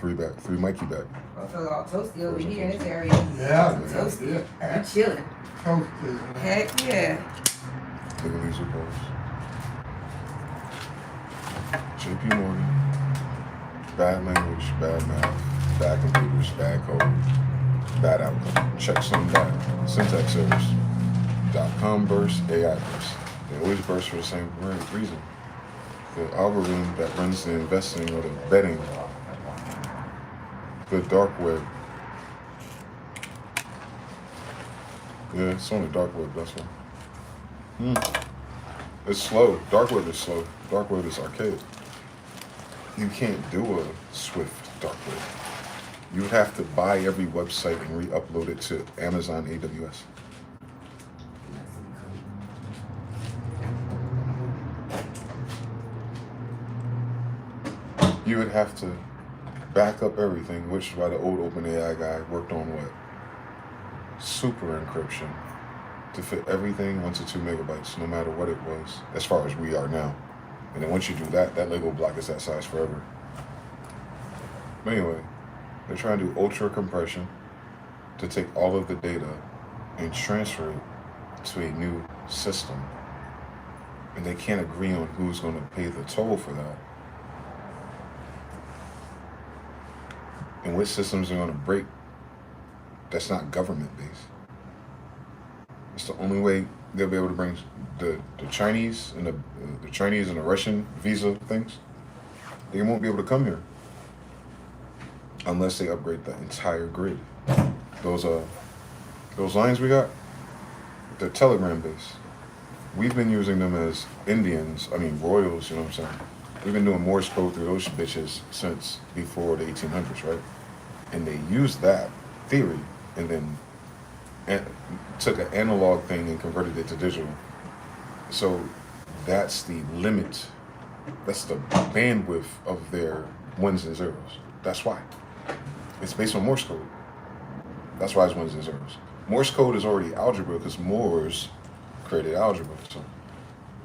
Speaker 1: 3 Mikey back.
Speaker 5: I feel all toasty over here in this area.
Speaker 4: Yeah,
Speaker 5: Toasty.
Speaker 4: yeah.
Speaker 5: I'm chilling.
Speaker 4: Toasted.
Speaker 5: Heck yeah.
Speaker 1: Look at these reports. JP Morgan. Bad language, bad math, bad computers, bad code, bad outcome. Checksum bad. Syntax errors. .com burst, AI burst. They always burst for the same reason. The algorithm that runs the investing or the betting, the dark web. Yeah, it's on the dark web, that's one. It's slow. Dark web is slow. Dark web is archaic. You can't do a swift dark web. You would have to buy every website and re-upload it to Amazon AWS. You would have to back up everything, which is why the old OpenAI guy worked on what? Super encryption to fit everything 1 to 2 megabytes, no matter what it was, as far as we are now. And then once you do that, that Lego block is that size forever. But anyway, they're trying to do ultra compression to take all of the data and transfer it to a new system. And they can't agree on who's going to pay the toll for that. And what systems are going to break that's not government-based. It's the only way they'll be able to bring the Chinese and the Chinese and the Russian visa things. They won't be able to come here unless they upgrade the entire grid. Those lines we got, they're Telegram based. we've been using them as Indians, royals, you know what I'm saying? We've been doing Morse code through those bitches since before the 1800s, right? And they used that theory and then took an analog thing and converted it to digital. So that's the limit, that's the bandwidth of their ones and zeros. That's why. It's based on Morse code. That's why it's ones and zeros. Morse code is already algebra because Moors created algebra. So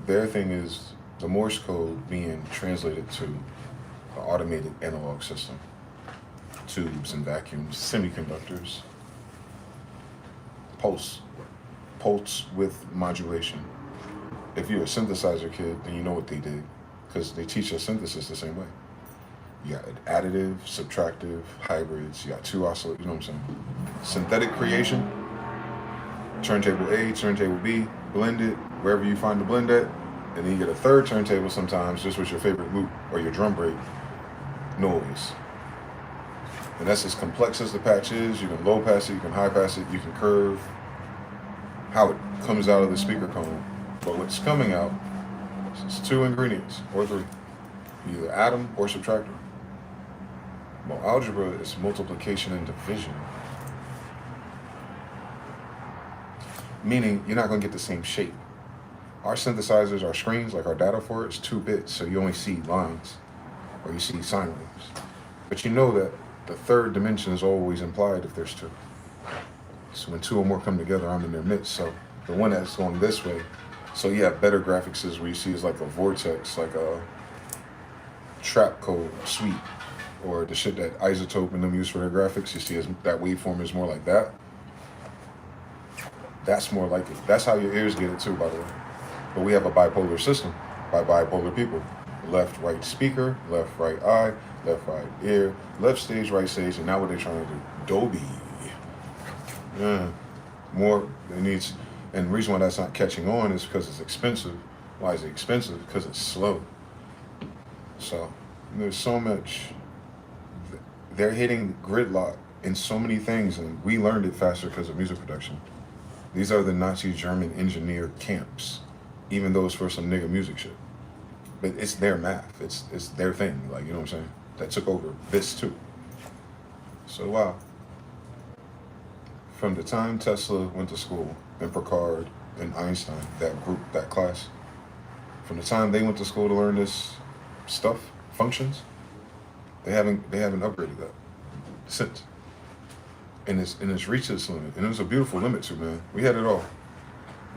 Speaker 1: their thing is the Morse code being translated to an automated analog system. Tubes and vacuums, semiconductors, pulse with modulation. If you're a synthesizer kid, then you know what they did because they teach us synthesis the same way. You got additive, subtractive, hybrids, you got two oscillators, you know what I'm saying? Synthetic creation, turntable A, turntable B, blend it wherever you find the blend at, and then you get a third turntable sometimes just with your favorite loop or your drum break noise. And that's as complex as the patch is. You can low pass it, you can high pass it, you can curve how it comes out of the speaker cone. But what's coming out is 2 ingredients or 3, either atom or subtractor. Well, algebra is multiplication and division. Meaning you're not going to get the same shape. Our synthesizers, our screens, like our data for it, is 2 bits, so you only see lines or you see sine waves. But you know that the third dimension is always implied if there's 2. So when 2 or more come together, I'm in their midst. So the one that's going this way, so you have better graphics is where you see is like a vortex, like a trap code suite, or the shit that Isotope and them use for their graphics. You see that waveform is more like that. That's more like it. That's how your ears get it too, by the way. But we have a bipolar system by bipolar people. Left, right speaker, left, right eye, left, right ear, left stage, right stage, and now what they're trying to do, Dolby. Yeah, more, it needs, and the reason why that's not catching on is because it's expensive. Why is it expensive? Because it's slow. So there's so much, they're hitting gridlock in so many things, and we learned it faster because of music production. These are the Nazi German engineer camps, even though it's for some nigga music shit. But it's their math, it's their thing, like, you know what I'm saying? That took over this too. So wow. From the time Tesla went to school, and Picard and Einstein, that group, that class, from the time they went to school to learn this stuff, functions, they haven't upgraded that since. And it's reached its limit. And it was a beautiful limit too, man. We had it all.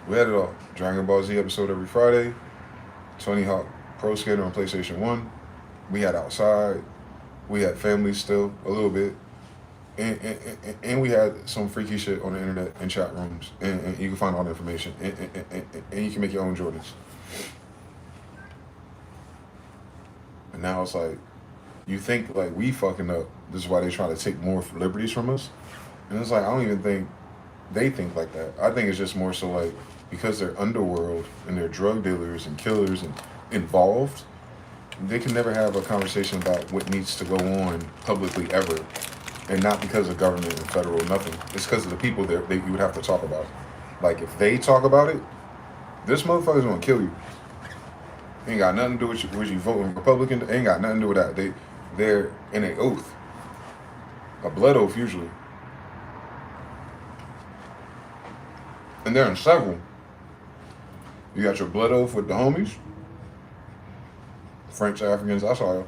Speaker 1: We had it all. Dragon Ball Z episode every Friday, Tony Hawk Pro Skater on PlayStation 1. We had Outside. We had family still, a little bit. And we had some freaky shit on the internet and chat rooms. And you can find all the information. And you can make your own Jordans. And now it's like, you think like we fucking up. This is why they try to take more liberties from us. And it's like, I don't even think they think like that. I think it's just more so like, because they're underworld and they're drug dealers and killers and involved, they can never have a conversation about what needs to go on publicly ever. And not because of government and federal, nothing. It's because of the people that you would have to talk about. Like, if they talk about it, this motherfucker's gonna kill you. Ain't got nothing to do with you voting Republican. Ain't got nothing to do with that. They're in an oath. A blood oath, usually. And they're in several. You got your blood oath with the homies. French, Africans, I saw you.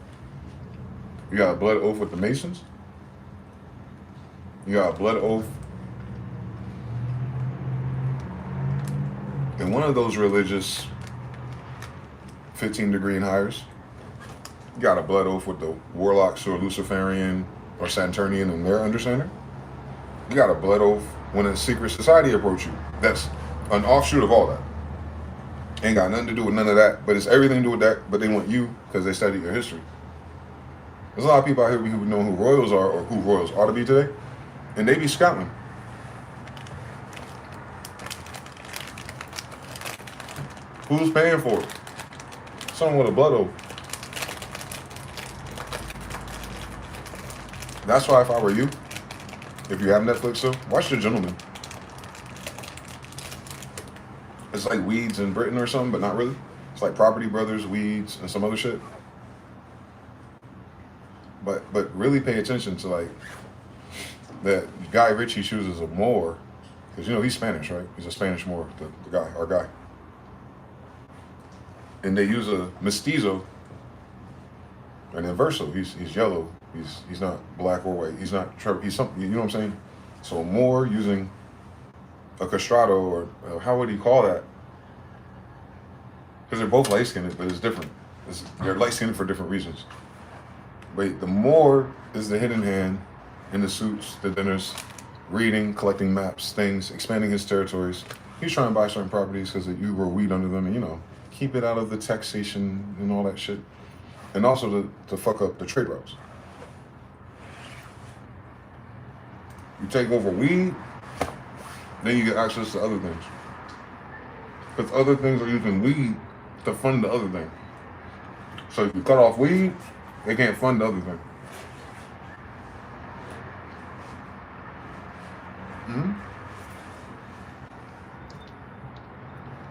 Speaker 1: You got a blood oath with the Masons. You got a blood oath in one of those religious 15-degree and higher's. You got a blood oath with the warlocks or Luciferian or Saturnian and their understanding. You got a blood oath when a secret society approach you. That's an offshoot of all that. Ain't got nothing to do with none of that, but it's everything to do with that, but they want you because they study your history. There's a lot of people out here who know who royals are or who royals ought to be today, and they be scouting. Who's paying for it? Someone with a blood oath. That's why if I were you, if you have Netflix still, watch The Gentleman. It's like Weeds in Britain or something, but not really. It's like Property Brothers, Weeds, and some other shit. But really pay attention to like that Guy Ritchie chooses a Moor, because you know he's Spanish, right? He's a Spanish Moor, the guy, our guy. And they use a mestizo, an inverso. He's yellow. He's not black or white. He's not Trevor. He's something. You know what I'm saying? So a Moor using a castrato, or how would you call that? Because they're both light-skinned, but it's different. They're light-skinned for different reasons. But the Moor is the hidden hand in the suits, the dinners, reading, collecting maps, things, expanding his territories. He's trying to buy certain properties because you grow weed under them, and you know, keep it out of the taxation and all that shit. And also to fuck up the trade routes. You take over weed, then you get access to other things. Because other things are using weed to fund the other thing. So if you cut off weed, they can't fund the other thing.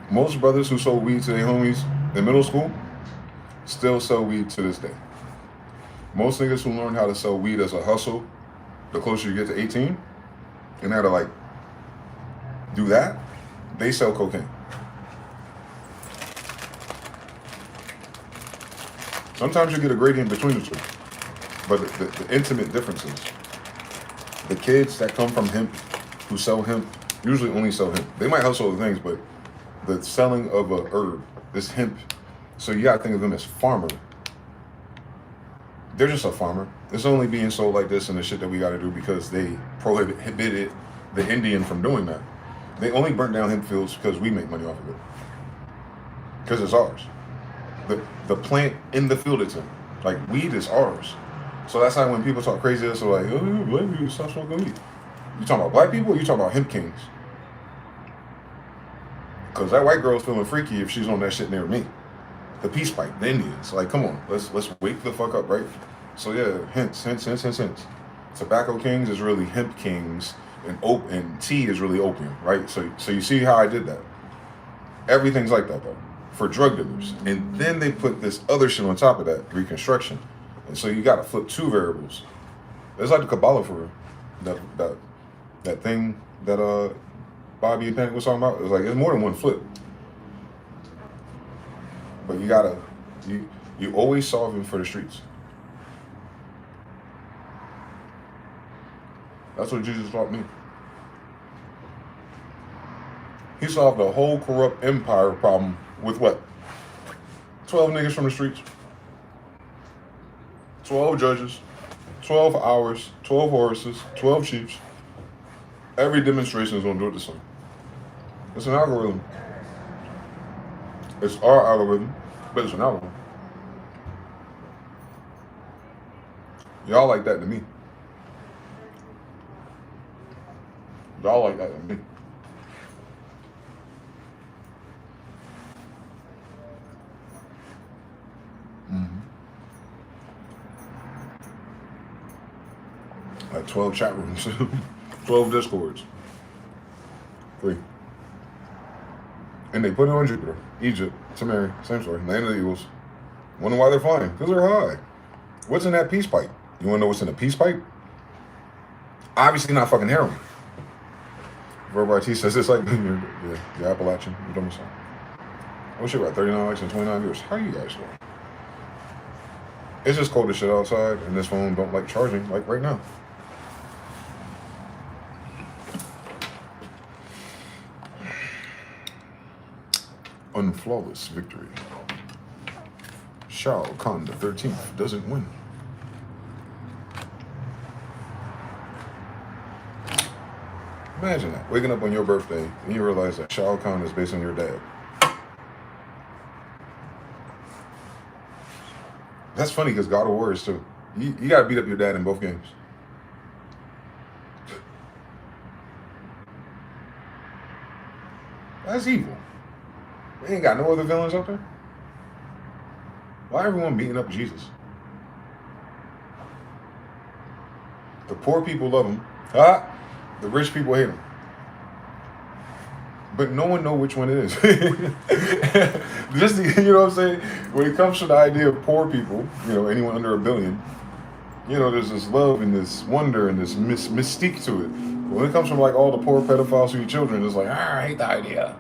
Speaker 1: Most brothers who sold weed to their homies in middle school still sell weed to this day. Most niggas who learn how to sell weed as a hustle, the closer you get to 18, and how to like do that, they sell cocaine. Sometimes you get a gradient between the two, but the intimate differences. The kids that come from hemp, who sell hemp, usually only sell hemp. They might hustle other things, but the selling of a herb, this hemp, so you gotta think of them as farmer. They're just a farmer. It's only being sold like this and the shit that we gotta do because they prohibited the Indian from doing that. They only burnt down hemp fields because we make money off of it. Because it's ours. The plant in the field it's in. Like, weed is ours. So that's how when people talk crazy, they're like, oh, black people stop smoking weed. You talking about black people or you talking about hemp kings? Because that white girl's feeling freaky if she's on that shit near me. The peace pipe, the Indians. Like, come on, let's wake the fuck up, right? So yeah, hints. Tobacco kings is really hemp kings, and tea is really opium, right? So you see how I did that. Everything's like that though, for drug dealers. And then they put this other shit on top of that, reconstruction. And so you gotta flip two variables. It's like the Kabbalah for real. That thing that Bobby and Panic was talking about. It was like, it's more than one flip. But you always solving for the streets. That's what Jesus taught me. He solved the whole corrupt empire problem with what? 12 niggas from the streets. 12 judges, 12 hours, 12 horses, 12 chiefs. Every demonstration is gonna do it the same. It's an algorithm. It's our algorithm, but it's an algorithm. Y'all like that to me. Y'all like that to me. Like 12 chat rooms, 12 discords. 3. And they put it on Jupiter, Egypt, Samaria, same story, land of the Eagles. Wonder why they're flying? Because they're high. What's in that peace pipe? You wanna know what's in a peace pipe? Obviously not fucking heroin. Verb RT says it's like, the Appalachian, you know what I'm saying? Oh shit, we're at 39 likes and 29 viewers. How you guys doing? It's just cold as shit outside, and this phone don't like charging, like right now. Unflawless victory. Shao Kahn the 13th doesn't win. Imagine that, waking up on your birthday and you realize that Shao Kahn is based on your dad. That's funny because God of War is too. You gotta beat up your dad in both games. That's evil. They ain't got no other villains out there. Why everyone beating up Jesus? The poor people love him. The rich people hate him. but no one know which one it is. Just, you know what I'm saying? When it comes to the idea of poor people, you know, anyone under $1 billion, you know, there's this love and this wonder and this mystique to it. When it comes from like all the poor pedophiles who eat children, it's like, I hate the idea.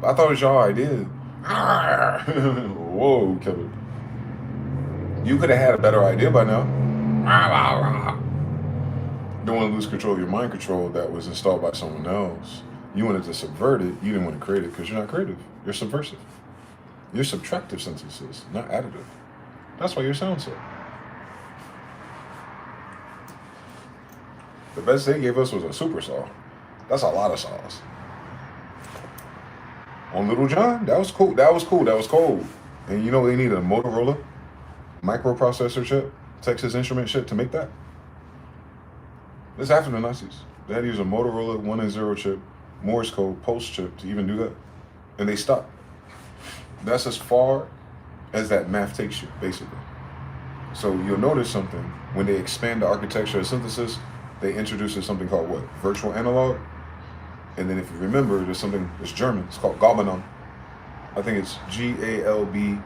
Speaker 1: I thought it was your idea. Whoa, killer. You could have had a better idea by now. Don't want to lose control of your mind control that was installed by someone else. You wanted to subvert it. You didn't want to create it because you're not creative. You're subversive. You're subtractive synthesis, not additive. That's why your sound so. The best they gave us was a super saw. That's a lot of saws. On Little John, that was cool. That was cool. That was cold. And you know they needed a Motorola microprocessor chip, Texas Instrument chip to make that. This after the Nazis. They had to use a Motorola 1 and 0 chip, Morse code, post chip to even do that. And they stopped. That's as far as that math takes you, basically. So you'll notice something. When they expand the architecture of synthesis, they introduce something called what? Virtual analog. And then if you remember, there's something, it's German, it's called Galbanon. I think it's Galba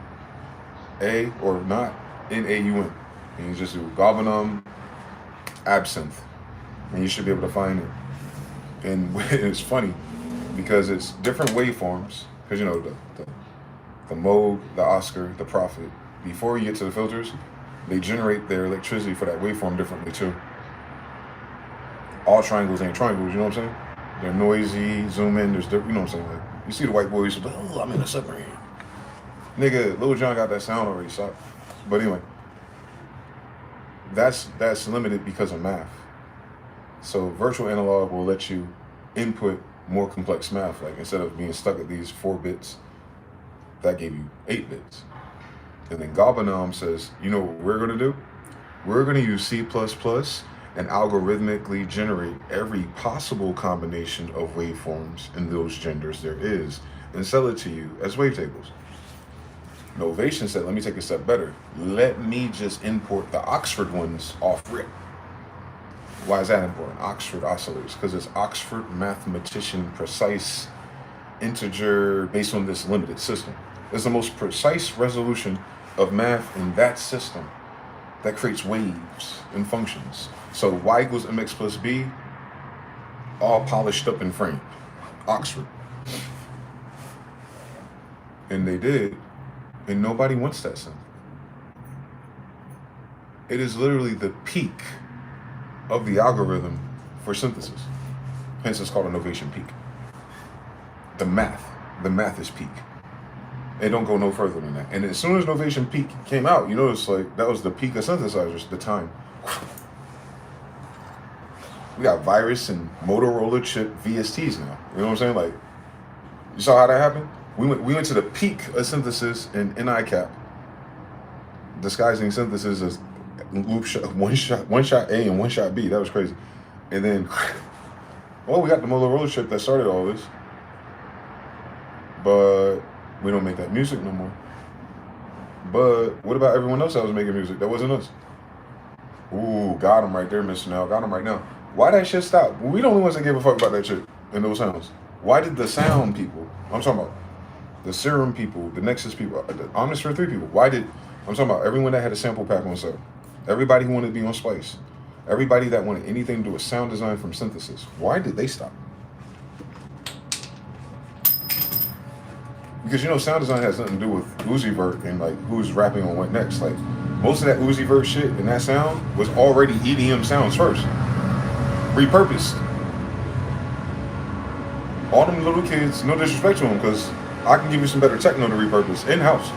Speaker 1: or not, Naun. And you just do Galbanon absinthe. And you should be able to find it. And it's funny because it's different waveforms. Because you know, the Moog, the Oscar, the Prophet, before you get to the filters, they generate their electricity for that waveform differently too. All triangles ain't triangles, you know what I'm saying? They're noisy, zoom in, there's different, you know what I'm saying? Like, you see the white boys, like, oh, I'm in a submarine. Nigga, Lil Jon got that sound already, so. But anyway, that's limited because of math. So virtual analog will let you input more complex math. Like instead of being stuck at these 4 bits, that gave you 8 bits. And then Galbanon says, you know what we're gonna do? We're gonna use C++ and algorithmically generate every possible combination of waveforms in those genders there is and sell it to you as wavetables. Novation said, let me take a step better. Let me just import the Oxford ones off rip. Why is that important? Oxford oscillators, because it's Oxford mathematician precise integer based on this limited system. It's the most precise resolution of math in that system that creates waves and functions. So y equals mx plus b, all polished up and framed. Oxford. And they did, and nobody wants that sound. It is literally the peak of the algorithm for synthesis. Hence it's called a novation peak. The math is peak. It don't go no further than that. And as soon as novation peak came out, you notice like that was the peak of synthesizers, the time. We got virus and Motorola chip VSTs now. You know what I'm saying? Like, you saw how that happened? We went to the peak of synthesis in NICAP, disguising synthesis as loop shot, one shot A and one shot B. That was crazy. And then, well, we got the Motorola chip that started all this, but we don't make that music no more. But what about everyone else that was making music? That wasn't us. Ooh, got him right there, Mr. Nell. Got him right now. Why that shit stop? We the only ones that gave a fuck about that shit and those sounds. Why did the sound people, I'm talking about the Serum people, the Nexus people, the Omnisphere 3 people, I'm talking about everyone that had a sample pack on sale. Everybody who wanted to be on Splice. Everybody that wanted anything to do with sound design from synthesis. Why did they stop? Because you know sound design has nothing to do with Uzi Vert and like who's rapping on what next. Like most of that Uzi Vert shit and that sound was already EDM sounds first. Repurposed. All them little kids, no disrespect to them, because I can give you some better techno to repurpose in-house.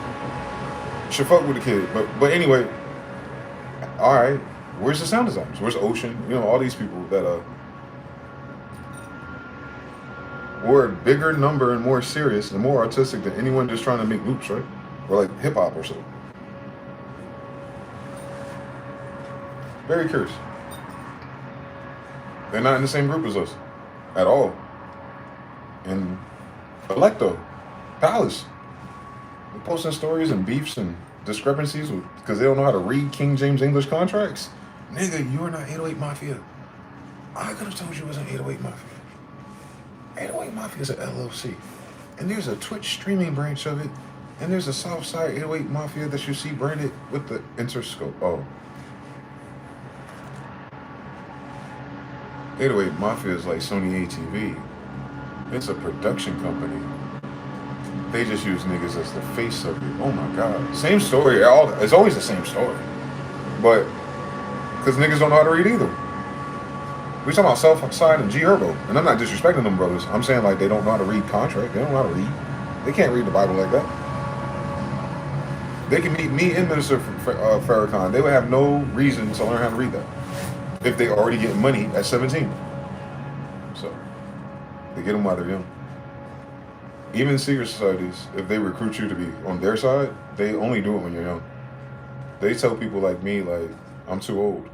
Speaker 1: Should fuck with the kid. But anyway, all right, where's the sound designers? Where's Ocean? You know, all these people that were a bigger number and more serious and more artistic than anyone just trying to make loops, right? Or like hip hop or so. Very curious. They're not in the same group as us at all. And Electo, Palace, they're posting stories and beefs and discrepancies because they don't know how to read King James English contracts. Nigga, you are not 808 Mafia. I could have told you it wasn't 808 Mafia. 808 Mafia is an LLC. And there's a Twitch streaming branch of it. And there's a Southside 808 Mafia that you see branded with the Interscope. Oh. 808 Mafia is like Sony ATV. It's a production company. They just use niggas as the face of it. Oh my God. Same story. It's always the same story. But, because niggas don't know how to read either. We talking about Southside and G Herbo. And I'm not disrespecting them brothers. I'm saying like they don't know how to read contract. They don't know how to read. They can't read the Bible like that. They can meet me and Minister Farrakhan. They would have no reason to learn how to read that if they already get money at 17. So, they get them while they're young. Even secret societies, if they recruit you to be on their side, they only do it when you're young. They tell people like me, like, I'm too old.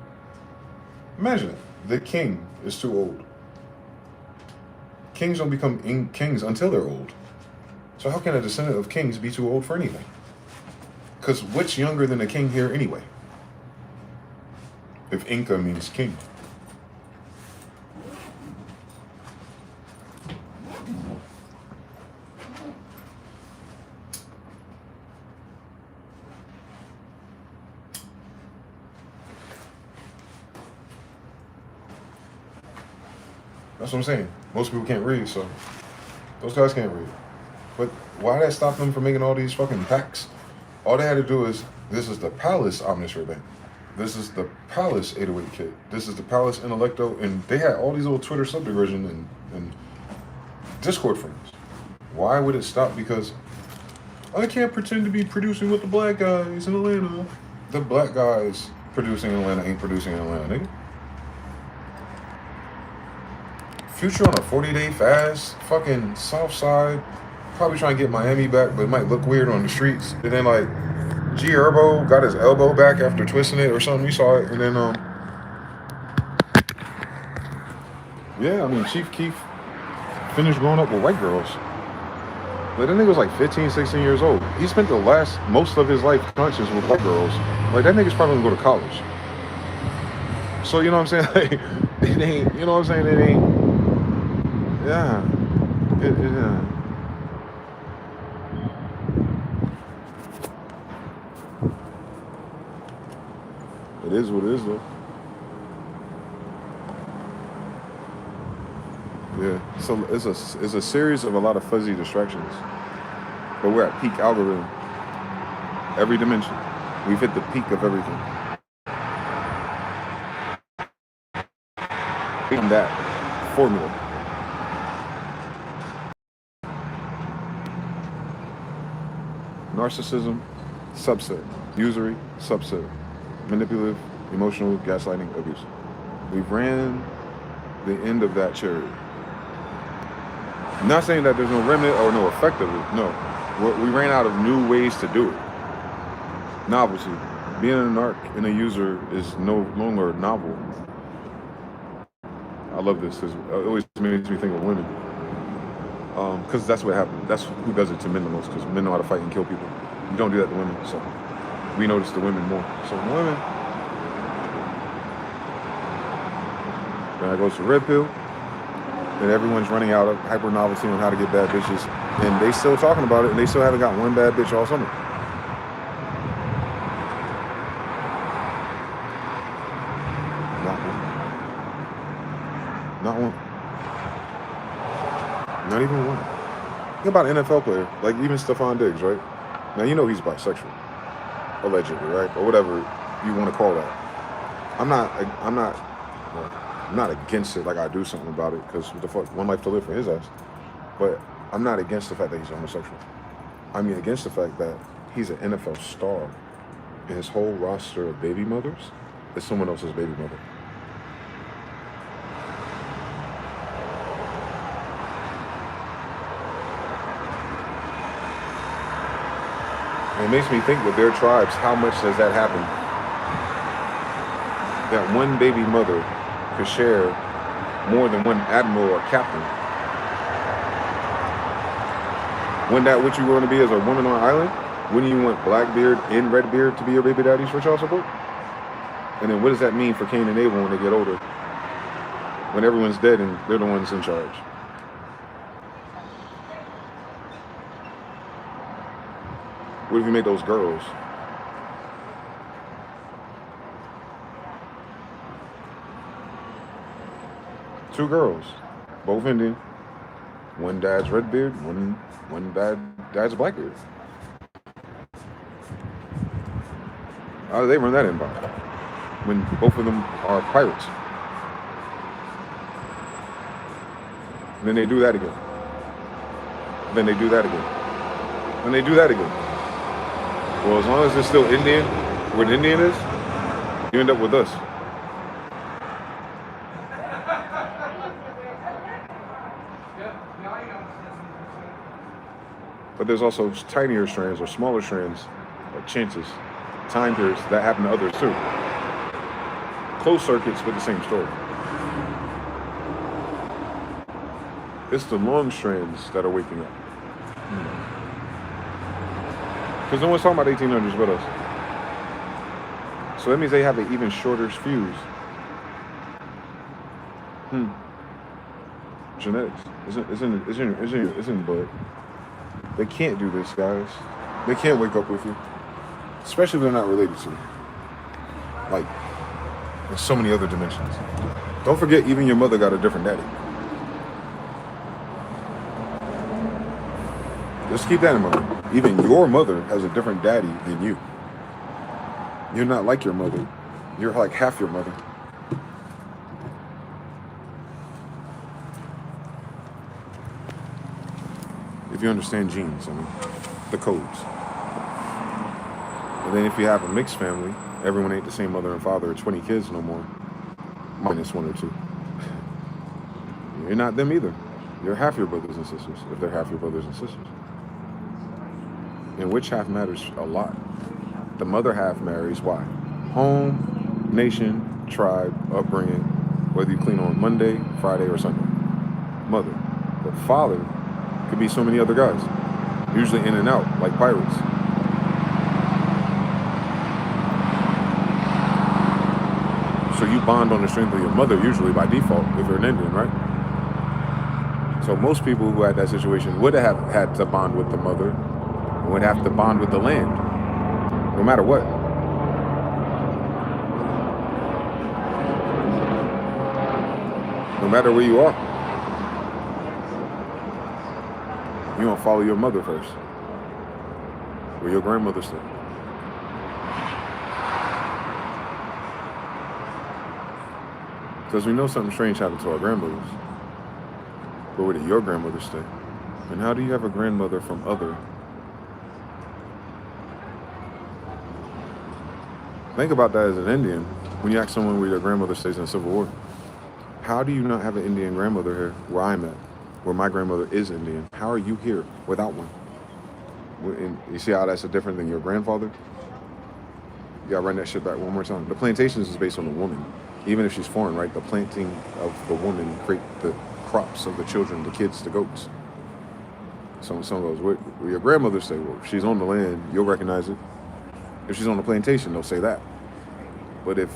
Speaker 1: Imagine it. The king is too old. Kings don't become kings until they're old. So how can a descendant of kings be too old for anything? Because what's younger than a king here anyway? If Inca means king. That's what I'm saying. Most people can't read, so those guys can't read. But why did that stop them from making all these fucking packs? All they had to do is, this is the Palace Omnis Ray-Ban. This is the Palace 808 kit. This is the Palace Intellecto. And they had all these little Twitter subdivision and Discord friends. Why would it stop? Because I can't pretend to be producing with the black guys in Atlanta. The black guys producing in Atlanta ain't producing in Atlanta, nigga. Future on a 40-day fast, fucking Southside, probably trying to get Miami back, but it might look weird on the streets. And then like G Herbo got his elbow back after twisting it or something. We saw it. And then yeah, I mean Chief Keef finished growing up with white girls. Like that nigga was like 15, 16 years old. He spent most of his life conscious with white girls. Like that nigga's probably gonna go to college. So you know what I'm saying? Like, it ain't, you know what I'm saying? It ain't. Yeah. Yeah. It is what it is, though. Yeah. So it's a series of a lot of fuzzy distractions. But we're at peak algorithm. Every dimension. We've hit the peak of everything. In that formula. Narcissism, subset. Usury, subset. Manipulative, emotional, gaslighting, abuse. We've ran the end of that chariot. I'm not saying that there's no remnant or no effect of it. No. We ran out of new ways to do it. Novelty. Being a narc and a user is no longer novel. I love this because it always makes me think of women. Because that's what happened. That's who does it to men the most, because men know how to fight and kill people. You don't do that to women, so we notice the women more. So the women, then I go to Red Pill, and everyone's running out of hyper novelty on how to get bad bitches, and they still talking about it, and they still haven't got one bad bitch all summer. Not one. Not even one. Think about an NFL player, like even Stephon Diggs, right? Now you know he's bisexual, allegedly, right? Or whatever you want to call that. I'm not against it like I do something about it, because what the fuck, one life to live for his ass. But I'm not against the fact that he's homosexual. I mean against the fact that he's an NFL star and his whole roster of baby mothers is someone else's baby mother. And it makes me think with their tribes, how much does that happen? That one baby mother could share more than one admiral or captain. Wasn't that what you want to be as a woman on an island? Wouldn't you want Blackbeard and Redbeard to be your baby daddies for child support? And then what does that mean for Cain and Abel when they get older? When everyone's dead and they're the ones in charge. What if you make those girls? Two girls, both Indian. One dad's red beard, one dad's black beard. How do they run that empire? When both of them are pirates. And then they do that again. Then they do that again. And they do that again. Well, as long as it's still Indian, where the Indian is, you end up with us. But there's also tinier strands or smaller strands or chances, time periods that happen to others too. Closed circuits with the same story. It's the long strands that are waking up. Because no one's talking about 1800s with us. So that means they have an even shorter fuse. Genetics. Isn't but they can't do this, guys. They can't wake up with you. Especially if they're not related to you. Like, there's so many other dimensions. Don't forget, even your mother got a different daddy. Just keep that in mind. Even your mother has a different daddy than you. You're not like your mother. You're like half your mother. If you understand genes, I mean, the codes. And then if you have a mixed family, everyone ain't the same mother and father or 20 kids no more. Minus one or two. You're not them either. You're half your brothers and sisters, if they're half your brothers and sisters. And which half matters a lot. The mother half marries why? Home, nation, tribe, upbringing, whether you clean on Monday, Friday, or Sunday. Mother. But father could be so many other guys. Usually in and out, like pirates. So you bond on the strength of your mother, usually by default, if you're an Indian, right? So most people who had that situation would have had to bond with the mother, and would have to bond with the land, no matter what. No matter where you are. You don't follow your mother first, or your grandmother stayed. Because we know something strange happened to our grandmothers. But where did your grandmother stay? And how do you have a grandmother from other? Think about that as an Indian. When you ask someone where your grandmother stays in the Civil War, how do you not have an Indian grandmother here where I'm at, where my grandmother is Indian? How are you here without one? And you see how that's different than your grandfather? You gotta run that shit back one more time. The plantations is based on the woman. Even if she's foreign, right? The planting of the woman create the crops of the children, the kids, the goats. So someone goes, where your grandmother say? Well, if she's on the land, you'll recognize it. If she's on the plantation, they'll say that. But if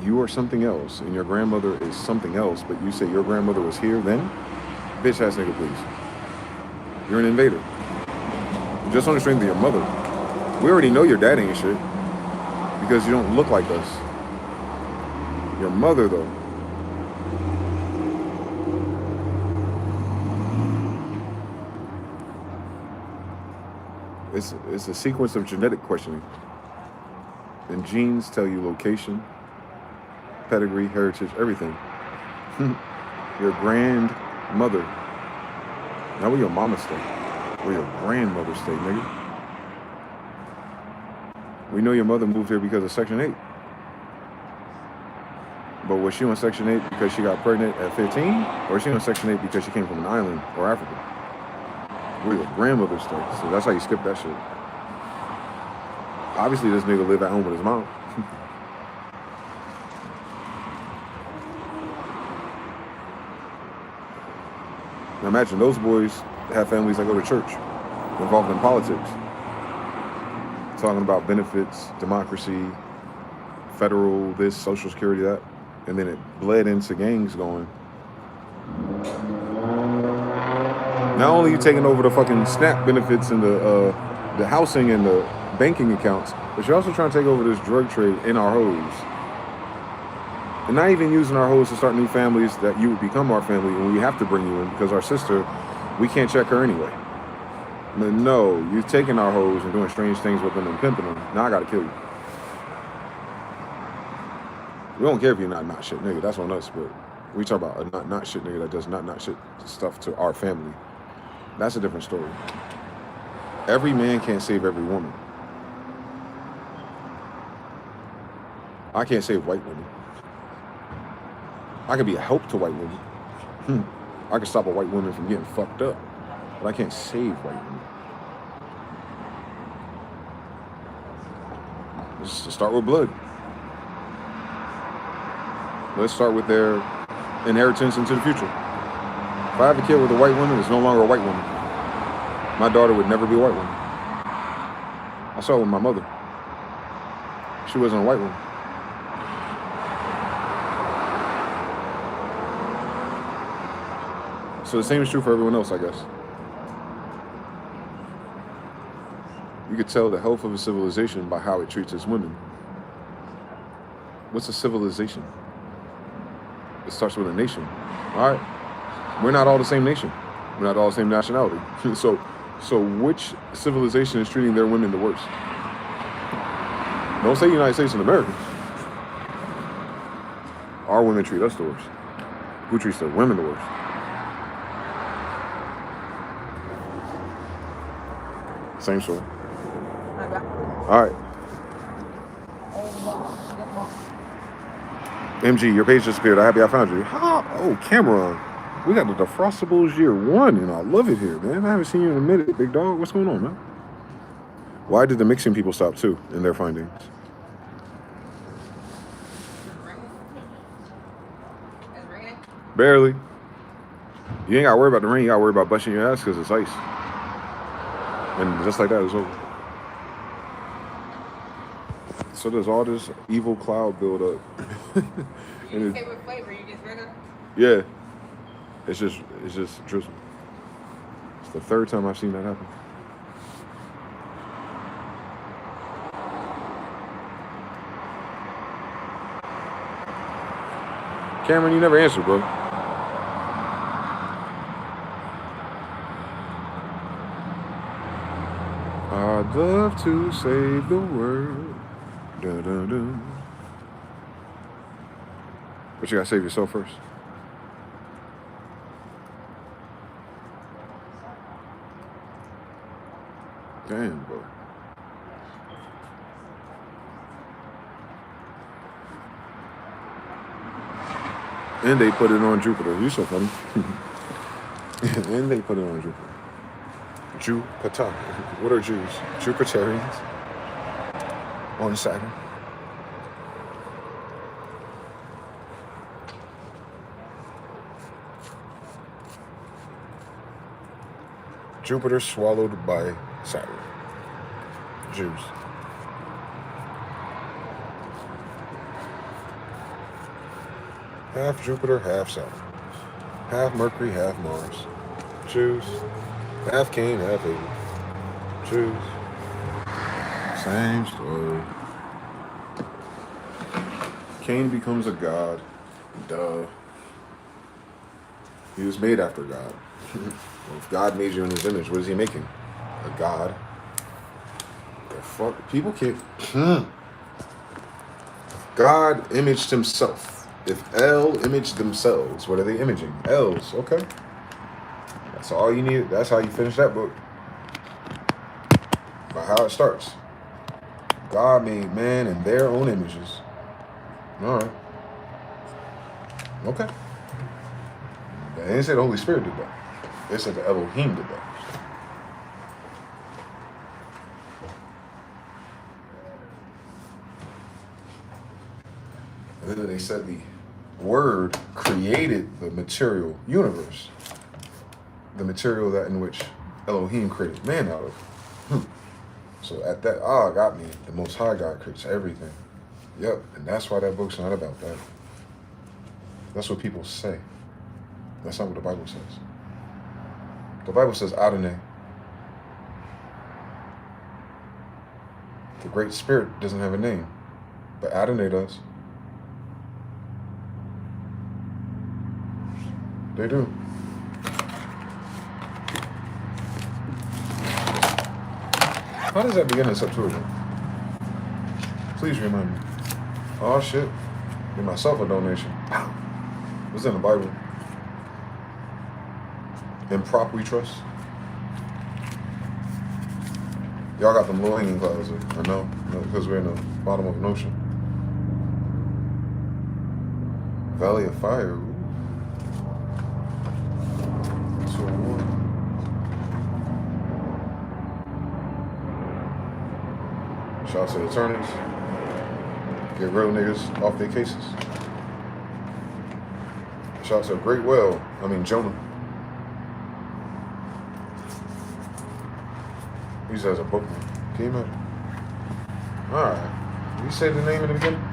Speaker 1: you are something else and your grandmother is something else, but you say your grandmother was here then, bitch ass nigga, please. You're an invader. Just on the strength of your mother. We already know your dad ain't shit because you don't look like us. Your mother, though. It's a sequence of genetic questioning. And genes tell you location, pedigree, heritage, everything. Your grandmother. Not where your mama stay. Where your grandmother stay, nigga. We know your mother moved here because of Section 8. But was she on Section 8 because she got pregnant at 15? Or was she on Section 8 because she came from an island or Africa? Where your grandmother stay. So that's how you skip that shit. Obviously, this nigga live at home with his mom. Now imagine those boys have families that go to church, involved in politics. Talking about benefits, democracy, federal this, social security that. And then it bled into gangs going. Not only you taking over the fucking SNAP benefits and the the housing and the banking accounts, but you're also trying to take over this drug trade in our hoes. And not even using our hoes to start new families that you would become our family and we have to bring you in because our sister, we can't check her anyway. But no, you've taken our hoes and doing strange things with them and pimping them. Now I gotta kill you. We don't care if you're not shit nigga, that's on us, but we talk about a not shit nigga that does not shit stuff to our family. That's a different story. Every man can't save every woman. I can't save white women. I can be a help to white women. I can stop a white woman from getting fucked up, but I can't save white women. Let's start with blood. Let's start with their inheritance into the future. If I have a kid with a white woman, it's no longer a white woman. My daughter would never be a white woman. I saw it with my mother. She wasn't a white woman. So the same is true for everyone else, I guess. You could tell the health of a civilization by how it treats its women. What's a civilization? It starts with a nation. All right. We're not all the same nation. We're not all the same nationality. So which civilization is treating their women the worst? Don't say United States and America. Our women treat us the worst. Who treats their women the worst? Same story. All right. MG, your page disappeared. I'm happy I found you. Oh, Cameron. We got the Defrostables year 1, and I love it here, man. I haven't seen you in a minute, big dog. What's going on, man? Why did the mixing people stop, too, in their findings? Barely. You ain't got to worry about the rain. You got to worry about busting your ass because it's ice. And just like that, it's over. So there's all this evil cloud build up.
Speaker 5: Your favorite flavor, you just regular?
Speaker 1: Yeah. It's just drizzle. It's the third time I've seen that happen. Cameron, you never answered, bro. I'd love to save the world. Dun, dun, dun. But you gotta save yourself first. Damn, bro. And they put it on Jupiter. You're so funny. And they put it on Jupiter. Jupiter. What are Jews? Jupiterians on Saturn. Jupiter swallowed by Saturn. Jews. Half Jupiter, half Saturn. Half Mercury, half Mars. Jews. Half Cain, half Abel. Jews. Same story. Cain becomes a god. Duh. He was made after God. Well, if God made you in his image, what is he making? A god. The fuck? People can't. God imaged himself. If El imaged themselves, what are they imaging? L's, okay. That's all you need. That's how you finish that book. By how it starts. God made man in their own images. All right. Okay. They didn't say the Holy Spirit did that. They said the Elohim did that. And then they said the Word created the material universe. The material that in which Elohim created man out of. So at that, got me. The Most High God creates everything. Yep, and that's why that book's not about that. That's what people say. That's not what the Bible says. The Bible says Adonai. The Great Spirit doesn't have a name, but Adonai does. They do. How does that begin in Septuagint? Please remind me. Oh shit. Give myself a donation. What's in the Bible? In prop we trust. Y'all got them low-hanging clouds. I know, because we're in the bottom of an ocean. Valley of Fire. Ooh. 201. Shout out to the attorneys. Get real niggas off their cases. Shout out to a great whale. Jonah. He just has a book. Can you imagine? Alright. You said the name in the beginning?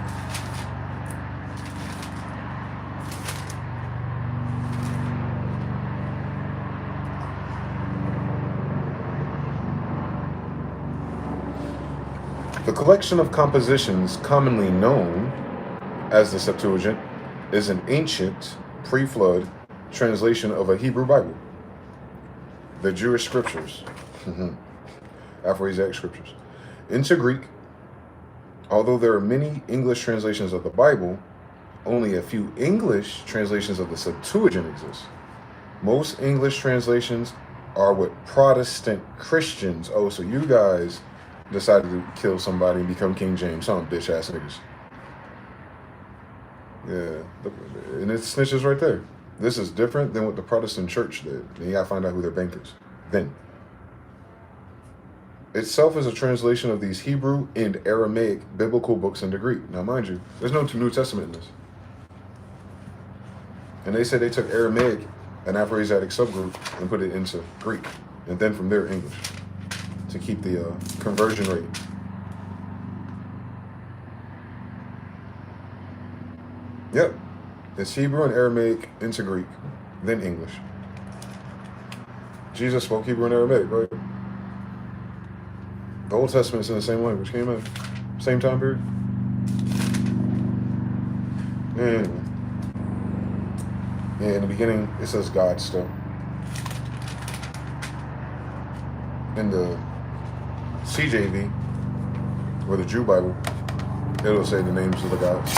Speaker 1: The collection of compositions commonly known as the Septuagint is an ancient, pre-flood translation of a Hebrew Bible. The Jewish scriptures. Aphrodisiac scriptures. Into Greek, although there are many English translations of the Bible, only a few English translations of the Septuagint exist. Most English translations are with Protestant Christians. Oh, so you guys decided to kill somebody and become King James. Some bitch ass niggas. Yeah, and it snitches right there. This is different than what the Protestant church did. Then you gotta find out who their bank is. Then. Itself is a translation of these Hebrew and Aramaic biblical books into Greek. Now, mind you, there's no New Testament in this. And they said they took Aramaic, an Afroasiatic subgroup, and put it into Greek. And then from there, English. To keep the conversion rate. Yep. It's Hebrew and Aramaic into Greek, then English. Jesus spoke Hebrew and Aramaic, right? The Old Testament's in the same language. Can you imagine? Same time period? Yeah, in the beginning, it says God still. In the CJV, or the Jew Bible, it'll say the names of the gods.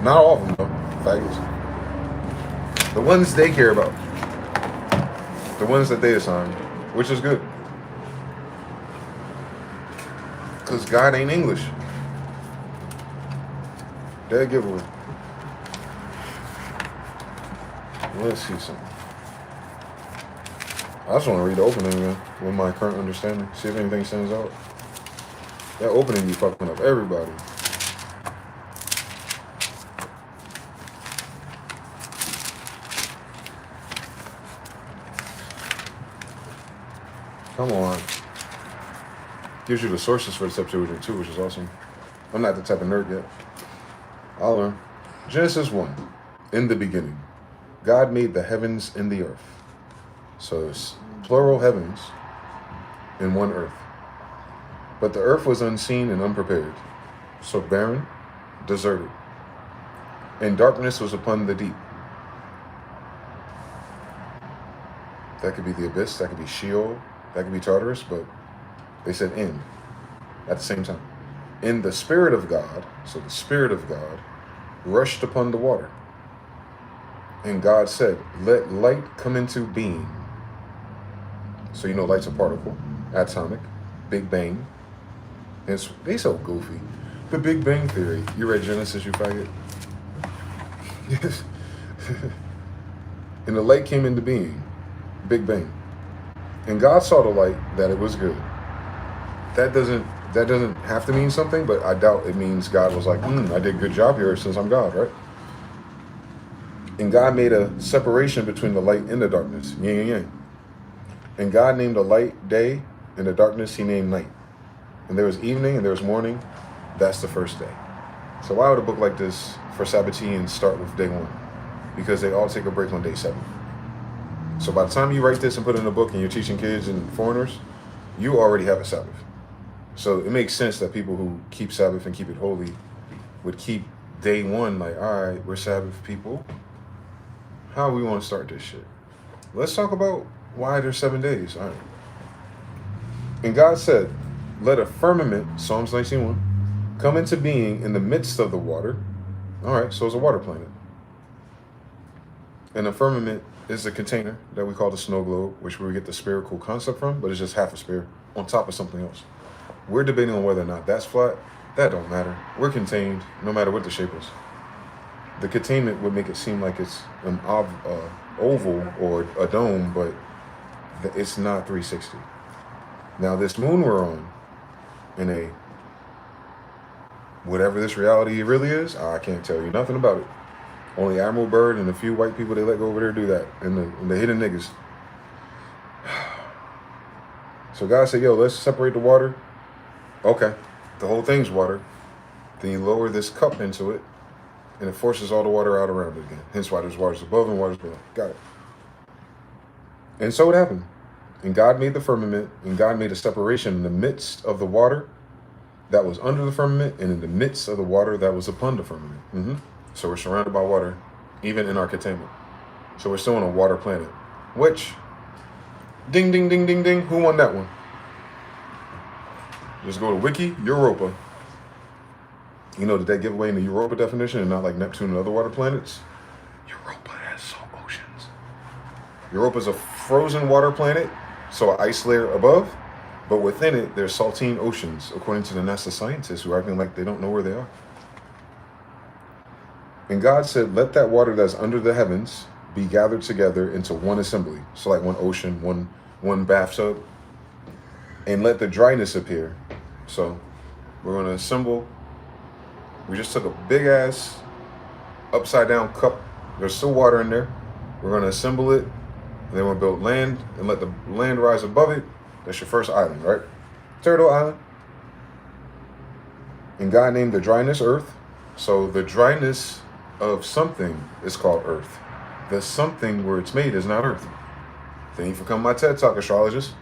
Speaker 1: Not all of them, though. Faggots. The ones they care about. The ones that they assign, which is good. Because God ain't English. Dead giveaway. Let's see something. I just want to read the opening again with my current understanding. See if anything stands out. That opening be fucking up everybody. Come on. Gives you the sources for the Septuagint too, which is awesome. I'm not the type of nerd yet. I'll learn. Genesis 1. In the beginning, God made the heavens and the earth. So it's plural heavens and one earth. But the earth was unseen and unprepared, so barren, deserted, and darkness was upon the deep. That could be the abyss, that could be Sheol, that could be Tartarus, but they said in at the same time. And the Spirit of God, so the Spirit of God, rushed upon the water. And God said, let light come into being. So you know light's a particle, atomic, Big Bang. And they so goofy. The Big Bang Theory. You read Genesis, you faggot? Yes. And the light came into being. Big Bang. And God saw the light that it was good. That doesn't have to mean something, but I doubt it means God was like, I did a good job here since I'm God, right? And God made a separation between the light and the darkness. Yin and yang. And God named the light day, and the darkness he named night. And there was evening and there was morning. That's the first day. So why would a book like this for Sabbateans start with day 1? Because they all take a break on day 7. So by the time you write this and put it in a book and you're teaching kids and foreigners, you already have a Sabbath. So it makes sense that people who keep Sabbath and keep it holy would keep day one like, all right, we're Sabbath people. How we want to start this shit? Let's talk about why there's 7 days. All right. And God said, let a firmament, Psalms 19:1, come into being in the midst of the water. All right, so it's a water planet. And a firmament is a container that we call the snow globe, which we get the spherical concept from, but it's just half a sphere on top of something else. We're debating on whether or not that's flat. That don't matter. We're contained no matter what the shape is. The containment would make it seem like it's an oval or a dome, but it's not 360. Now this moon we're on, in a whatever this reality really is, I can't tell you nothing about it. Only Admiral Byrd and a few white people they let go over there do that, and the hidden niggas. So God said, yo, let's separate the water. Okay, the whole thing's water. Then you lower this cup into it, and it forces all the water out around it again. Hence why there's waters above and waters below. Got it. And so it happened. And God made the firmament, and God made a separation in the midst of the water that was under the firmament, and in the midst of the water that was upon the firmament. So we're surrounded by water, even in our containment. So we're still on a water planet. Which, ding, ding, ding, ding, ding, who won that one? Just go to Wiki, Europa. You know, did they give away in the Europa definition and not like Neptune and other water planets? Europa has salt oceans. Europa's a frozen water planet, so an ice layer above, but within it, there's saltine oceans, according to the NASA scientists who are acting like they don't know where they are. And God said, let that water that's under the heavens be gathered together into one assembly. So like one ocean, one bathtub, and let the dryness appear. So we're going to assemble. We just took a big ass upside down cup. There's still water in there. We're going to assemble it. And then we'll build land and let the land rise above it. That's your first island, right? Turtle Island. And God named the dryness Earth. So the dryness of something is called Earth. The something where it's made is not Earth. Thank you for coming to my TED Talk, astrologist.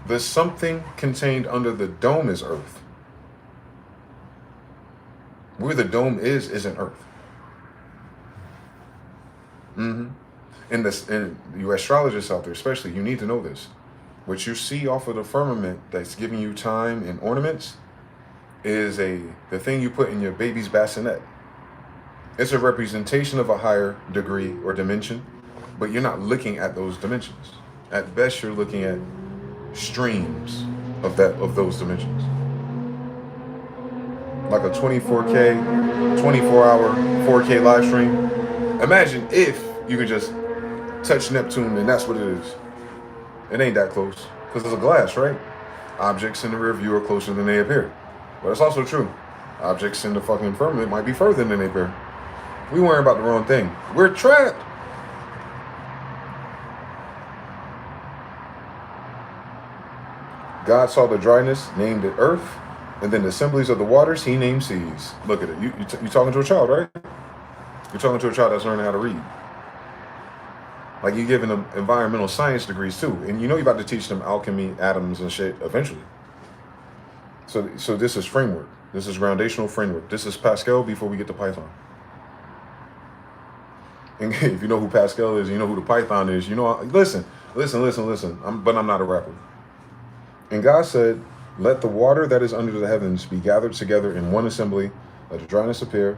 Speaker 1: The something contained under the dome is Earth. Where the dome is isn't Earth. And you astrologists out there, especially, you need to know this. What you see off of the firmament that's giving you time and ornaments is the thing you put in your baby's bassinet. It's a representation of a higher degree or dimension, but you're not looking at those dimensions. At best, you're looking at streams of those dimensions. Like a 24K, 24-hour, 4K live stream. Imagine if you could just touch Neptune and that's what it is. It ain't that close, because it's a glass, right? Objects in the rear view are closer than they appear. But it's also true. Objects in the fucking firmament might be further than they appear. We worry about the wrong thing. We're trapped. God saw the dryness, named it earth, and then the assemblies of the waters, he named seas. Look at it. You talking to a child, right? You're talking to a child that's learning how to read. Like you're giving them environmental science degrees too. And you know you're about to teach them alchemy, atoms and shit eventually. So this is framework. This is groundational framework. This is Pascal before we get to Python. And if you know who Pascal is, you know who the Python is, you know, listen. But I'm not a rapper. And God said, let the water that is under the heavens be gathered together in one assembly. Let the dryness appear.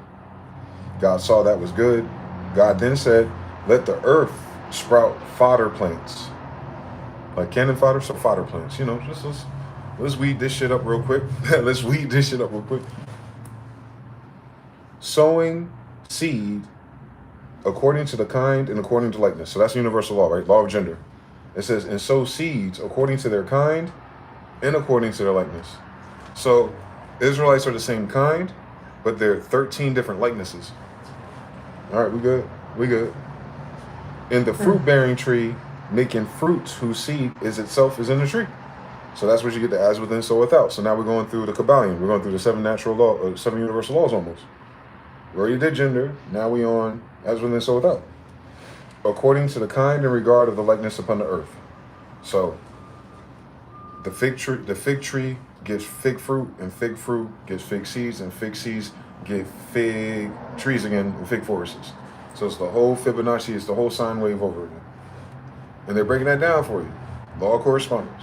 Speaker 1: God saw that was good. God then said, let the earth sprout fodder plants. Like cannon fodder, so fodder plants. You know, let's weed this shit up real quick. Sowing seed according to the kind and according to likeness. So that's universal law, right? Law of gender. It says, and sow seeds according to their kind and according to their likeness. So Israelites are the same kind, but they're 13 different likenesses. All right, we good. And the fruit-bearing tree making fruits whose seed is itself is in the tree. So that's what you get the as within, so without. So now we're going through the Kabbalion. We're going through the 7 natural law, 7 universal laws almost. We already did gender. Now we on as within, so without. According to the kind and regard of the likeness upon the earth. So The fig tree gives fig fruit, and fig fruit gives fig seeds, and fig seeds give fig trees again, and fig forests. So it's the whole Fibonacci, it's the whole sine wave over again. And they're breaking that down for you. Law of correspondence.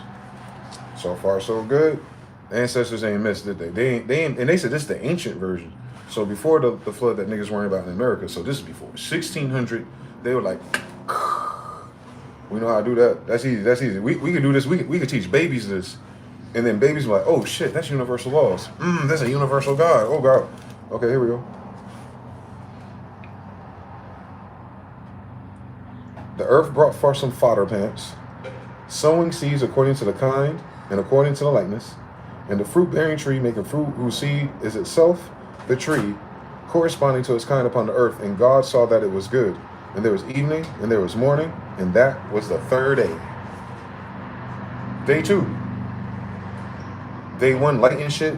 Speaker 1: So far, so good. Ancestors ain't missed, did they? They ain't, and they said this is the ancient version. So before the flood that niggas worrying about in America, so this is before 1600, they were like, we know how to do that. That's easy. We can do this. We can teach babies this. And then babies are like, oh shit, that's universal laws. That's a universal God. Oh God. Okay, here we go. The earth brought forth some fodder plants, sowing seeds according to the kind and according to the likeness, and the fruit-bearing tree making fruit whose seed is itself the tree, corresponding to its kind upon the earth. And God saw that it was good. And there was evening, and there was morning, and that was the third day. Day 2. Day 1, light and shit.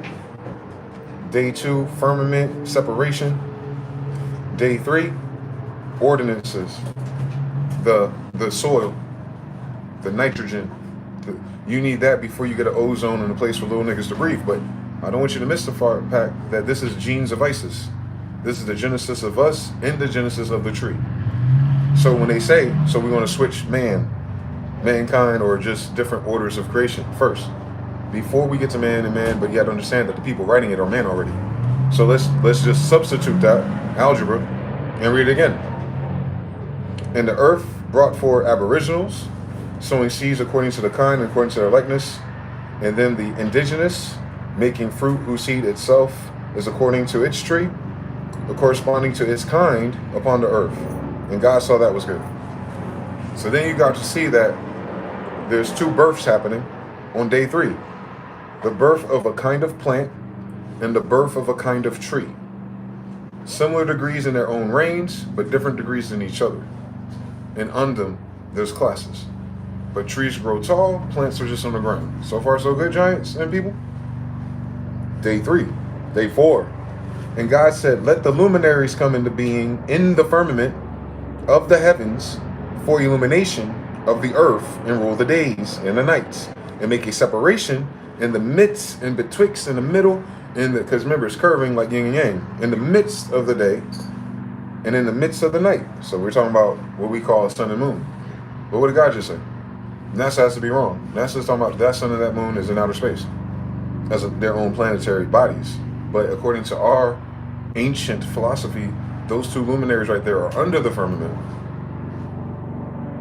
Speaker 1: Day 2, firmament, separation. Day 3, ordinances. The soil, the nitrogen. You need that before you get an ozone in a place for little niggas to breathe. But I don't want you to miss the fact that this is genes of Isis. This is the genesis of us and the genesis of the tree. So when they say, so we're going to switch mankind, or just different orders of creation first, before we get to man and man, but you have to understand that the people writing it are men already. So let's just substitute that algebra and read it again. And the earth brought forth aboriginals, sowing seeds according to the kind and according to their likeness, and then the indigenous, making fruit whose seed itself is according to its tree, corresponding to its kind upon the earth. And God saw that was good. So then you got to see that there's 2 births happening on day 3. The birth of a kind of plant and the birth of a kind of tree. Similar degrees in their own range, but different degrees in each other. And under them, there's classes. But trees grow tall, plants are just on the ground. So far, so good, giants and people? Day 3. Day 4. And God said, let the luminaries come into being in the firmament of the heavens for illumination of the earth, and rule the days and the nights, and make a separation in the midst and betwixt in the middle, because remember it's curving like yin and yang, in the midst of the day and in the midst of the night. So we're talking about what we call sun and moon. But what did God just say? NASA has to be wrong. NASA's talking about that sun and that moon is in outer space as their own planetary bodies. But according to our ancient philosophy, those 2 luminaries right there are under the firmament.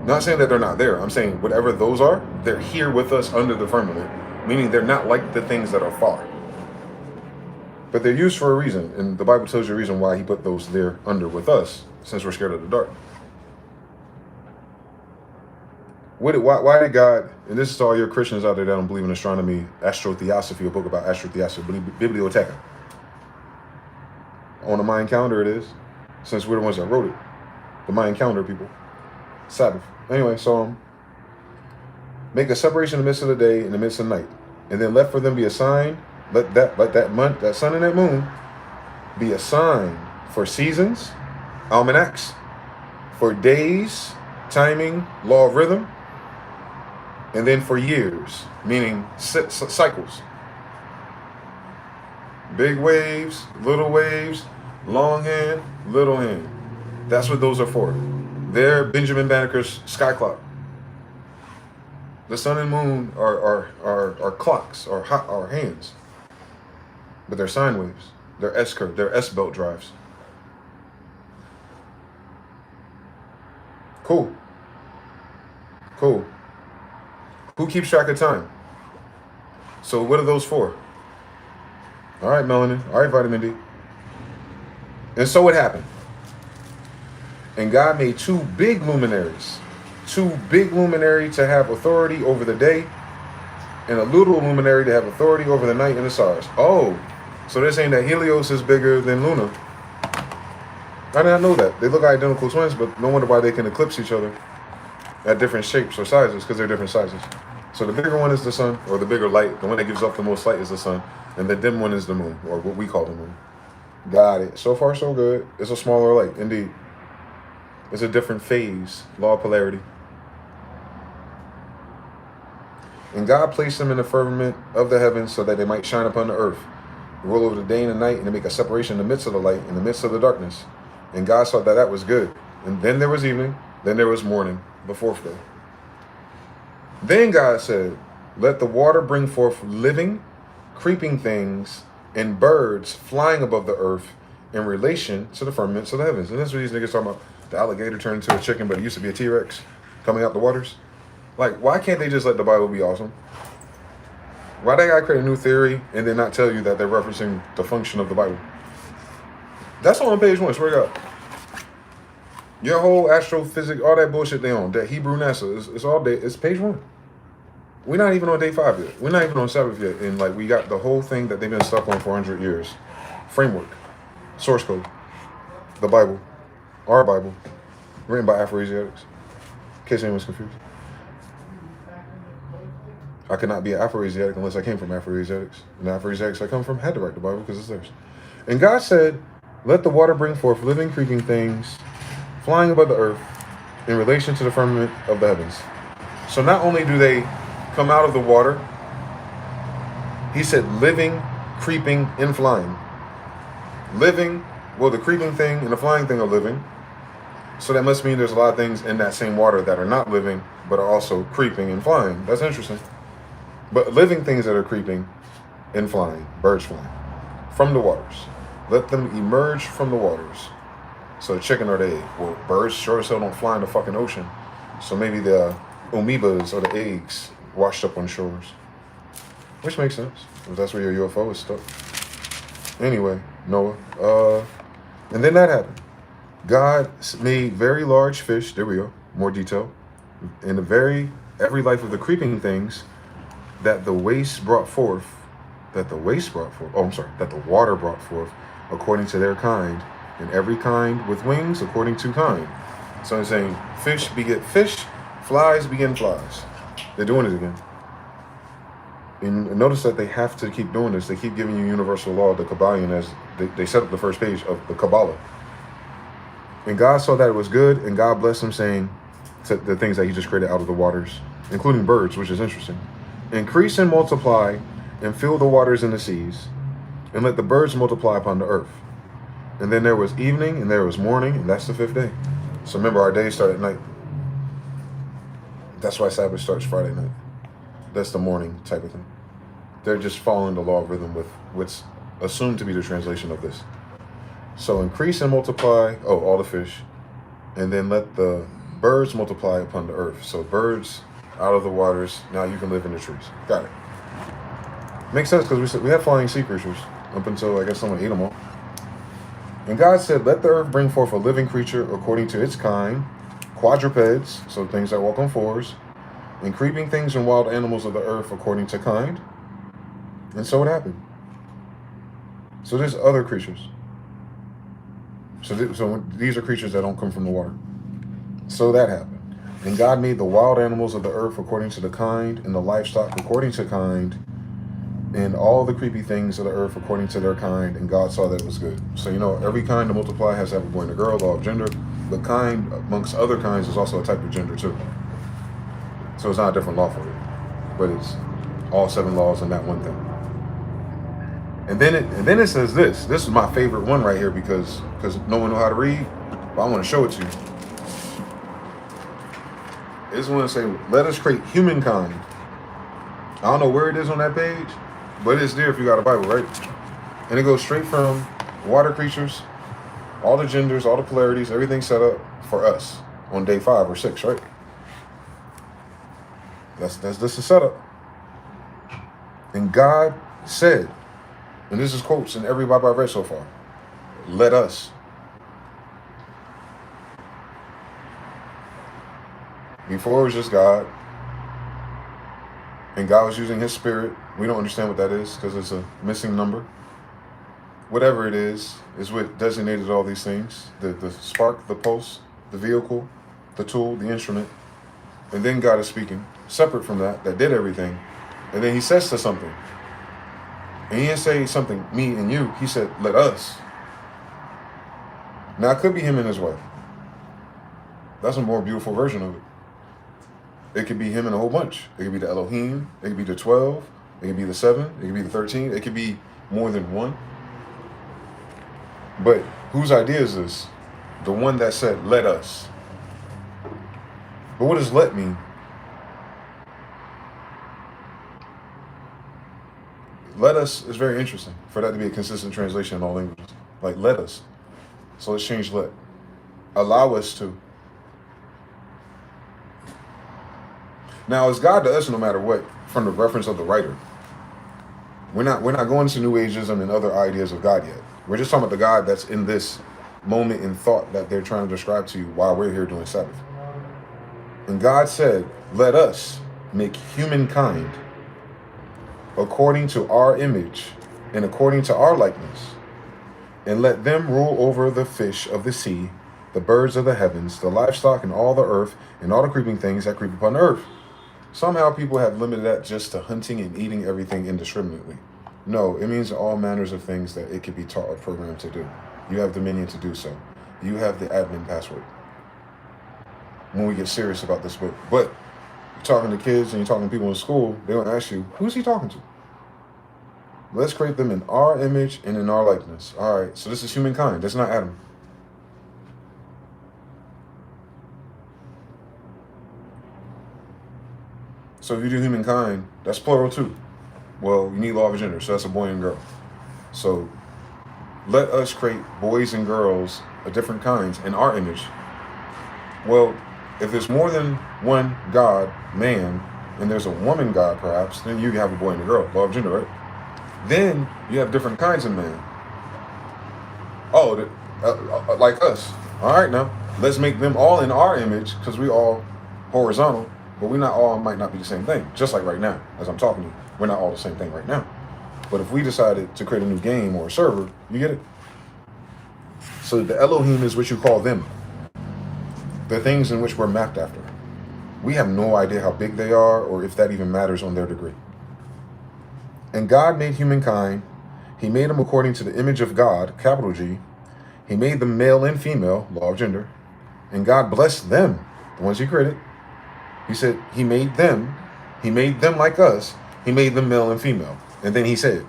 Speaker 1: Not saying that they're not there. I'm saying whatever those are, they're here with us under the firmament, meaning they're not like the things that are far. But they're used for a reason, and the Bible tells you a reason why he put those there under with us, since we're scared of the dark. Why did God, and this is all your Christians out there that don't believe in astronomy, astrotheosophy, a book about astrotheosophy, biblioteca. On the Mayan calendar it is, since we're the ones that wrote it. The Mayan calendar people. Sabbath. Anyway, so make a separation in the midst of the day and the midst of the night. And then let for them be a sign. Let that month, that sun and that moon be a sign for seasons, almanacs, for days, timing, law of rhythm, and then for years, meaning cycles. Big waves, long hand, little hand. That's what those are for. They're Benjamin Banneker's sky clock. The sun and moon are clocks, are hands. But they're sine waves. They're S-curve. They're S-belt drives. Cool. Who keeps track of time? So what are those for? All right, melanin. All right, vitamin D. And so it happened. And God made 2 big luminaries. 2 big luminary to have authority over the day, and a little luminary to have authority over the night and the stars. Oh, so they're saying that Helios is bigger than Luna. I did not know that. They look identical twins, but no wonder why they can eclipse each other at different shapes or sizes, because they're different sizes. So the bigger one is the sun, or the bigger light. The one that gives off the most light is the sun, and the dim one is the moon, or what we call the moon. Got it. So far, so good. It's a smaller light, indeed. It's a different phase, law of polarity. And God placed them in the firmament of the heavens so that they might shine upon the earth, rule over the day and the night, and to make a separation in the midst of the light, in the midst of the darkness. And God saw that that was good. And then there was evening, then there was morning, the fourth day. Then God said, let the water bring forth living, creeping things, and birds flying above the earth in relation to the firmaments of the heavens. And that's what these niggas talking about. The alligator turned into a chicken, but it used to be a T-Rex coming out the waters. Like, why can't they just let the Bible be awesome? Why they gotta create a new theory and then not tell you that they're referencing the function of the Bible? That's all on page 1, swear to God. Your whole astrophysics, all that bullshit they on, that Hebrew NASA, it's all day, it's page 1. We're not even on day 5 yet. We're not even on Sabbath yet. And like, we got the whole thing that they've been stuck on for 100 years. Framework, source code, the Bible, our Bible, written by Afro-Asiatics, in case anyone's confused. I could not be an Afro-Asiatic unless I came from Afro-Asiatics. And the Afro-Asiatics I come from had to write the Bible because it's theirs. And God said, let the water bring forth living, creeping things, flying above the earth in relation to the firmament of the heavens. So not only do they come out of the water, he said living, creeping, and flying. Living, well, the creeping thing and the flying thing are living. So that must mean there's a lot of things in that same water that are not living, but are also creeping and flying. That's interesting. But living things that are creeping and flying, birds flying, from the waters. Let them emerge from the waters. So the chicken or the egg. Well, birds sure as hell don't fly in the fucking ocean. So maybe the amoebas or the eggs washed up on shores. Which makes sense, if that's where your UFO is stuck. Anyway, Noah. And then that happened. God made very large fish. There we go. More detail. In every life of the creeping things that the waste brought forth, that the water brought forth, according to their kind, and every kind with wings according to kind. So I'm saying fish beget fish, flies begin flies. They're doing it again. And notice that they have to keep doing this. They keep giving you universal law, the Kabbalion, as they set up the first page of the Kabbalah. And God saw that it was good, and God blessed him, saying to the things that he just created out of the waters, including birds, which is interesting. Increase and multiply, and fill the waters in the seas, and let the birds multiply upon the earth. And then there was evening, and there was morning, and that's the 5th day. So remember, our days start at night. That's why Sabbath starts Friday night. That's the morning type of thing. They're just following the law of rhythm with what's assumed to be the translation of this. So increase and multiply, all the fish, and then let the birds multiply upon the earth. So birds out of the waters, now you can live in the trees. Got it. Makes sense, because we have flying sea creatures up until I guess someone ate them all. And God said, let the earth bring forth a living creature according to its kind, quadrupeds, so things that walk on fours, and creeping things and wild animals of the earth according to kind. And so it happened. So there's other creatures. So these are creatures that don't come from the water. So that happened. And God made the wild animals of the earth according to the kind, and the livestock according to kind, and all the creepy things of the earth according to their kind, and God saw that it was good. So, every kind to multiply has to have a boy and a girl, law of gender. The kind, amongst other kinds, is also a type of gender, too. So it's not a different law for it, but it's all 7 laws in that one thing. And then it says this. This is my favorite one right here because no one know how to read, but I want to show it to you. This one say, let us create humankind. I don't know where it is on that page, but it's there if you got a Bible, right? And it goes straight from water creatures, all the genders, all the polarities, everything set up for us on day 5 or 6, right? That's the setup. And God said, and this is quotes in every Bible I've read so far, let us. Before it was just God, and God was using his spirit. We don't understand what that is because it's a missing number. Whatever it is what designated all these things. The spark, the pulse, the vehicle, the tool, the instrument. And then God is speaking, separate from that did everything. And then he says to something. And he didn't say something, me and you. He said, let us. Now, it could be him and his wife. That's a more beautiful version of it. It could be him and a whole bunch. It could be the Elohim. It could be the 12. It could be the 7. It could be the 13. It could be more than one. But whose idea is this? The one that said, let us. But what does let mean? Let us is very interesting for that to be a consistent translation in all languages. Like, let us. So let's change let. Allow us to. Now, it's God to us no matter what, from the reference of the writer. We're not going to New Ageism and other ideas of God yet. We're just talking about the God that's in this moment in thought that they're trying to describe to you while we're here doing Sabbath. And God said, let us make humankind according to our image and according to our likeness, and let them rule over the fish of the sea, the birds of the heavens, the livestock, and all the earth, and all the creeping things that creep upon the earth. Somehow people have limited that just to hunting and eating everything indiscriminately. No, it means all manners of things that it could be taught or programmed to do. You have dominion to do so. You have the admin password. When we get serious about this book. But you're talking to kids and you're talking to people in school, they don't ask you, who's he talking to? Let's create them in our image and in our likeness. All right, so this is humankind. That's not Adam. So if you do humankind, that's plural too. Well, you need law of gender, so that's a boy and girl. So let us create boys and girls of different kinds in our image. Well, if there's more than one God, man, and there's a woman God perhaps, then you have a boy and a girl, law of gender, right? Then you have different kinds of man. Oh, like us. All right, now let's make them all in our image, because we all horizontal, but we not all might not be the same thing. Just like right now, as I'm talking to you, we're not all the same thing right now. But if we decided to create a new game or a server, you get it? So the Elohim is what you call them. The things in which we're mapped after. We have no idea how big they are or if that even matters on their degree. And God made humankind. He made them according to the image of God, capital G. He made them male and female, law of gender. And God blessed them, the ones he created. He said he made them like us. He made them male and female. And then he said,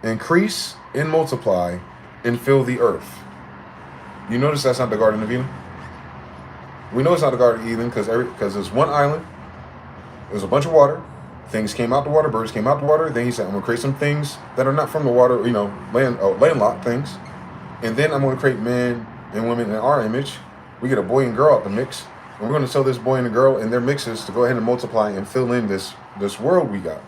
Speaker 1: increase and multiply and fill the earth. You notice that's not the Garden of Eden? We know it's not the Garden of Eden because there's one island. There's a bunch of water. Things came out the water. Birds came out the water. Then he said, I'm going to create some things that are not from the water, landlocked things. And then I'm going to create men and women in our image. We get a boy and girl out the mix. And we're going to tell this boy and a girl and their mixes to go ahead and multiply and fill in this world we got.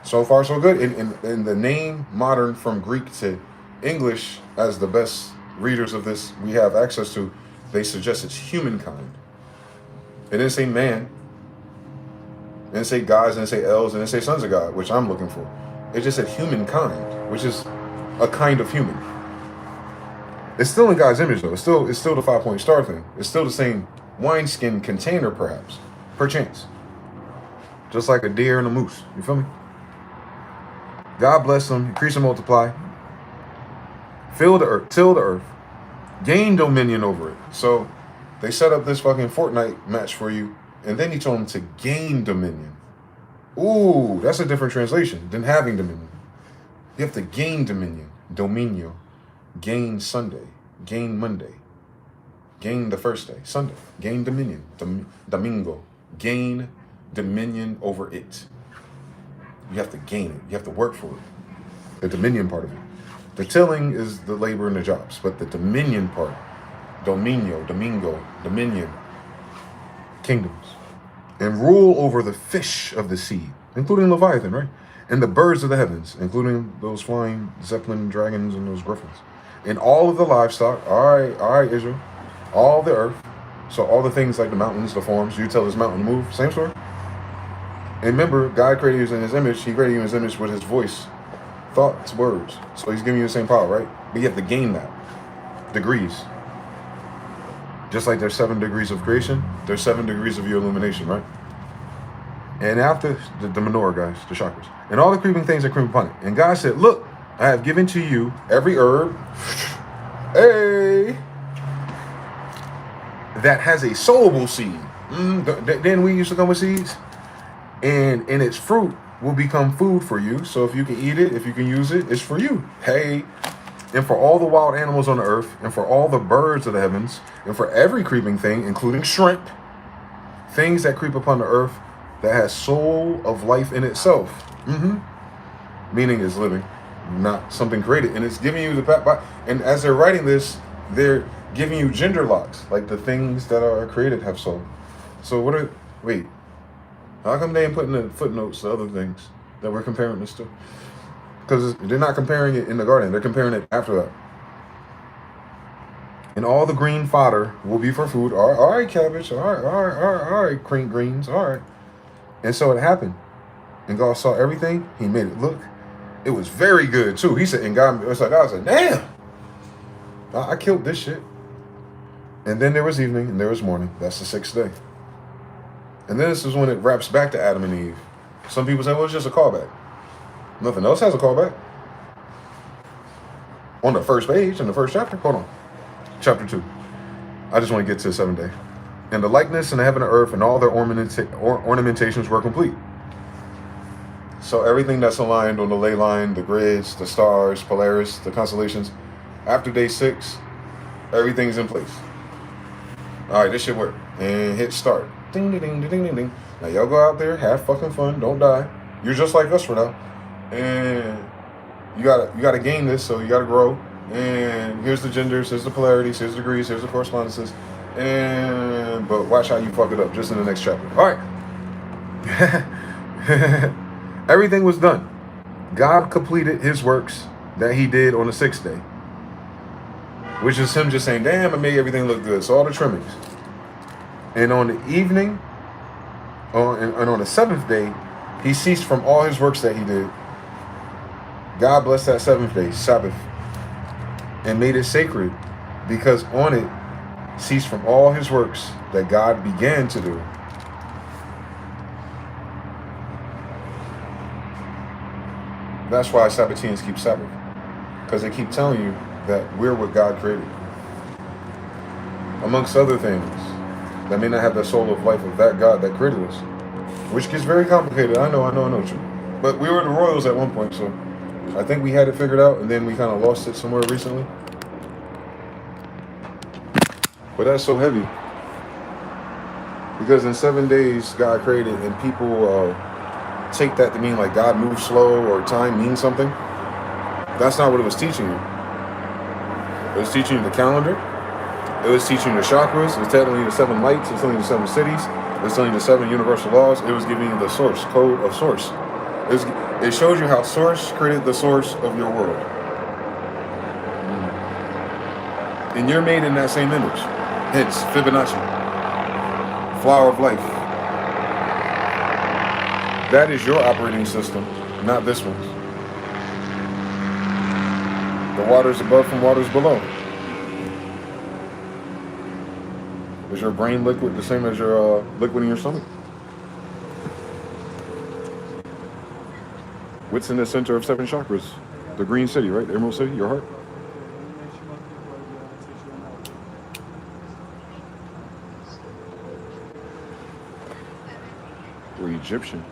Speaker 1: So far, so good. In the name modern from Greek to English as the best readers of this we have access to, they suggest it's humankind. It didn't say man. It didn't say gods, it didn't say elves, it didn't say sons of God, which I'm looking for. It just said humankind, which is a kind of human. It's still in God's image, though. It's still the 5-point star thing. It's still the same wineskin container, perhaps, perchance. Just like a deer and a moose. You feel me? God bless them, increase and multiply, fill the earth, till the earth, gain dominion over it. So they set up this fucking Fortnite match for you, and then he told them to gain dominion. Ooh, that's a different translation than having dominion. You have to gain dominion. Dominio. Gain Sunday. Gain Monday. Gain the first day. Sunday. Gain dominion. Domingo. Gain dominion over it. You have to gain it. You have to work for it. The dominion part of it. The tilling is the labor and the jobs, but the dominion part, dominio, domingo, dominion, kingdoms, and rule over the fish of the sea, including Leviathan, right? And the birds of the heavens, including those flying Zeppelin dragons and those griffins, and all of the livestock. All right, Israel, all the earth. So all the things like the mountains, the forms. You tell this mountain to move. Same story. And remember, God created you in his image. He created you in his image with his voice, thoughts, words. So he's giving you the same power, right? But you have to gain that. Degrees. Just like there's 7 degrees of creation, there's 7 degrees of your illumination, right? And after the menorah, guys, the chakras, and all the creeping things that creep upon it. And God said, look, I have given to you every herb, that has a sowable seed. Then we used to come with seeds, and its fruit will become food for you. So if you can eat it, if you can use it, it's for you. Hey, and for all the wild animals on the earth, and for all the birds of the heavens, and for every creeping thing, including shrimp, things that creep upon the earth that has soul of life in itself. Meaning is living, not something created. And it's giving you the, and as they're writing this, they're giving you gender locks, like the things that are created have soul. So wait, how come they ain't putting the footnotes to other things that we're comparing this to? Because they're not comparing it in the garden, they're comparing it after that. And all the green fodder will be for food. All right, cabbage, all right, greens, all right. And so it happened. And God saw everything, he made it look. It was very good too. He said, and God was like, I was like, damn, I killed this shit. And then there was evening and there was morning. That's the 6th day. And then this is when it wraps back to Adam and Eve. Some people say, well, it's just a callback. Nothing else has a callback. On the first page, in the first chapter. Hold on. Chapter 2. I just want to get to the 7th day. And the likeness in the heaven and earth and all their ornamentations were complete. So everything that's aligned on the ley line, the grids, the stars, Polaris, the constellations, after day 6, everything's in place. All right, this should work. And hit start. Ding, ding, ding, ding, ding, ding. Now y'all go out there, have fucking fun, don't die. You're just like us for now. And you gotta gain this, so you gotta grow. And here's the genders, here's the polarities, here's the degrees, here's the correspondences. But watch how you fuck it up just in the next chapter. All right. Everything was done. God completed his works that he did on the 6th day, which is him just saying, damn, I made everything look good. So all the trimmings. And on the evening, and on the 7th day, he ceased from all his works that he did. God blessed that 7th day, Sabbath, and made it sacred, because on it ceased from all his works that God began to do. That's why Sabbateans keep Sabbath, because they keep telling you that we're what God created. Amongst other things that may not have the soul of life of that God that created us, which gets very complicated. I know, true. But we were the royals at one point, so I think we had it figured out, and then we kind of lost it somewhere recently. But that's so heavy, because in 7 days God created, and people take that to mean like God moves slow or time means something. That's not what it was teaching you. It was teaching you the calendar. It was teaching you the chakras. It was telling you the 7 lights. It was telling you the 7 cities. It was telling you the 7 universal laws. It was giving you the source, code of source. It shows you how source created the source of your world. And you're made in that same image. Hence, Fibonacci. Flower of life. That is your operating system, not this one's. The waters above from waters below. Is your brain liquid the same as your liquid in your stomach? What's in the center of 7 chakras? The green city, right? The emerald city, your heart? We're Egyptian.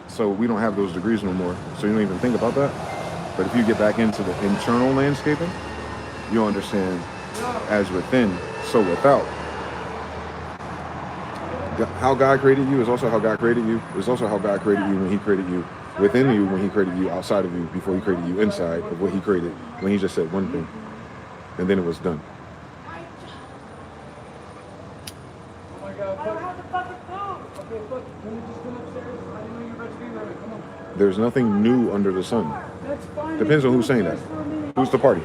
Speaker 1: So we don't have those degrees no more. So you don't even think about that. But if you get back into the internal landscaping, you'll understand as within, so without. How God created you is also how God created you. Is also how God created you when he created you within you, when he created you outside of you, before he created you inside of what he created, when he just said one thing. And then it was done.
Speaker 3: Oh my God, I don't have the fucking phone. Okay, look, can we just come upstairs? I didn't know you were about to be there. Come on.
Speaker 1: There's nothing new under the sun.
Speaker 3: That's fine.
Speaker 1: Depends on who's saying that. Who's the party?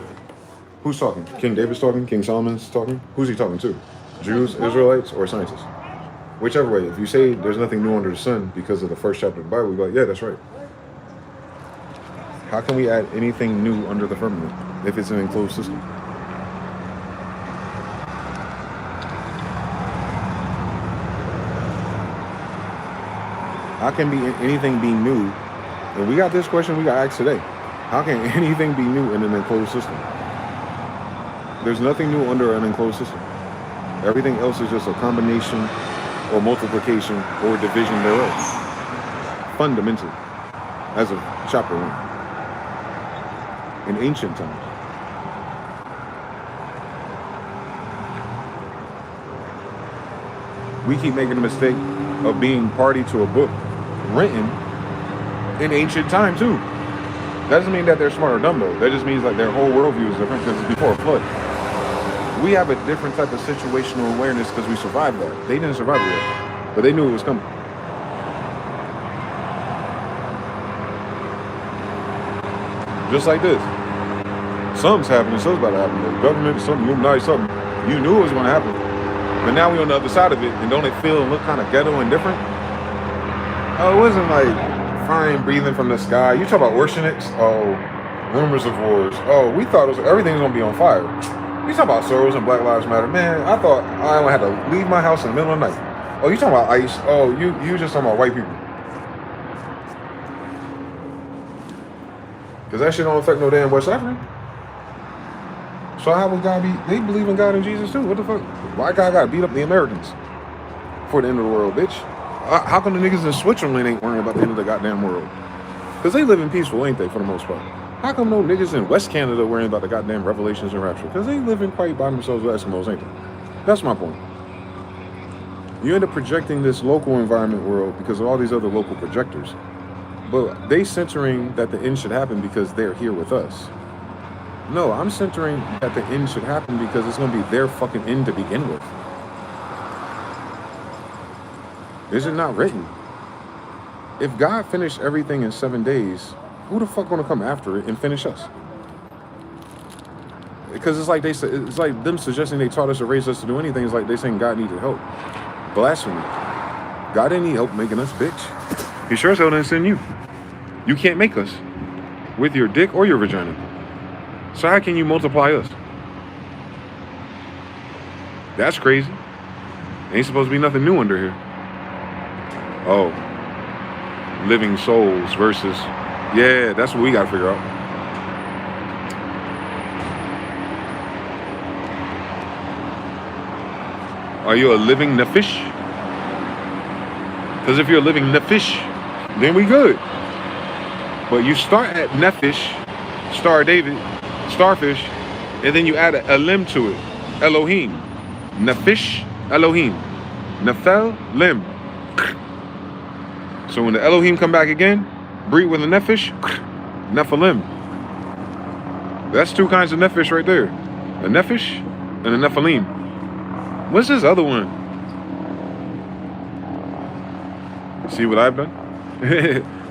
Speaker 1: Who's talking? King David's talking? King Solomon's talking? Who's he talking to? Jews, Israelites, or scientists? Whichever way. If you say there's nothing new under the sun because of the first chapter of the Bible, we go, yeah, that's right. How can we add anything new under the firmament if it's an enclosed system? How can anything be new? And we got this question we got asked today. How can anything be new in an enclosed system? There's nothing new under an enclosed system. Everything else is just a combination or multiplication or division thereof. Fundamentally, as of chapter 1. In ancient times. We keep making the mistake of being party to a book written in ancient time too. That doesn't mean that they're smart or dumb though. That just means like their whole worldview is different because it's before a flood. We have a different type of situational awareness because we survived that. They didn't survive it yet, but they knew it was coming. Just like this. Something's happening, something's about to happen. The government, something, Illuminati, something. You knew it was going to happen. But now we're on the other side of it, and don't it feel and look kind of ghetto and different? Oh, it wasn't like fine breathing from the sky. You talk about oceanics? Oh, rumors of wars. Oh, we thought everything was going to be on fire. You talk about sorrows and Black Lives Matter. Man, I thought I had to leave my house in the middle of the night. Oh, you talking about ICE? Oh, you just talking about white people. Because that shit don't affect no damn West African. So how would God be? They believe in God and Jesus too. What the fuck? Why God gotta beat up the Americans for the end of the world, bitch? How come the niggas in Switzerland ain't worrying about the end of the goddamn world? Because they live in peaceful, ain't they, for the most part? How come no niggas in West Canada worrying about the goddamn revelations and rapture? Because they live in quite by themselves with Eskimos, ain't they? That's my point. You end up projecting this local environment world because of all these other local projectors. But they centering that the end should happen because they're here with us. No, I'm centering that the end should happen because it's going to be their fucking end to begin with. Is it not written? If God finished everything in 7 days, who the fuck going to come after it and finish us? Because it's like it's like them suggesting they taught us or raised us to do anything. It's like they saying God needed help. Blasphemy. God didn't need help making us, bitch. He sure as hell didn't send you. You can't make us with your dick or your vagina. So how can you multiply us? That's crazy. Ain't supposed to be nothing new under here. Oh. Living souls versus... Yeah, that's what we got to figure out. Are you a living nefesh? Because if you're a living nefesh, then we good. But you start at nefesh, Star David, starfish, and then you add a limb to it. Elohim. Nefesh, Elohim. Nefel, limb. So when the Elohim come back again, breed with a nefesh, Nephilim. That's two kinds of nefesh right there. A nefesh and a nephilim. What's this other one? See what I've done?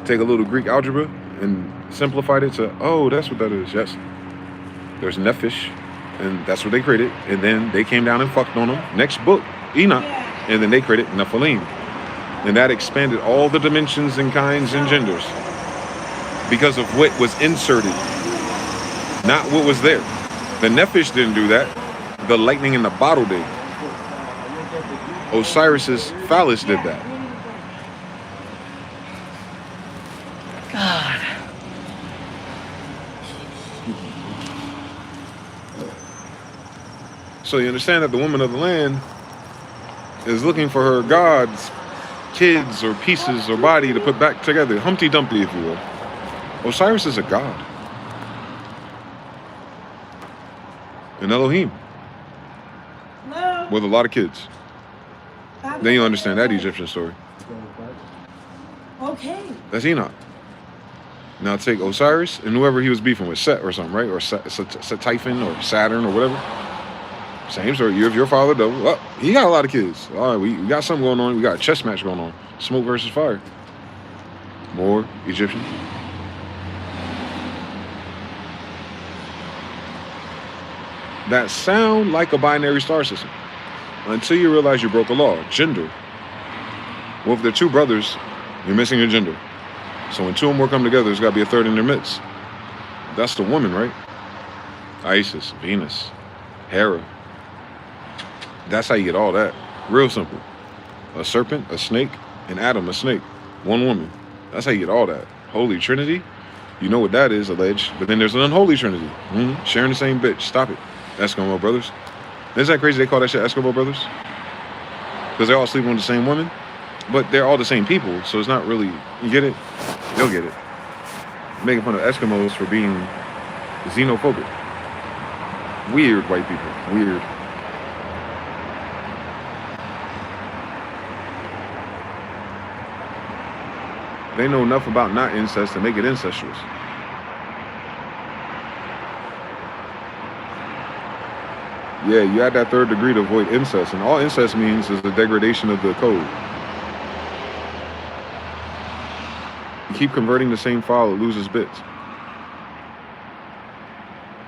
Speaker 1: Take a little Greek algebra and simplified it to, oh, that's what that is. Yes. There's nefesh, and that's what they created. And then they came down and fucked on them. Next book, Enoch. And then they created Nephilim. And that expanded all the dimensions and kinds and genders because of what was inserted, not what was there. The nefesh didn't do that. The lightning in the bottle did. Osiris's phallus did that.
Speaker 5: God.
Speaker 1: So you understand that the woman of the land is looking for her God's kids or pieces or body to put back together. Humpty Dumpty, if you will. Osiris is a god. An Elohim.
Speaker 2: No.
Speaker 1: With a lot of kids. Then you'll understand that Egyptian story.
Speaker 2: Okay.
Speaker 1: That's Enoch. Now take Osiris and whoever he was beefing with, Set or something, right? Or Typhon or Saturn or whatever. Same story. You have your father, though. Oh, he got a lot of kids. All right, we got something going on. We got a chess match going on. Smoke versus fire. More Egyptian. That sound like a binary star system until you realize you broke a law. Gender. Well, if they're two brothers, you're missing a gender. So when two or more come together, there's got to be a third in their midst. That's the woman, right? Isis, Venus, Hera. That's how you get all that. Real simple. A serpent, a snake, and Adam, a snake. One woman. That's how you get all that. Holy Trinity. You know what that is, alleged. But then there's an unholy Trinity. Sharing the same bitch. Stop it. Eskimo brothers. Isn't that crazy they call that shit Eskimo brothers? because they're all sleeping with the same woman, but they're all the same people, so it's not really, you get it? You'll get it. Making fun of Eskimos for being xenophobic. Weird white people, weird. They know enough about not incest to make it incestuous. Yeah, you add that third degree to avoid incest, and all incest means is the degradation of the code. You keep converting the same file, it loses bits.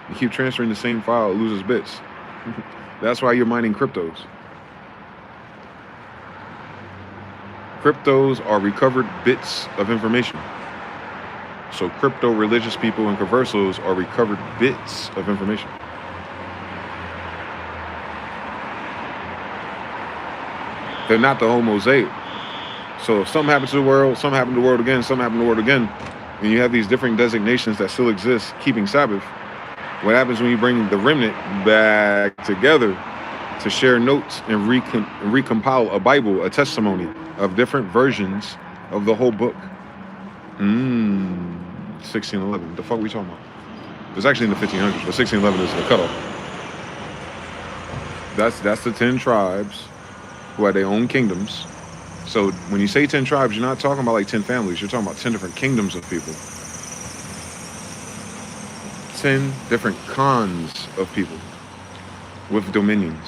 Speaker 1: You keep transferring the same file, it loses bits. That's why you're mining cryptos. Cryptos are recovered bits of information. So crypto religious people and conversos are recovered bits of information. They're not the whole mosaic. So if something happens to the world, something happened to the world again, something happened to the world again, and you have these different designations that still exist, keeping Sabbath, what happens when you bring the remnant back together to share notes and recompile a Bible, a testimony of different versions of the whole book? 1611. The fuck we talking about? It's actually in the 1500s, but 1611 is the cutoff. That's the 10 tribes who had their own kingdoms. So when you say 10 tribes, you're not talking about like 10 families. You're talking about 10 different kingdoms of people. 10 different khans of people with dominions.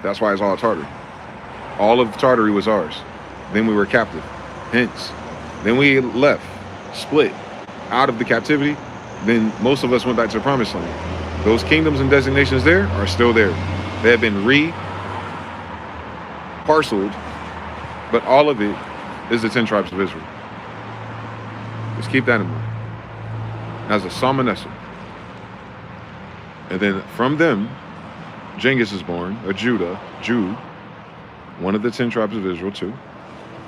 Speaker 1: That's why it's all Tartary. All of Tartary was ours. Then we were captive. Hence, then we left, split out of the captivity. Then most of us went back to the promised land. Those kingdoms and designations there are still there. They have been parceled, but all of it is the 10 tribes of Israel. Just keep that in mind. As a Salmonessa. And then from them, Genghis is born, a Jew, one of the 10 tribes of Israel too.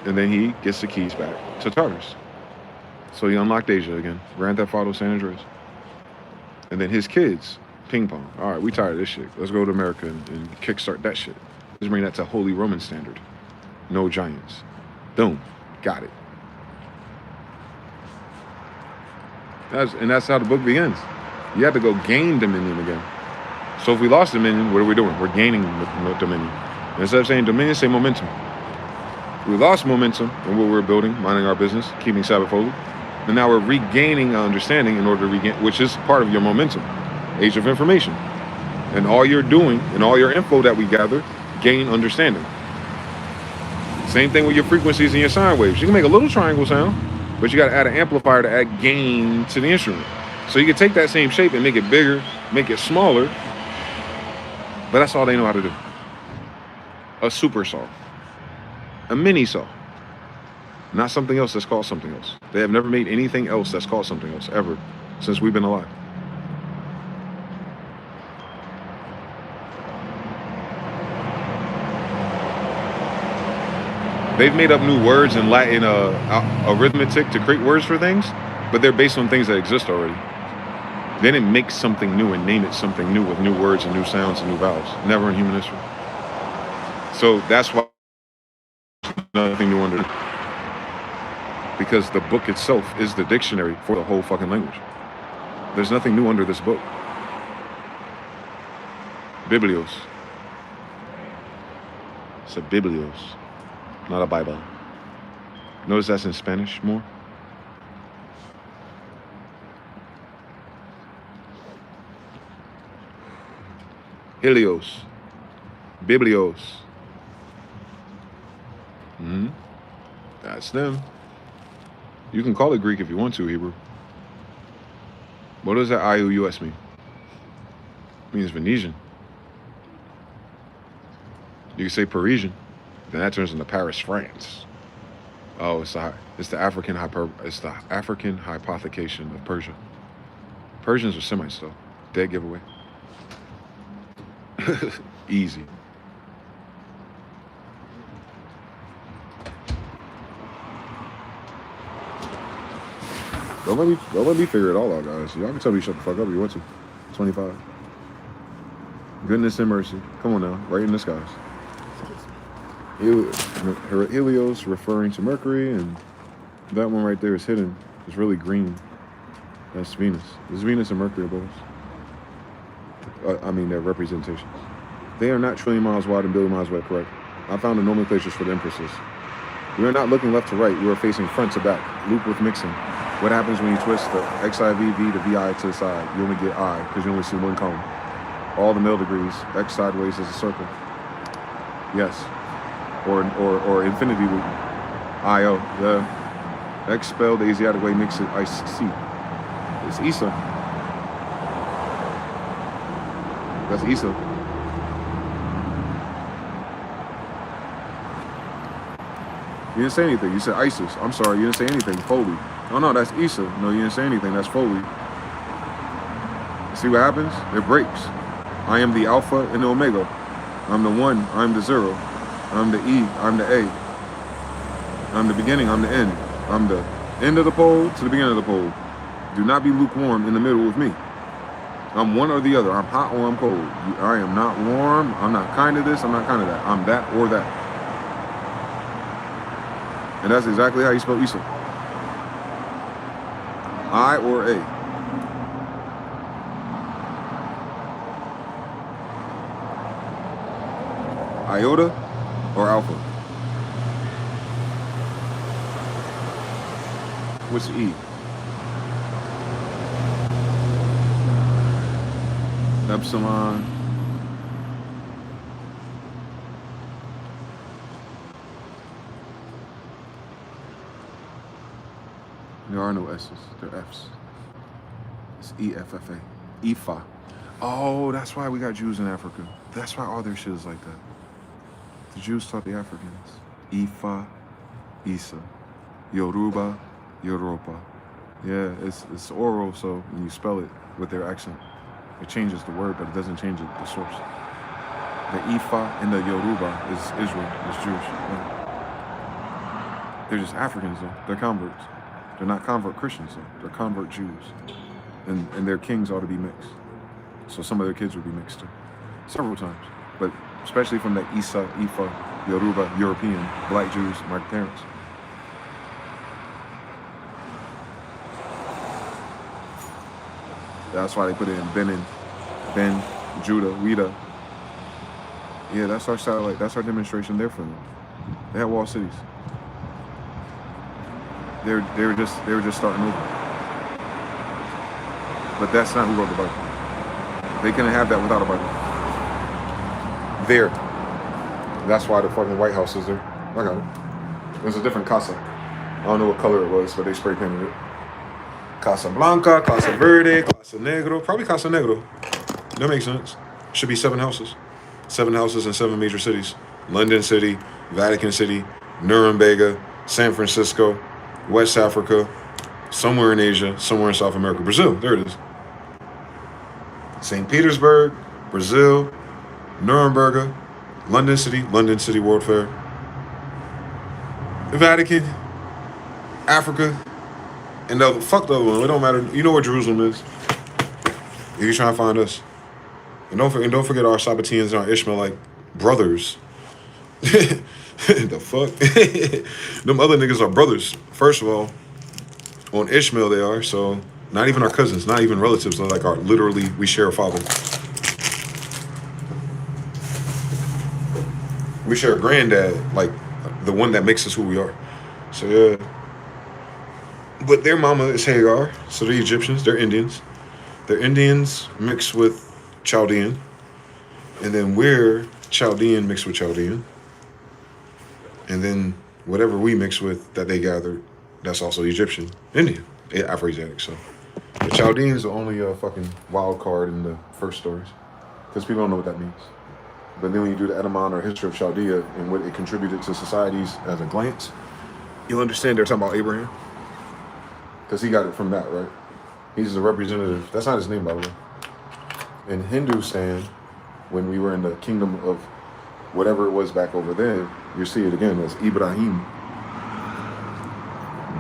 Speaker 1: And then he gets the keys back to Tartars. So he unlocked Asia again. Grand Theft Auto San Andreas. And then his kids, ping pong. All right, we tired of this shit. Let's go to America and kickstart that shit. Let's bring that to Holy Roman standard. No giants. Boom. Got it. That's how the book begins. You have to go gain dominion again. So if we lost dominion, what are we doing? We're gaining dominion. And instead of saying dominion, say momentum. We lost momentum in what we're building, minding our business, keeping Sabbath holy. And now we're regaining our understanding in order to regain, which is part of your momentum. Age of information. And all you're doing and all your info that we gather, gain understanding. Same thing with your frequencies and your sine waves. You can make a little triangle sound, but you got to add an amplifier to add gain to the instrument. So you can take that same shape and make it bigger, make it smaller, but that's all they know how to do. A super saw. A mini saw. Not something else that's called something else. They have never made anything else that's called something else, ever, since we've been alive. They've made up new words in Latin arithmetic to create words for things, but they're based on things that exist already. They didn't make something new and name it something new with new words and new sounds and new vowels. Never in human history. So that's why nothing new under. Because the book itself is the dictionary for the whole fucking language. There's nothing new under this book. Biblios. It's a Biblios, not a Bible. Notice that's in Spanish more. Helios. Biblios. That's them. You can call it Greek if you want to, Hebrew. What does that IOUS mean? It means Venetian. You can say Parisian, then that turns into Paris, France. Oh, it's the African hypothecation of Persia. Persians are Semites though. Dead giveaway. Easy. Don't let me figure it all out, guys. Y'all can tell me shut the fuck up if you want to. 25. Goodness and mercy. Come on now, right in the skies. Helios referring to Mercury, and that one right there is hidden. It's really green. That's Venus. It's Venus and Mercury both. I mean, their representations. They are not trillion miles wide and billion miles wide, correct? I found the nomenclatures for the empresses. We are not looking left to right. We are facing front to back. Loop with mixing. What happens when you twist the XIV, the VI to the side? You only get I, because you only see one cone. All the middle degrees. X sideways is a circle. Yes. Or infinity loop. IO. The X spelled the Asiatic way makes it IC. It's Issa. That's Issa. You didn't say anything. You said Isis. I'm sorry, you didn't say anything. Foley. Oh no, that's Issa. No, you didn't say anything. That's Foley. See what happens? It breaks. I am the Alpha and the Omega. I'm the 1. I'm the 0. I'm the E. I'm the A. I'm the beginning. I'm the end. I'm the end of the pole to the beginning of the pole. Do not be lukewarm in the middle with me. I'm one or the other. I'm hot or I'm cold. I am not warm. I'm not kind of this. I'm not kind of that. I'm that or that. And that's exactly how you spell Issa. I or A. Iota or Alpha? What's E? Epsilon. There are no S's, they're F's. It's EFFA. IFA. Oh, that's why we got Jews in Africa. That's why all their shit is like that. The Jews taught the Africans. Ifa, Isa. Yoruba, Europa. Yeah, it's oral, so when you spell it with their accent, it changes the word, but it doesn't change the source. The Ifa and the Yoruba is Israel, is Jewish. Yeah. They're just Africans though, they're converts. They're not convert Christians though, they're convert Jews. And their kings ought to be mixed. So some of their kids would be mixed too. Several times. But especially from the Isa, Ifa, Yoruba, European, black Jews, my parents. That's why they put it in Benin, Ben, Judah, Wida. Yeah, that's our satellite. That's our demonstration there for them. They have walled cities. They were just starting over. But that's not who wrote the Bible. They couldn't have that without a Bible. There. That's why the fucking White House is there. I got it. It was a different casa. I don't know what color it was, but they spray painted it. Casa Blanca, Casa Verde, Casa Negro. Probably Casa Negro. That makes sense. Should be 7 houses. 7 houses in 7 major cities. London City, Vatican City, Nuremberg, San Francisco, West Africa, somewhere in Asia, somewhere in South America. Brazil, there it is. St. Petersburg, Brazil, Nuremberg, London City World Fair, the Vatican, Africa, and fuck the other one. It don't matter. You know where Jerusalem is. If you're trying to find us. And don't forget our Sabbateans and our Ishmaelite brothers. The fuck? Them other niggas are brothers. First of all, on Ishmael they are, so not even our cousins, not even relatives. They're like our literally we share a father. We share a granddad, like the one that makes us who we are. So yeah. But their mama is Hagar, so they're Egyptians, they're Indians. They're Indians mixed with Chaldean. And then we're Chaldean mixed with Chaldean. And then whatever we mix with that they gathered, that's also Egyptian, Indian, Afro-Asiatic. So the Chaldeans are only a fucking wild card in the first stories because people don't know what that means. But then when you do the etymon or history of Chaldea and what it contributed to societies as a glance, you'll understand they're talking about Abraham because he got it from that, right? He's a representative. That's not his name, by the way. In Hindustan, when we were in the kingdom of whatever it was back over there, you see it again as Ibrahim.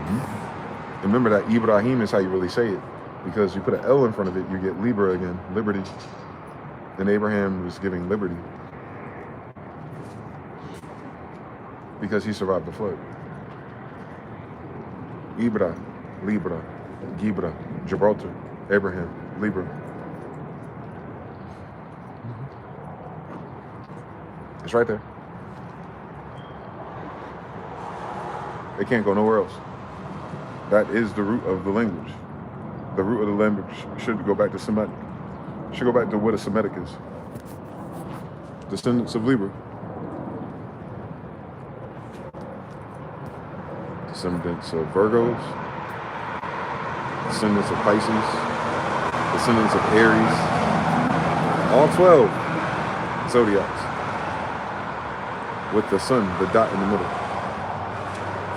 Speaker 1: Mm-hmm. Remember that Ibrahim is how you really say it, because you put an L in front of it, you get Libra again, liberty. And Abraham was giving liberty because he survived the flood. Ibra, Libra, Gibra, Gibraltar, Abraham, Libra. It's right there. They can't go nowhere else. That is the root of the language. The root of the language should go back to Semitic. Should go back to what a Semitic is. Descendants of Libra. Descendants of Virgos. Descendants of Pisces. Descendants of Aries. All 12 zodiacs. With the sun, the dot in the middle.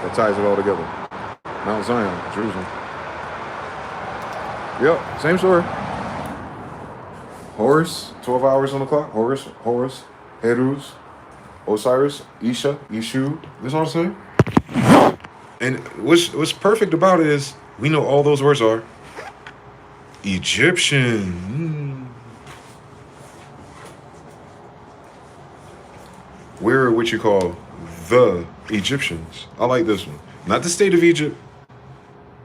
Speaker 1: That ties it all together. Mount Zion, Jerusalem. Yep, same story. Horus, 12 hours on the clock. Horus, Herus, Osiris, Isha, Ishu. That's all I'm saying. And what's perfect about it is we know all those words are Egyptian. We're what you call the Egyptians. I like this one. Not the state of Egypt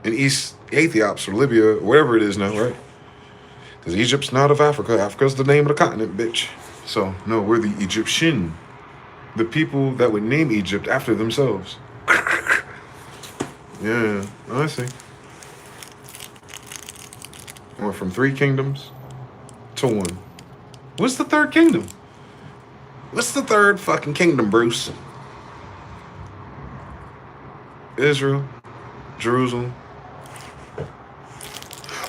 Speaker 1: in East Ethiops or Libya or wherever it is now, right? Because Egypt's not of Africa. Africa's the name of the continent, bitch. So, no, we're the Egyptian. The people that would name Egypt after themselves. Yeah, I see. Went from 3 kingdoms to 1. What's the third kingdom? What's the third fucking kingdom, Bruce? Israel, Jerusalem.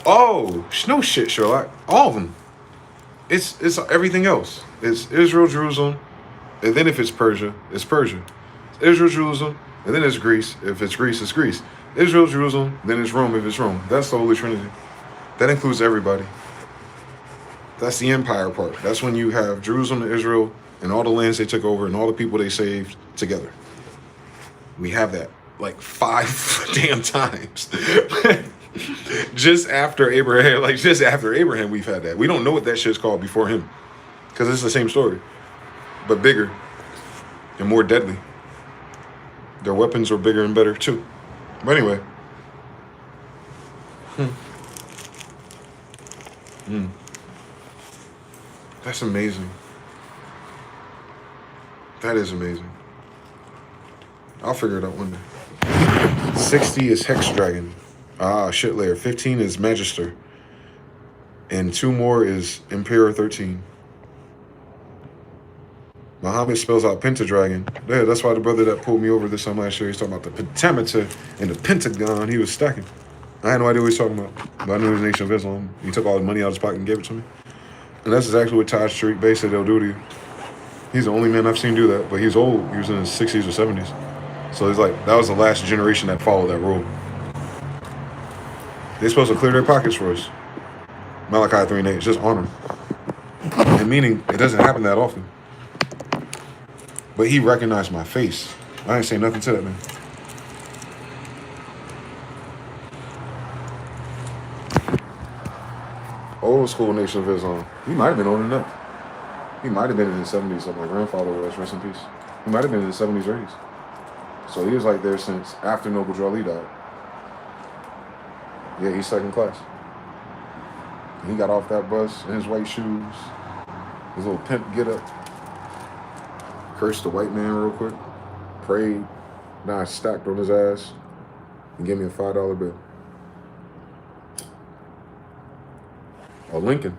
Speaker 1: Oh, no shit, Sherlock. All of them. It's everything else. It's Israel, Jerusalem, and then if it's Persia, it's Persia. Israel, Jerusalem, and then it's Greece. If it's Greece, it's Greece. Israel, Jerusalem, then it's Rome if it's Rome. That's the Holy Trinity. That includes everybody. That's the empire part. That's when you have Jerusalem and Israel and all the lands they took over and all the people they saved together. We have that like 5 damn times. Just after Abraham, we've had that. We don't know what that shit's called before him. Because it's the same story. But bigger and more deadly. Their weapons were bigger and better too. But anyway. That's amazing. That is amazing. I'll figure it out one day. 60 is Hex Dragon. Shit layer. 15 is Magister. And 2 more is Emperor 13. Muhammad spells out Pentadragon. Yeah, that's why the brother that pulled me over this time last year, he's talking about the pentameter and the pentagon. He was stacking. I had no idea what he was talking about. But I knew it was Nation of Islam. He took all the money out of his pocket and gave it to me. And that's exactly what Taj Street Bey said they'll do to you. He's the only man I've seen do that, but he's old. He was in his 60s or 70s. So it's like, that was the last generation that followed that rule. They're supposed to clear their pockets for us. Malachi 3:8, it's just honor. And meaning, it doesn't happen that often. But he recognized my face. I ain't say nothing to that man. Old school Nation of Islam. He might have been older than that. He might have been in his 70s, like my grandfather was, rest in peace. He might have been in his 70s or 80s. So he was like there since after Noble Drew Ali died. Yeah, he's second class. He got off that bus in his white shoes, his little pimp get up, cursed the white man real quick, prayed, now I stacked on his ass, and gave me a $5 bill. A Lincoln.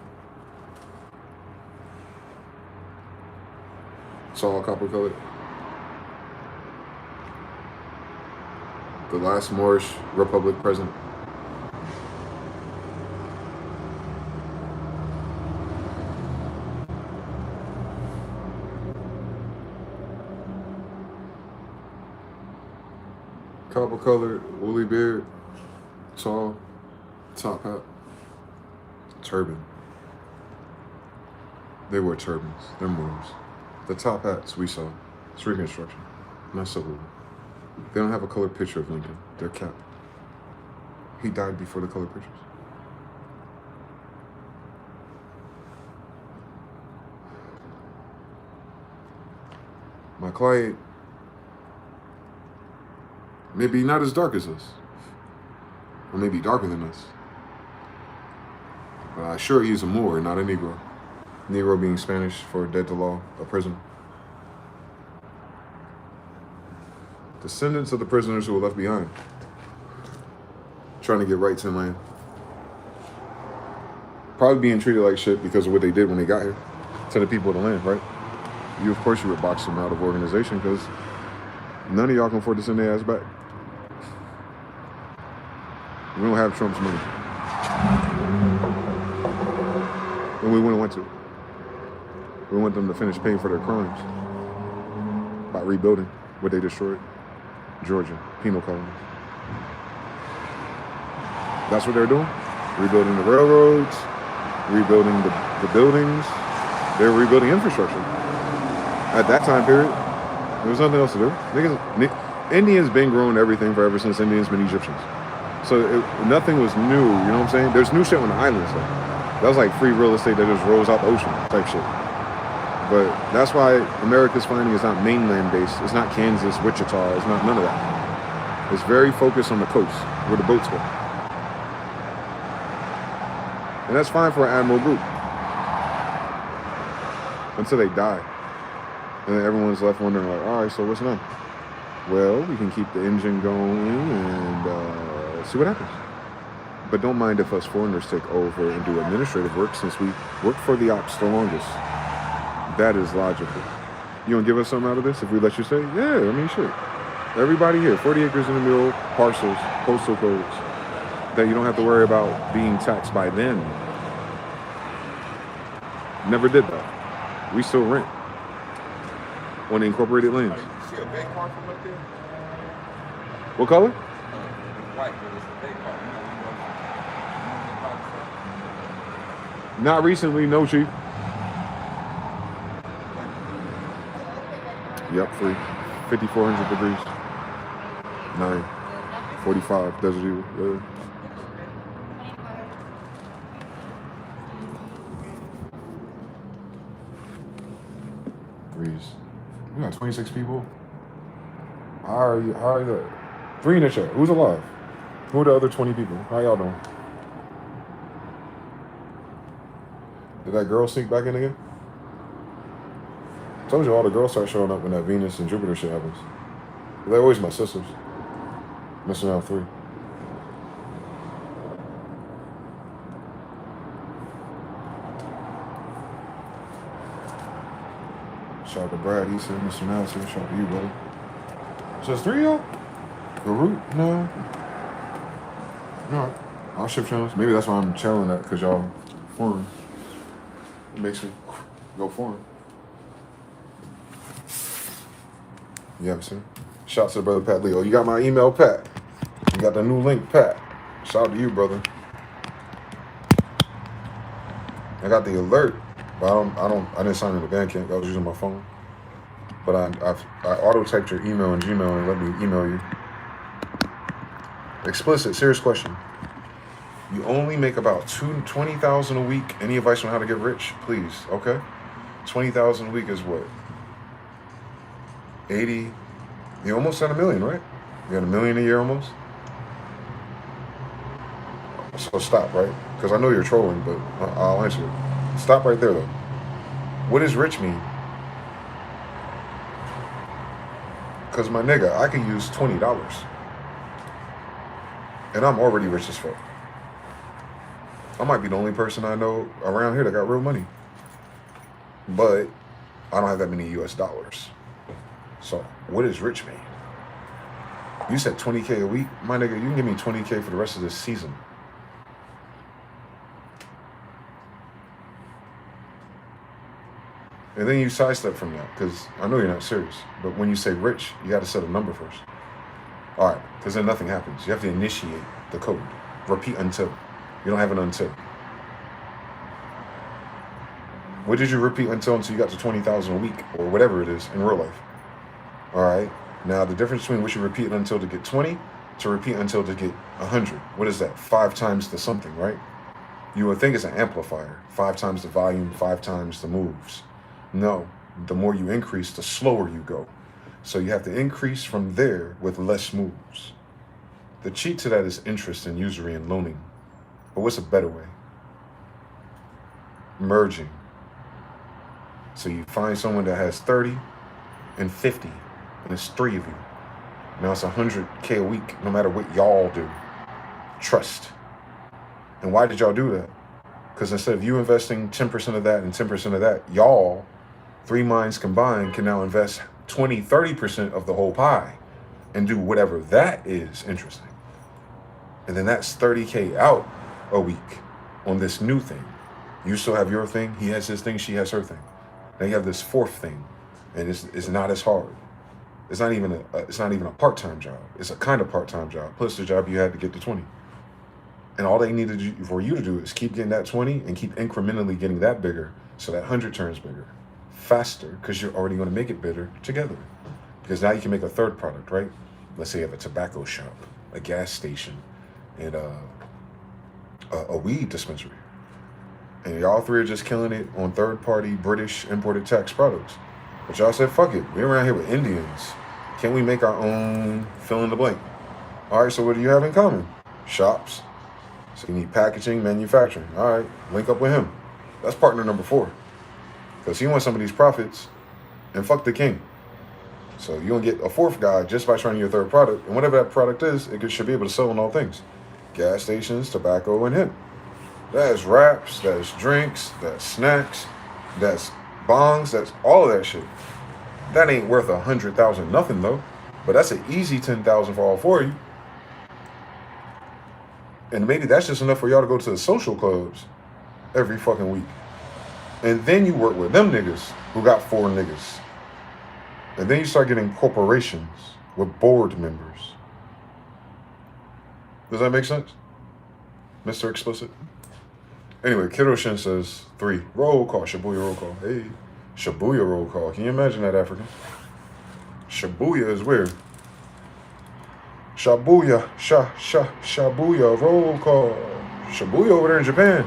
Speaker 1: It's all copper colored. The last Moorish Republic president. Copper colored, woolly beard, tall, top hat, turban. They wore turbans, they're Moors. The top hats we saw, it's Reconstruction, not Civil War. They don't have a colored picture of Lincoln, they're capped. He died before the colored pictures. My client may be not as dark as us, or maybe darker than us. But I assure he's a Moor, not a Negro. Negro being Spanish for dead to law, a prisoner. Descendants of the prisoners who were left behind, trying to get rights in land. Probably being treated like shit because of what they did when they got here to the people of the land, right? You, of course, you would box them out of organization because none of y'all can afford to send their ass back. We don't have Trump's money. And we wouldn't want to. We want them to finish paying for their crimes by rebuilding what they destroyed. Georgia, penal colonies. That's what they're doing. Rebuilding the railroads, rebuilding the buildings. They're rebuilding infrastructure. At that time period, there was nothing else to do. Indians been growing everything ever since Indians been Egyptians. So nothing was new, you know what I'm saying? There's new shit on the islands though. That was like free real estate that just rose out the ocean type shit. But that's why America's finding is not mainland based. It's not Kansas, Wichita. It's not none of that. It's very focused on the coast where the boats go. And that's fine for an admiral group until they die. And then everyone's left wondering like, all right, so what's next? Well, we can keep the engine going and see what happens. But don't mind if us foreigners take over and do administrative work since we worked for the ops the longest. That is logical. You gonna give us something out of this if we let you say? Yeah, I mean, shit. Everybody here, 40 acres in the middle, parcels, postal codes, that you don't have to worry about being taxed by them. Never did that. We still rent on the incorporated lands.
Speaker 6: You see a big car from up there?
Speaker 1: What color?
Speaker 6: White, but it's a big car.
Speaker 1: Not recently, no, Chief. Yep, free. 5,400 degrees. 945 Desert Eagle. Yeah. Degrees. We got 26 people. How are you? 3 in the chat. Who's alive? Who are the other 20 people? How y'all doing? Did that girl sneak back in again? I told you all the girls start showing up when that Venus and Jupiter shit happens. They're always my sisters. Missing out 3. Shout out to Brad. He said, Mr. Nelson. Shout out to you, buddy. So it's 3 of y'all? The root? No. Alright. I'll ship channels. Maybe that's why I'm channeling that, because y'all foreign. It makes me go foreign. You haven't seen? Shout out to brother Pat Leo. You got my email, Pat. You got the new link, Pat. Shout out to you, brother. I got the alert, but I didn't sign in the Bandcamp. I was using my phone. But I auto-typed your email in Gmail and let me email you. Explicit, serious question. You only make about $20,000 a week. Any advice on how to get rich? Please, okay? $20,000 a week is what? 80. You almost at $1 million, right? You got $1 million a year almost. So stop, right? Because I know you're trolling, but I'll answer it. Stop right there, though. What does rich mean? Because my nigga, I could use $20, and I'm already rich as fuck. I might be the only person I know around here that got real money, but I don't have that many US dollars. So what does rich mean? You said 20K a week? My nigga, you can give me 20K for the rest of this season. And then you sidestep from that, because I know you're not serious. But when you say rich, you got to set a number first. All right, because then nothing happens. You have to initiate the code. Repeat until. You don't have an until. What did you repeat until you got to 20,000 a week, or whatever it is in real life? All right. Now the difference between what you repeat until to get 20 to repeat until to get 100. What is that? 5 times the something, right? You would think it's an amplifier. 5 times the volume, 5 times the moves. No, the more you increase, the slower you go. So you have to increase from there with less moves. The cheat to that is interest and usury and loaning. But what's a better way? Merging. So you find someone that has 30 and 50, and it's 3 of you. Now it's 100K a week, no matter what y'all do. Trust. And why did y'all do that? Because instead of you investing 10% of that and 10% of that, y'all, 3 minds combined, can now invest 20, 30% of the whole pie and do whatever that is interesting. And then that's 30K out a week on this new thing. You still have your thing, he has his thing, she has her thing. Now you have this 4th thing, and it's not as hard. It's not even a part-time job. It's a kind of part-time job, plus the job you had to get to 20. And all they need to do for you to do is keep getting that 20 and keep incrementally getting that bigger, so that 100 turns bigger, faster, because you're already going to make it bigger together. Because now you can make a third product, right? Let's say you have a tobacco shop, a gas station, and a weed dispensary. And y'all 3 are just killing it on third-party British imported tax products. But y'all said, fuck it, we're around here with Indians. Can we make our own fill in the blank? All right, so what do you have in common? Shops. So you need packaging, manufacturing. All right, link up with him. That's partner number 4. Because he wants some of these profits, and fuck the king. So you're going to get a 4th guy just by trying your 3rd product. And whatever that product is, it should be able to sell on all things. Gas stations, tobacco, and hemp. That's wraps, that's drinks, that's snacks, that's bongs, that's all of that shit. That ain't worth 100,000 nothing though. But that's an easy 10,000 for all 4 of you. And maybe that's just enough for y'all to go to the social clubs every fucking week. And then you work with them niggas who got 4 niggas. And then you start getting corporations with board members. Does that make sense? Mr. Explicit? Anyway, Kiddo Shin says 3. Roll call, Shibuya roll call. Hey, Shibuya roll call. Can you imagine that, African? Shibuya is weird. Shibuya, Shibuya roll call. Shibuya over there in Japan.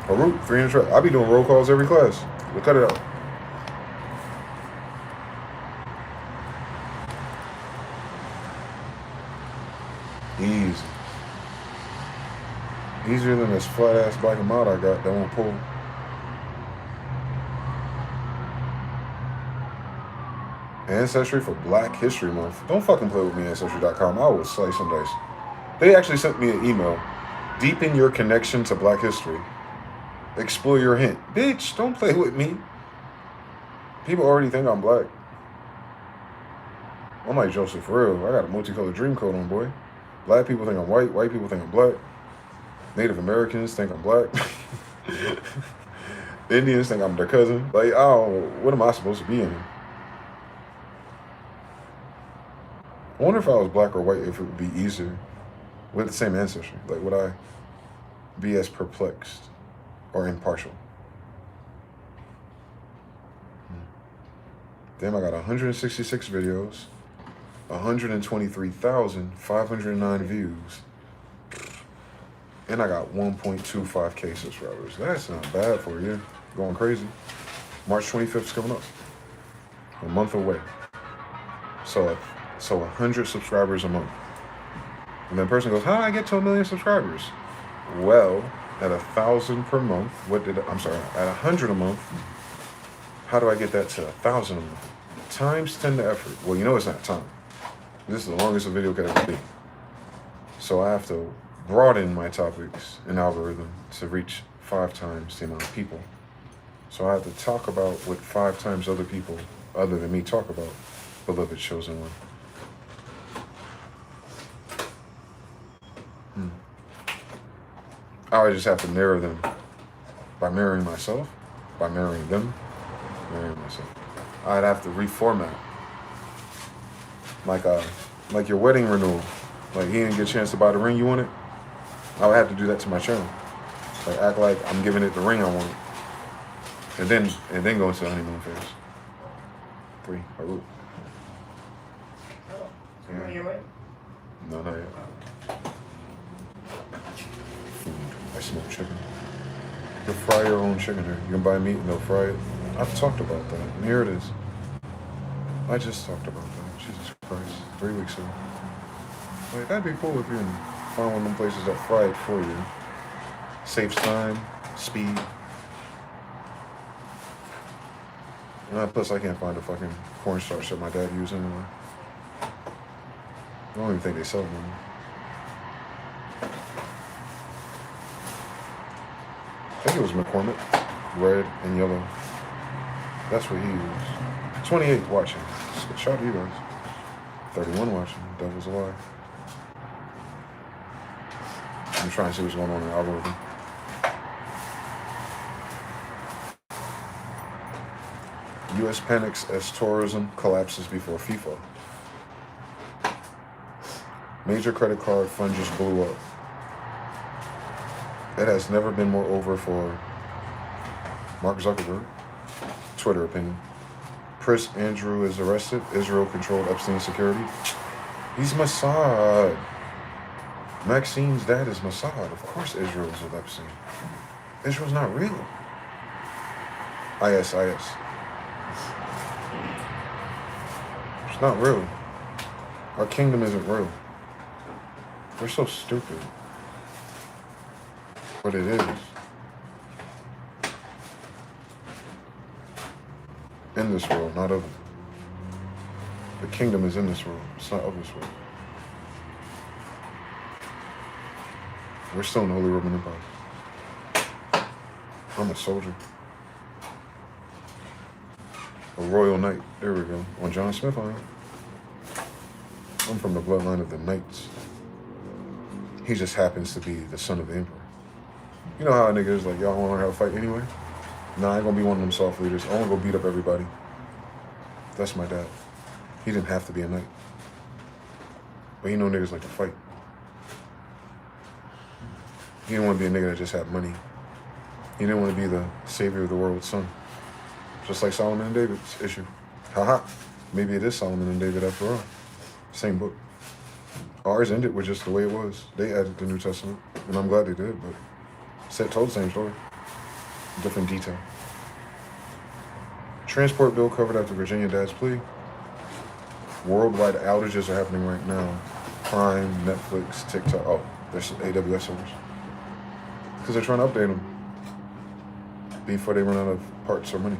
Speaker 1: Harut, 3 in the trap. I be doing roll calls every class. We'll cut it out. Easy. Easier than this flat ass black and mild I got that won't pull. Ancestry for Black History Month. Don't fucking play with me, Ancestry.com. I will slice some dice. They actually sent me an email. Deepen your connection to Black history. Explore your hint. Bitch, don't play with me. People already think I'm black. I'm like Joseph for real. I got a multicolored dream coat on, boy. Black people think I'm white. White people think I'm black. Native Americans think I'm black. Indians think I'm their cousin. Like, oh, what am I supposed to be in? I wonder if I was black or white, if it would be easier with the same ancestry. Like, would I be as perplexed or impartial? Damn, I got 166 videos, 123,509 views, and I got 1.25K subscribers. That's not bad for a year. Going crazy. March 25th is coming up. A month away. So 100 subscribers a month. And then the person goes, how do I get to 1 million subscribers? Well, at 1,000 per month, at 100 a month, how do I get that to 1,000 a month? Times 10 the effort. Well, you know it's not time. This is the longest a video could ever be. So I have to broaden my topics and algorithm to reach 5 times the amount of people. So I have to talk about what 5 times other people, other than me, talk about. Beloved chosen one. I would just have to mirror them. By mirroring myself, by mirroring them, mirroring myself. I'd have to reformat. Like your wedding renewal. Like he didn't get a chance to buy the ring you wanted. I would have to do that to my channel. Like act like I'm giving it the ring I want. And then go into the honeymoon phase. 3. Harut.
Speaker 5: You on your way?
Speaker 1: No, not yet. Food. I smoke chicken. You can fry your own chicken here. You can buy meat and they'll fry it. I've talked about that. And here it is. I just talked about that. Jesus Christ. 3 weeks ago. Like, that'd be cool if you can find one of them places that fry it for you. Saves time, speed. And plus, I can't find a fucking cornstarch that my dad used anyway. I don't even think they sell them anymore. I think it was McCormick, red and yellow. That's what he used. 28 watching. Shout out to you guys. 31 watching. Devil's a lie. I'm trying to see what's going on in the algorithm. U.S. panics as tourism collapses before FIFA. Major credit card fund just blew up. It has never been more over for Mark Zuckerberg. Twitter opinion. Prince Andrew is arrested. Israel controlled Epstein's security. He's Mossad. Maxine's dad is Mossad. Of course Israel's with Epstein. Israel's not real. IS. It's not real. Our kingdom isn't real. We're so stupid. But it is. In this world, not of it. The kingdom is in this world. It's not of this world. We're still in the Holy Roman Empire. I'm a soldier. A royal knight. There we go. On John Smyth-EL. I'm from the bloodline of the knights. He just happens to be the son of the emperor. You know how a nigga is like, y'all wanna learn how to fight anyway? Nah, I ain't gonna be one of them soft leaders. I wanna go beat up everybody. That's my dad. He didn't have to be a knight. But he know niggas like to fight. He didn't want to be a nigga that just had money. He didn't want to be the savior of the world's son. Just like Solomon and David's issue. Haha. Maybe it is Solomon and David after all. Same book. Ours ended with just the way it was. They added the New Testament, and I'm glad they did, but told the same story. Different detail. Transport bill covered after Virginia dad's plea. Worldwide outages are happening right now. Prime, Netflix, TikTok. Oh, there's AWS servers. Because they're trying to update them before they run out of parts or money.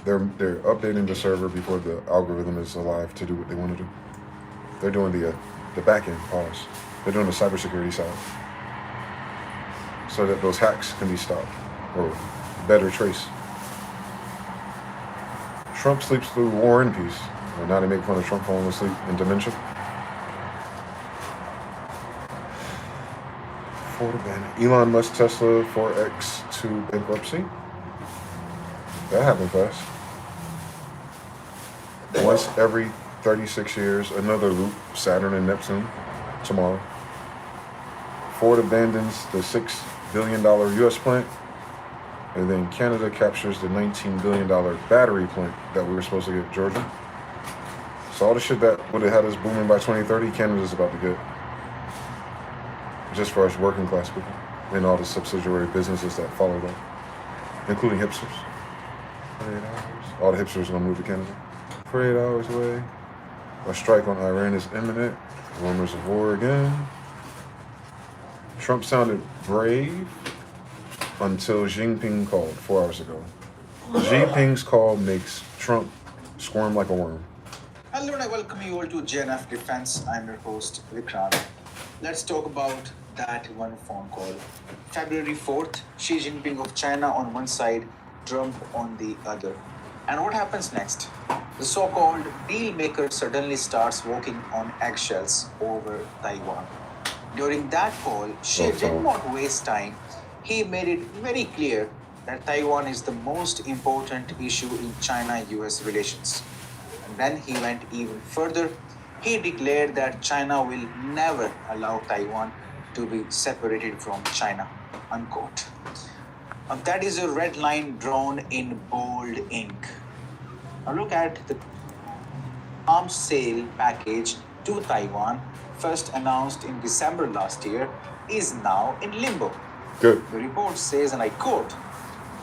Speaker 1: They're updating the server before the algorithm is alive to do what they want to do. They're doing the back end, pause. They're doing the cybersecurity side. So that those hacks can be stopped or better traced. Trump sleeps through war and peace. And now they make fun of Trump falling asleep in dementia. Elon Musk Tesla 4X to bankruptcy. That happened fast. Once every 36 years, another loop, Saturn and Neptune, tomorrow. Ford abandons the $6 billion U.S. plant, and then Canada captures the $19 billion battery plant that we were supposed to get Georgia. So all the shit that would have had us booming by 2030, Canada's about to get. Just for us working class people and all the subsidiary businesses that follow that, including hipsters. 48 hours. All the hipsters are gonna move to Canada. 48 hours away. A strike on Iran is imminent. Rumors of war again. Trump sounded brave until Xi Jinping called 4 hours ago. Xi Jinping's call makes Trump squirm like a worm.
Speaker 6: Hello and I welcome you all to JNF Defense. I'm your host, Vikrant. Let's talk about that one phone call. February 4th, Xi Jinping of China on one side, Trump on the other. And what happens next? The so-called deal maker suddenly starts walking on eggshells over Taiwan. During that call, Xi did not waste time. He made it very clear that Taiwan is the most important issue in China-US relations. And then he went even further. He declared that China will never allow Taiwan to be separated from China, unquote. That is a red line drawn in bold ink. Now look at the arms sale package to Taiwan, first announced in December last year, is now in limbo.
Speaker 1: Good.
Speaker 6: The report says, and I quote,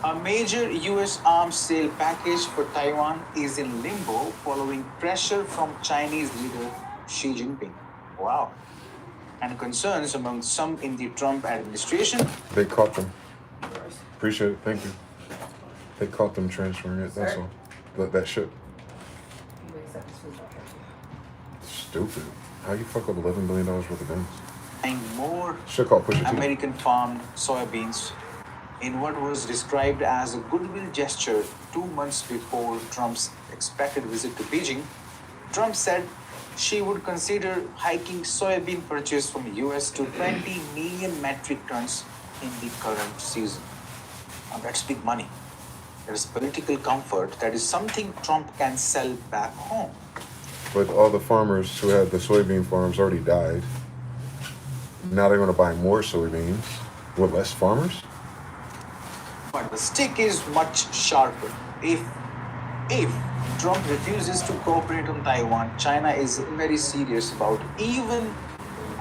Speaker 6: a major U.S. arms sale package for Taiwan is in limbo following pressure from Chinese leader Xi Jinping. Wow. And concerns among some in the Trump administration.
Speaker 1: They caught them. Appreciate it. Thank you. They caught them transferring it. That's all. That shit.
Speaker 5: You accept this food, okay?
Speaker 1: Stupid. How you fuck up $11 billion worth of guns?
Speaker 6: And more
Speaker 1: Shit called Pusha T.
Speaker 6: American farmed soybeans in what was described as a goodwill gesture 2 months before Trump's expected visit to Beijing. Trump said she would consider hiking soybean purchase from US to 20 million metric tons in the current season. Now that's big money. That is political comfort. That is something Trump can sell back home.
Speaker 1: But all the farmers who had the soybean farms already died. Now they're going to buy more soybeans with less farmers?
Speaker 6: But the stick is much sharper. If Trump refuses to cooperate on Taiwan, China is very serious about even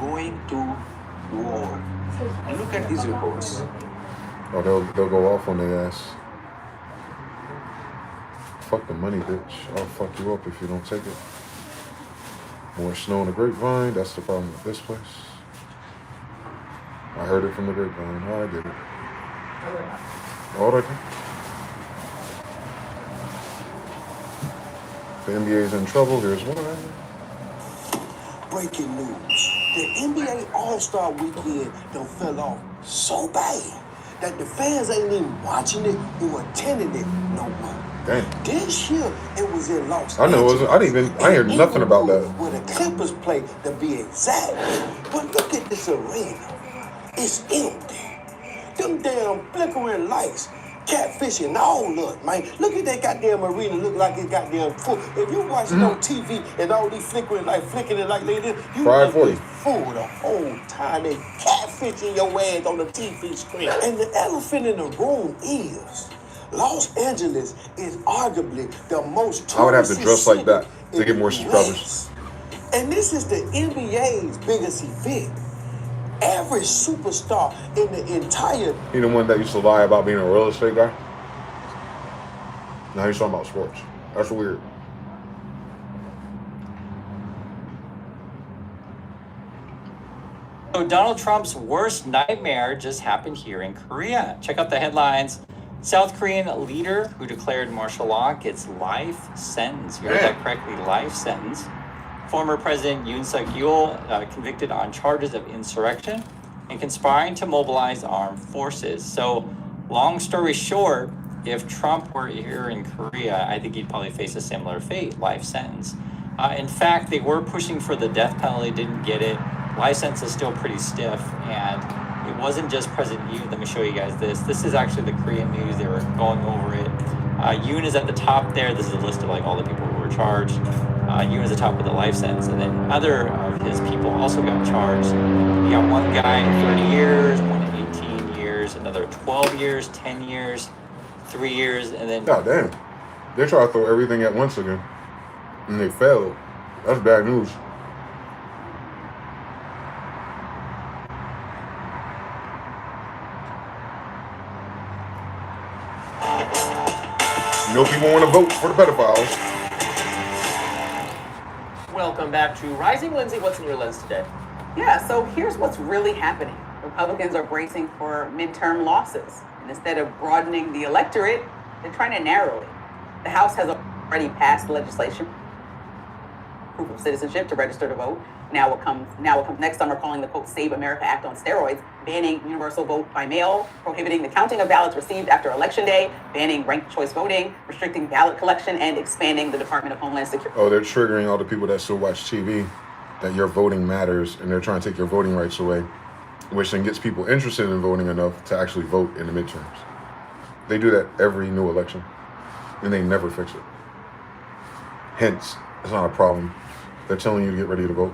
Speaker 6: going to war. And look at these reports.
Speaker 1: Oh, they'll go off on their ass. Fuck the money, bitch. I'll fuck you up if you don't take it. More snow in the grapevine. That's the problem with this place. I heard it from the grapevine. Oh, I get it. All right. The NBA's in trouble. Here's one.
Speaker 8: Breaking news. The NBA All-Star Weekend done fell off so bad that the fans ain't even watching it or attending it no more.
Speaker 1: Damn.
Speaker 8: This year, it was in Los
Speaker 1: I know.
Speaker 8: Angeles.
Speaker 1: I heard nothing about that.
Speaker 8: Where the Clippers play, to be exact. But look at this arena. It's empty. Them damn flickering lights, catfishing all up, man. Look at that goddamn arena. Look like it's goddamn full. If you watch it on TV and all these flickering like this, you
Speaker 1: Fried
Speaker 8: think
Speaker 1: 40.
Speaker 8: it's full the whole time. They catfishing your ass on the TV screen. And the elephant in the room is Los Angeles is arguably the most
Speaker 1: I would have to dress like that to
Speaker 8: in
Speaker 1: get more
Speaker 8: the
Speaker 1: subscribers.
Speaker 8: US. And this is the NBA's biggest event. Every superstar in the entire...
Speaker 1: He the one that used to lie about being a real estate guy? Now he's talking about sports. That's weird.
Speaker 9: So Donald Trump's worst nightmare just happened here in Korea. Check out the headlines. South Korean leader who declared martial law gets life sentence. You heard that correctly, life sentence. Former President Yoon Suk-yeol convicted on charges of insurrection and conspiring to mobilize armed forces. So long story short, if Trump were here in Korea, I think he'd probably face a similar fate, life sentence. In fact, they were pushing for the death penalty, didn't get it. Life sentence is still pretty stiff, and it wasn't just President Yoon. Let me show you guys this. This is actually the Korean news. They were going over it. Yoon is at the top there. This is a list of like all the people who were charged. Yoon is the top with the life sentence, and then other of his people also got charged. You got one guy 30 years, one 18 years, another 12 years, 10 years, 3 years, and then...
Speaker 1: God damn. They try to throw everything at once again. And they failed. That's bad news. You know people want to vote for the pedophiles.
Speaker 10: Welcome back to Rising. Lindsay, what's in your lens today?
Speaker 2: Yeah, so here's what's really happening. Republicans are bracing for midterm losses. And instead of broadening the electorate, they're trying to narrow it. The House has already passed legislation, proof of citizenship to register to vote. Now what comes next, some are calling the, quote, Save America Act on steroids, banning universal vote by mail, prohibiting the counting of ballots received after Election Day, banning ranked choice voting, restricting ballot collection, and expanding the Department of Homeland Security.
Speaker 1: Oh, they're triggering all the people that still watch TV that your voting matters, and they're trying to take your voting rights away, which then gets people interested in voting enough to actually vote in the midterms. They do that every new election, and they never fix it. Hence, it's not a problem. They're telling you to get ready to vote.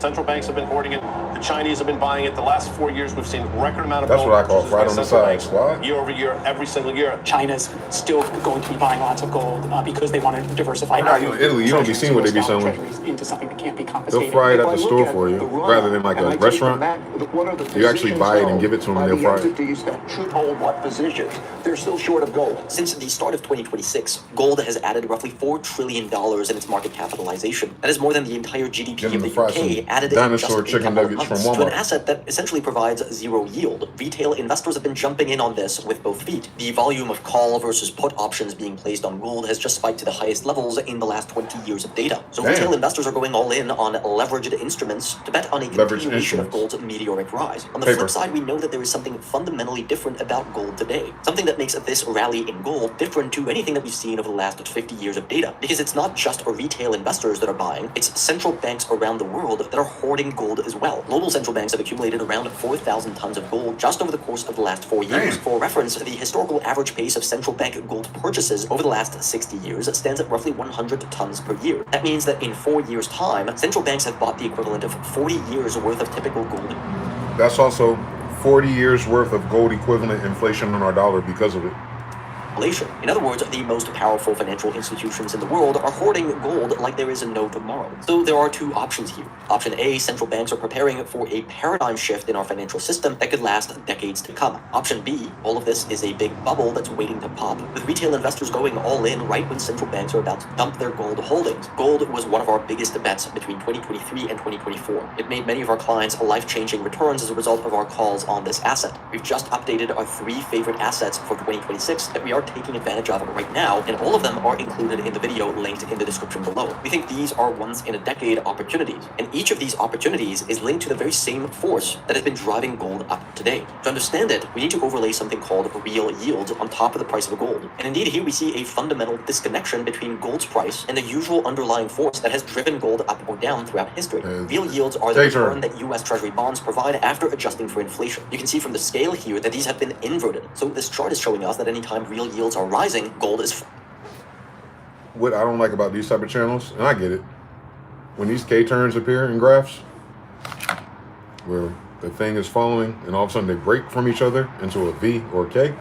Speaker 11: Central banks have been hoarding it. The Chinese have been buying it. The last 4 years, we've seen record amount of
Speaker 1: That's
Speaker 11: gold
Speaker 1: what I call
Speaker 11: purchases by
Speaker 1: right on the
Speaker 11: central
Speaker 1: side,
Speaker 11: banks
Speaker 1: squad.
Speaker 11: year over year, every single year.
Speaker 12: China's still going to be buying lots of gold because they want to diversify
Speaker 1: Out in Italy, you don't be seeing what they be selling.
Speaker 12: into something that can't be
Speaker 1: They'll
Speaker 12: confiscated.
Speaker 1: fry it at the store for you, rather than like a restaurant. You actually buy it and give it to them and they'll fry it.
Speaker 13: That should hold what positions? They're still short of gold.
Speaker 14: Since the start of 2026, gold has added roughly $4 trillion in its market capitalization. That is more than the entire GDP of the UK added in just a couple of months to an asset that essentially provides zero yield. Retail investors have been jumping in on this with both feet. The volume of call versus put options being placed on gold has just spiked to the highest levels in the last 20 years of data. So retail investors are going all in on leveraged instruments to bet on a continuation of gold's meteoric rise. On the flip side, we know that there is something fundamentally different about gold today. Something that makes this rally in gold different to anything that we've seen over the last 50 years of data. Because it's not just retail investors that are buying, it's central banks around the world that are hoarding gold as well. Global central banks have accumulated around 4,000 tons of gold just over the course of the last 4 years. For reference, the historical average pace of central bank gold purchases over the last 60 years stands at roughly 100 tons per year. That means that in 4 years' time, central banks have bought the equivalent of 40 years worth of typical gold.
Speaker 1: That's also 40 years worth of gold equivalent inflation on our dollar because of it.
Speaker 14: In other words, the most powerful financial institutions in the world are hoarding gold like there is no tomorrow. So there are two options here. Option A, central banks are preparing for a paradigm shift in our financial system that could last decades to come. Option B, all of this is a big bubble that's waiting to pop, with retail investors going all in right when central banks are about to dump their gold holdings. Gold was one of our biggest bets between 2023 and 2024. It made many of our clients life-changing returns as a result of our calls on this asset. We've just updated our 3 favorite assets for 2026 that we are taking advantage of right now, and all of them are included in the video linked in the description below. We think these are once-in-a-decade opportunities, and each of these opportunities is linked to the very same force that has been driving gold up today. To understand it, we need to overlay something called real yields on top of the price of gold. And indeed, here we see a fundamental disconnection between gold's price and the usual underlying force that has driven gold up or down throughout history. Real yields are the return that U.S. Treasury bonds provide after adjusting for inflation. You can see from the scale here that these have been inverted. So this chart is showing us that anytime real yields are rising, gold is...
Speaker 1: What I don't like about these type of channels, and I get it, when these K-turns appear in graphs, where the thing is following and all of a sudden they break from each other into a V or a K,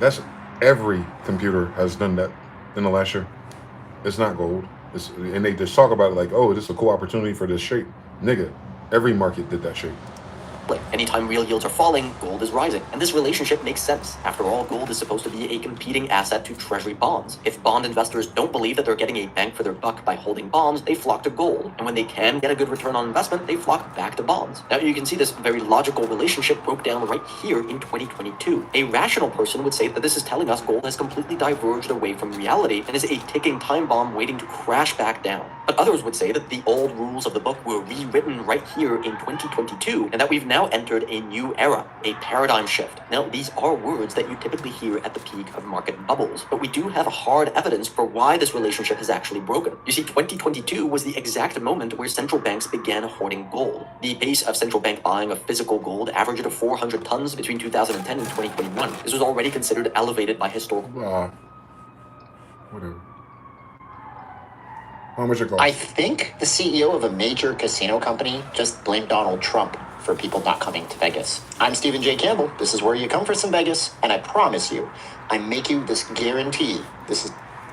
Speaker 1: that's every computer has done that in the last year. It's not gold. And they just talk about it like, oh, this is a cool opportunity for this shape. Nigga, every market did that shape.
Speaker 14: Anytime real yields are falling, gold is rising. And this relationship makes sense. After all, gold is supposed to be a competing asset to treasury bonds. If bond investors don't believe that they're getting a bang for their buck by holding bonds, they flock to gold. And when they can get a good return on investment, they flock back to bonds. Now you can see this very logical relationship broke down right here in 2022. A rational person would say that this is telling us gold has completely diverged away from reality and is a ticking time bomb waiting to crash back down. But others would say that the old rules of the book were rewritten right here in 2022 and that we've now entered a new era, a paradigm shift. Now, these are words that you typically hear at the peak of market bubbles, but we do have hard evidence for why this relationship has actually broken. You see, 2022 was the exact moment where central banks began hoarding gold. The pace of central bank buying of physical gold averaged 400 tons between 2010 and 2021. This was already considered elevated by historical...
Speaker 1: Whatever. How much it cost?
Speaker 15: I think the CEO of a major casino company just blamed Donald Trump for people not coming to Vegas. I'm Stephen J. Campbell. This is where you come for some Vegas, and I promise you, I make you this guarantee. This is,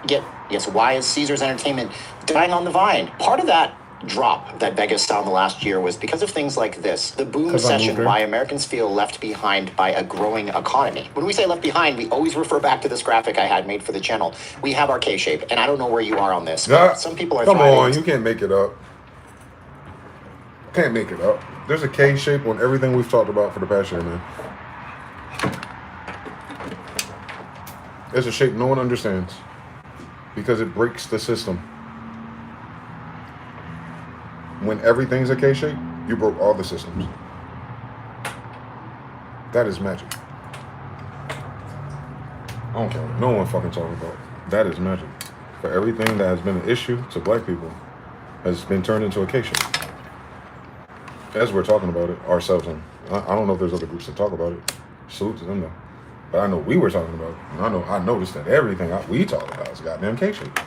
Speaker 15: yes, why is Caesars Entertainment dying on the vine? Part of that drop that Vegas saw in the last year was because of things like this. The boom session, why Americans feel left behind by a growing economy. When we say left behind, we always refer back to this graphic I had made for the channel. We have our K-shape, and I don't know where you are on this. Some people are
Speaker 1: Come on, you can't make it up. Can't make it up. There's a K shape on everything we've talked about for the past year, man. It's a shape no one understands because it breaks the system. When everything's a K shape, you broke all the systems. That is magic. I don't care what no one fucking talking about. That is magic. For everything that has been an issue to black people has been turned into a K shape. As we're talking about it ourselves, and I don't know if there's other groups that talk about it. Salute to them though. But I know we were talking about it. And I noticed that everything we talk about is a goddamn K shape.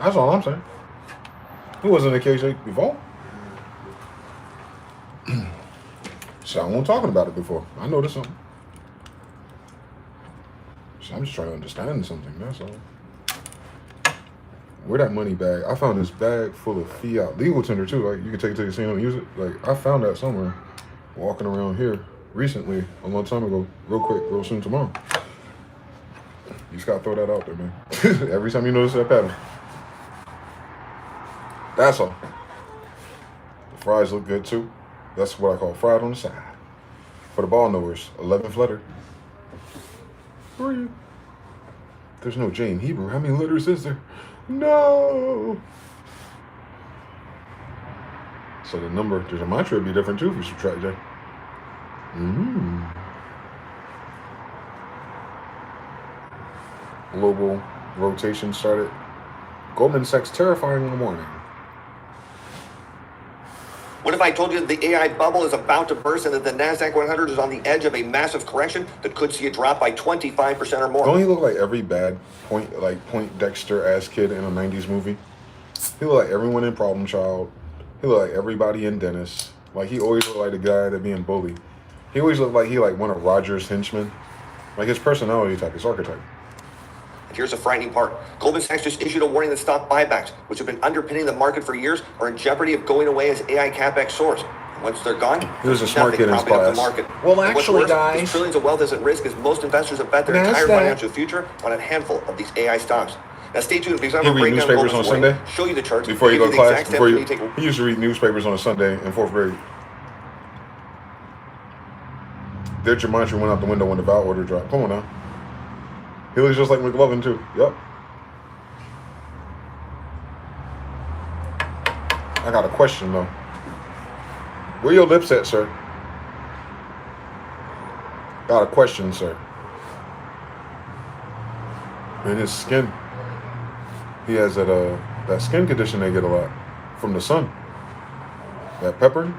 Speaker 1: That's all I'm saying. It wasn't a K shape before. So I wasn't talking about it before. I noticed something. So I'm just trying to understand something, that's all. Where that money bag? I found this bag full of fiat legal tender too. Like you can take it to the casino and use it. Like I found that somewhere, walking around here recently, a long time ago. Real quick, real soon tomorrow. You just gotta throw that out there, man. Every time you notice that pattern. That's all. The fries look good too. That's what I call fried on the side. For the ball knowers, 11th letter. Who are you? There's no J in Hebrew. How many letters is there? No. So the number, there's a mantra would be different too if you subtract J. Global rotation started. Goldman Sachs terrifying in the morning.
Speaker 16: What if I told you that the AI bubble is about to burst and that the NASDAQ 100 is on the edge of a massive correction that could see it drop by 25% or more?
Speaker 1: Don't he look like every bad Point Dexter-ass kid in a 90s movie? He look like everyone in Problem Child. He look like everybody in Dennis. Like he always look like the guy that being bullied. He always looked like he like one of Roger's henchmen. Like his personality type, his archetype.
Speaker 16: And here's the frightening part. Goldman Sachs just issued a warning that stock buybacks, which have been underpinning the market for years, are in jeopardy of going away as AI capex soars. And once they're gone,
Speaker 1: there's a smart kid in his class.
Speaker 16: Well, actually, guys, trillions of wealth is at risk as most investors have bet their entire financial future on a handful of these AI stocks. Now stay tuned because I'm going to break down
Speaker 1: newspapers on Sunday.
Speaker 16: Show you the charts
Speaker 1: before you go to class. He used to read newspapers on a Sunday in 4th grade. Their gematria went out the window when the vowel order dropped. Come on now. He looks just like McLovin too. Yep. I got a question though. Where your lips at, sir? Got a question, sir. And his skin. He has that skin condition they get a lot from the sun. That peppering.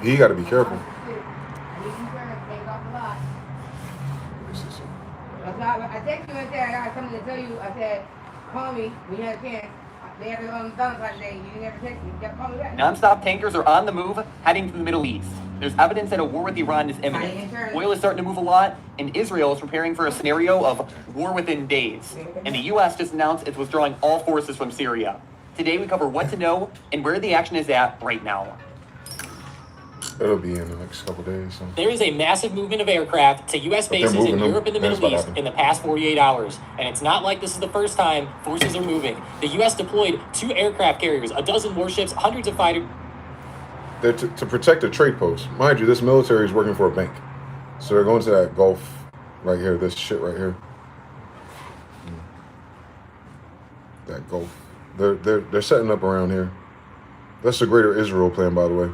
Speaker 1: He got to be careful.
Speaker 5: I text you and said I got something to tell you. I said, call me when you have a chance. They have it on Valentine's Day. You never text me. You got to call me back.
Speaker 10: Non-stop tankers are on the move, heading to the Middle East. There's evidence that a war with Iran is imminent. Oil is starting to move a lot, and Israel is preparing for a scenario of war within days. And the U.S. just announced it's withdrawing all forces from Syria. Today we cover what to know and where the action is at right now.
Speaker 1: It'll be in the next couple days. So.
Speaker 12: There is a massive movement of aircraft to U.S. bases in Europe and the Middle East in the past 48 hours. And it's not like this is the first time forces are moving. The U.S. deployed 2 aircraft carriers, a dozen warships, hundreds of fighters.
Speaker 1: They're to protect a trade post. Mind you, this military is working for a bank. So they're going to that Gulf right here, this shit right here. That Gulf. They're setting up around here. That's the Greater Israel plan, by the way.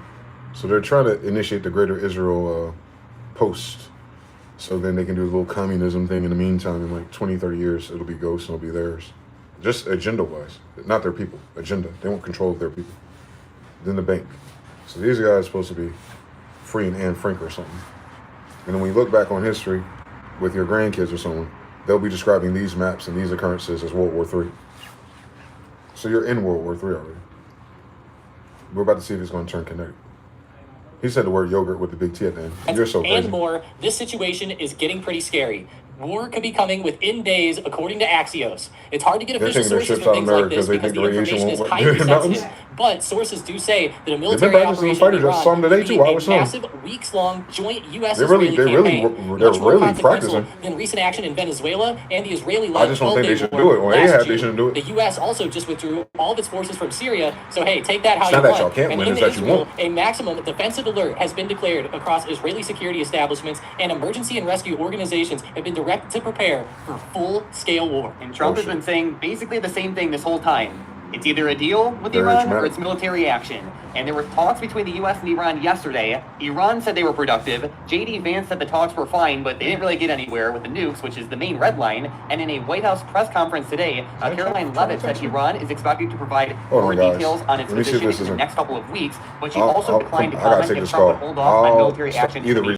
Speaker 1: So they're trying to initiate the Greater Israel post. So then they can do a little communism thing in the meantime. In like 20, 30 years, it'll be ghosts and it'll be theirs. Just agenda-wise. Not their people. Agenda. They want control of their people. Then the bank. So these guys are supposed to be free and Anne Frank or something. And then when you look back on history with your grandkids or someone, they'll be describing these maps and these occurrences as World War III. So you're in World War III already. We're about to see if it's going to turn kinetic. He said the word yogurt with the big T at the end. You're so crazy.
Speaker 12: And more, this situation is getting pretty scary. War could be coming within days, according to Axios. It's hard to get official sources for things like this because the information is highly sensitive. But sources do say that a military operation in Iran would be a massive, weeks-long joint U.S.-Israeli campaign, much more consequential than recent action in Venezuela and the Israeli-led 12-day war last June. The U.S. also just withdrew all of its forces from Syria, so hey, take that how you want. And in Israel, a maximum defensive alert has been declared across Israeli security establishments, and emergency and rescue organizations have been directed to prepare for full-scale war.
Speaker 10: And Trump has been saying basically the same thing this whole time. It's either a deal with Iran or it's military action. And there were talks between the U.S. and Iran yesterday. Iran said they were productive. J.D. Vance said the talks were fine, but they didn't really get anywhere with the nukes, which is the main red line. And in a White House press conference today, Caroline Leavitt said Iran is expected to provide more details on its position in the next couple of weeks, but she also declined to comment if Trump would hold off on military action.